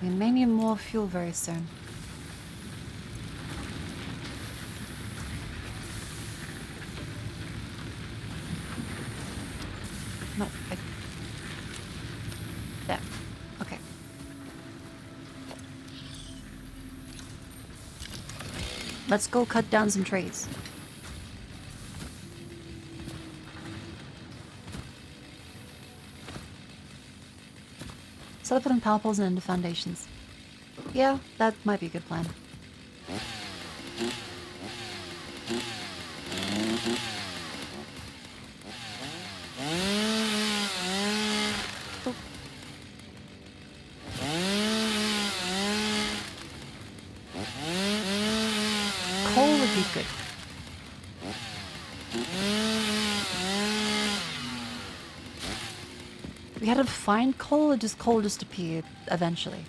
We may need more fuel very soon. No, there. Okay. Let's go cut down some trees. Instead of putting power poles into foundations. Yeah, that might be a good plan. Oh. Coal would be good. We had to find coal, or just coal just appeared eventually?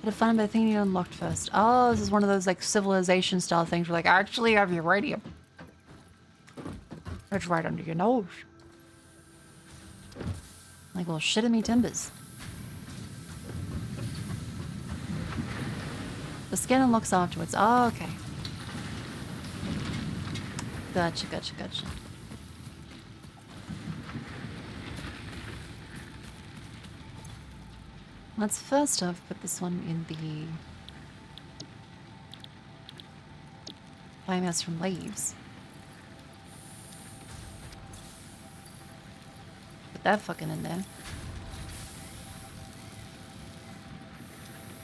Had to find, but I think you unlocked first. Oh, this is one of those like civilization style things where like, I actually have uranium. It's right under your nose. Like, well, shit in me timbers. The skin unlocks afterwards. Oh, okay. Gotcha, gotcha, gotcha. Let's first off put this one in the biomass from leaves. Put that fucking in there.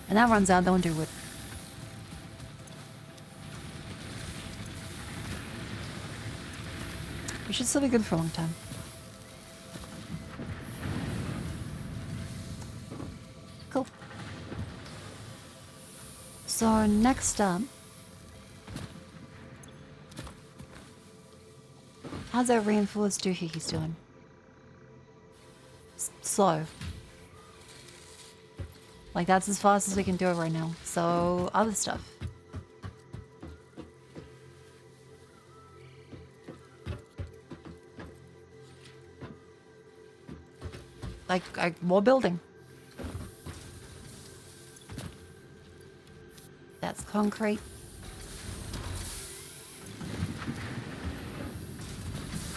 And that runs out, don't do it. We should still be good for a long time. Cool. So next up, how's that reinforced doohickeys doing? Slow. Like that's as fast as we can do it right now. So other stuff. Like more building. That's concrete.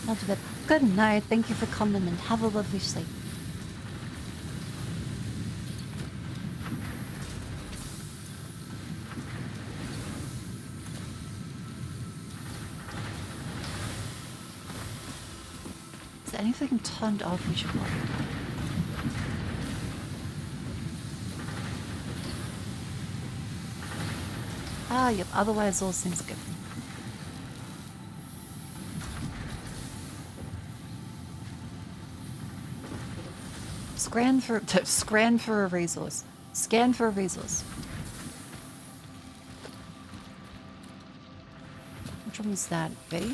Not too bad. Good night. Thank you for coming and have a lovely sleep. Is there anything turned off we should worry about? Ah, yep, otherwise all seems good. Scan for a resource. Scan for a resource. Which one was that? B?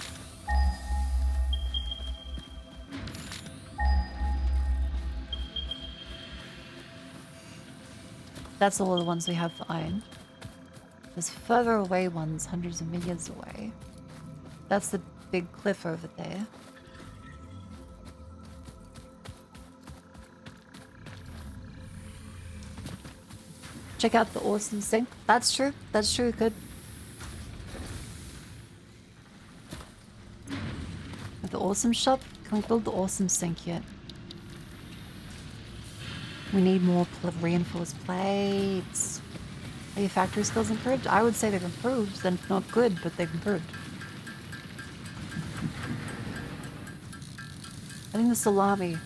That's all the ones we have for iron. There's further away ones, hundreds of meters away. That's the big cliff over there. Check out the awesome sink. That's true. That's true. Good. With the awesome shop, can we build the awesome sink yet? We need more reinforced plates. Are your factory skills improved? I would say they've improved. They're not good, but they've improved. I think the salami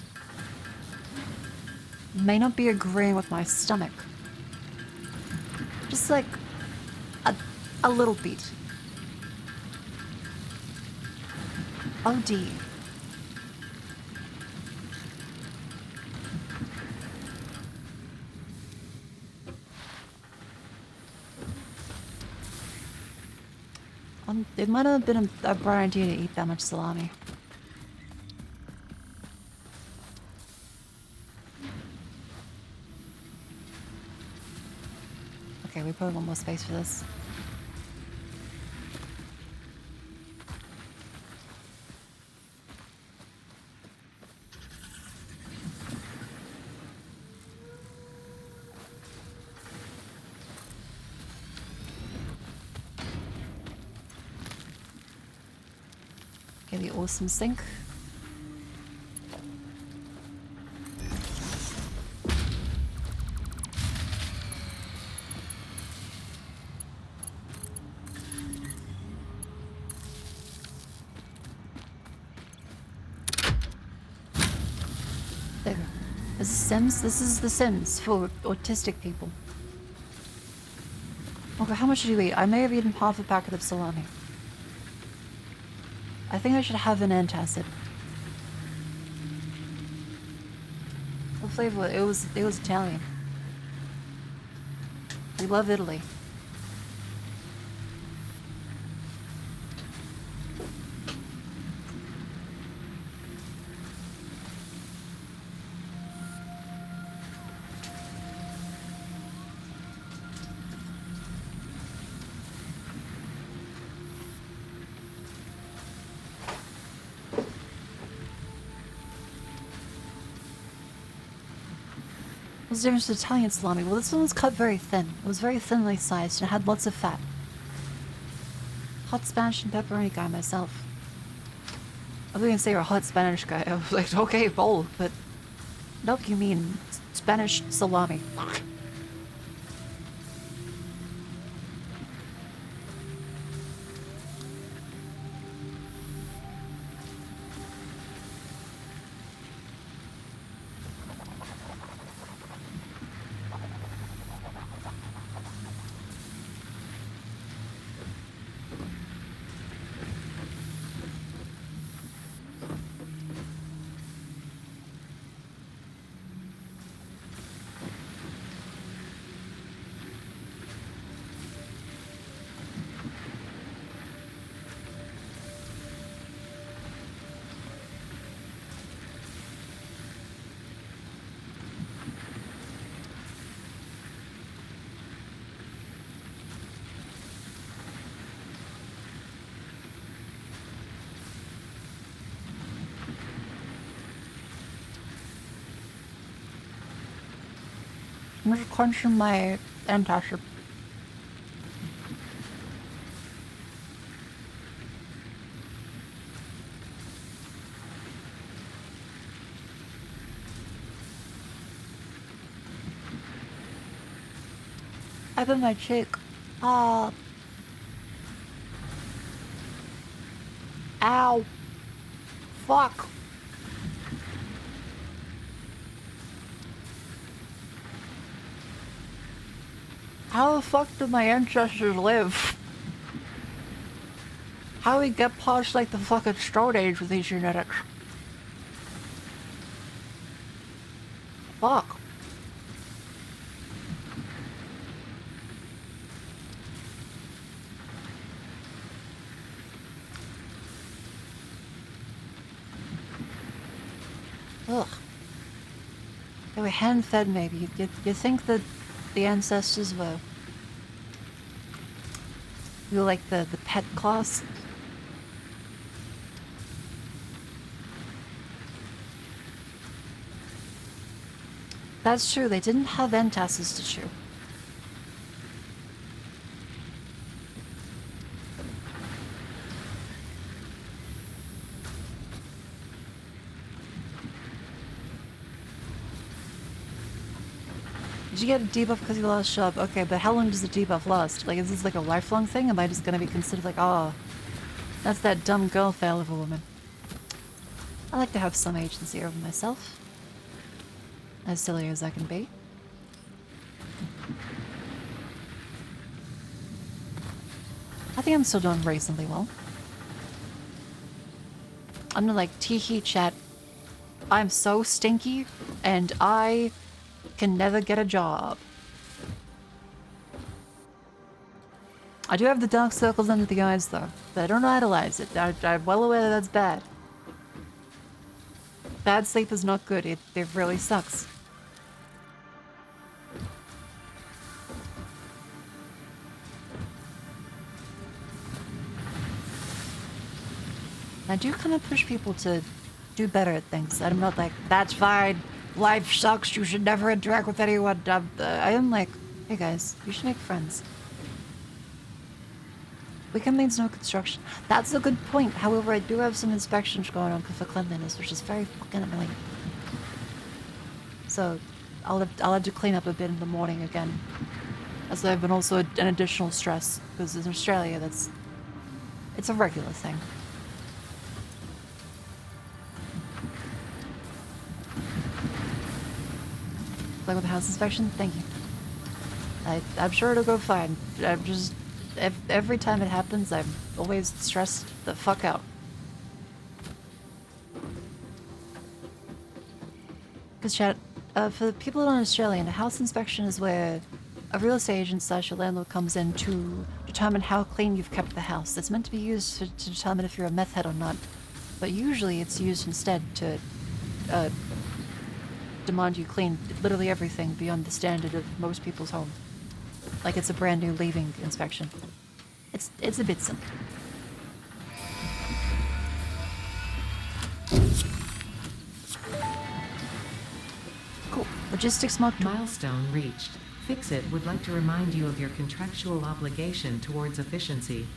may not be agreeing with my stomach. Just like a little bit. Oh dear. It might have been a bright idea to eat that much salami. Okay, we probably want more space for this. Okay, the awesome sink. There. This is Sims. This is The Sims for autistic people. Okay, how much did you eat? I may have eaten half a packet of salami. I think I should have an antacid. What flavor? It was Italian. We love Italy. What's the difference with Italian salami? Well, this one was cut very thin. It was very thinly sliced and it had lots of fat. Hot Spanish and pepperoni guy myself. I was going to say you're a hot Spanish guy. I was like, okay, bold, but nope, you mean Spanish salami. I'm just crunching my antacid. I bit my cheek. Ah. Ow. Fuck. How the fuck did my ancestors live? How we get past like the fucking Stone Age with these genetics? Fuck. Ugh. They were hand-fed maybe. You think that the ancestors were like the pet class? That's true, they didn't have antacids to chew. Did you get a debuff because you lost job? Okay, but how long does the debuff last? Like, is this like a lifelong thing? Am I just gonna be considered like, oh, that's that dumb girl fail of a woman? I like to have some agency over myself. As silly as I can be. I think I'm still doing reasonably well. I'm gonna like tee-hee chat. I'm so stinky and I can never get a job. I do have the dark circles under the eyes though, but I don't idolize it. I'm well aware that that's bad. Bad sleep is not good. It really sucks. I do kind of push people to do better at things. I'm not like, that's fine, life sucks, you should never interact with anyone. I am like, hey guys, you should make friends. Weekend means no construction. That's a good point. However, I do have some inspections going on for cleanliness, which is very fucking annoying. So, I'll have to clean up a bit in the morning again. As there have been also an additional stress, because in Australia, it's a regular thing. Like with the house inspection, thank you. I'm sure it'll go fine. I'm just, every time it happens, I'm always stressed the fuck out. Because chat, for the people in Australia, a house inspection is where a real estate agent / your landlord comes in to determine how clean you've kept the house. It's meant to be used to determine if you're a meth head or not, but usually it's used instead to demand you clean literally everything beyond the standard of most people's home. Like it's a brand new leaving inspection. It's a bit simple. Cool. Logistics mark. Milestone reached. Fix-It would like to remind you of your contractual obligation towards efficiency.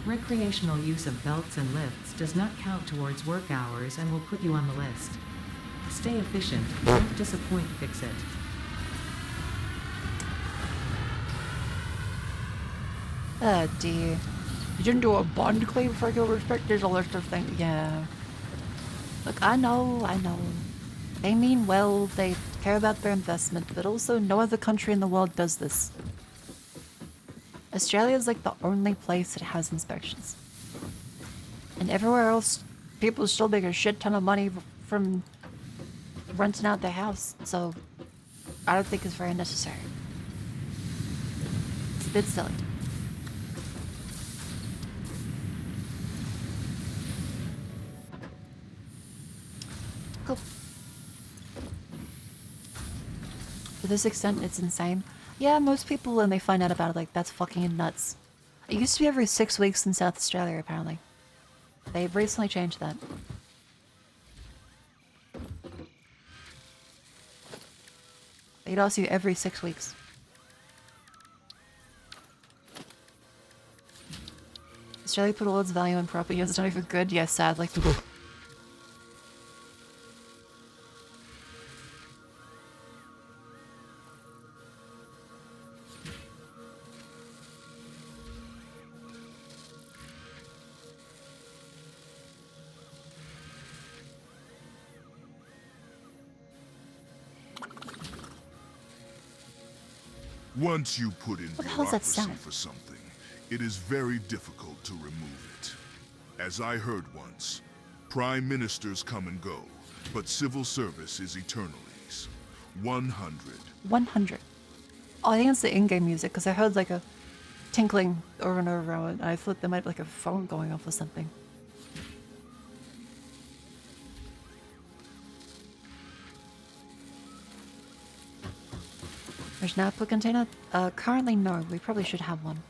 Recreational use of belts and lifts does not count towards work hours and will put you on the list. Stay efficient. Don't disappoint Fix-It. Oh dear. You didn't do a bond claim for your respect? There's a list of things. Yeah. Look, I know. They mean well, they care about their investment, but also no other country in the world does this. Australia is like the only place that has inspections. And everywhere else, people still make a shit ton of money from renting out their house, so I don't think it's very necessary. It's a bit silly. Cool. To this extent, it's insane. Yeah, most people, when they find out about it, like, that's fucking nuts. It used to be every 6 weeks in South Australia, apparently. They've recently changed that. They'd ask you every 6 weeks. Australia put all its value in property, it's not even good. Yes, sadly. Once you put in What the hell is that bureaucracy sound? for something, it is very difficult to remove it. As I heard once, prime ministers come and go, but civil service is eternalties. 100. 100. Oh, I think it's the in-game music, because I heard like a tinkling over and over, and I thought there might be like a phone going off or something. There's an output container? Currently no, we probably should have one.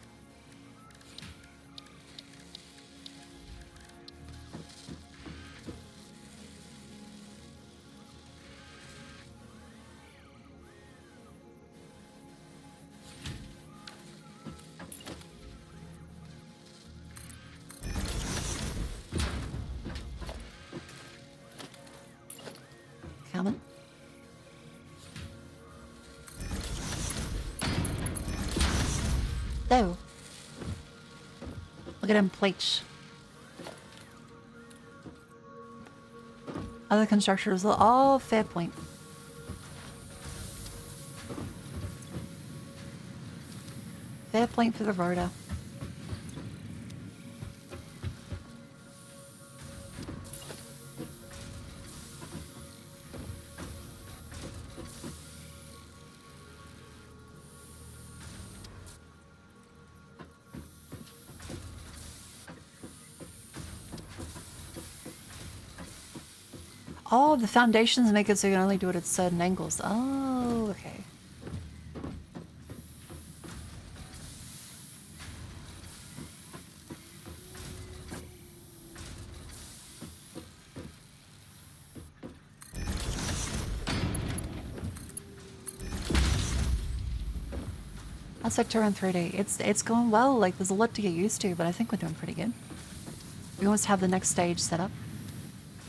Coming. So, look at them plates. Other constructors, all fair point. Fair point for the rotor. Oh, the foundations make it so you can only do it at certain angles. Oh, okay. How's Sector in 3D? It's going well. Like, there's a lot to get used to, but I think we're doing pretty good. We almost have the next stage set up.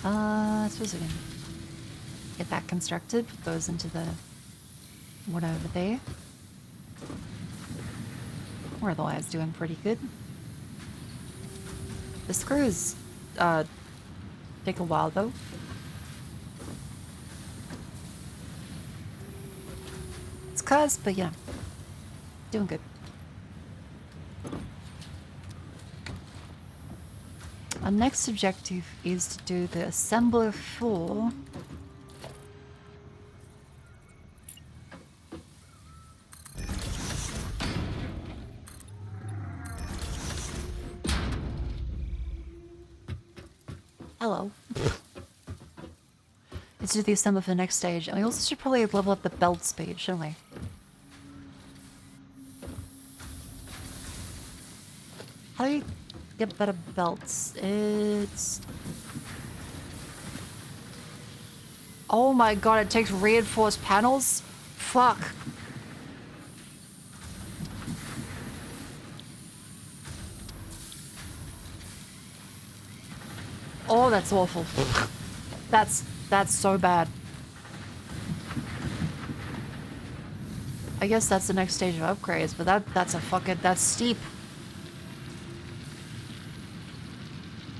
I suppose we can get that constructed, put those into the one over there. We're otherwise doing pretty good. The screws take a while though. It's cuz, but yeah, doing good. Our next objective is to do the assembler for hello. Let's do the assembler for the next stage, and we also should probably level up the belt speed, shouldn't we? How do you get better belts? It's... Oh my god, it takes reinforced panels? Fuck. Oh, that's awful. That's so bad. I guess that's the next stage of upgrades, but that's a fucking... that's steep.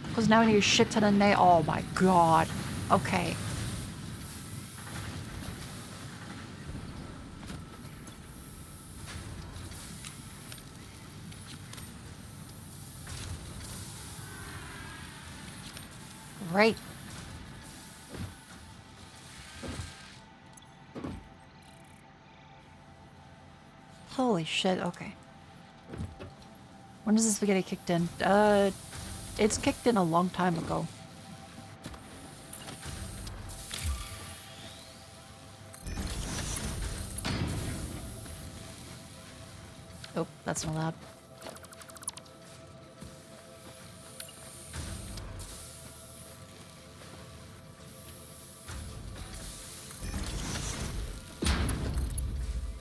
Because now we need a shit ton of oh my god. Okay. Right. Holy shit, okay. When does this spaghetti kicked in? It's kicked in a long time ago. Oh, that's not allowed.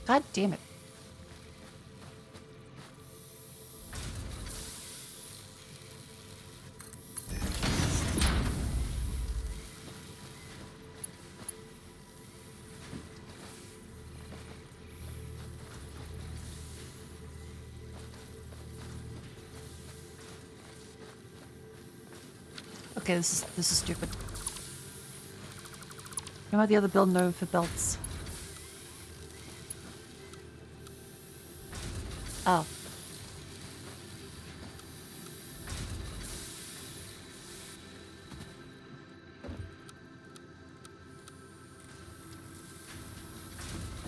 God damn it. Okay, this is stupid. You know the other build node for belts? Oh.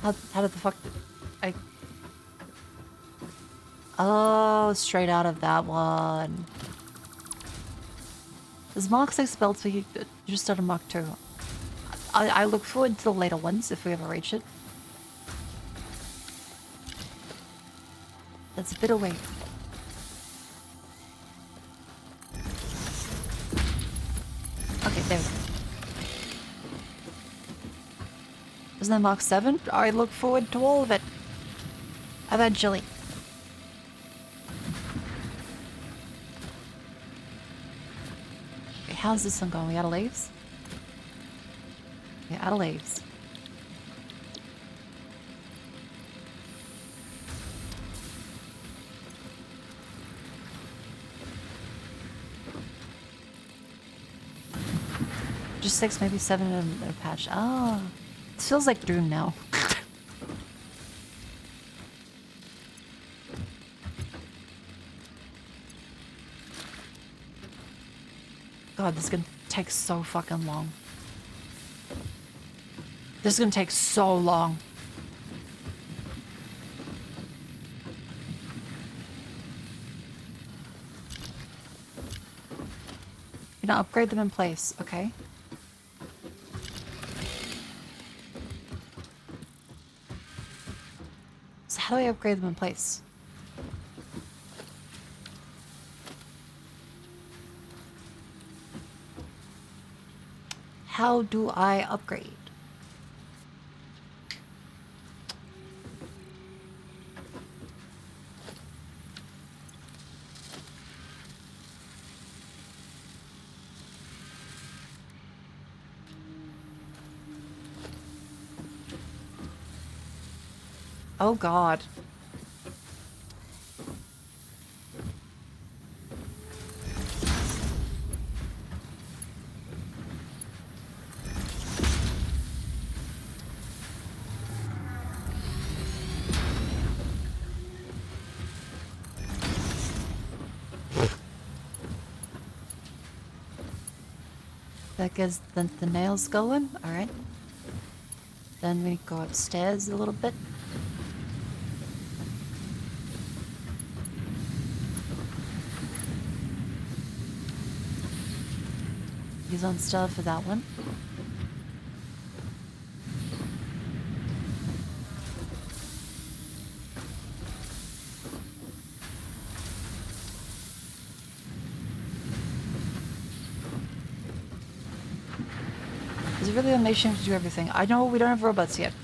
How did the fuck did I... Oh, straight out of that one. There's Mark 6 belts we just started Mark 2. I look forward to the later ones if we ever reach it. That's a bit away. Okay, there we go. Isn't that Mark 7? I look forward to all of it. Eventually. Okay, how's this one going? We out of leaves? Yeah, out of leaves. Just 6, maybe 7 in a patch. Oh, this feels like Doom now. God, this is gonna take so fucking long. This is gonna take so long. You're gonna upgrade them in place, okay? So how do I upgrade them in place? How do I upgrade? Oh god. That gets the nails going. Alright. Then we go upstairs a little bit. He's on stealth for that one. Is it really a mission to do everything? I know we don't have robots yet.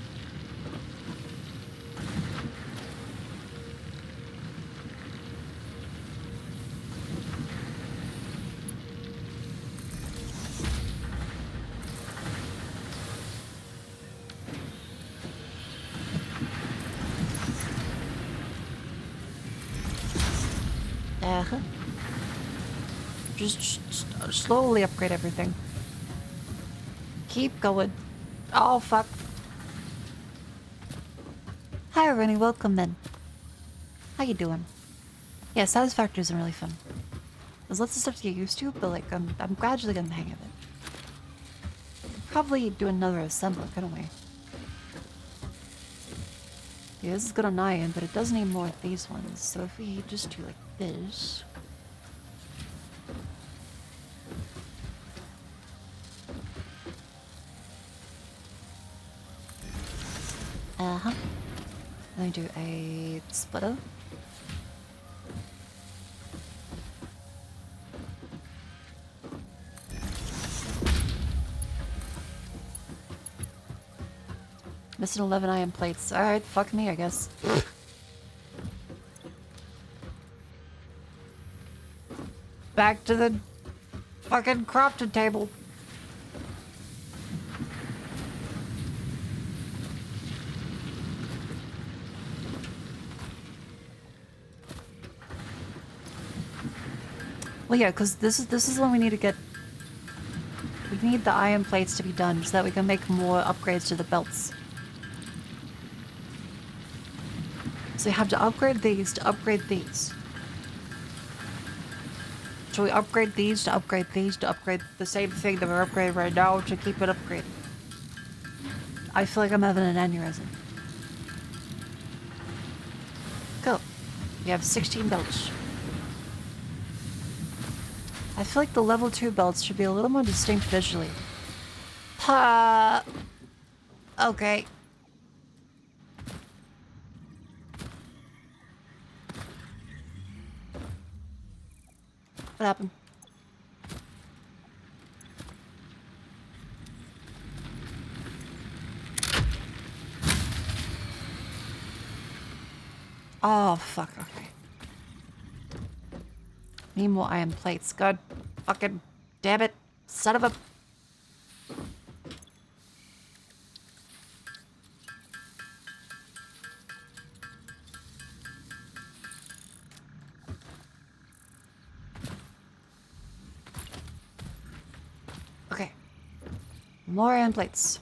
Just slowly upgrade everything. Keep going. Oh, fuck. Hi, Rennie. Welcome in. How you doing? Yeah, Satisfactory isn't really fun. There's lots of stuff to get used to, but, like, I'm gradually getting the hang of it. Probably do another assembler, couldn't we? Yeah, this is good on iron, but it does need more of these ones. So if we just do, like, this... Uh-huh. Let me do a splitter. Missing 11 iron plates. Alright, fuck me, I guess. Back to the fucking crafting table. Well, yeah, because this is when we need to get... We need the iron plates to be done so that we can make more upgrades to the belts. So we have to upgrade these to upgrade these. So we upgrade these to upgrade these to upgrade the same thing that we're upgrading right now to keep it upgraded. I feel like I'm having an aneurysm. Cool. We have 16 belts. I feel like the level 2 belts should be a little more distinct visually. Okay. What happened? Oh, fuck, okay. Need more iron plates. God fucking damn it. Son of a... Okay. More iron plates.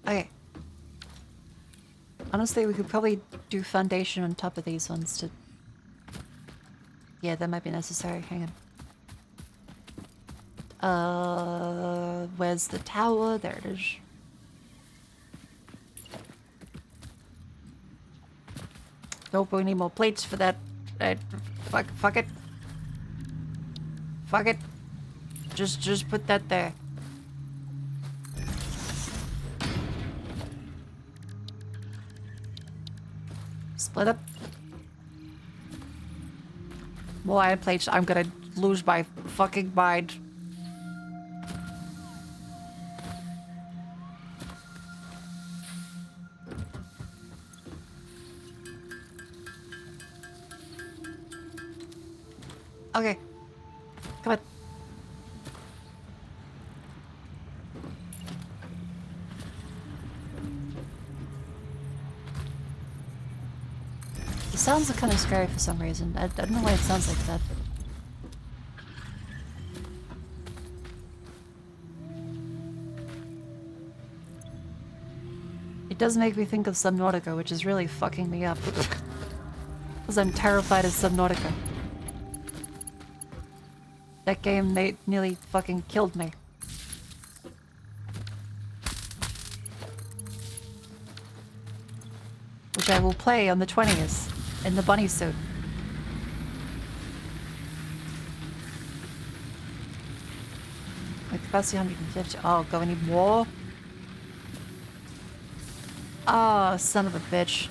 Okay. Honestly, we could probably do foundation on top of these ones to... Yeah, that might be necessary. Hang on. Where's the tower? There it is. Nope, we need more plates for that. Fuck it. Fuck it. Just put that there. Split up. More iron plates. I'm gonna lose my fucking mind. Okay. Come on. The sounds are kind of scary for some reason. I don't know why it sounds like that. It does make me think of Subnautica, which is really fucking me up. Because I'm terrified of Subnautica. That game nearly fucking killed me. Which I will play on the 20th in the bunny suit. With capacity 150. Oh, go, we need more? Oh, son of a bitch.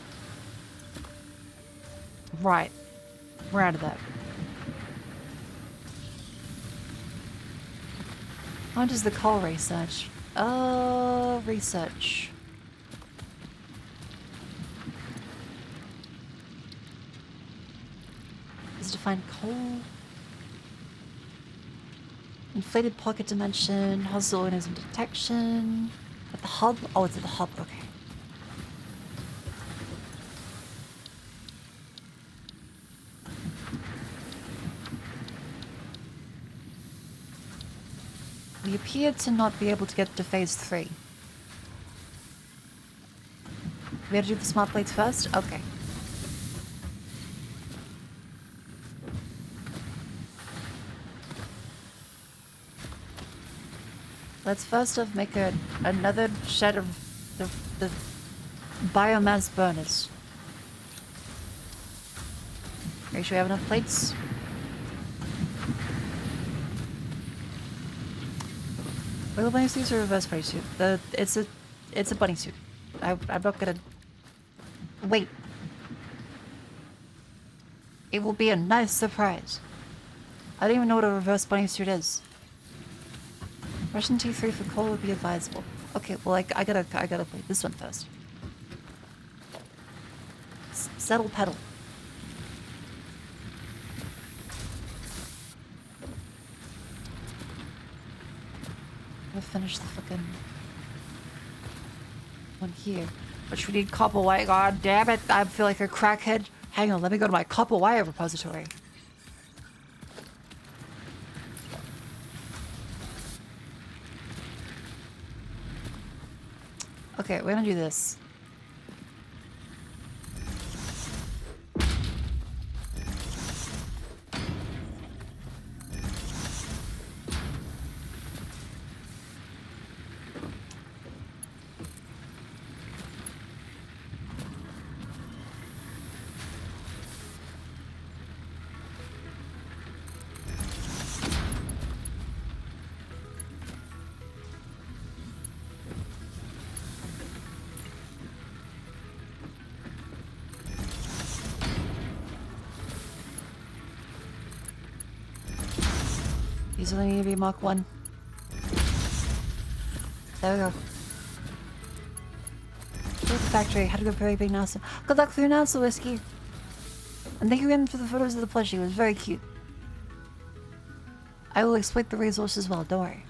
Right. We're out of that. How does the call research? Oh, research. Is it to find coal? Inflated pocket dimension, hostile organism detection. At the hub? Oh, it's at the hub, okay. We appear to not be able to get to phase 3. We have to do the smart plates first? Okay. Let's first off make another shed of the biomass burners. Are you sure we have enough plates? Wiggle bunny suits or reverse bunny suit? It's a bunny suit. I'm not gonna wait. It will be a nice surprise. I don't even know what a reverse bunny suit is. Russian T3 for coal would be advisable. Okay, well I gotta play this one first. Settle pedal. We'll finish the fucking one here. Which we need copper wire. God damn it! I feel like a crackhead. Hang on, let me go to my copper wire repository. Okay, we're gonna do this. These only need to be Mach 1. There we go. Go to the factory. Had to go very big NASA. Good luck for your NASA, Whiskey. And thank you again for the photos of the plushie. It was very cute. I will exploit the resources well, don't worry.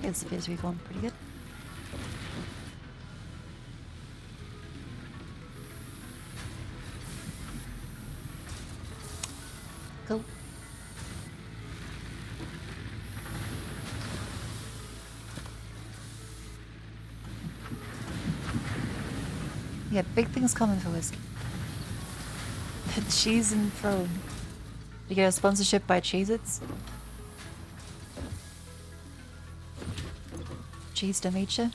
This appears to be going pretty good. Go. Yeah, big things coming for Whiskey. Cheese and Throne. You get a sponsorship by Cheez-Its? Cheese to meet ya?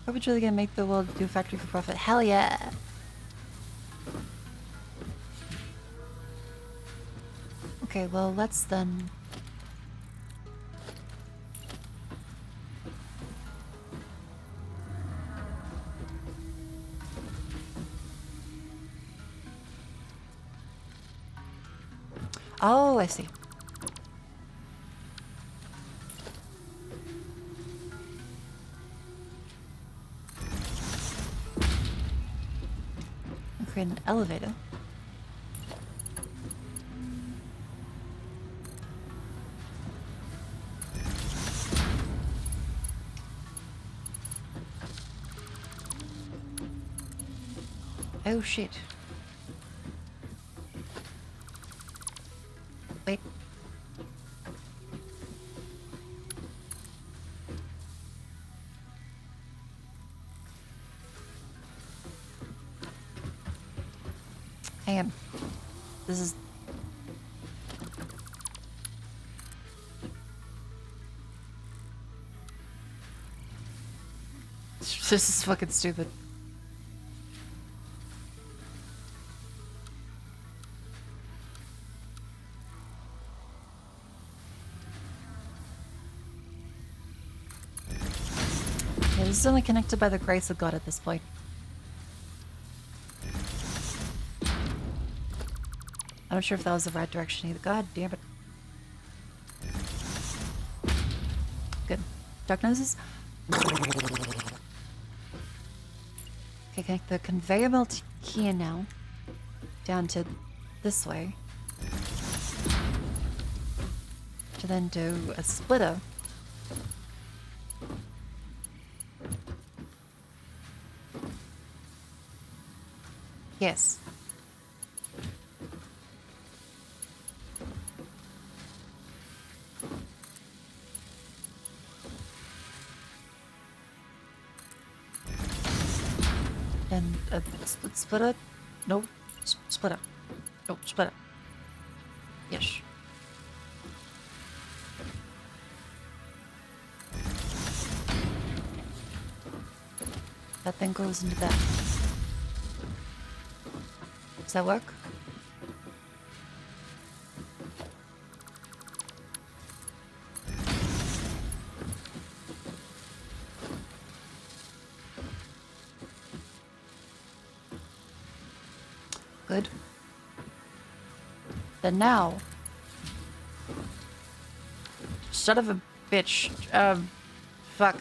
Are we really gonna make the world do factory for profit? Hell yeah! Okay, well, let's then... Oh, I see. fucking elevator. Oh shit. Wait. Hang on. This is... This is fucking stupid. Yeah, this is only connected by the grace of God at this point. I'm not sure if that was the right direction either. God damn it. Good. Dark noses? Okay, connect the conveyor belt here now. Down to this way. To then do a splitter. Yes. And splitter? No, splitter. No, splitter. Yes. That thing goes into that. Does that work? Good. Then now... Son of a bitch. Fuck.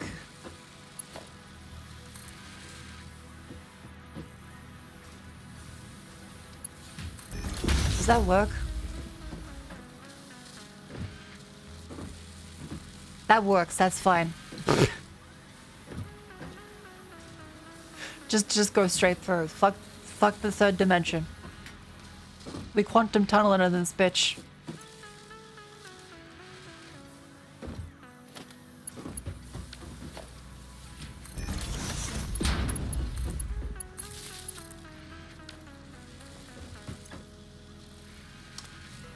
Does that work? That works, that's fine. Just go straight through. Fuck the third dimension. We quantum tunnel into this bitch.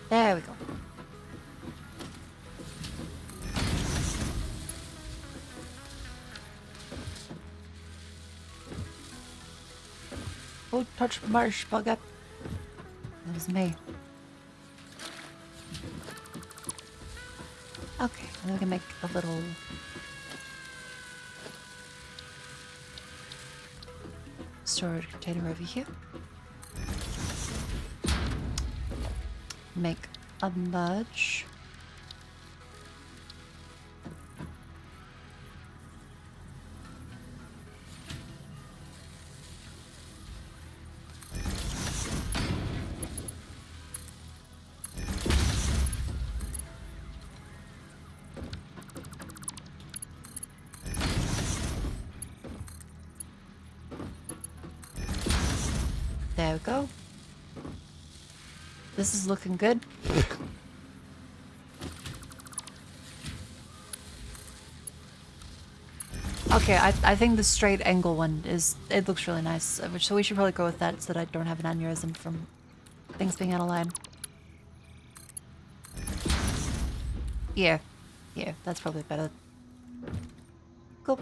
There we go. Oh, touch marsh, bug up. That was me. Okay, and we can make a little... storage container over here. Make a merge. There we go. This is looking good. Okay, I think the straight angle one is, it looks really nice. So we should probably go with that so that I don't have an aneurysm from things being out of line. Yeah, that's probably better. Cool.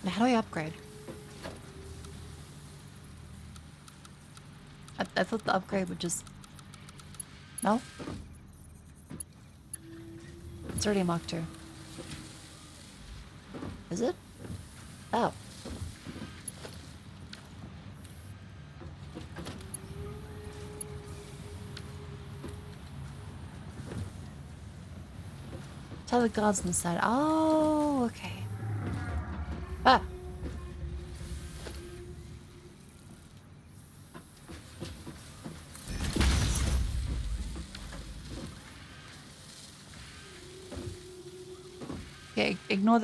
Now, how do I upgrade? I thought the upgrade would just... No? It's already a Mach 2. Is it? Oh. Tell the gods inside. Oh, okay. Ah. Okay, ignore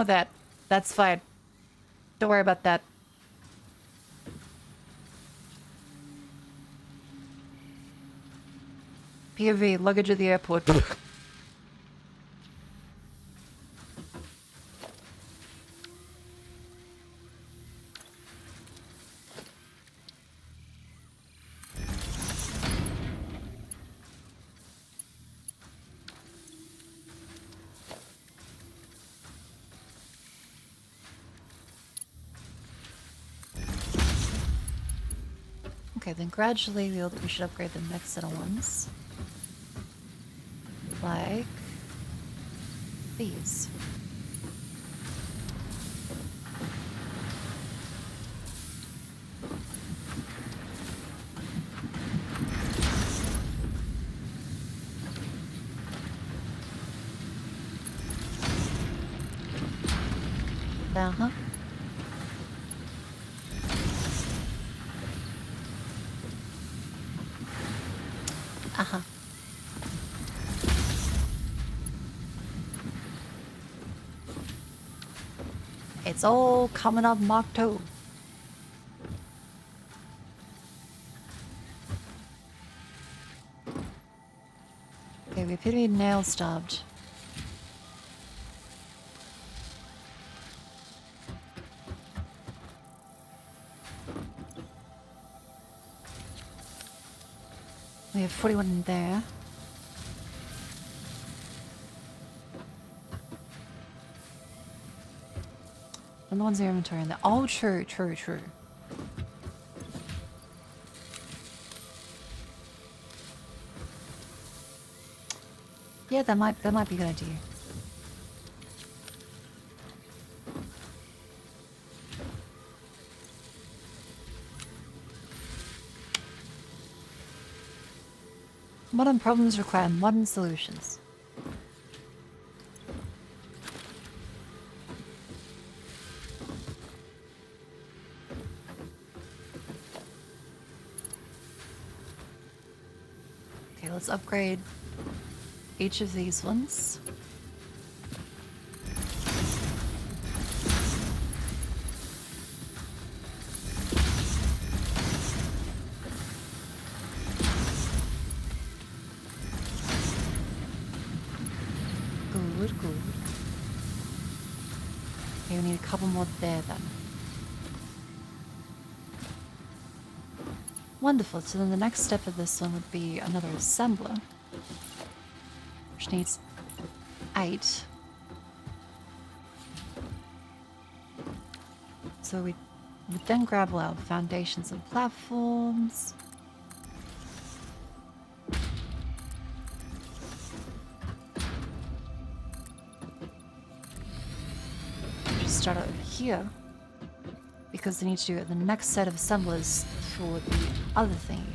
that. That's fine. Don't worry about that. POV, luggage at the airport. Okay, then gradually we should upgrade the next set of ones. Like these. Uh-huh. Uh-huh. It's all coming up Mach 2. Okay, we appear to be nail stabbed. We have 41 in there. And the ones in your inventory in there. Oh, true. Yeah, that might be a good idea. Modern problems require modern solutions. Okay, let's upgrade each of these ones. Good. Okay, we need a couple more there then. Wonderful, so then the next step of this one would be another assembler. Which needs 8. So we would then grab all our foundations and platforms. Just start over here. Because they need to do the next set of assemblers for the other thing.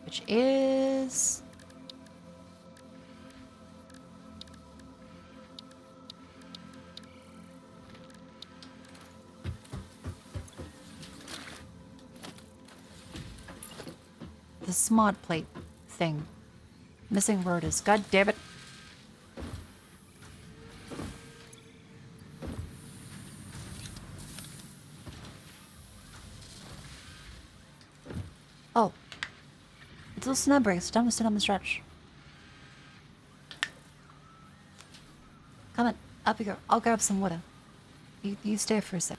Which is... the smart plate thing. Missing rotors. God damn it. Oh. It's all snap breaks. Time to sit on the stretch. Come on. Up you go. I'll grab some water. You stay for a sec.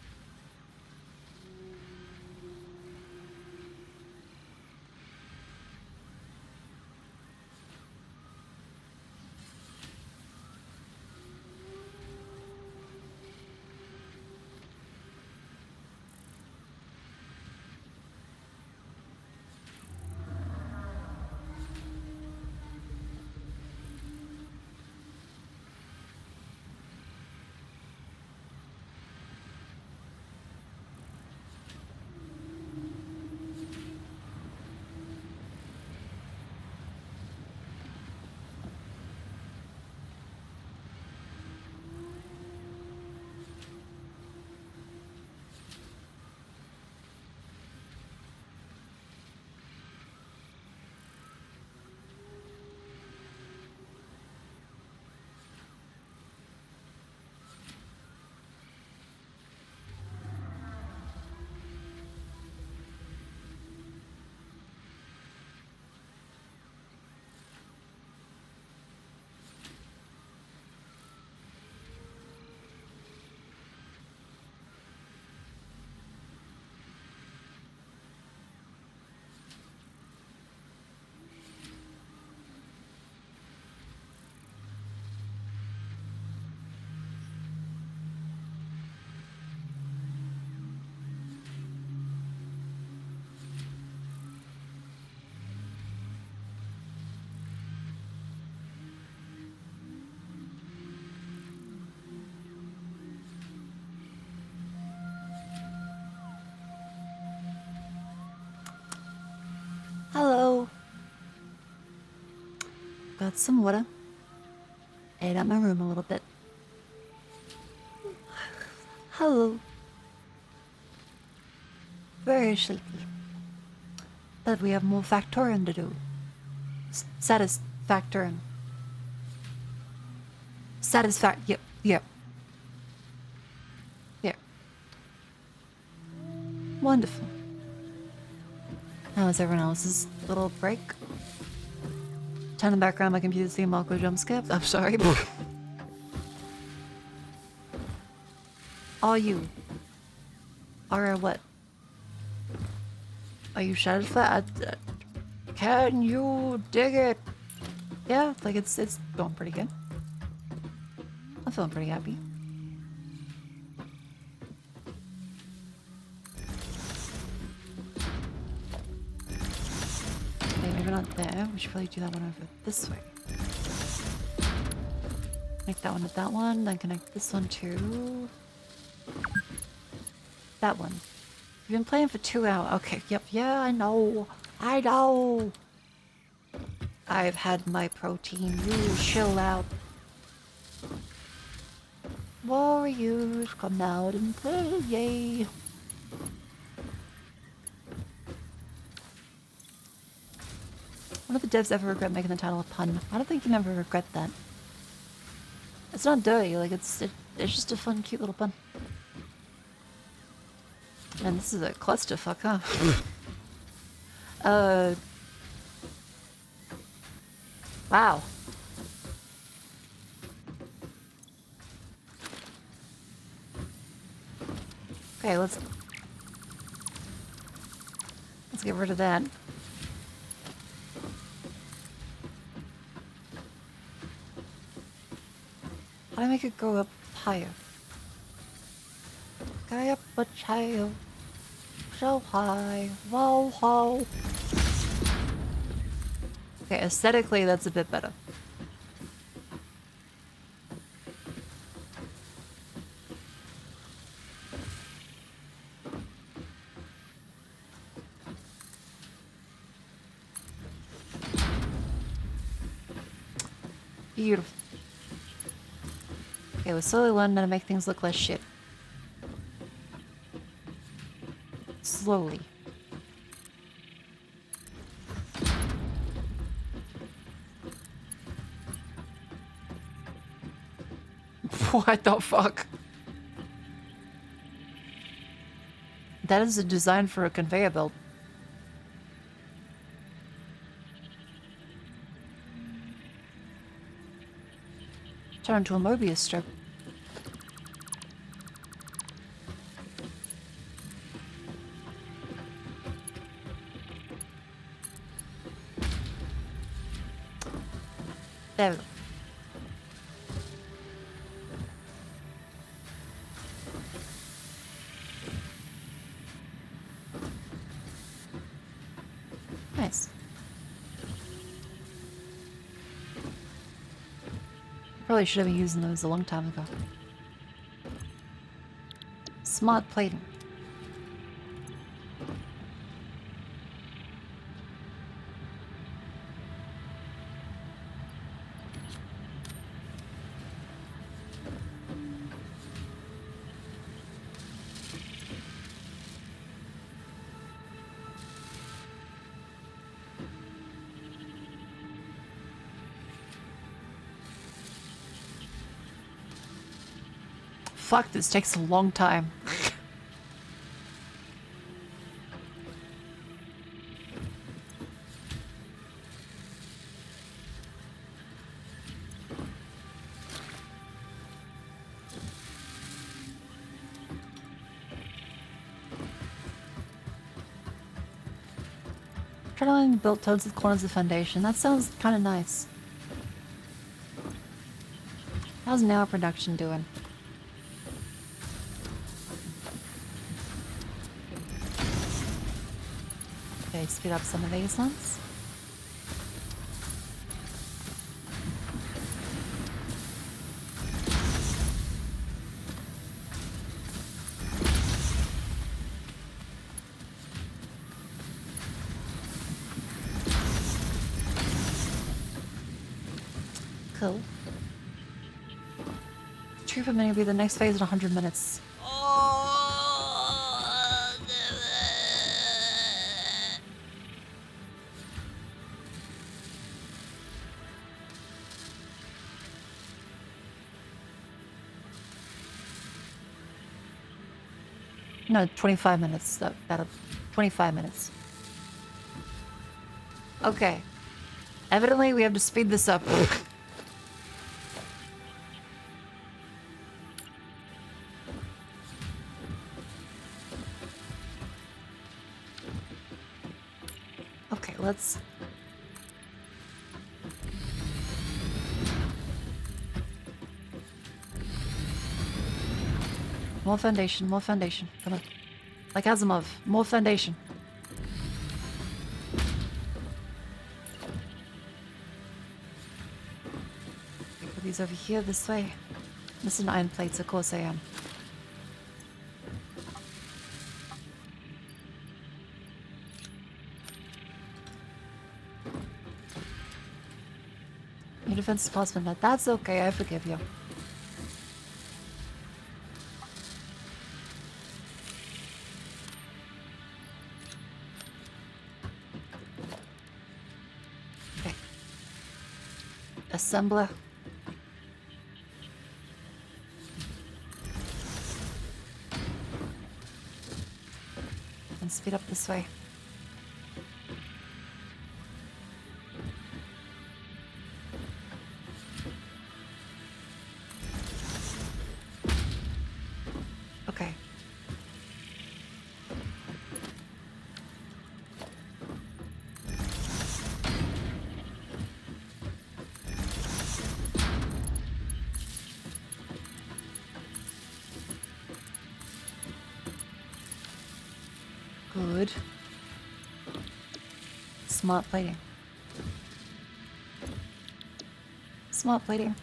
Got some water. Ate out my room a little bit. Hello. Very sleepy. But we have more factoring to do. Satisfactoring. Yep. Yep. Yep. Wonderful. How was everyone else's little break? Turn the background my computer's theme Marco jump scare. I'm sorry. Are you? Or what? Are you satisfied? Can you dig it? Yeah, like it's going pretty good. I'm feeling pretty happy. Okay, maybe not there. We should probably do that one over this way. Connect that one with that one, then connect this one to that one. You've been playing for 2 hours. Okay, yep, yeah, I know. I know. I've had my protein. You chill out. Warriors, come out and play, yay. When did the devs ever regret making the title a pun? I don't think you never regret that. It's not dirty, like it's just a fun, cute little pun. Man, this is a clusterfuck, huh? Wow. Okay, let's get rid of that. How do I make it go up higher? Go up much higher. So high. Whoa, whoa. Okay, aesthetically, that's a bit better. Beautiful. Okay, we're slowly learning how to make things look less shit. Slowly. What the fuck? That is a design for a conveyor belt. Turn into a Mobius strip. There we go. Nice. Probably should have been using those a long time ago. Smart plating. Fuck, this takes a long time. Try to build towards the corners of the foundation. That sounds kind of nice. How's now production doing? Okay, speed up some of these ones. Cool. Trooper mini will be the next phase in 100 minutes. No, 25 minutes. That'll 25 minutes. Okay. Evidently, we have to speed this up. Okay, let's... More foundation, more foundation. Come on. Like Asimov, more foundation. Okay, put these over here this way. Missing iron plates, of course I am. Your defense is possible, but that's okay, I forgive you. Okay. Assembler. And speed up this way. Okay. Good. Smart plating. Smart plating.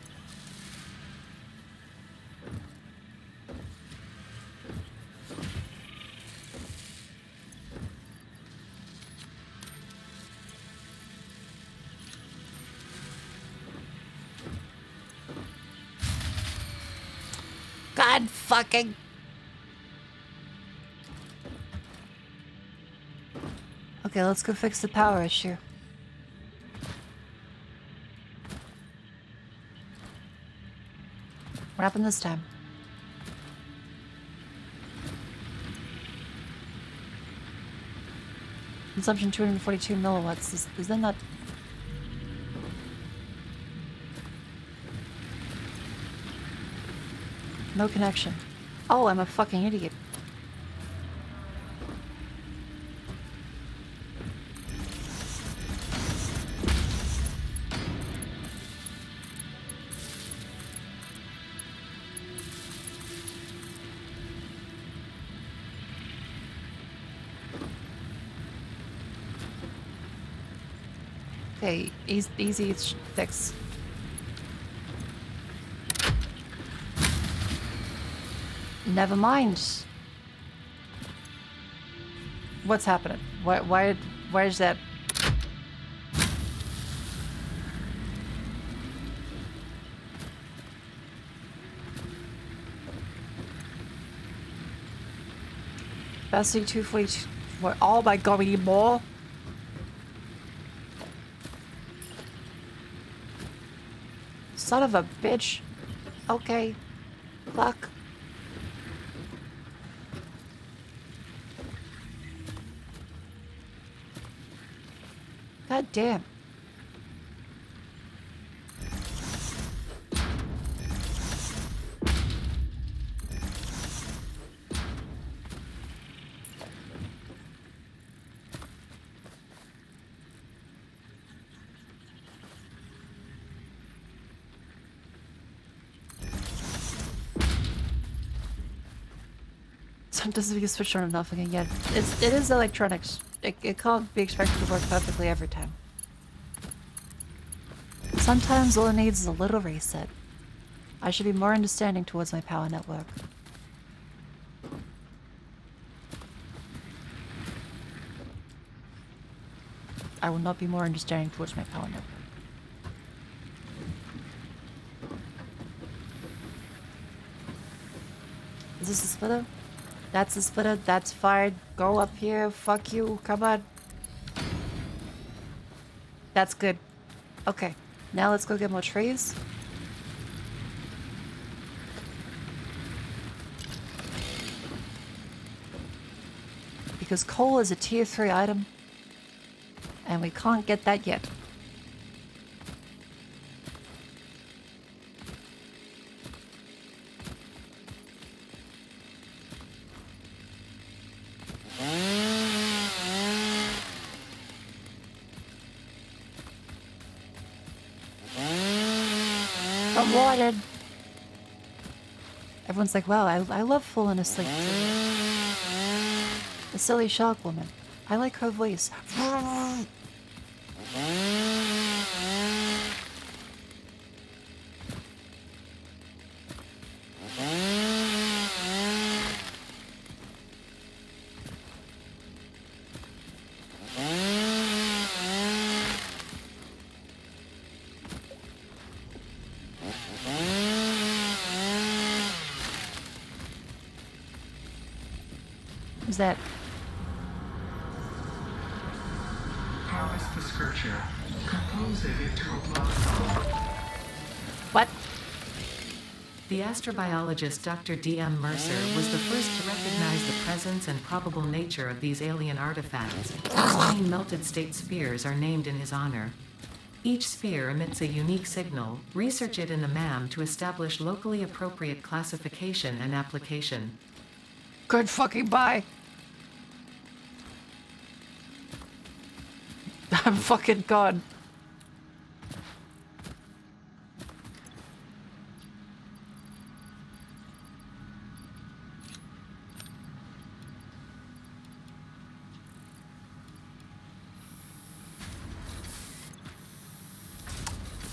God fucking... Okay, let's go fix the power issue. What happened this time? Consumption 242 milliwatts. Is that not... No connection. Oh, I'm a fucking idiot. Okay, easy fix. Never mind. What's happening? Why is that? Capacity 242. What? Oh my god, we need more? Son of a bitch. Okay. Fuck. God damn. Sometimes we can switch on and off again. Yeah, it is electronics. It can't be expected to work perfectly every time. Sometimes all it needs is a little reset. I should be more understanding towards my power network. I will not be more understanding towards my power network. Is this a splitter? That's a splitter. That's fine. Go up here. Fuck you. Come on. That's good. Okay. Now let's go get more trees. Because coal is a tier 3 item. And we can't get that yet. Good morning. Everyone's like, wow, I love falling asleep. The silly shark woman. I like her voice. Who's that? Harvest the scripture. Compose it into a blood song. What? The astrobiologist Dr. D.M. Mercer was the first to recognize the presence and probable nature of these alien artifacts. 9 melted state spheres are named in his honor. Each sphere emits a unique signal. Research it in the MAM to establish locally appropriate classification and application. Good fucking bye. I'm fucking gone.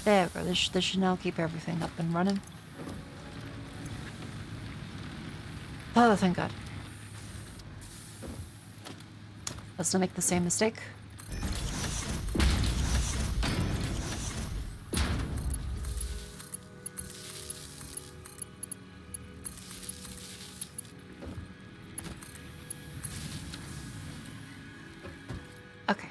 There we go. This should now keep everything up and running. Oh, thank God. Let's not make the same mistake. Okay.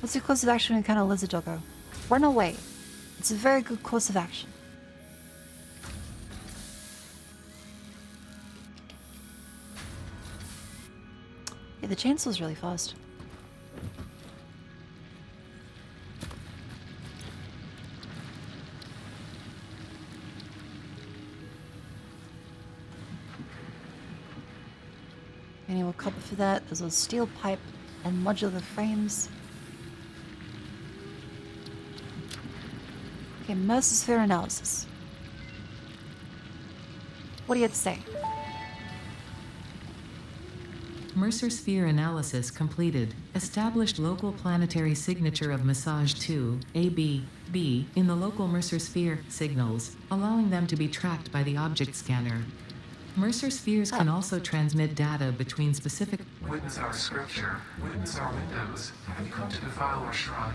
What's your course of action and kind of lizard doggo? Run away. It's a very good course of action. Yeah, the chainsaw's really fast. Any more copper for that? There's a steel pipe and modular frames. Okay, mesosphere analysis. What do you have to say? Mercer sphere analysis completed. Established local planetary signature of massage 2, AB, B, in the local Mercer sphere signals, allowing them to be tracked by the object scanner. Mercer spheres can also transmit data between specific. Witness our scripture, witness our windows. Have you come to defile our shrine?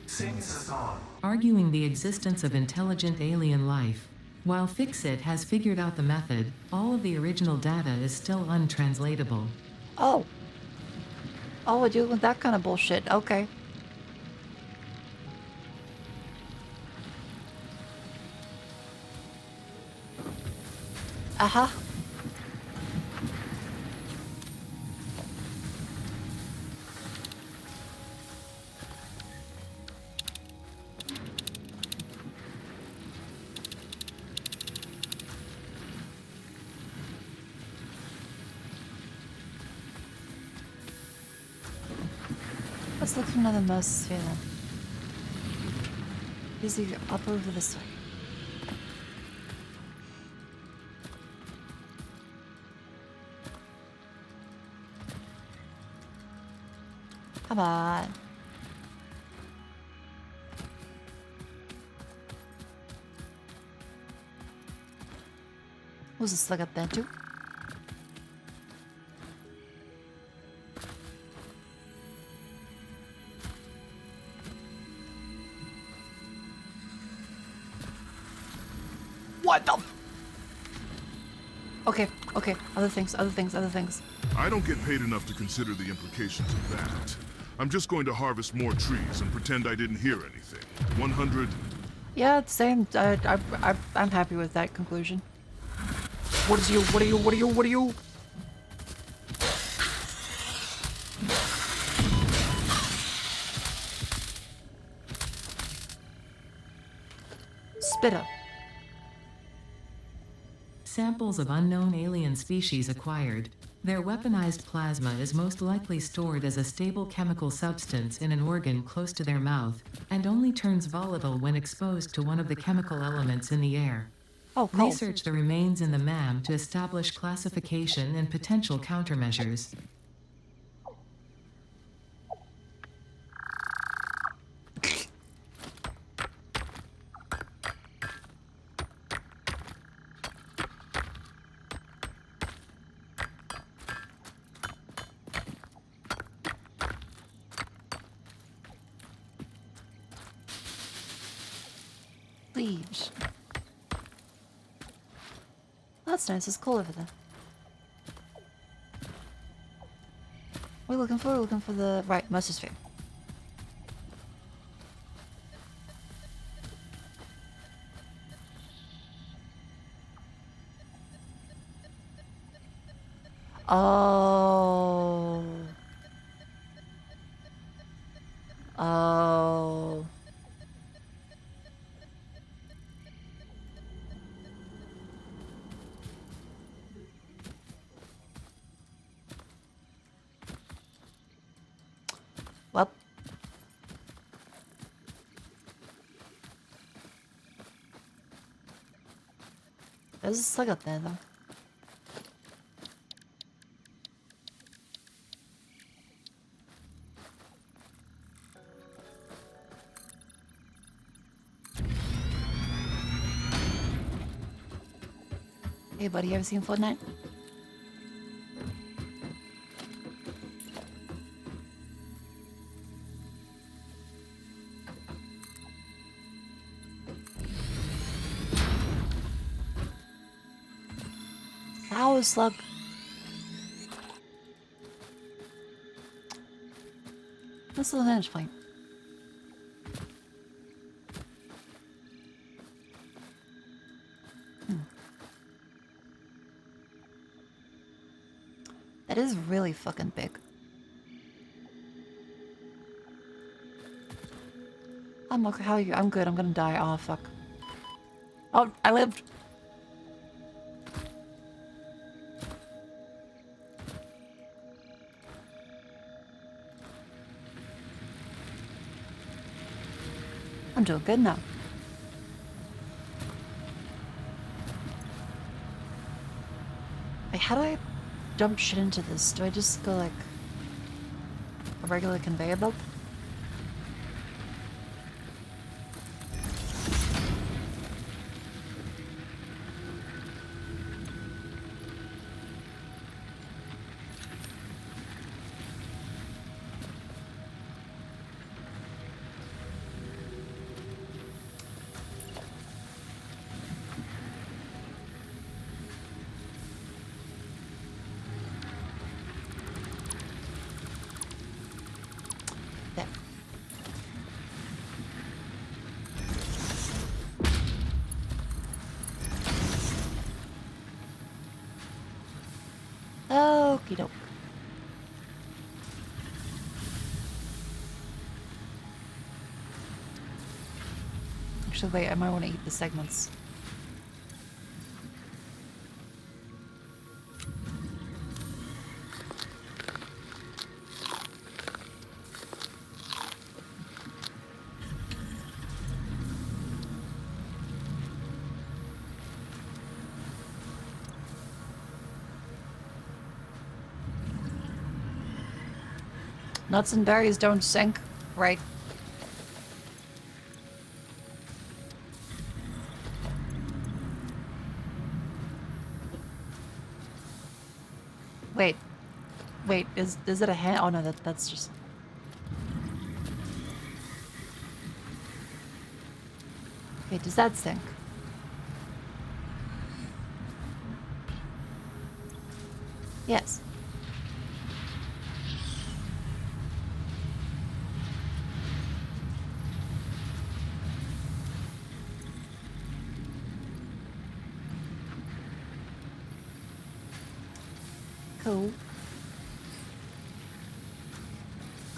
Sing us a song. Arguing the existence of intelligent alien life. While Fixit has figured out the method, all of the original data is still untranslatable. Oh. Oh, we're dealing with that kind of bullshit. Okay. Uh-huh. Let's look for another mesosphere then. Is he up over this way? Come on. Who's this slug up there too? What the? Okay, okay. Other things, other things, other things. I don't get paid enough to consider the implications of that. I'm just going to harvest more trees and pretend I didn't hear anything. 100. Yeah, same. I'm happy with that conclusion. What is you? What are you? What are you? What are you? Spitter. Samples of unknown alien species acquired. Their weaponized plasma is most likely stored as a stable chemical substance in an organ close to their mouth, and only turns volatile when exposed to one of the chemical elements in the air. Oh, cool. Research the remains in the MAM to establish classification and potential countermeasures. Leaves. That's nice. It's cool over there. What are we looking for? We're looking for the right mesosphere. Oh. Oh. Well. There's a slug up there, though. Hey, buddy, you ever seen Fortnite? Flower slug. That's the vantage point. That is really fucking big. I'm okay. How are you? I'm good. I'm gonna die. Oh, fuck. Oh, I lived. I'm doing good now. Wait, how do I dump shit into this? Do I just go like a regular conveyor belt? Okie doke. Actually, wait, I might want to eat the segments. Nuts and berries don't sink, right? Wait. Wait, is it a hand? Oh no, that's just... Wait, does that sink? Yes. Cool.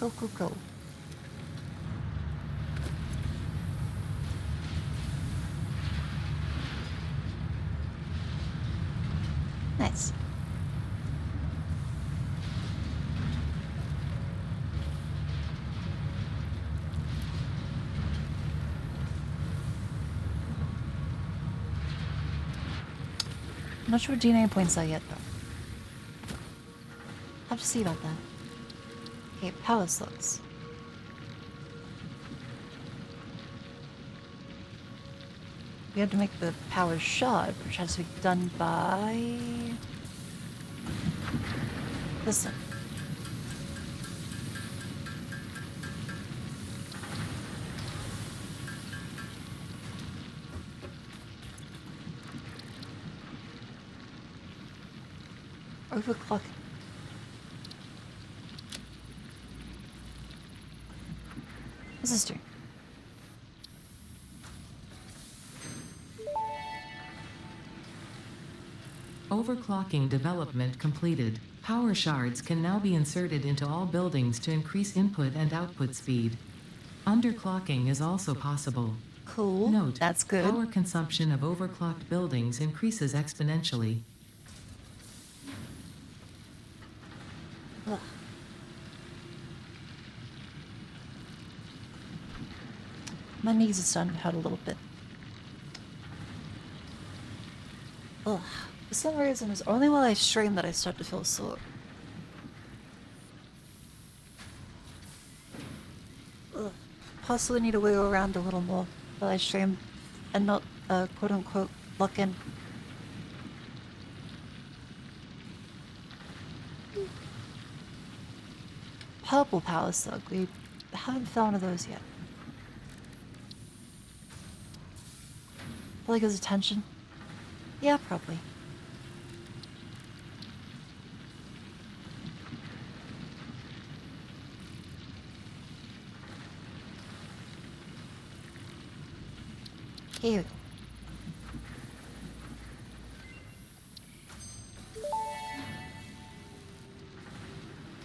Go, go, go. Nice. I'm not sure what DNA points are yet, though. Have to see about that. Okay, power slugs. We have to make the power shard, which has to be done by... this one. Overclock. What's this doing? Overclocking development completed. Power shards can now be inserted into all buildings to increase input and output speed. Underclocking is also possible. Cool. Note, that's good. Power consumption of overclocked buildings increases exponentially. Ugh. My knees are starting to hurt a little bit. Ugh. For some reason, it's only while I stream that I start to feel sore. Ugh. Possibly need to wiggle around a little more while I stream and not, quote-unquote, lock in. Purple power slug. We haven't found one of those yet. Feel like there's attention? Yeah, probably. Here we go.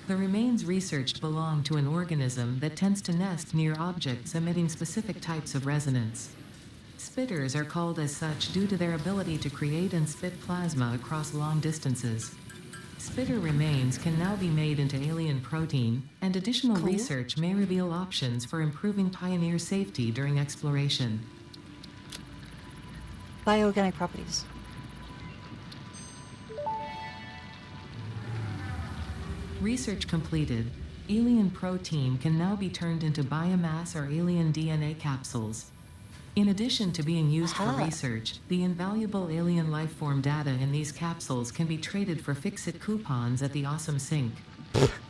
The remains researched belong to an organism that tends to nest near objects emitting specific types of resonance. Spitters are called as such due to their ability to create and spit plasma across long distances. Spitter remains can now be made into alien protein, and additional research may reveal options for improving Pioneer safety during exploration. Bioorganic properties. Research completed. Alien protein can now be turned into biomass or alien DNA capsules. In addition to being used for research, the invaluable alien lifeform data in these capsules can be traded for fix-it coupons at the Awesome Sink.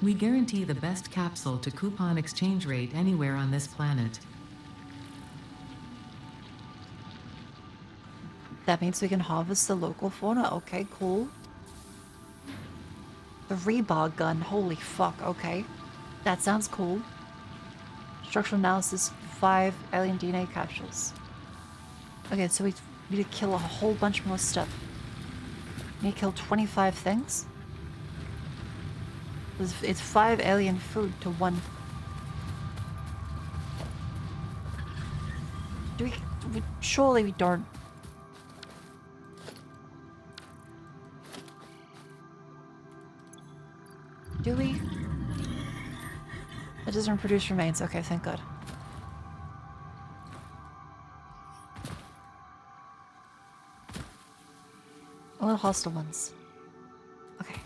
We guarantee the best capsule to coupon exchange rate anywhere on this planet. That means we can harvest the local fauna. Okay, cool. The rebar gun. Holy fuck. Okay. That sounds cool. Structural analysis. 5 alien DNA capsules. Okay, so we need to kill a whole bunch more stuff. We need to kill 25 things? It's 5 alien food to 1. Surely we don't. Do we? It doesn't produce remains. Okay, thank God. A little hostile ones. Okay.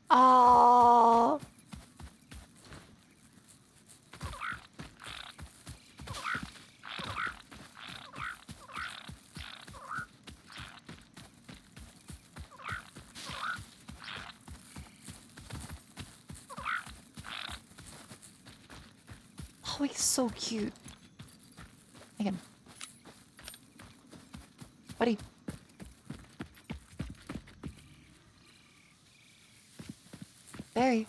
Oh. Oh, he's so cute. Again. Buddy. Barry.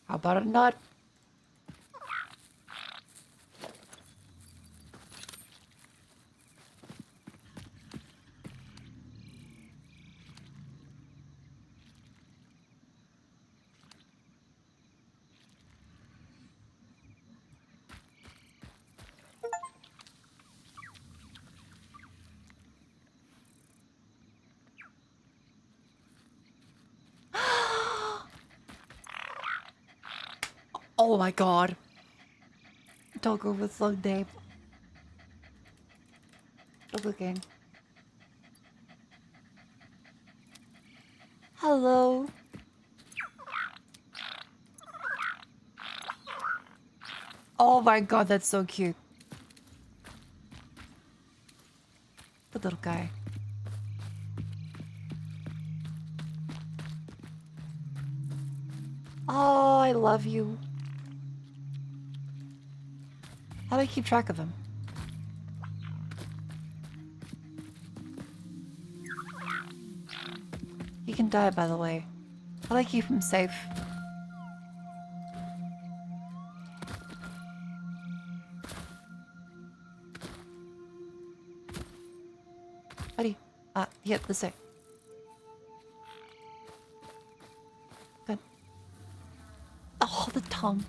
How about a nut? Oh my god. Doggo with long name. Doggo gang. Hello. Oh my god, that's so cute. The little guy. Oh, I love you. How do I keep track of him? He can die, by the way. How do I keep him safe? Buddy. Yep, this way. Good. Oh, the tongue.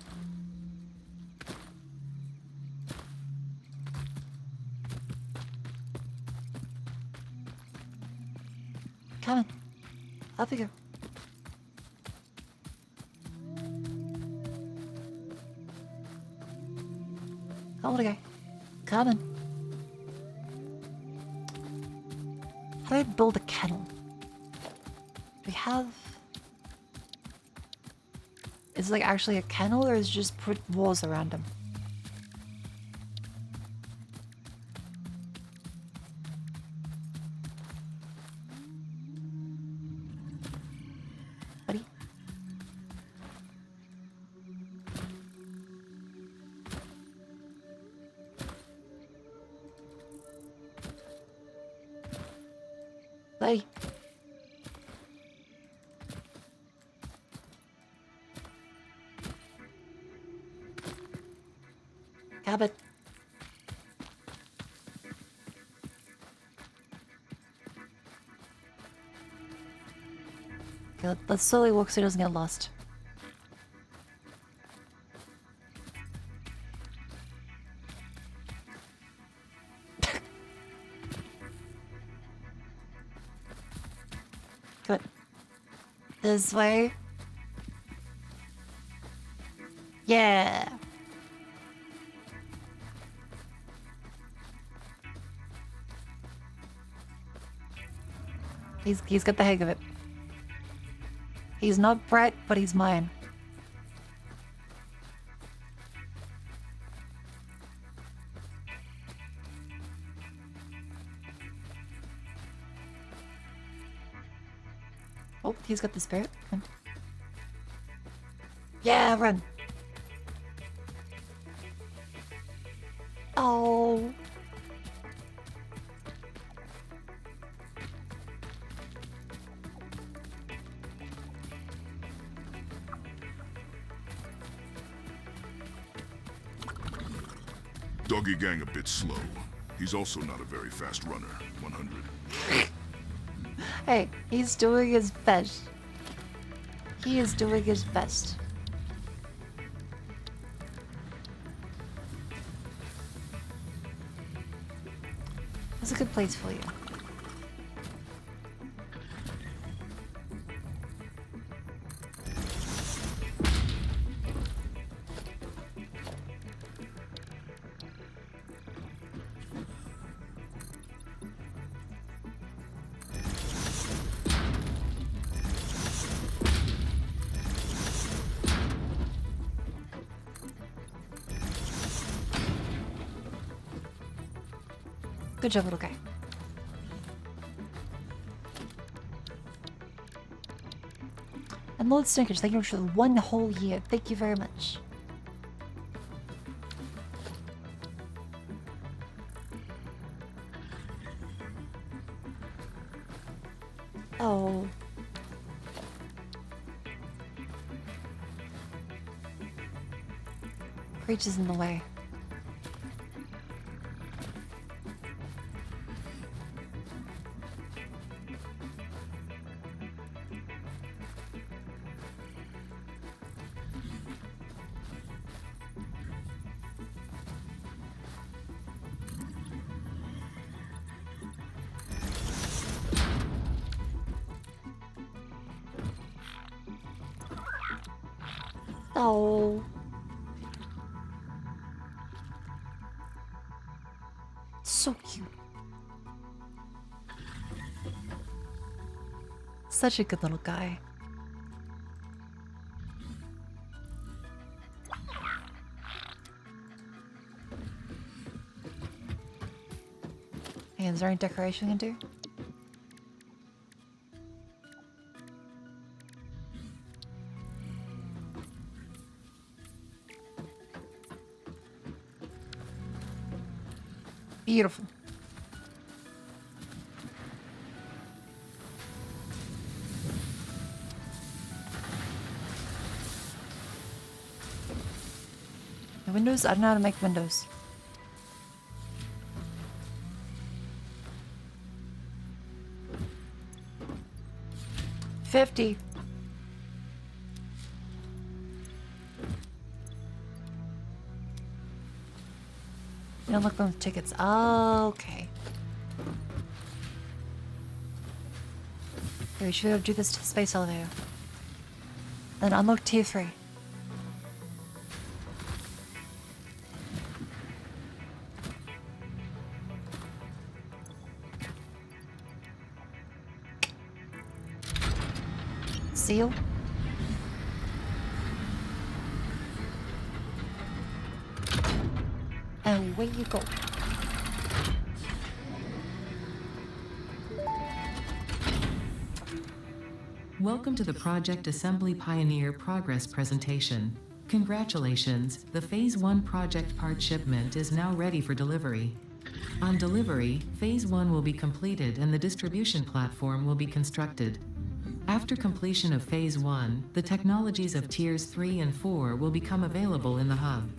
Come on. Up you go. Come on, guy. Come on. How do I build a kennel? We have... Is it like actually a kennel or is it just put walls around him? Buddy? Buddy? Cabot. Okay, let's slowly walk so he doesn't get lost. Good. This way. Yeah. He's got the hang of it. He's not Brett, but he's mine. Oh, he's got the spirit. Come on. Yeah, run. Oh. Doggy Gang a bit slow. He's also not a very fast runner. 100. Hey, he's doing his best. He is doing his best. That's a good place for you. Good job, little guy. And Lord Snickers, thank you for the 1 whole year. Thank you very much. Oh. Breach is in the way. Oh. So cute. Such a good little guy. Hey, is there any decoration we can do? Beautiful. The windows? I don't know how to make windows. $50. You don't look on the tickets. Okay. Okay, we should be able to do this to the space elevator. Then unlock tier 3. Seal. And away you go. Welcome to the Project Assembly Pioneer Progress presentation. Congratulations, the Phase 1 project part shipment is now ready for delivery. On delivery, Phase 1 will be completed and the distribution platform will be constructed. After completion of Phase 1, the technologies of Tiers 3 and 4 will become available in the hub.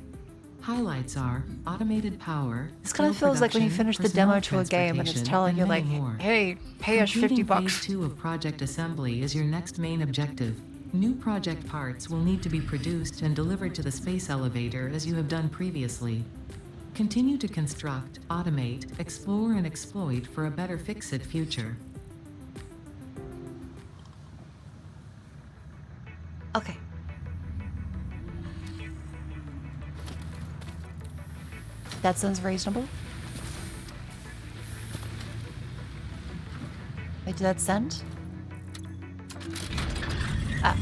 Highlights are automated power. This kind of feels like when you finish the demo to a game and it's telling you like, hey, pay us $50. Phase 2 of Project Assembly is your next main objective. New project parts will need to be produced and delivered to the space elevator as you have done previously. Continue to construct, automate, explore and exploit for a better Fix-It future. Okay. That sounds reasonable. Wait, did that send? Ah.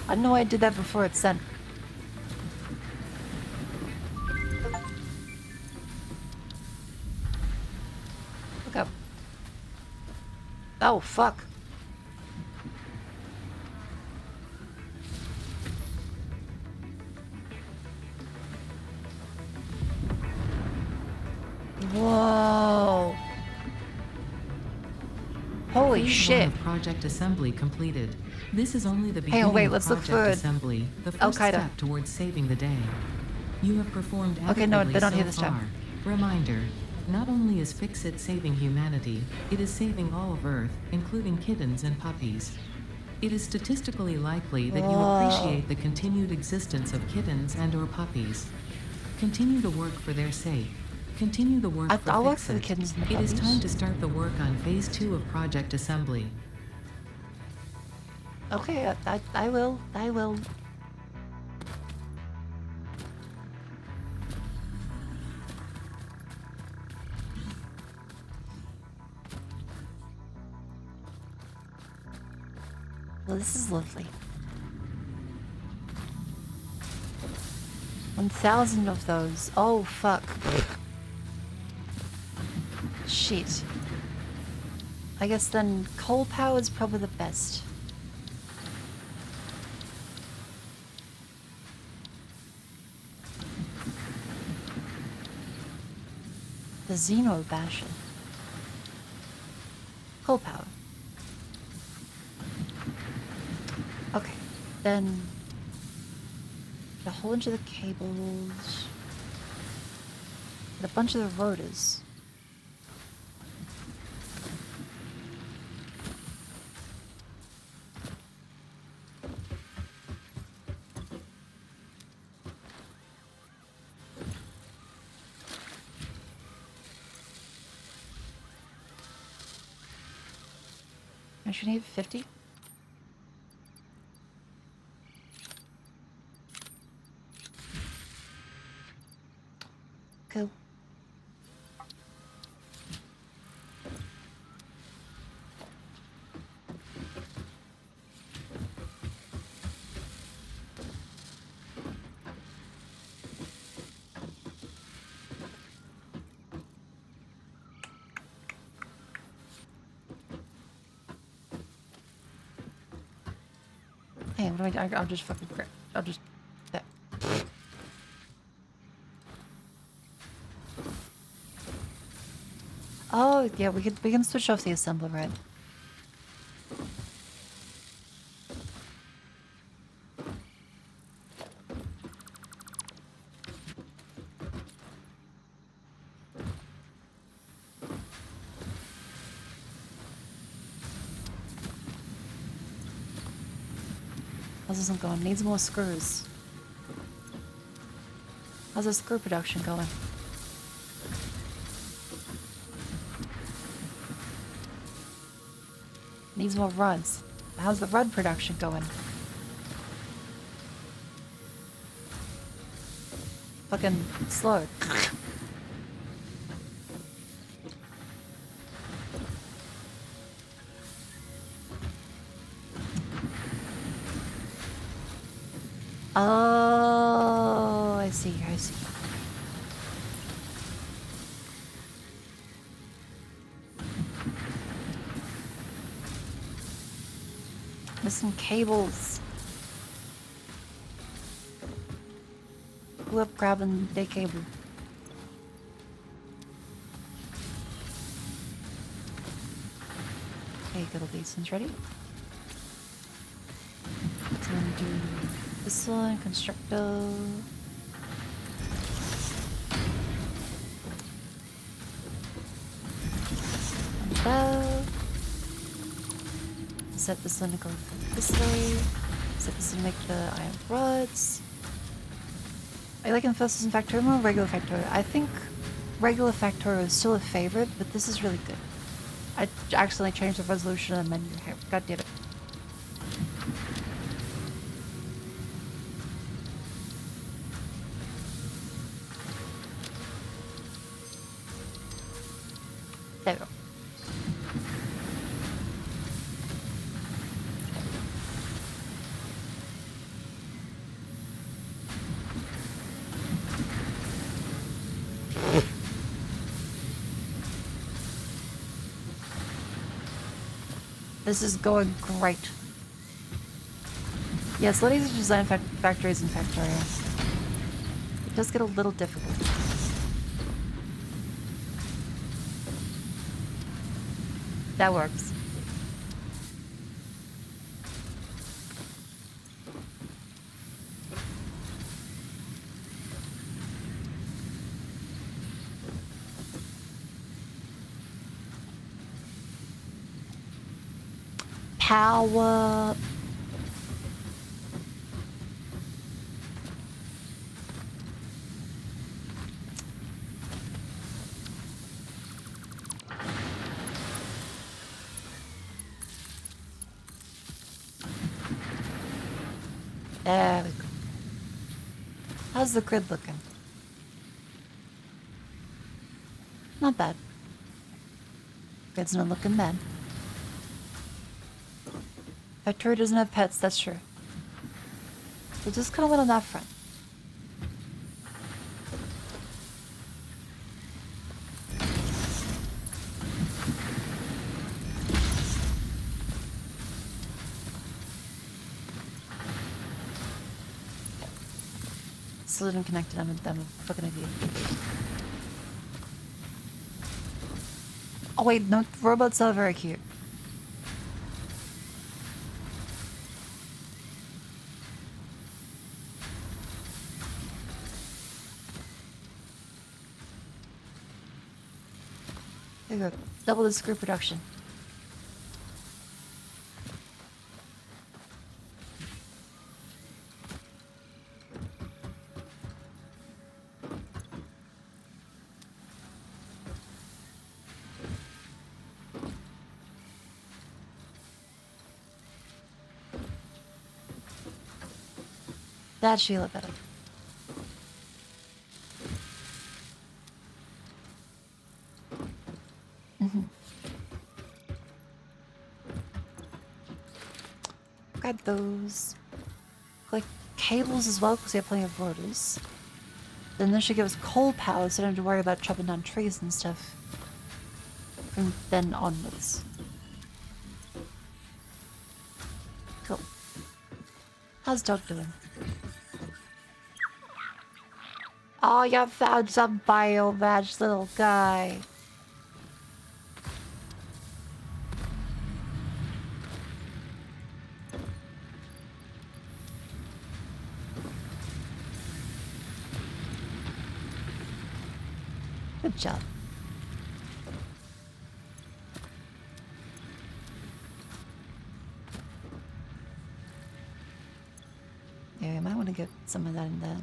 I know I did that before it sent. Look up. Oh, fuck. Whoa. Holy Phase shit. 1 of Project Assembly completed. This is only the beginning Hey, wait, of let's look Project for Assembly, the first step towards saving the day. You have performed Okay, no, adequately they don't so hear this far. time. Reminder, not only is Fix-It saving humanity, it is saving all of Earth, including kittens and puppies. It is statistically likely that you Whoa. appreciate the continued existence of kittens and or puppies. Continue to work for their sake. Continue the work for I'll work for the Fix-It. kittens and the It is puppies. time to start the work on Phase 2 of Project Assembly. Okay, I will. I will. Well, this is lovely. 1,000 of those. Oh, fuck. Shit. I guess then coal power is probably the best. The Xeno Bastion. Coal power. Okay, then get a whole bunch of the cables. Get a bunch of the rotors. I should need 50. Cool. Hey, what do I'll just fucking grab. I'll just... That. Oh, yeah, we can switch off the assembler, right? How's this one going? Needs more screws. How's the screw production going? Needs more rods. How's the rod production going? Fucking slow. Oh, I see, I see. Missing cables. Who up grabbing the cable? Okay, good old Jason's ready. So I'm gonna do this one, constructo. Above. Set this one to go this way. Set this to make the iron rods. Are you liking Festus and Factorum or regular Factorum? I think regular Factorum is still a favorite, but this is really good. I accidentally changed the resolution of the menu. God damn it. There we go. This is going great. Yes, letting design factories in Factorio. It does get a little difficult. That works. Power. There we go. How's the grid looking? Not bad. Grid's not looking bad. Factorio doesn't have pets, that's true. So just kind of went on that front. still didn't connect it. I'm a fucking idiot. Oh wait, no, robots are very cute. There you go. Double the screw production. That should look better. Grab those. Like cables as well, because we have plenty of rotors. Then this should give us coal power, so I don't have to worry about chopping down trees and stuff. From then onwards. Cool. How's dog doing? Oh, you found some biomatch, little guy. Good job. Yeah, I might want to get some of that in there.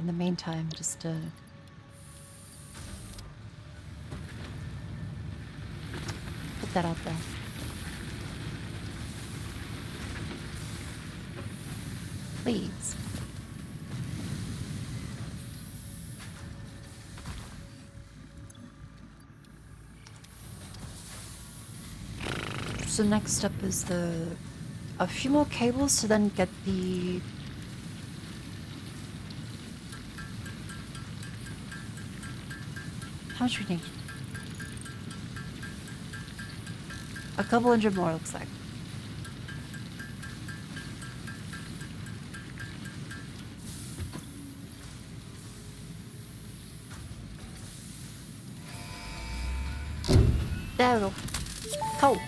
In the meantime, just put that out there. Please. So next up is a few more cables to then get the how much we need? A couple hundred more, looks like. There we go. Cool.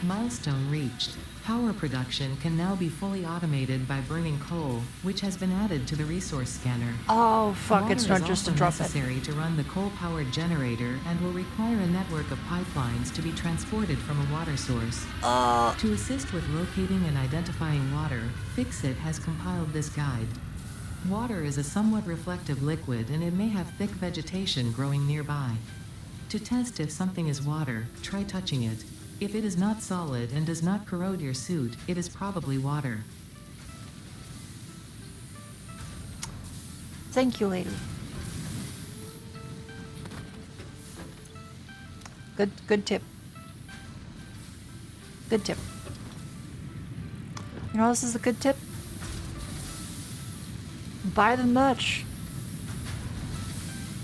Milestone reached. Power production can now be fully automated by burning coal, which has been added to the resource scanner. Oh fuck, Water it's not is just a also drop it. necessary to run the coal-powered generator and will require a network of pipelines to be transported from a water source. To assist with locating and identifying water, Fixit has compiled this guide. Water is a somewhat reflective liquid and it may have thick vegetation growing nearby. To test if something is water, try touching it. If it is not solid and does not corrode your suit, it is probably water. Thank you, lady. Good tip. Good tip. You know this is a good tip? Buy the merch.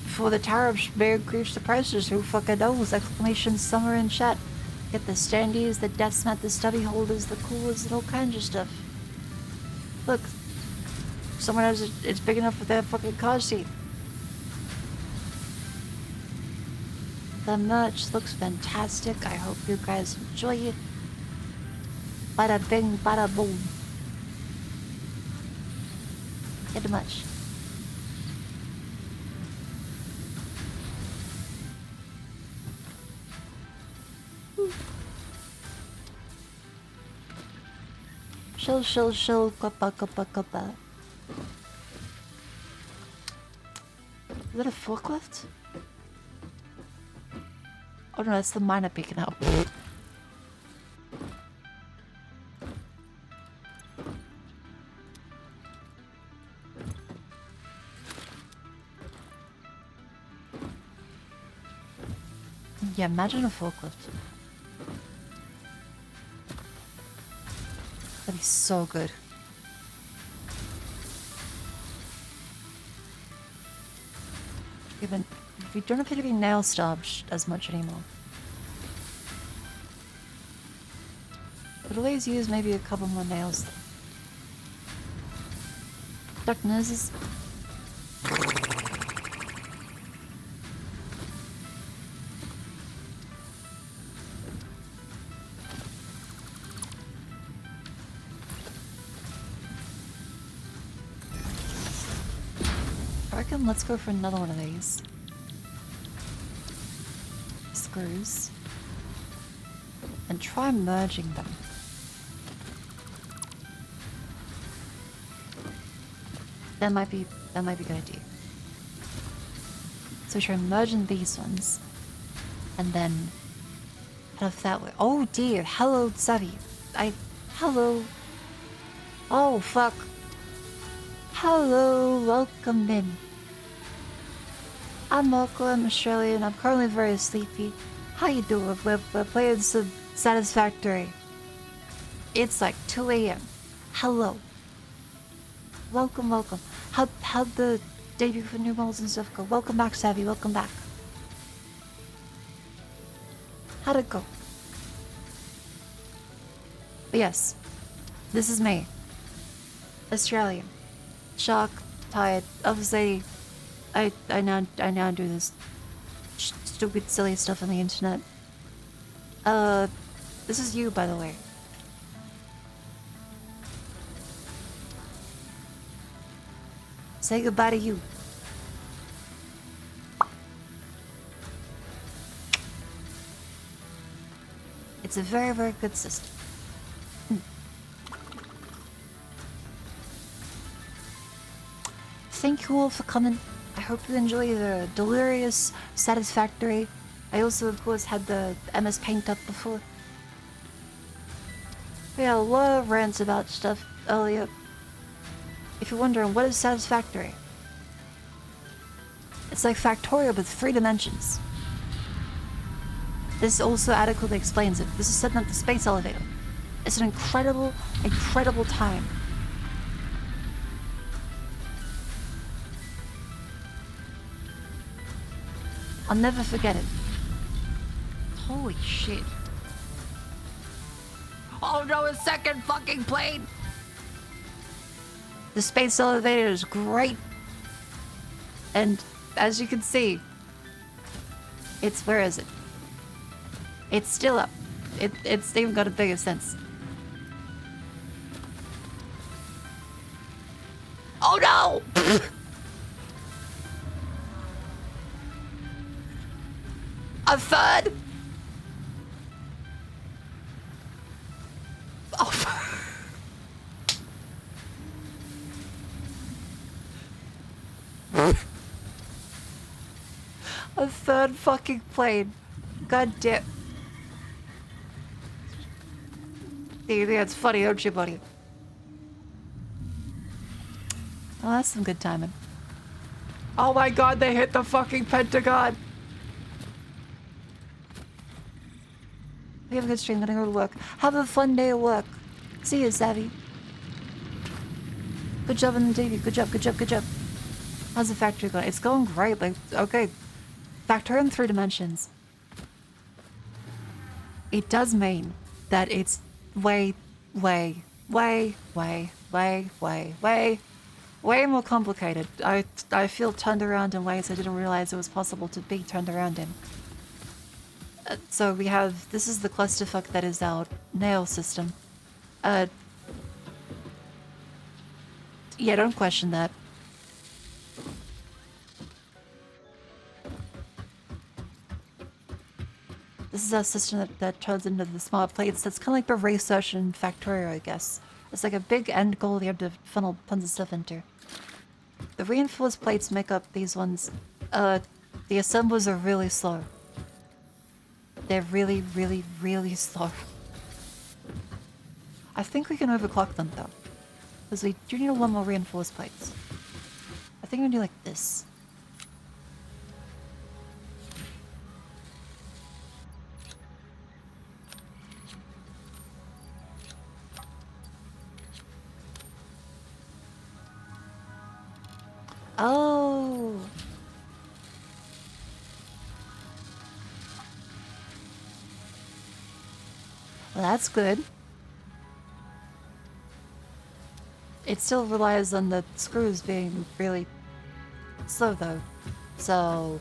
Before the tariffs may increase the prices, who fucking knows? Exclamation summer in chat. Get the standees, the death mat, the stubby holders, the coolers, and all kinds of stuff. Look. Someone has it, it's big enough for their fucking car seat. The merch looks fantastic. I hope you guys enjoy it. Bada bing, bada boom. Get the merch. Shill, shill, shill, kappa, kappa, kappa. Is that a forklift? Oh no, that's the miner picking up. Yeah, imagine a forklift. That'd be so good. Even we don't appear to be nail starved as much anymore. But could always use maybe a couple more nails. Duck noses. I reckon let's go for another one of these. Screws. And try merging them. That might be a good idea. So try merging these ones. And then head off that way. Oh dear, hello Savvy. Hello. Oh fuck. Hello, welcome in. I'm Marco, I'm Australian, I'm currently very sleepy. How you doing? We're playing some Satisfactory. It's like 2 AM. Hello. Welcome, welcome. How'd the debut for new models and stuff go? Welcome back, Savvy, welcome back. How'd it go? But yes, this is me. Australian. Shocked, tired. Obviously, I now do this stupid, silly stuff on the internet. This is you, by the way. Say goodbye to you. It's a very, very good system. Thank you all for coming. I hope you enjoy the Delirious Satisfactory. I also, of course, had the MS Paint up before. We had a lot of rants about stuff earlier. If you're wondering, what is Satisfactory? It's like Factorio with 3 dimensions. This also adequately explains it. This is setting up the space elevator. It's an incredible, incredible time. I'll never forget it. Holy shit. Oh no, a second fucking plane! The space elevator is great. And as you can see, where is it? It's still up. It's even got a bigger sense. Oh no! A third? Oh. A third fucking plane. God damn. You think that's funny, don't you, buddy? Oh, that's some good timing. Oh my god, they hit the fucking Pentagon! We have a good stream, gonna go to work. Have a fun day at work. See you, Savvy. Good job on the debut. Good job, good job, good job. How's the factory going? It's going great. Like, okay. Factor in 3 dimensions. It does mean that it's way more complicated. I feel turned around in ways I didn't realize it was possible to be turned around in. So we have, this is the clusterfuck that is our nail system. Yeah, don't question that. This is our system that turns into the smart plates. That's kind of like the research in Factorio, I guess. It's like a big end goal you have to funnel tons of stuff into. The reinforced plates make up these ones. The assemblers are really slow. They're really, really, really slow. I think we can overclock them though. Because we do need 1 more reinforced plates. I think we do like this. Oh. Well, that's good. It still relies on the screws being really slow though. So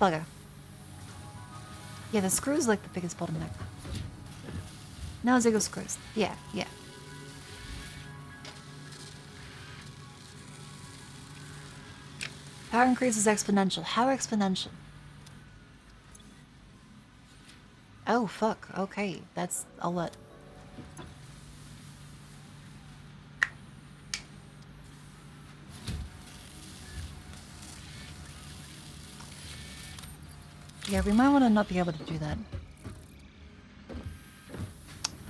bugger. Yeah, the screws like the biggest bottleneck. No Ziggle screws. Yeah, yeah. Power increase is exponential. How exponential? Oh fuck, okay. That's a lot. Yeah, we might want to not be able to do that.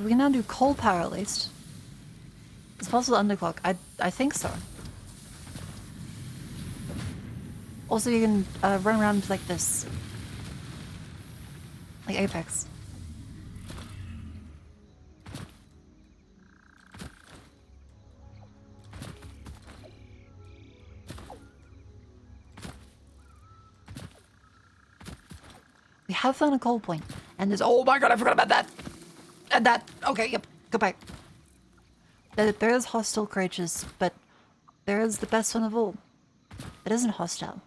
We can now do coal power at least. It's possible to underclock. I think so. Also, you can run around like this. Like Apex. We have found a coal point. And there's... Oh my god, I forgot about that! And that... Okay, yep. Goodbye. There is hostile creatures, but there is the best one of all. It isn't hostile.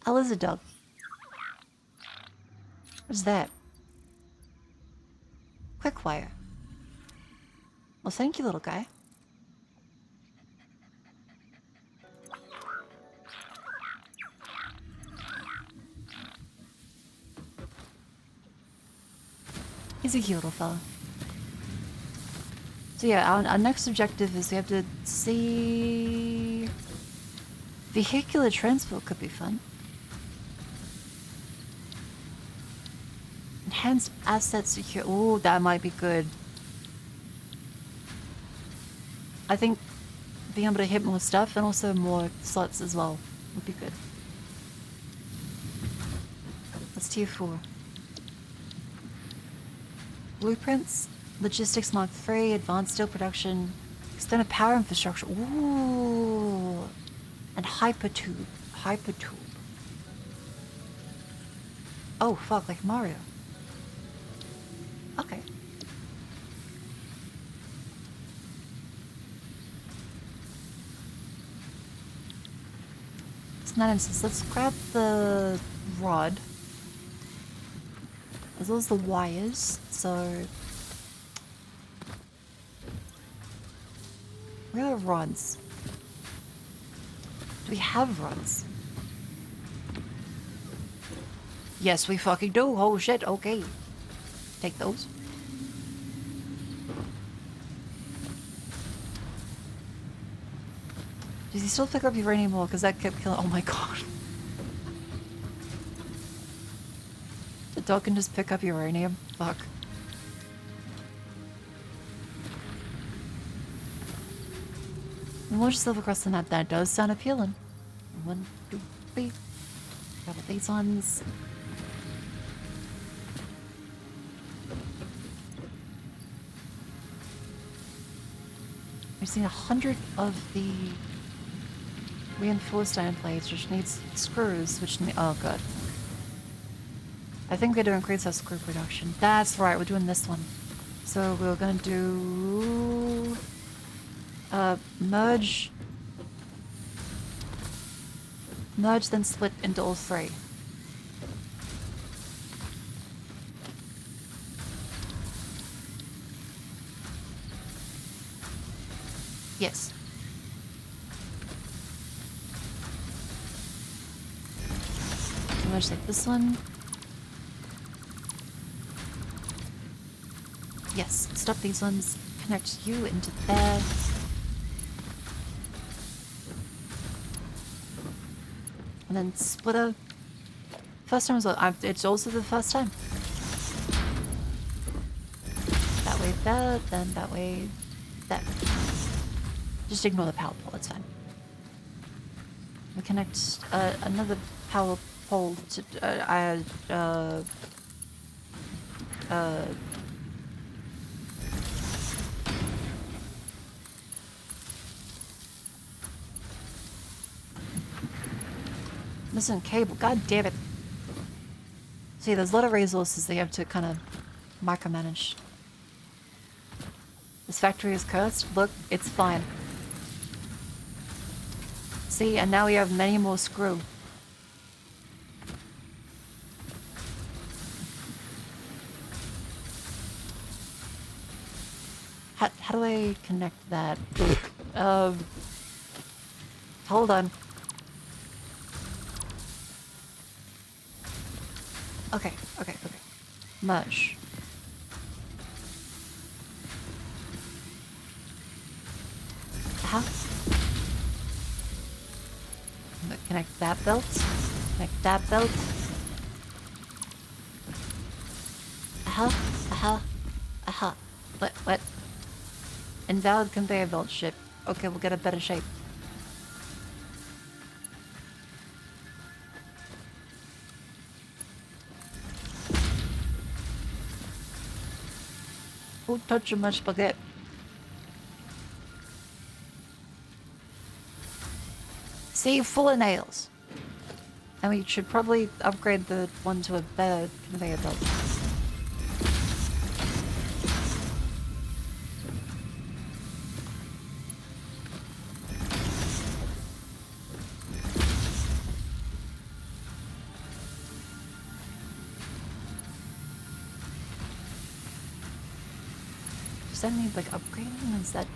A lizard dog. What's that? Quick wire. Well, thank you, little guy. He's a cute little fella. So yeah, our next objective is we have to see... Vehicular transport could be fun. Enhanced asset secure. Ooh, that might be good. I think being able to hit more stuff and also more slots as well would be good. That's tier 4. Blueprints, logistics Mark 3, advanced steel production, extended power infrastructure. Ooh, and hypertube. Hypertube. Oh fuck, like Mario. Okay. It's not instance. Let's grab the rod. As well as the wires, so... Where are rods? Do we have rods? Yes, we fucking do. Oh shit, okay. Take those. Does he still pick up uranium more? Because that kept killing... Oh my god. The dog can just pick up uranium. Fuck. And we'll just live across the map. That does sound appealing. 1, 2, 3. Got these ones. We've seen 100 of the reinforced iron plates, which needs screws, which need... Oh god. I think we're to increase our screw production. That's right, we're doing this one. So we're gonna do... merge... Merge, then split into all 3. Yes. Merge like this one. Yes, stop these ones. Connect you into there. And then splitter. First time as well. It's also the first time. That way there, then that way there. Just ignore the power pole, it's fine. We connect another power pole to missing cable, god damn it. See, there's a lot of resources that you have to kind of micromanage. This factory is cursed. Look, it's fine. See, and now we have many more screw. How do I connect that? Hold on. Okay. Merge. How? Connect that belt. Connect that belt. What? Invalid conveyor belt ship. Okay, we'll get a better shape. Who touching my spaghetti? See, full of nails. And we should probably upgrade the one to a better conveyor belt. Does that need like upgrading? Is that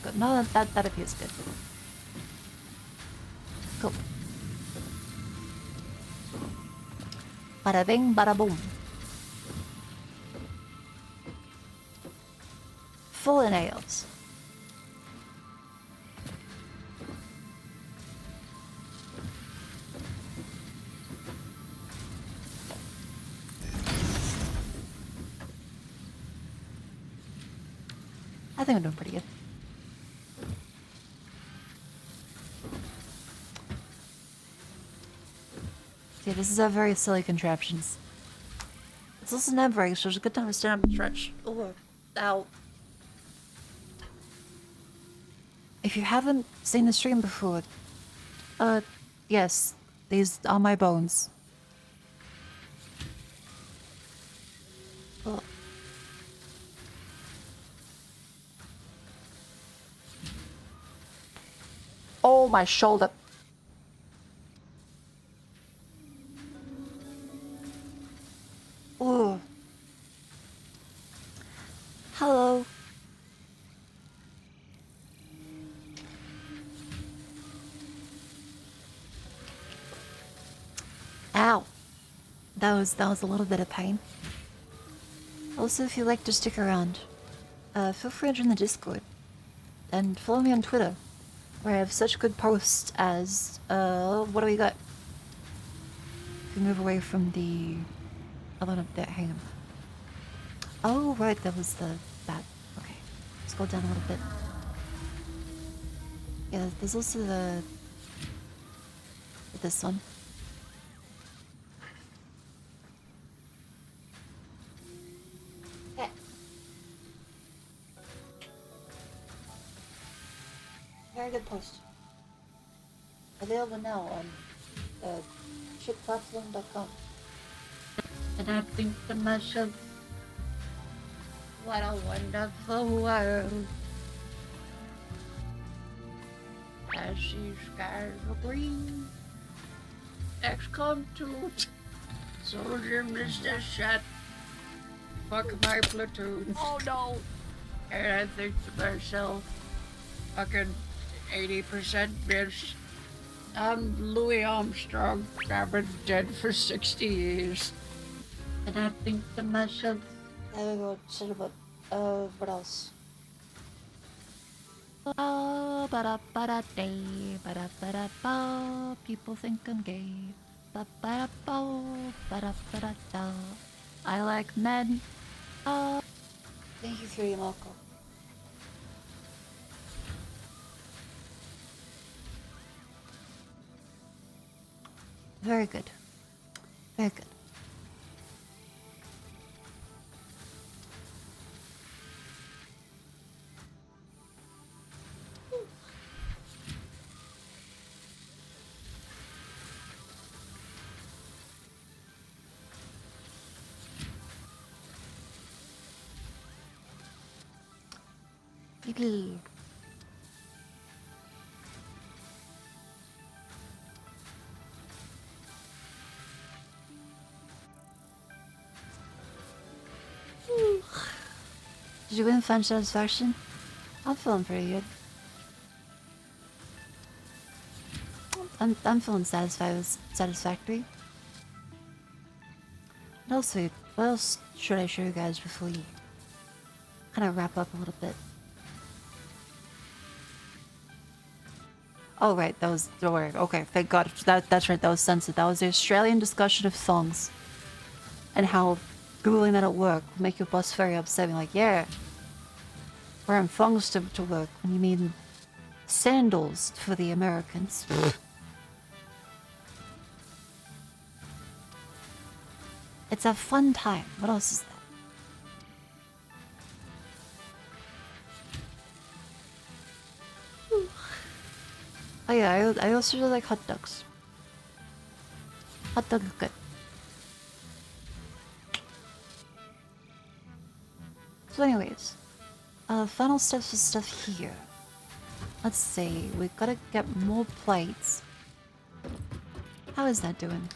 good? No, that appears good. Cool. Bada bing, bada boom. Full of nails. I think I'm doing pretty good. See, this is a very silly contraptions. It's also an break, so it's a good time to stand up and stretch. Oh, ow. If you haven't seen the stream before, yes, these are my bones. Oh. Oh, my shoulder. Ooh. Hello. Ow. That was a little bit of pain. Also, if you'd like to stick around, feel free to join the Discord. And follow me on Twitter, where I have such good posts as, what do we got? If we move away from the... I don't know, that, hang on. Oh, right, that was that. Okay. Scroll down a little bit. Yeah, there's also this one. Okay. Very good post. Available now on shitplatform.com. And I think to myself, what a wonderful world. As these skies are green. XCOM 2. Soldier Mr. Shot. Fuck my platoon. Oh no. And I think to myself, fucking 80% miss. I'm Louis Armstrong. I've been dead for 60 years. And I think to myself, there we go, cinema. What else? People think I'm gay. I like men. Thank you for your welcome. Very good. Very good. Fiddle. Did you win fan satisfaction? I'm feeling pretty good. I'm feeling satisfied with satisfactory. What else should I show you guys before we kind of wrap up a little bit? Oh right, that was the word. Okay, thank God. That's right. That was censored. That was the Australian discussion of thongs, and how googling that at work will make your boss very upset. Being like, yeah, wearing thongs to work when you mean sandals for the Americans. It's a fun time. What else is that? Oh yeah, I also really like hot dogs. Hot dog is good. So anyways, final steps for stuff here. Let's see, we gotta get more plates. How is that doing?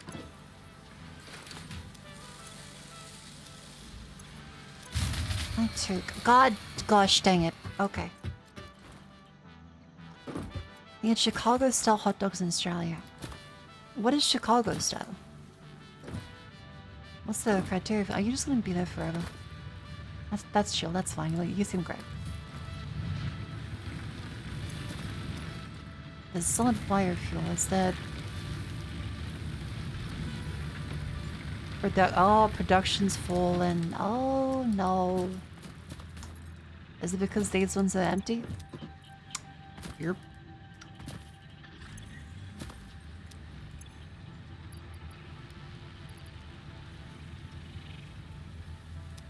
I took. Gosh dang it. Okay. You get Chicago style hot dogs in Australia. What is Chicago style? What's the criteria? Are you just gonna be there forever? That's chill. That's fine. You seem great. There's solid biofuel. Is that? Production's fallen. Oh no. Is it because these ones are empty? Yep.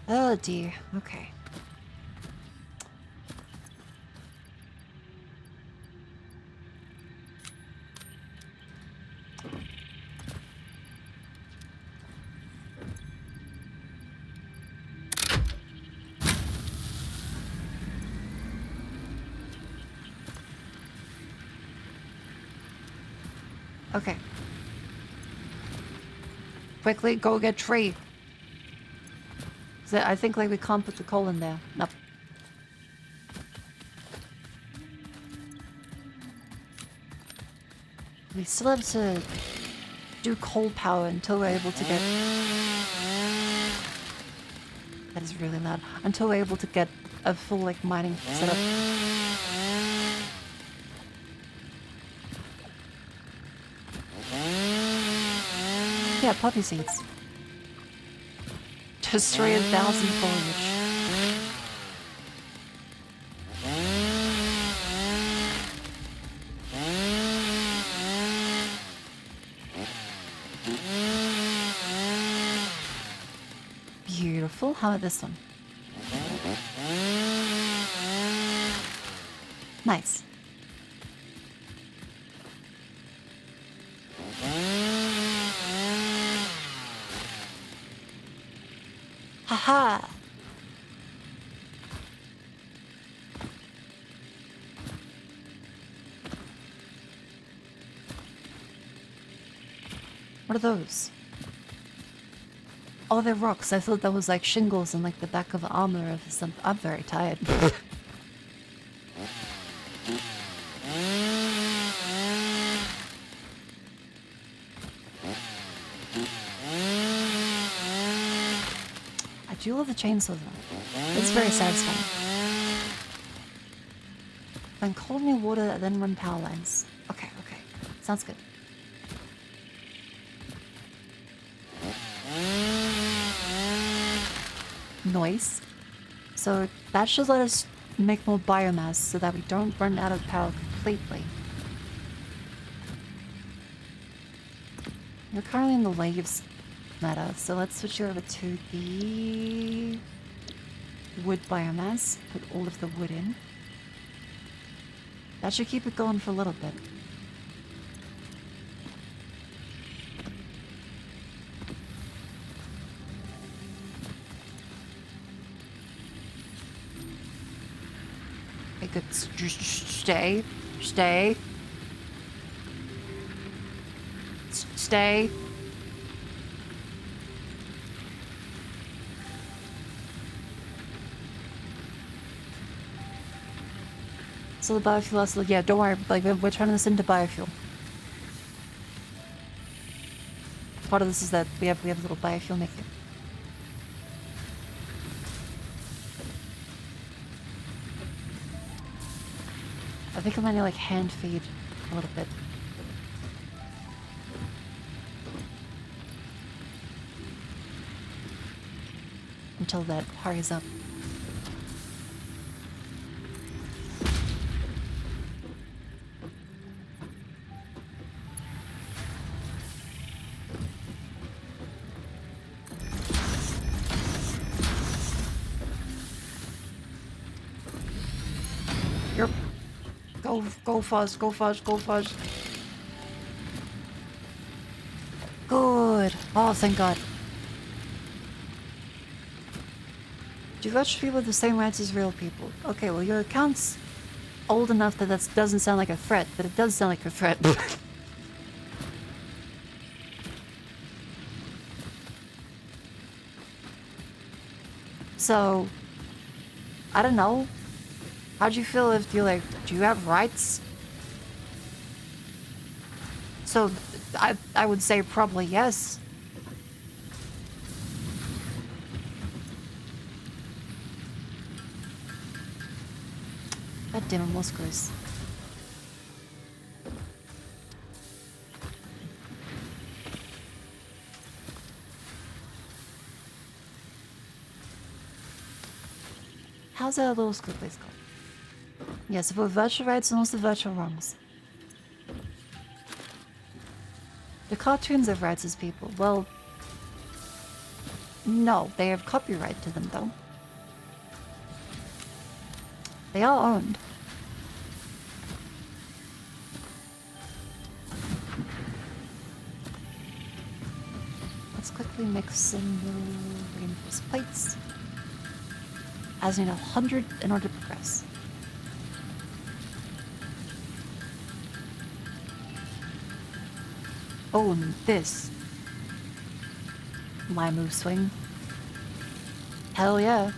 Oh dear. Okay. Okay. Quickly, go get tree. I think like we can't put the coal in there. Nope. We still have to do coal power until we're able to get... That is really loud. Until we're able to get a full like mining setup. Yeah, poppy seeds. Destroy 1,000 foliage. Beautiful. How about this one? Nice. Haha! What are those? Oh, they're rocks. I thought that was like shingles in like the back of armor of some. I'm very tired. I do love the chainsaw though. It's very satisfying. Then cold new water, then run power lines. Okay, okay. Sounds good. Noise. So that should let us make more biomass so that we don't run out of power completely. We're currently in the waves meta, so let's switch over to the wood biomass. Put all of the wood in. That should keep it going for a little bit. Good. Stay. Stay. Stay. So the biofuel has to, yeah, don't worry, like, we're turning this into biofuel. Part of this is that we have a little biofuel maker. I think I might need, like, hand feed a little bit. Until that hurries up. Go fast, go fast, go fast. Good. Oh, thank God. Do virtual people have the same rights as real people? Okay, well, your account's old enough that that doesn't sound like a threat, but it does sound like a threat. So, I don't know. How'd you feel if you, like, do you have rights? So, I would say probably yes. God damn it, Moscows. How's that little school place called? Yes, for virtual rights and also virtual wrongs. The cartoons have rights as people. Well, no, they have copyright to them though. They are owned. Let's quickly mix in the reinforced plates. As we need 100 in order to progress. Oh, and this. My move swing. Hell yeah.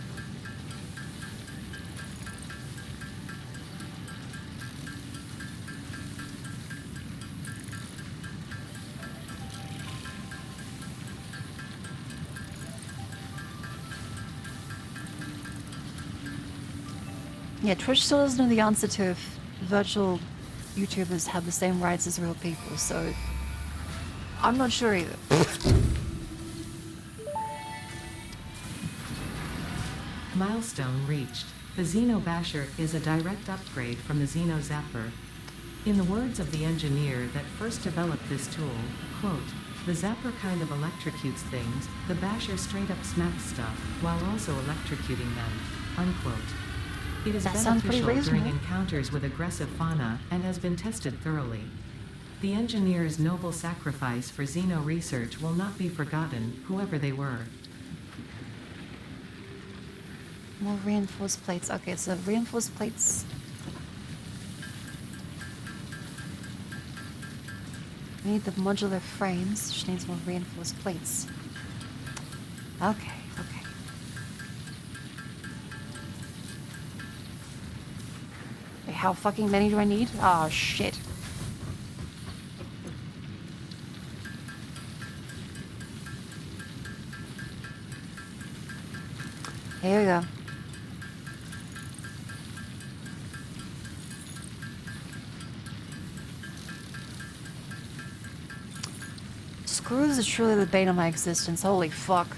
Yeah, Twitch still doesn't know the answer to if virtual YouTubers have the same rights as real people, so I'm not sure either. Milestone reached. The Xeno Basher is a direct upgrade from the Xeno Zapper. In the words of the engineer that first developed this tool, quote, "The Zapper kind of electrocutes things, the Basher straight up smacks stuff, while also electrocuting them," unquote. It is beneficial during encounters with aggressive fauna and has been tested thoroughly. The engineer's noble sacrifice for Xeno research will not be forgotten, whoever they were. More reinforced plates. Okay, so reinforced plates. We need the modular frames, which needs more reinforced plates. Okay, okay. Wait, how fucking many do I need? Oh, shit. Here we go. Screws is truly the bane of my existence. Holy fuck.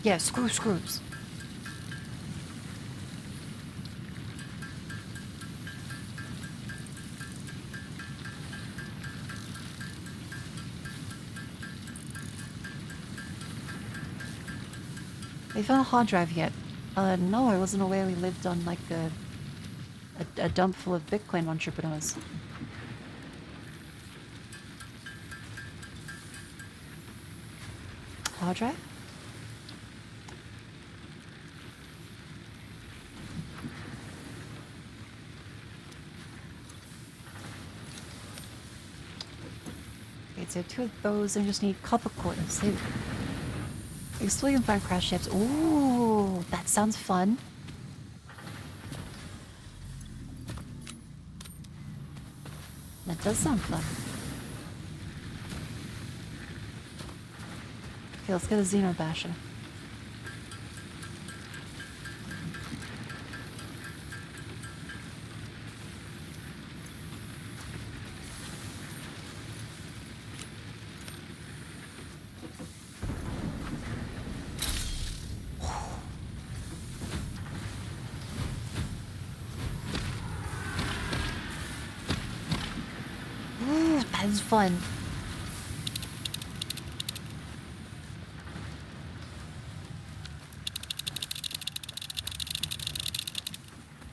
Yeah, screws. They found a hard drive yet? No, I wasn't aware we lived on like a dump full of Bitcoin entrepreneurs. Hard drive? so 2 of those, and just need copper quarters. Here we go. Explore and find crash ships. Ooh, that sounds fun. That does sound fun. Okay, let's get a Xenobasher. Ooh, that is fun.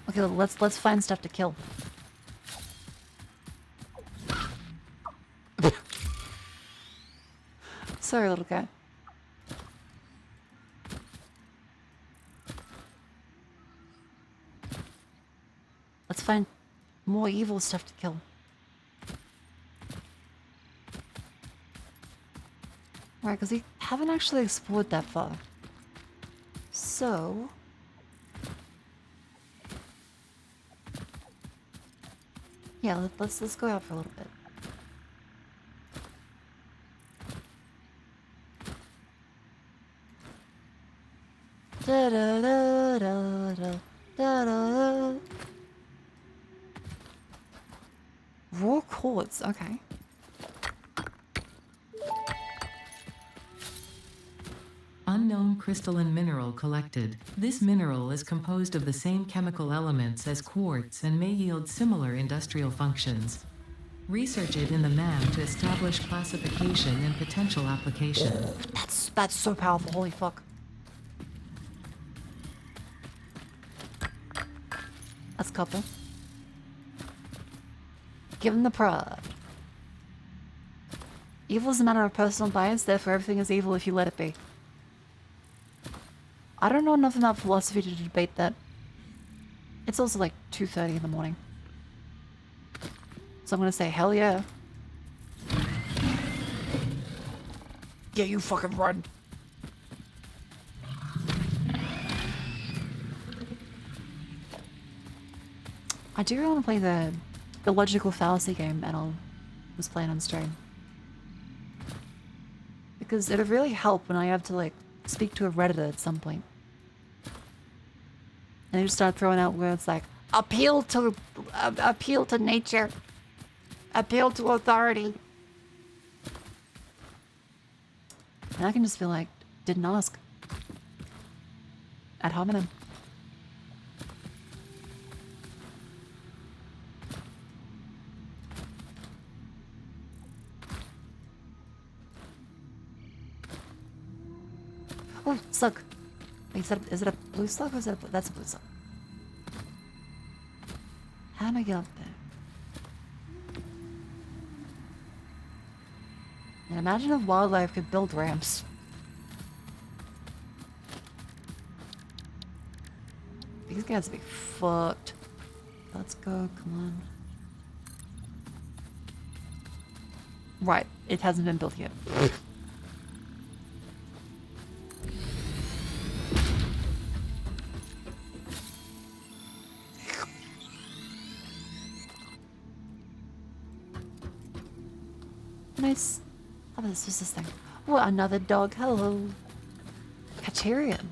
Okay, let's find stuff to kill. Sorry, little guy. Let's find more evil stuff to kill. Right, because we haven't actually explored that far. So... yeah, let's go out for a little bit. Da da da da da da da. Raw quartz, okay. Unknown crystalline mineral collected. This mineral is composed of the same chemical elements as quartz and may yield similar industrial functions. Research it in the MAM to establish classification and potential application. That's so powerful, holy fuck. That's copper. Give him the prod. Evil is a matter of personal bias, therefore everything is evil if you let it be. I don't know enough about philosophy to debate that. It's also like 2:30 in the morning. So I'm gonna say, hell yeah. Yeah, you fucking run. I do want to play the logical fallacy game and I was playing on stream. Because it'll really help when I have to like speak to a Redditor at some point. And they just start throwing out words like appeal to nature, appeal to authority. And I can just feel like, didn't ask. Ad hominem. Oh, slug. Wait, is it a blue slug or is it a... that's a blue slug. How do I get up there? And imagine if wildlife could build ramps. These guys would be fucked. Let's go, come on. Right, it hasn't been built yet. Nice. Oh, this is this thing. What, another dog? Hello. Caterium.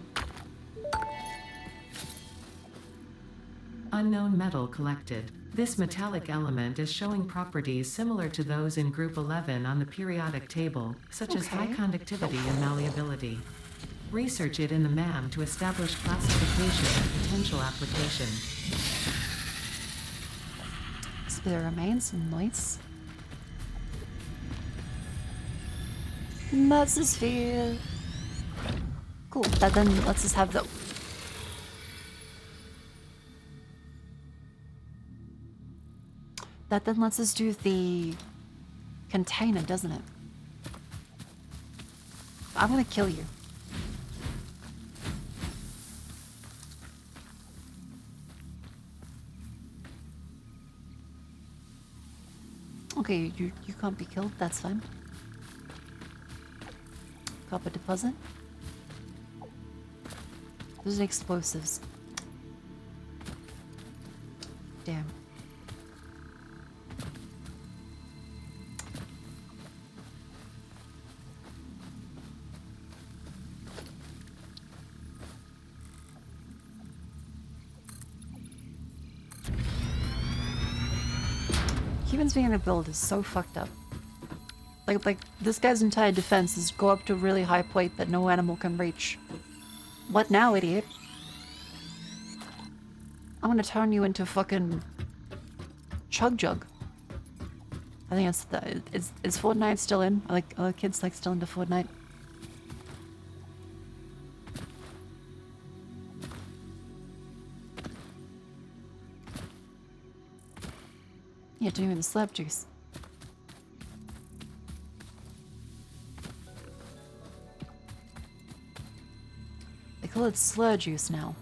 Unknown metal collected. This metallic element is showing properties similar to those in Group 11 on the periodic table, such as high conductivity and malleability. Research it in the MAM to establish classification and potential application. Sphere remains nice. Mesosphere. Cool. That then lets us have the... that then lets us do the container, doesn't it? I'm gonna kill you. Okay, you can't be killed, that's fine. Copper deposit. Those are explosives. Damn. Humans being able to build is so fucked up. Like this guy's entire defense is go up to a really high point that no animal can reach. What now, idiot? I'm gonna turn you into fucking Chug Jug. I think that's the, is Fortnite still in? Are the kids like still into Fortnite? Yeah, doing the slurp juice. They call it slur juice now.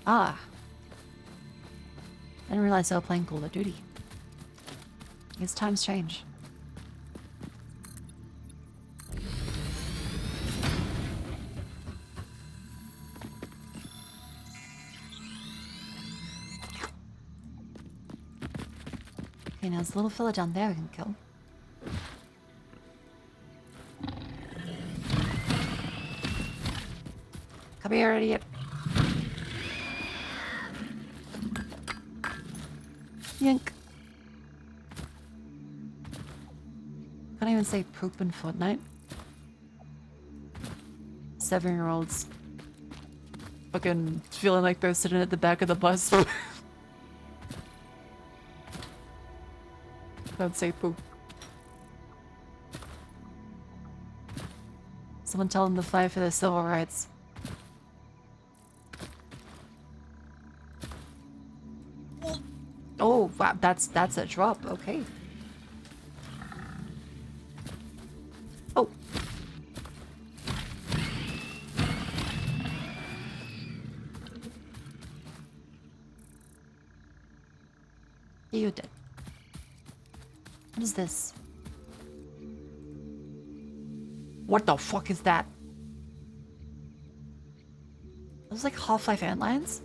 Ah. I didn't realize they were playing Call of Duty. I guess times change. Okay, now there's a little fella down there we can kill. Come here, idiot. Yank. Can't even say poop in Fortnite. 7-year-olds fucking feeling like they're sitting at the back of the bus. Don't say poop. Someone tell them to fight for their civil rights. Oh, wow, that's a drop. Okay. Oh. You did. What is this? What the fuck is that? Those like Half-Life antlions?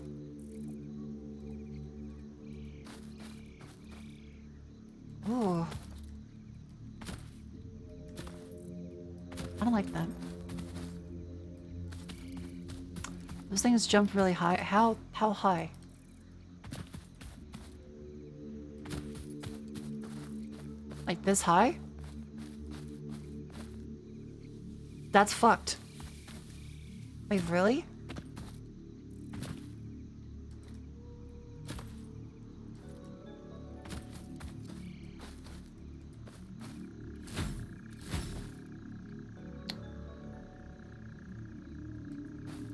Oh. I don't like that. Those things jump really high. How high? Like this high? That's fucked. Wait, really?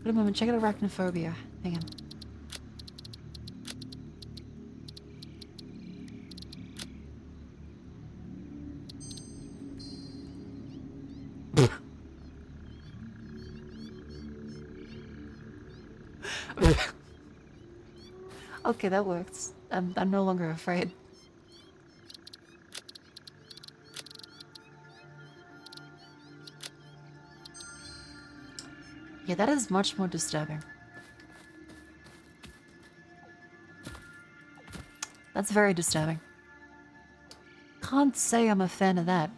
Wait a moment, check out arachnophobia. Hang on. Okay, that works. I'm no longer afraid. Yeah, that is much more disturbing. That's very disturbing. Can't say I'm a fan of that.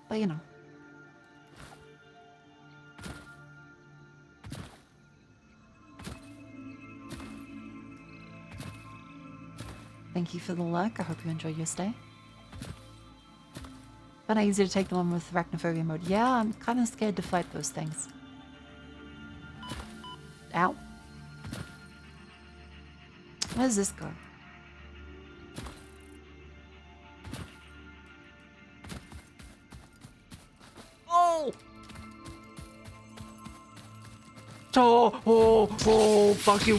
But you know. Thank you for the luck. I hope you enjoyed your stay. But not easy to take them on with arachnophobia mode. Yeah, I'm kind of scared to fight those things. Ow. Where does this go? Oh! Oh, fuck you.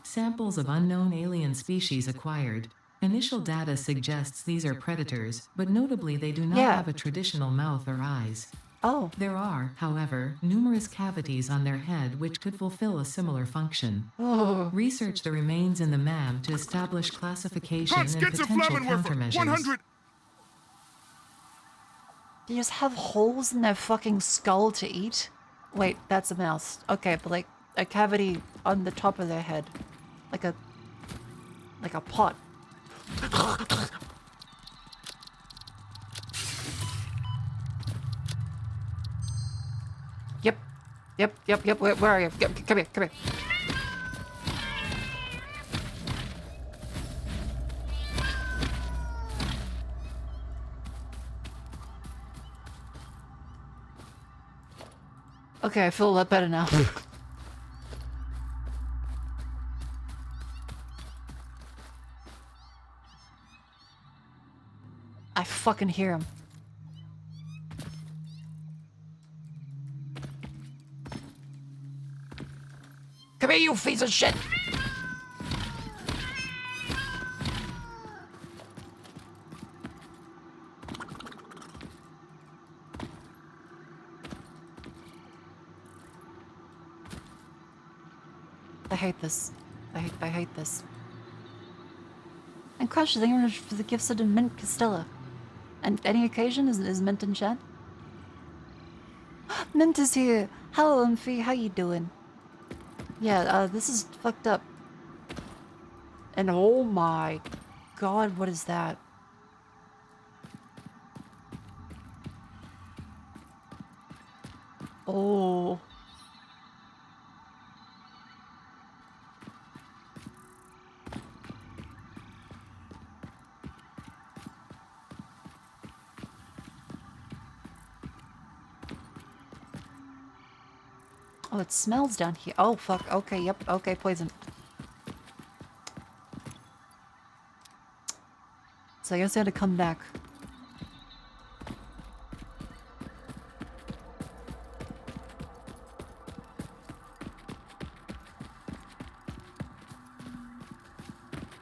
Samples of unknown alien species acquired. Initial data suggests these are predators, but notably they do not have a traditional mouth or eyes. Oh. There are, however, numerous cavities on their head which could fulfill a similar function. Oh. Research the remains in the MAM to establish classification and potential countermeasures. 100. They just have holes in their fucking skull to eat? Wait, that's a mouse. Okay, but like a cavity on the top of their head. Like a pot. Yep. Where are you? Come here. Okay, I feel a lot better now. I fucking hear him. Come here, you piece of shit! I hate this. I hate this. And Crush, thank you very much for the gifts of Mint Castella. And any occasion is Mint in chat? Mint is here. Hello, Umphy. How you doing? Yeah, this is fucked up. And oh my god, what is that? Oh. Oh, it smells down here. Oh, fuck. Okay, yep. Okay, poison. So I guess I had to come back.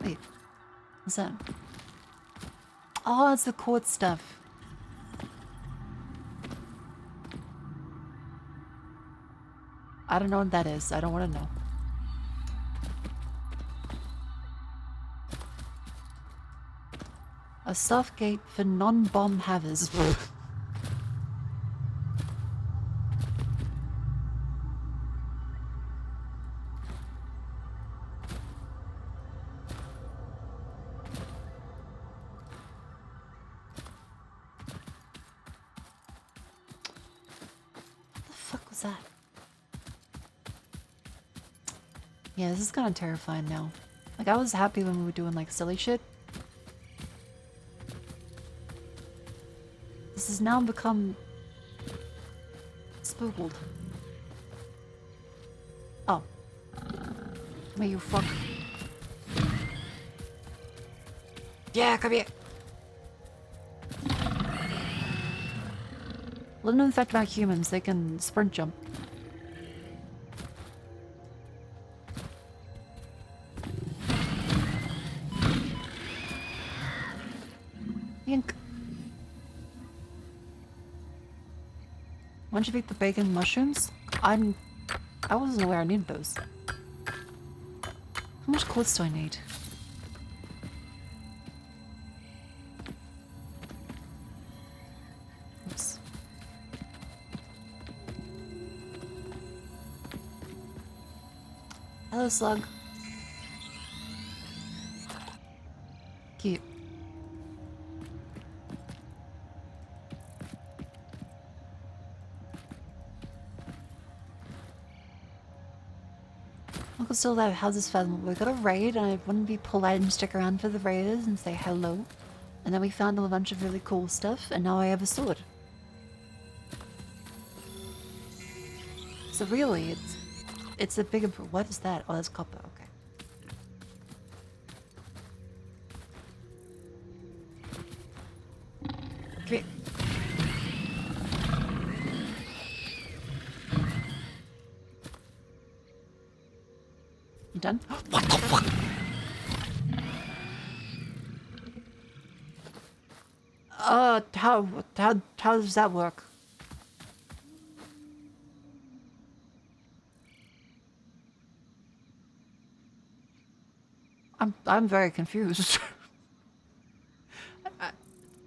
Wait. What's that? Oh, it's the quartz stuff. I don't know what that is. I don't want to know. A soft gate for non-bomb havers. What the fuck was that? Yeah, this is kind of terrifying now. Like, I was happy when we were doing, like, silly shit. This has now become... spooked. Oh. Come here, you fuck. Yeah, come here! Little known fact about humans, they can sprint jump. Yink. Once you eat the bacon mushrooms, I wasn't aware I needed those. How much quartz do I need? Oops. Hello, slug. Cute. Uncle still alive. How's this fun? We got a raid, and I wouldn't be polite and stick around for the raiders and say hello. And then we found a bunch of really cool stuff, and now I have a sword. So really, it's a bigger. What is that? Oh, that's copper. Okay. Come here. You done? What the fuck? How does that work? I'm very confused.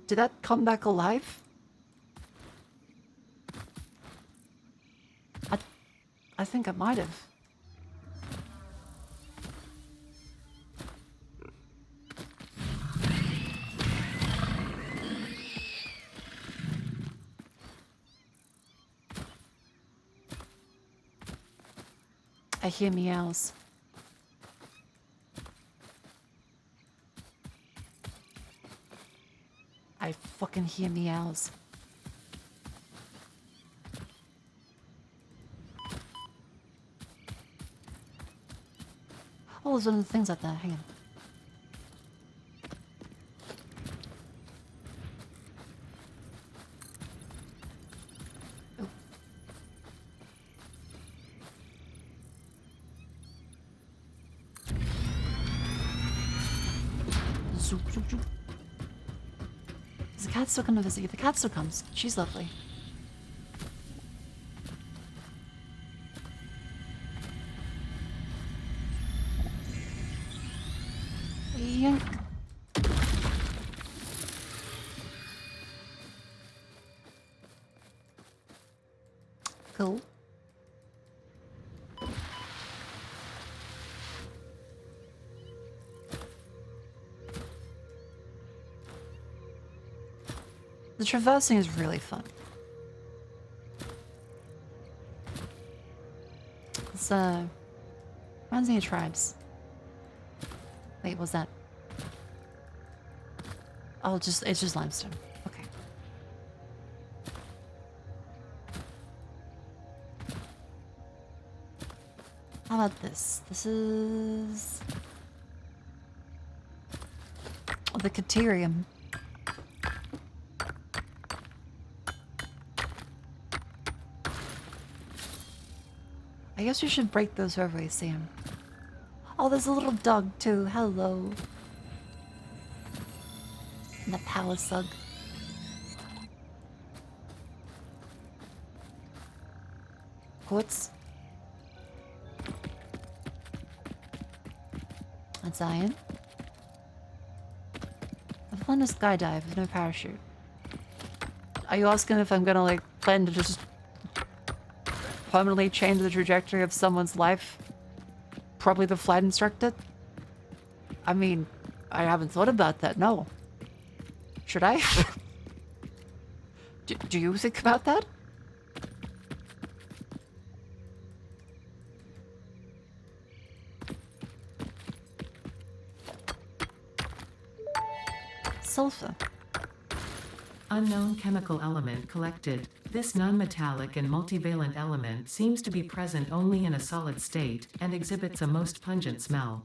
Did that come back alive? I think it might have. I hear meows. I fucking hear meows. Oh, there's one of the things like that. Hang on. Oh. Zoop, zoop, zoop. Is the cat still coming to visit you? The cat still comes. She's lovely. Yank. Cool. The traversing is really fun. It's reminds me of tribes. Wait, what's that? Oh, it's just limestone. Okay. How about this? This is the Caterium. I guess we should break those wherever we see him. Oh, there's a little dog too. Hello. And the palace slug. Quartz. That's iron. I've flown a skydive with no parachute. Are you asking if I'm gonna like plan to just permanently change the trajectory of someone's life? Probably the flight instructor? I mean, I haven't thought about that, no. Should I? Do you think about that? Sulfur. Unknown chemical element collected. This non-metallic and multivalent element seems to be present only in a solid state and exhibits a most pungent smell.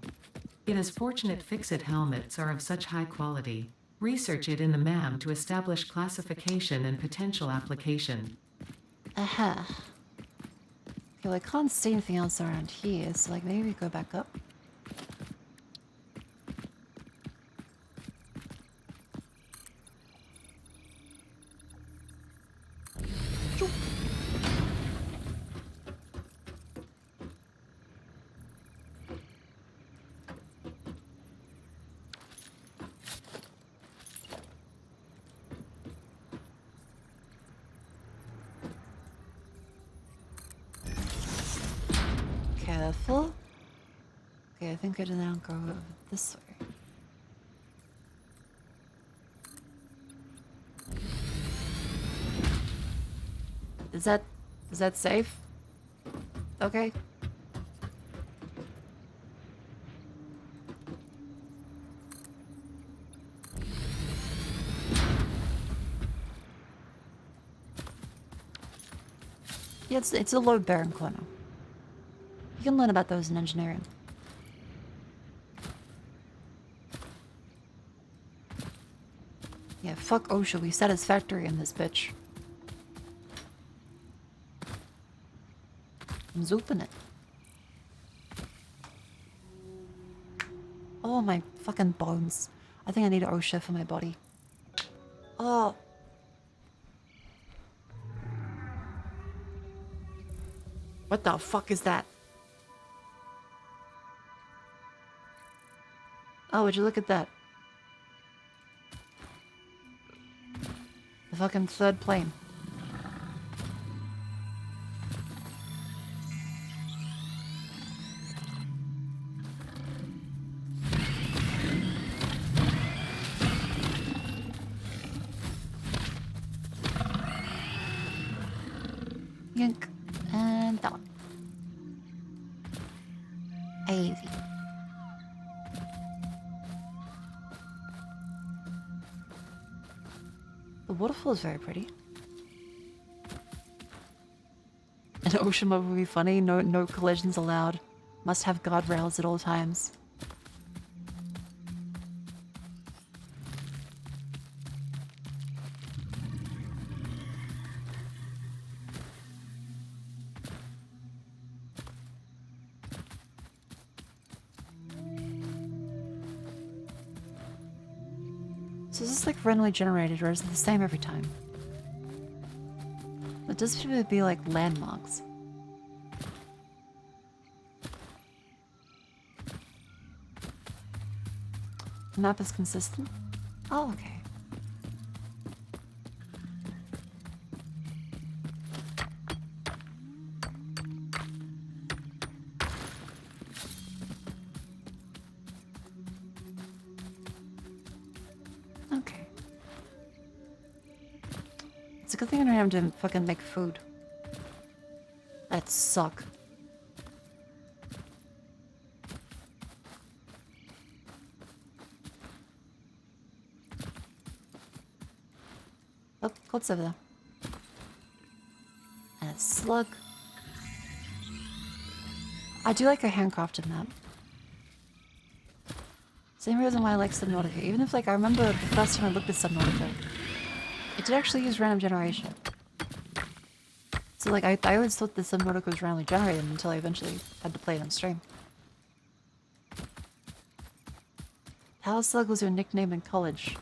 It is fortunate fixit helmets are of such high quality. Research it in the MAM to establish classification and potential application. Aha. Okay, well I can't see anything else around here, so like maybe we go back up. Careful. Okay, I think I did now go over this way. Is that safe? Okay. Yeah, it's a load bearing corner. You can learn about those in engineering. Yeah, fuck OSHA, we satisfactory in this bitch. I'm zooping it. Oh, my fucking bones. I think I need OSHA for my body. Oh. What the fuck is that? Oh, would you look at that? The fucking third plane. Yank. And that one. Easy. The waterfall is very pretty. An ocean mode would be funny. No collisions allowed. Must have guardrails at all times. So is this like randomly generated or is it the same every time? It does seem to be like landmarks. The map is consistent? Oh, okay. Okay. It's a good thing I don't have to fucking make food. That suck. Oh, what's over there? And a slug. I do like a handcrafted map. Same reason why I like Subnautica. Even if, like, I remember the first time I looked at Subnautica, it did actually use random generation. So, like, I always thought that Subnautica was randomly generated until I eventually had to play it on stream. Power Slug was your nickname in college.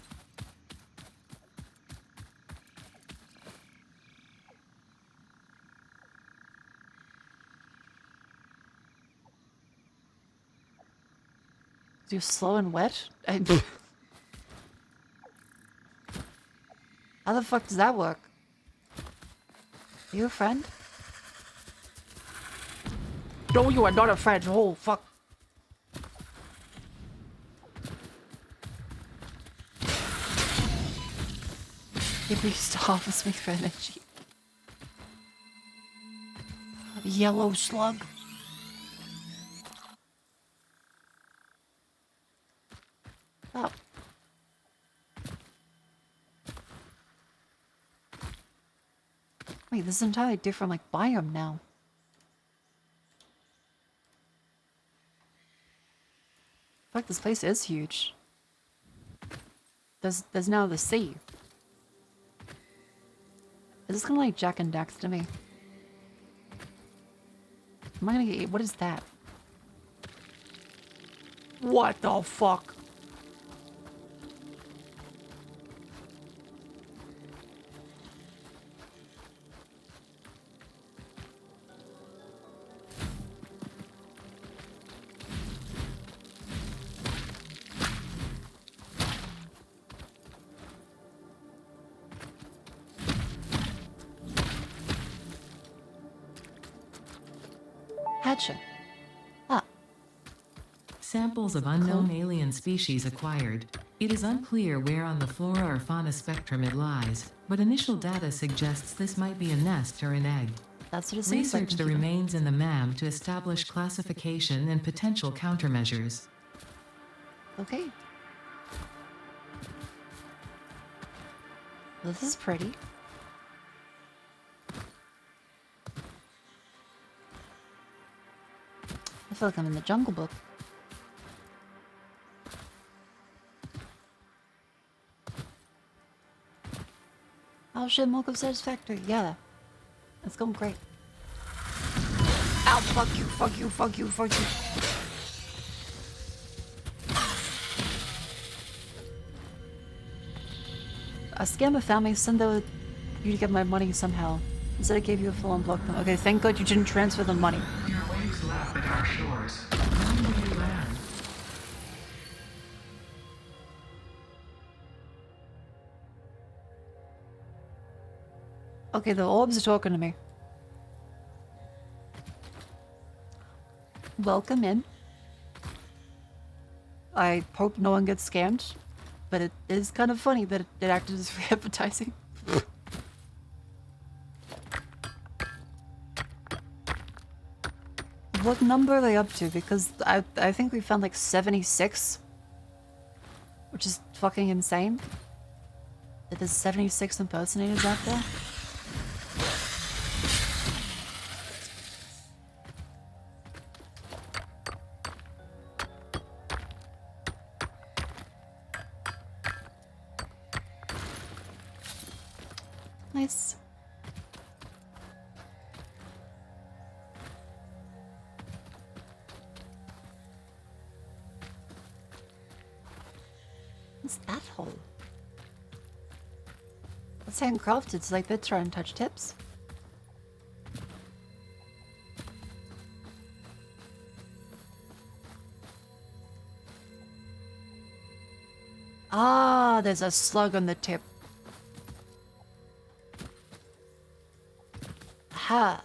You're slow and wet? How the fuck does that work? Are you a friend? No, you are not a friend. Oh, fuck. If we used to harvest me for energy. Yellow slug. Oh. Wait, this is entirely different, like, biome now. Fuck, this place is huge. There's now the sea. Is this kind of like Jack and Dax to me? Am I gonna get... What is that? What the fuck? Hatching. Ah. Samples of unknown alien species acquired. It is unclear where on the flora or fauna spectrum it lies, but initial data suggests this might be a nest or an egg. That's what it seems like. Research the remains in the MAM to establish classification and potential countermeasures. Okay. This is pretty. I feel like I'm in the Jungle Book. Oh shit, milk of satisfactory. Yeah. It's going great. Ow, fuck you, fuck you, fuck you, fuck you. A scammer found me, send you to get my money somehow. Instead I gave you a full unblock them. Okay, thank God you didn't transfer the money. Your waves lap at our shores. When will you land? Okay, the orbs are talking to me. Welcome in. I hope no one gets scammed, but it is kind of funny that it acted as free advertising. What number are they up to? Because I think we found like 76, which is fucking insane. That there's 76 impersonators out there. Nice. What's that hole? It's handcrafted, it's like they try and touch tips. Ah, there's a slug on the tip. Ha.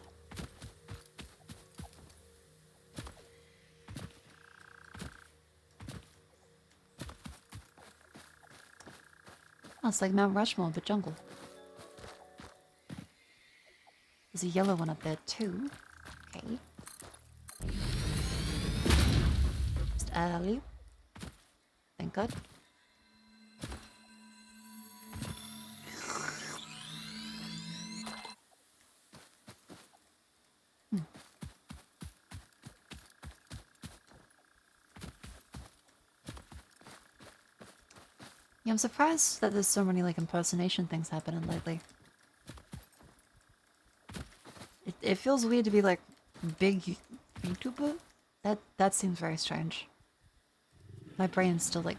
Oh, it's like Mount Rushmore, but jungle. There's a yellow one up there too. Okay. Just alley. Thank God. Yeah, I'm surprised that there's so many like impersonation things happening lately. It feels weird to be like big YouTuber. That seems very strange. My brain's still like,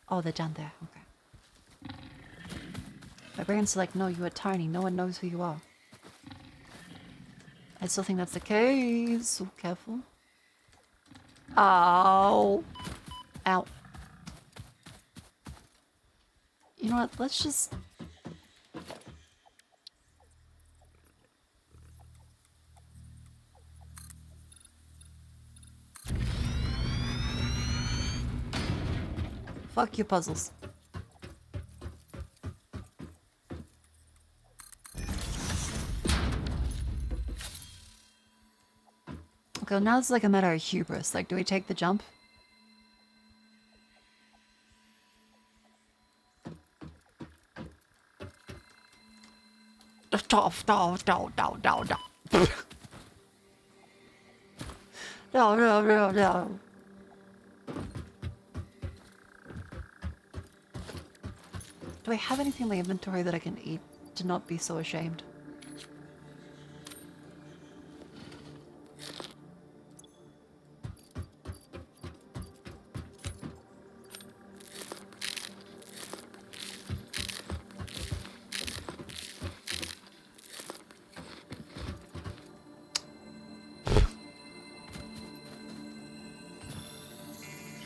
oh, they're down there. Okay. My brain's like, no, you are tiny. No one knows who you are. I still think that's the case. So careful. Ow. Ow. You know what? Let's just... Fuck your puzzles. Okay, now it's like a matter of hubris. Like, do we take the jump? No. Do I have anything in my inventory that I can eat to not be so ashamed?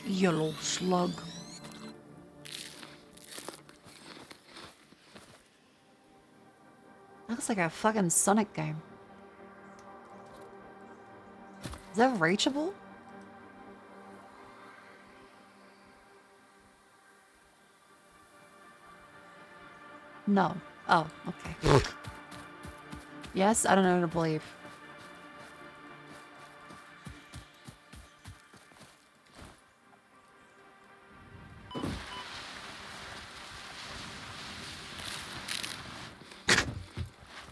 Yellow slug. Looks like a fucking Sonic game. Is that reachable? No. Oh, okay. Yes, I don't know who to believe.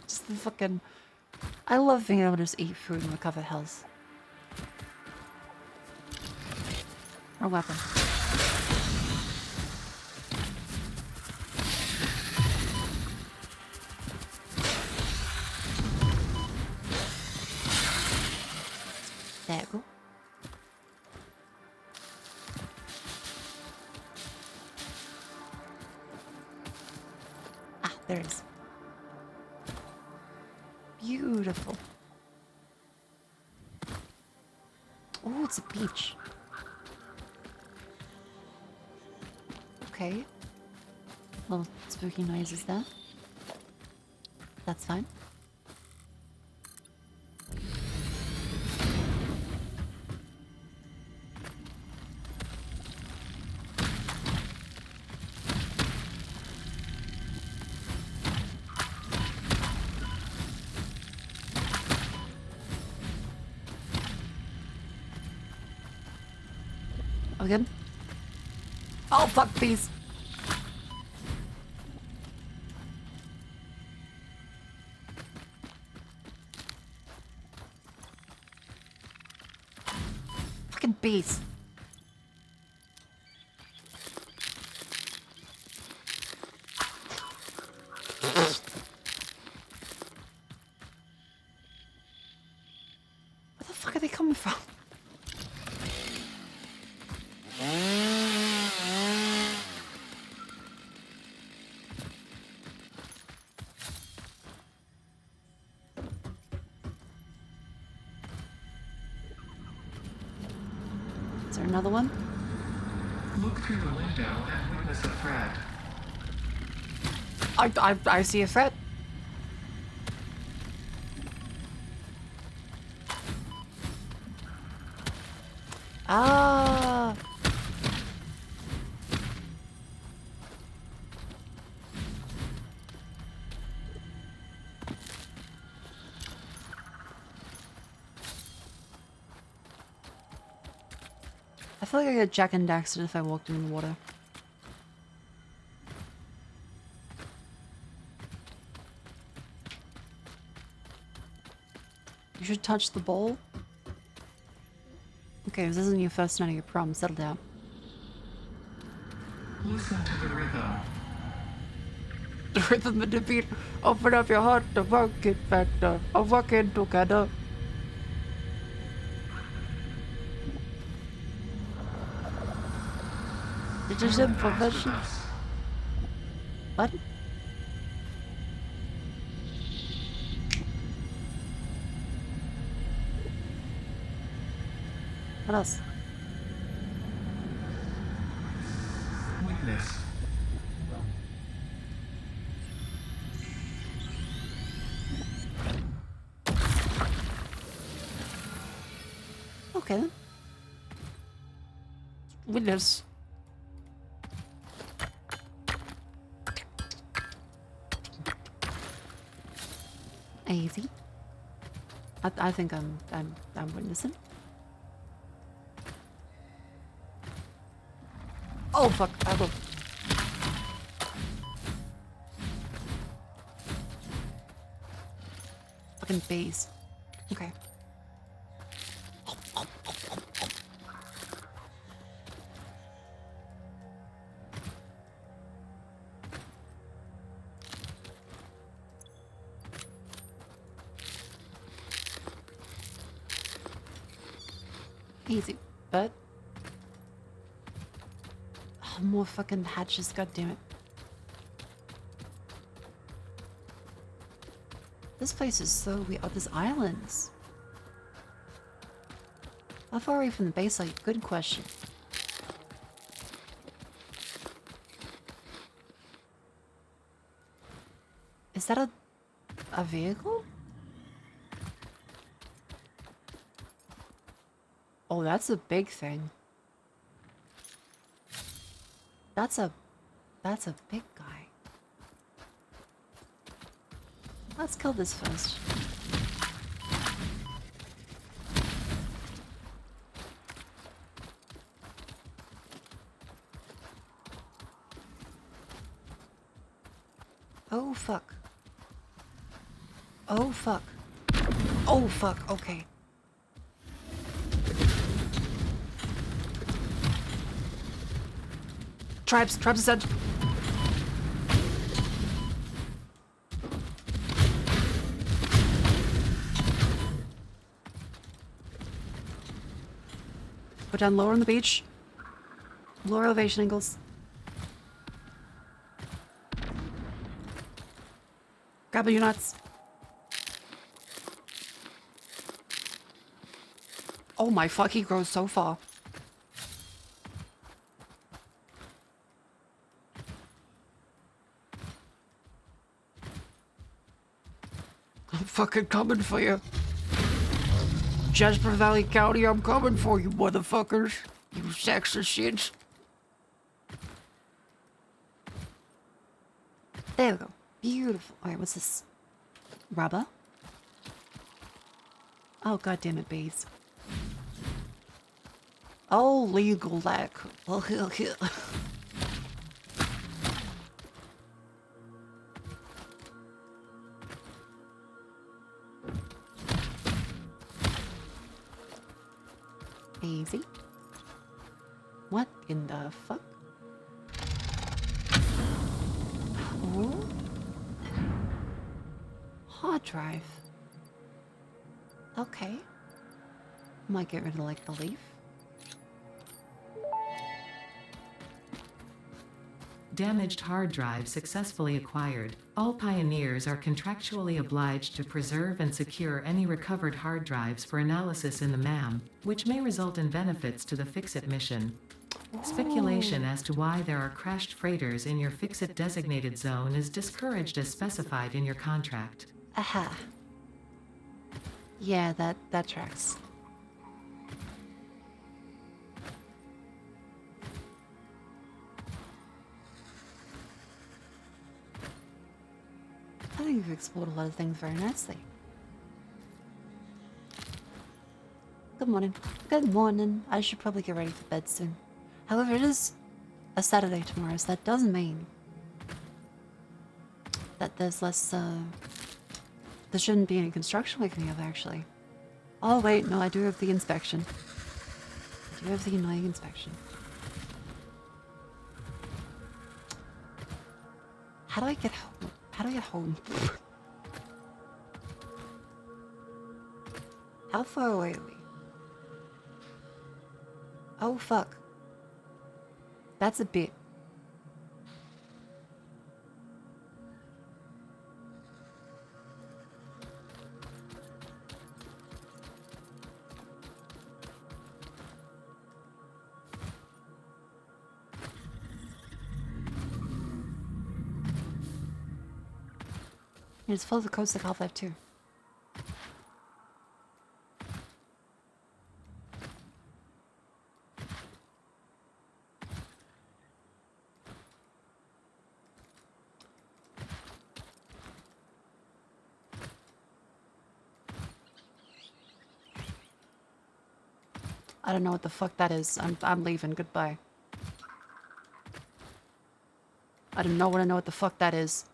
Just the fucking... I love being able to just eat food and recover health. Wrong weapon. There we go. Ah, there it is. Beautiful. Oh, it's a beach. Okay. Little spooky noises there. That's fine. Are we good? Oh, fuck, please. Fucking beast. Where the fuck are they coming from? Is there another one? Look through the window and witness a threat. I see a threat. Ah. I feel like I get Jack and Daxter if I walked in the water. You should touch the bowl. Okay, if this isn't your first, none of your problems. Settle down. Listen to the rhythm. The rhythm and the beat. Open up your heart, the working factor. Of working together. It's just improvisation. What? What else? Witness. Okay then. Witness. Easy. I think I'm witnessing. Oh fuck! I will. Fucking bees. Okay. Easy, but oh, more fucking hatches. God damn it! This place is so weird. Oh, there's islands. How far away from the base are you? Good question. Is that a vehicle? Oh, that's a big thing. That's a big guy. Let's kill this first. Oh fuck. Oh fuck. Oh fuck, okay. Tribes said. Put down lower on the beach. Lower elevation angles. Grab your nuts. Oh my fuck, he grows so far. I'm fucking coming for you. Jasper Valley County, I'm coming for you, motherfuckers. You sexist shits. There we go. Beautiful. Alright, what's this? Rubber? Oh, god damn it, bees. Oh, legal lack. Easy. What in the fuck? Oh. Hard drive. Okay. Might get rid of like the leaf. Damaged hard drive successfully acquired. All pioneers are contractually obliged to preserve and secure any recovered hard drives for analysis in the MAM, which may result in benefits to the Fix-It mission. Speculation as to why there are crashed freighters in your Fix-It designated zone is discouraged as specified in your contract. Aha. Yeah, that tracks. I think we've explored a lot of things very nicely. Good morning. Good morning. I should probably get ready for bed soon. However, it is a Saturday tomorrow, so that does mean that there's less, there shouldn't be any construction waking up, actually. Oh, wait, no, I do have the inspection. I do have the annoying inspection. How do I get home? How do I get home? How far away are we? Oh, fuck. That's a bit. It's full of the coast like Half-Life 2. I don't know what the fuck that is. I'm leaving. Goodbye. I don't want to know what the fuck that is.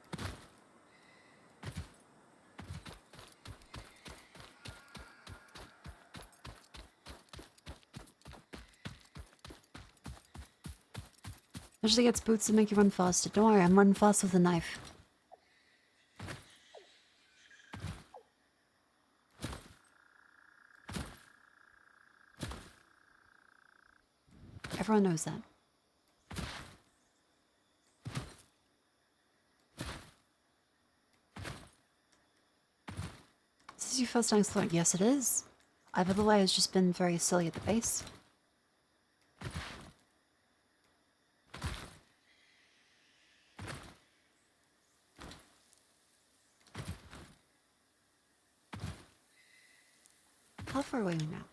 Usually gets boots to make you run faster. Don't worry, I'm running fast with a knife. Everyone knows that. This is your first time exploring? Yes, it is. I've otherwise just been very silly at the base. How far away are we now?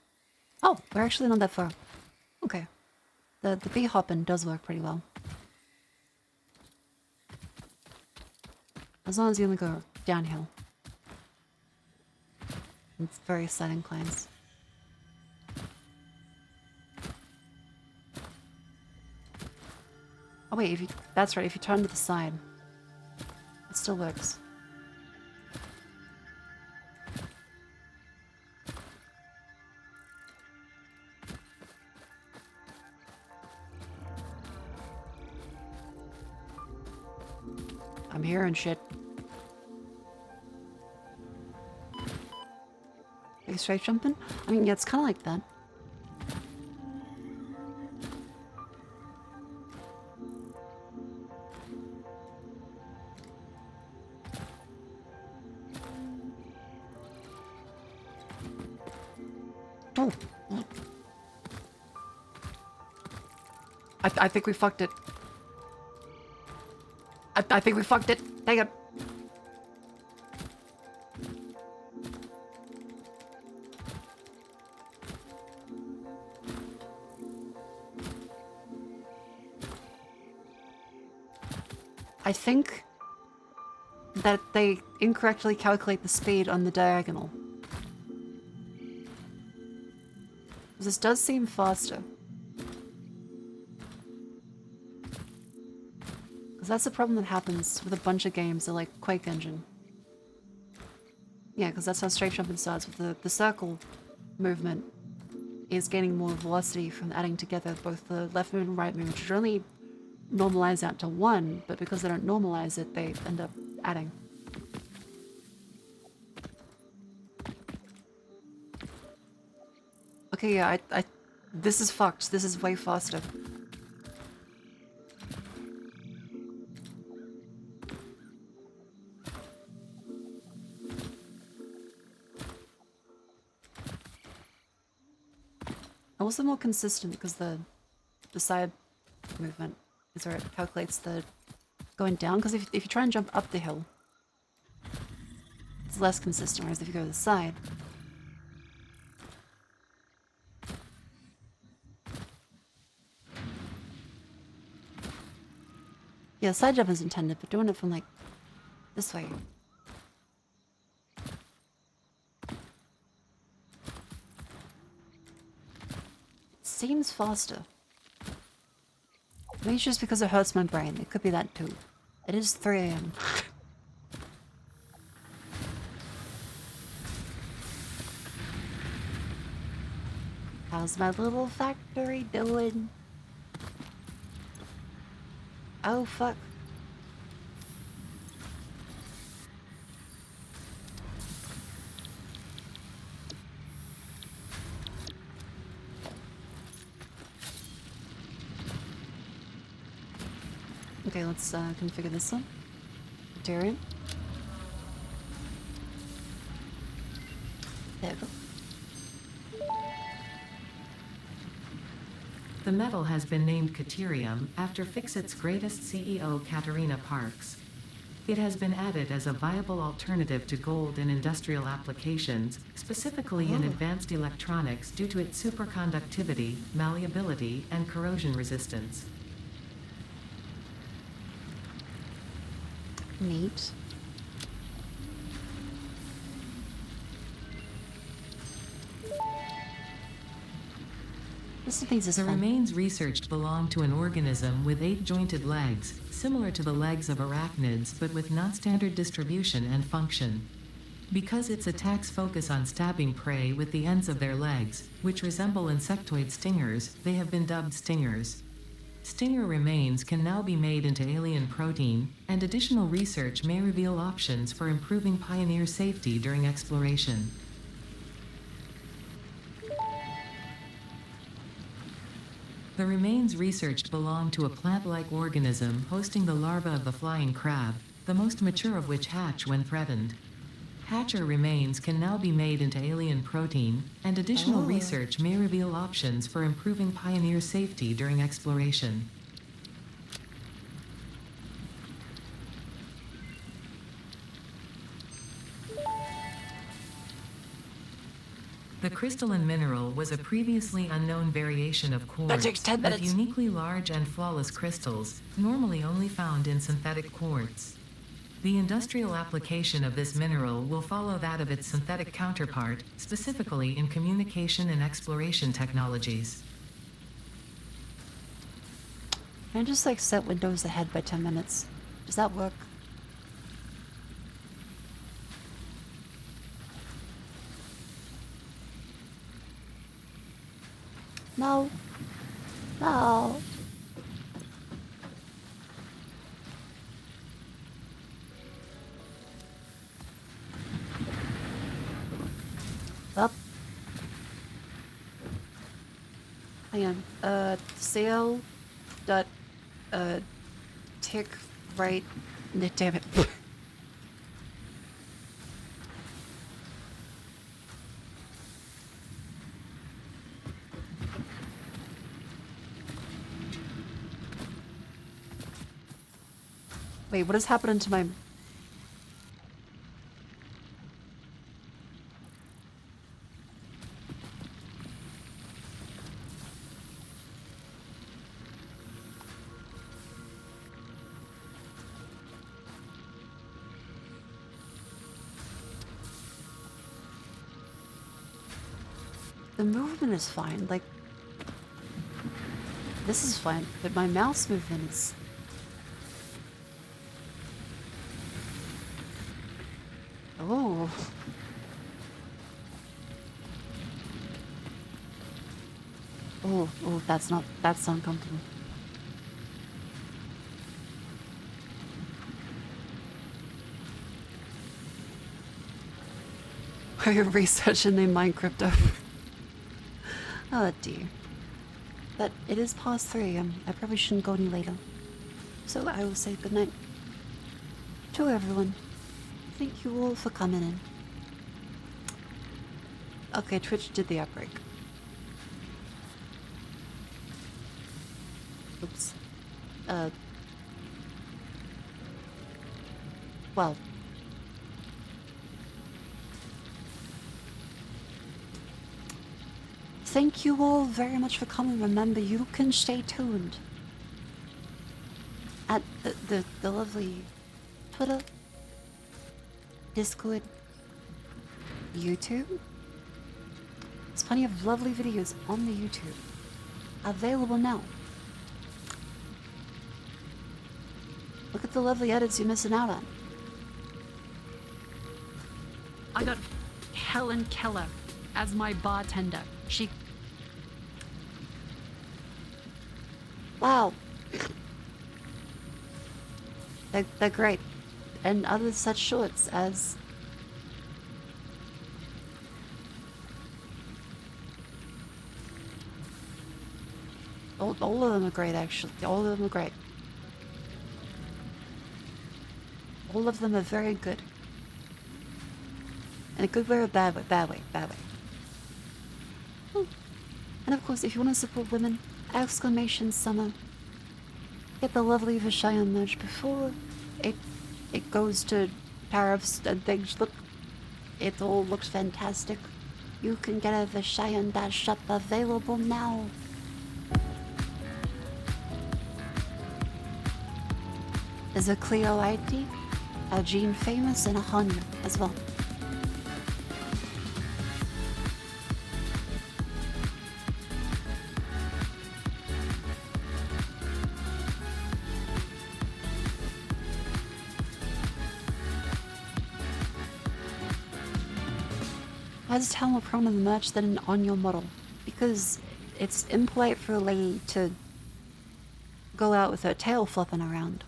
Oh, we're actually not that far. Okay. The bee hopping does work pretty well. As long as you only go downhill. It's very slight inclines. Oh wait, that's right, if you turn to the side, it still works. I'm hearing shit. Like straight jumping? I mean, yeah, it's kind of like that. Oh. I think we fucked it. I think we fucked it. Dang it. I think that they incorrectly calculate the speed on the diagonal. This does seem faster. Because that's the problem that happens with a bunch of games that like Quake Engine. Yeah, because that's how Strafe Jumping starts, with the circle movement is gaining more velocity from adding together both the left move and right move, which should only normalize out to 1, but because they don't normalize it, they end up adding. Okay, yeah, this is fucked. This is way faster. Also more consistent because the side movement is where it calculates the going down, because if you try and jump up the hill, it's less consistent, whereas if you go to the side, yeah, side jump is intended, but doing it from like this way. Seems faster. Maybe it's just because it hurts my brain. It could be that too. It is 3 AM. How's my little factory doing? Oh fuck. Okay, let's configure this one. Material. There we go. The metal has been named Caterium after Fixit's greatest CEO, Katerina Parks. It has been added as a viable alternative to gold in industrial applications, specifically in advanced electronics due to its superconductivity, malleability, and corrosion resistance. Neat. The remains researched belong to an organism with 8 jointed legs, similar to the legs of arachnids but with non-standard distribution and function. Because its attacks focus on stabbing prey with the ends of their legs, which resemble insectoid stingers, they have been dubbed stingers. Stinger remains can now be made into alien protein, and additional research may reveal options for improving Pioneer safety during exploration. The remains researched belong to a plant-like organism hosting the larva of the flying crab, the most mature of which hatch when threatened. Hatcher remains can now be made into alien protein, and additional research may reveal options for improving Pioneer safety during exploration. The crystalline mineral was a previously unknown variation of quartz That takes 10 minutes. with uniquely large and flawless crystals, normally only found in synthetic quartz. The industrial application of this mineral will follow that of its synthetic counterpart, specifically in communication and exploration technologies. Can I just like set Windows ahead by 10 minutes? Does that work? No. No. Up. Hang on. Sail dot tick right. Damn it. Wait, what has happened to my... the movement is fine. Like, this is fine, but my mouse movement is... Oh. Oh, that's uncomfortable. Are you researching the Minecraft? Oh dear. But it is past 3 AM. I probably shouldn't go any later. So I will say goodnight to everyone. Thank you all for coming in. Okay, Twitch did the outbreak. Oops. Well. Thank you all very much for coming. Remember, you can stay tuned at the lovely Twitter, Discord, YouTube. There's plenty of lovely videos on the YouTube available now. Look at the lovely edits you're missing out on. I got Helen Keller as my bartender. She... Wow. They're great. And other such shorts as... All of them are great, actually. All of them are great. All of them are very good. In a good way or a bad way? Bad way. Oh. And of course, if you want to support women, !summer. Get the lovely Vishayan merch before it goes to tariffs and things. Look, it all looks fantastic. You can get a Vishayan shop available now. There's a Cleo ID, a Jean Famous, and a Hanya as well. Why does tell more prone on the merch than on your model? Because it's impolite for a lady to go out with her tail flopping around.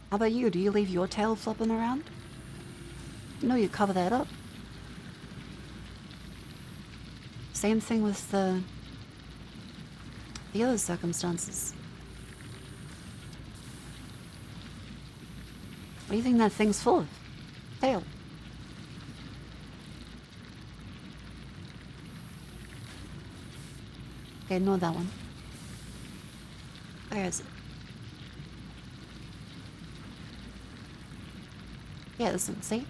How about you? Do you leave your tail flopping around? No, you cover that up. Same thing with the other circumstances. What do you think that thing's full of? Tail. Okay, ignore that one. Where is it? Yeah, this one, see?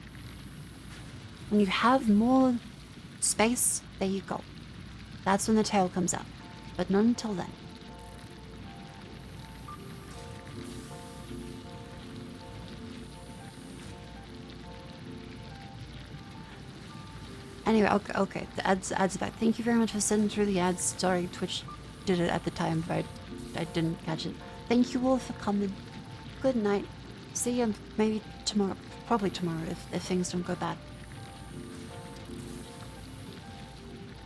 When you have more space, there you go. That's when the tail comes out. But not until then. Anyway, okay. The ads are back. Thank you very much for sending through the ads. Sorry, Twitch did it at the time, but I didn't catch it. Thank you all for coming. Good night. See you maybe tomorrow. Probably tomorrow if things don't go bad.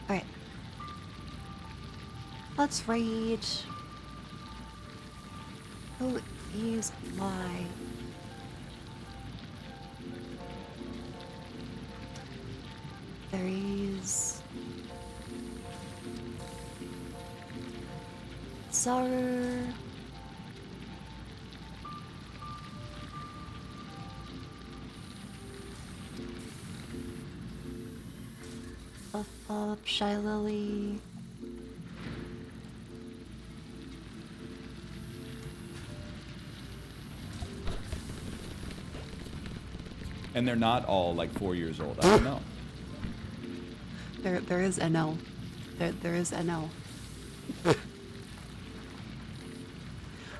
Alright. Let's read. Who is my... There is... Sorrow... Up, Shy Lily. And they're not all like 4 years old. I don't know. There is NL. There is NL.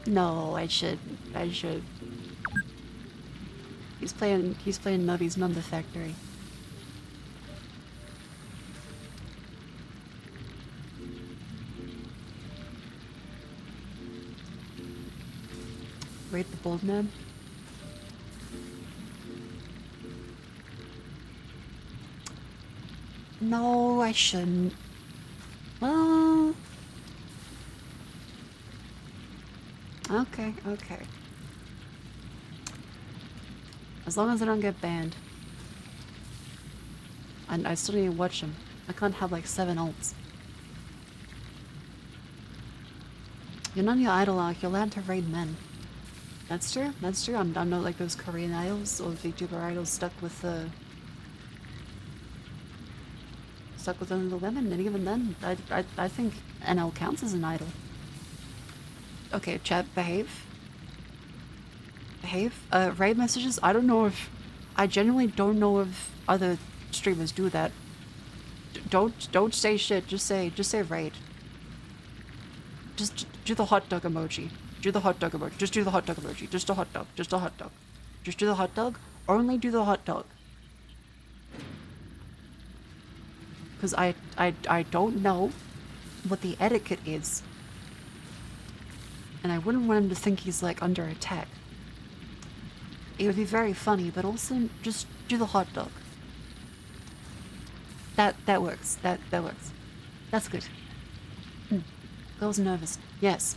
No, I should. He's playing Nubby's Number Factory. raid the bald man? No, I shouldn't. Well... Okay, okay. As long as I don't get banned. And I still need to watch them. I can't have like 7 ults. You're not your idol arc, you're allowed to raid men. That's true, that's true. I'm not like those Korean idols or VTuber idols stuck with only the women, and even then, I think NL counts as an idol. Okay, chat, behave. Behave. Raid messages, I don't know if... I genuinely don't know if other streamers do that. Don't say shit, just say raid. Just do the hot dog emoji. Do the hot dog emoji. Just do the hot dog emoji. Just a hot dog. Just a hot dog. Just do the hot dog. Only do the hot dog. Because I don't know what the etiquette is. And I wouldn't want him to think he's like under attack. It would be very funny, but also just do the hot dog. That works. That works. That's good. Girl's nervous. Yes.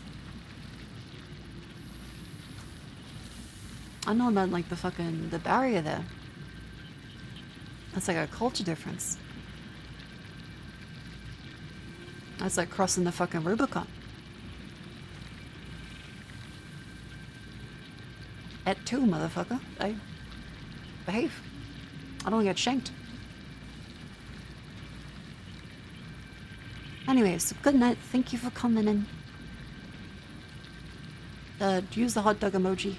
I know about like the barrier there. That's like a culture difference. That's like crossing the fucking Rubicon. At 2, motherfucker. I behave. I don't get shanked. Anyways, good night. Thank you for coming in. Use the hot dog emoji.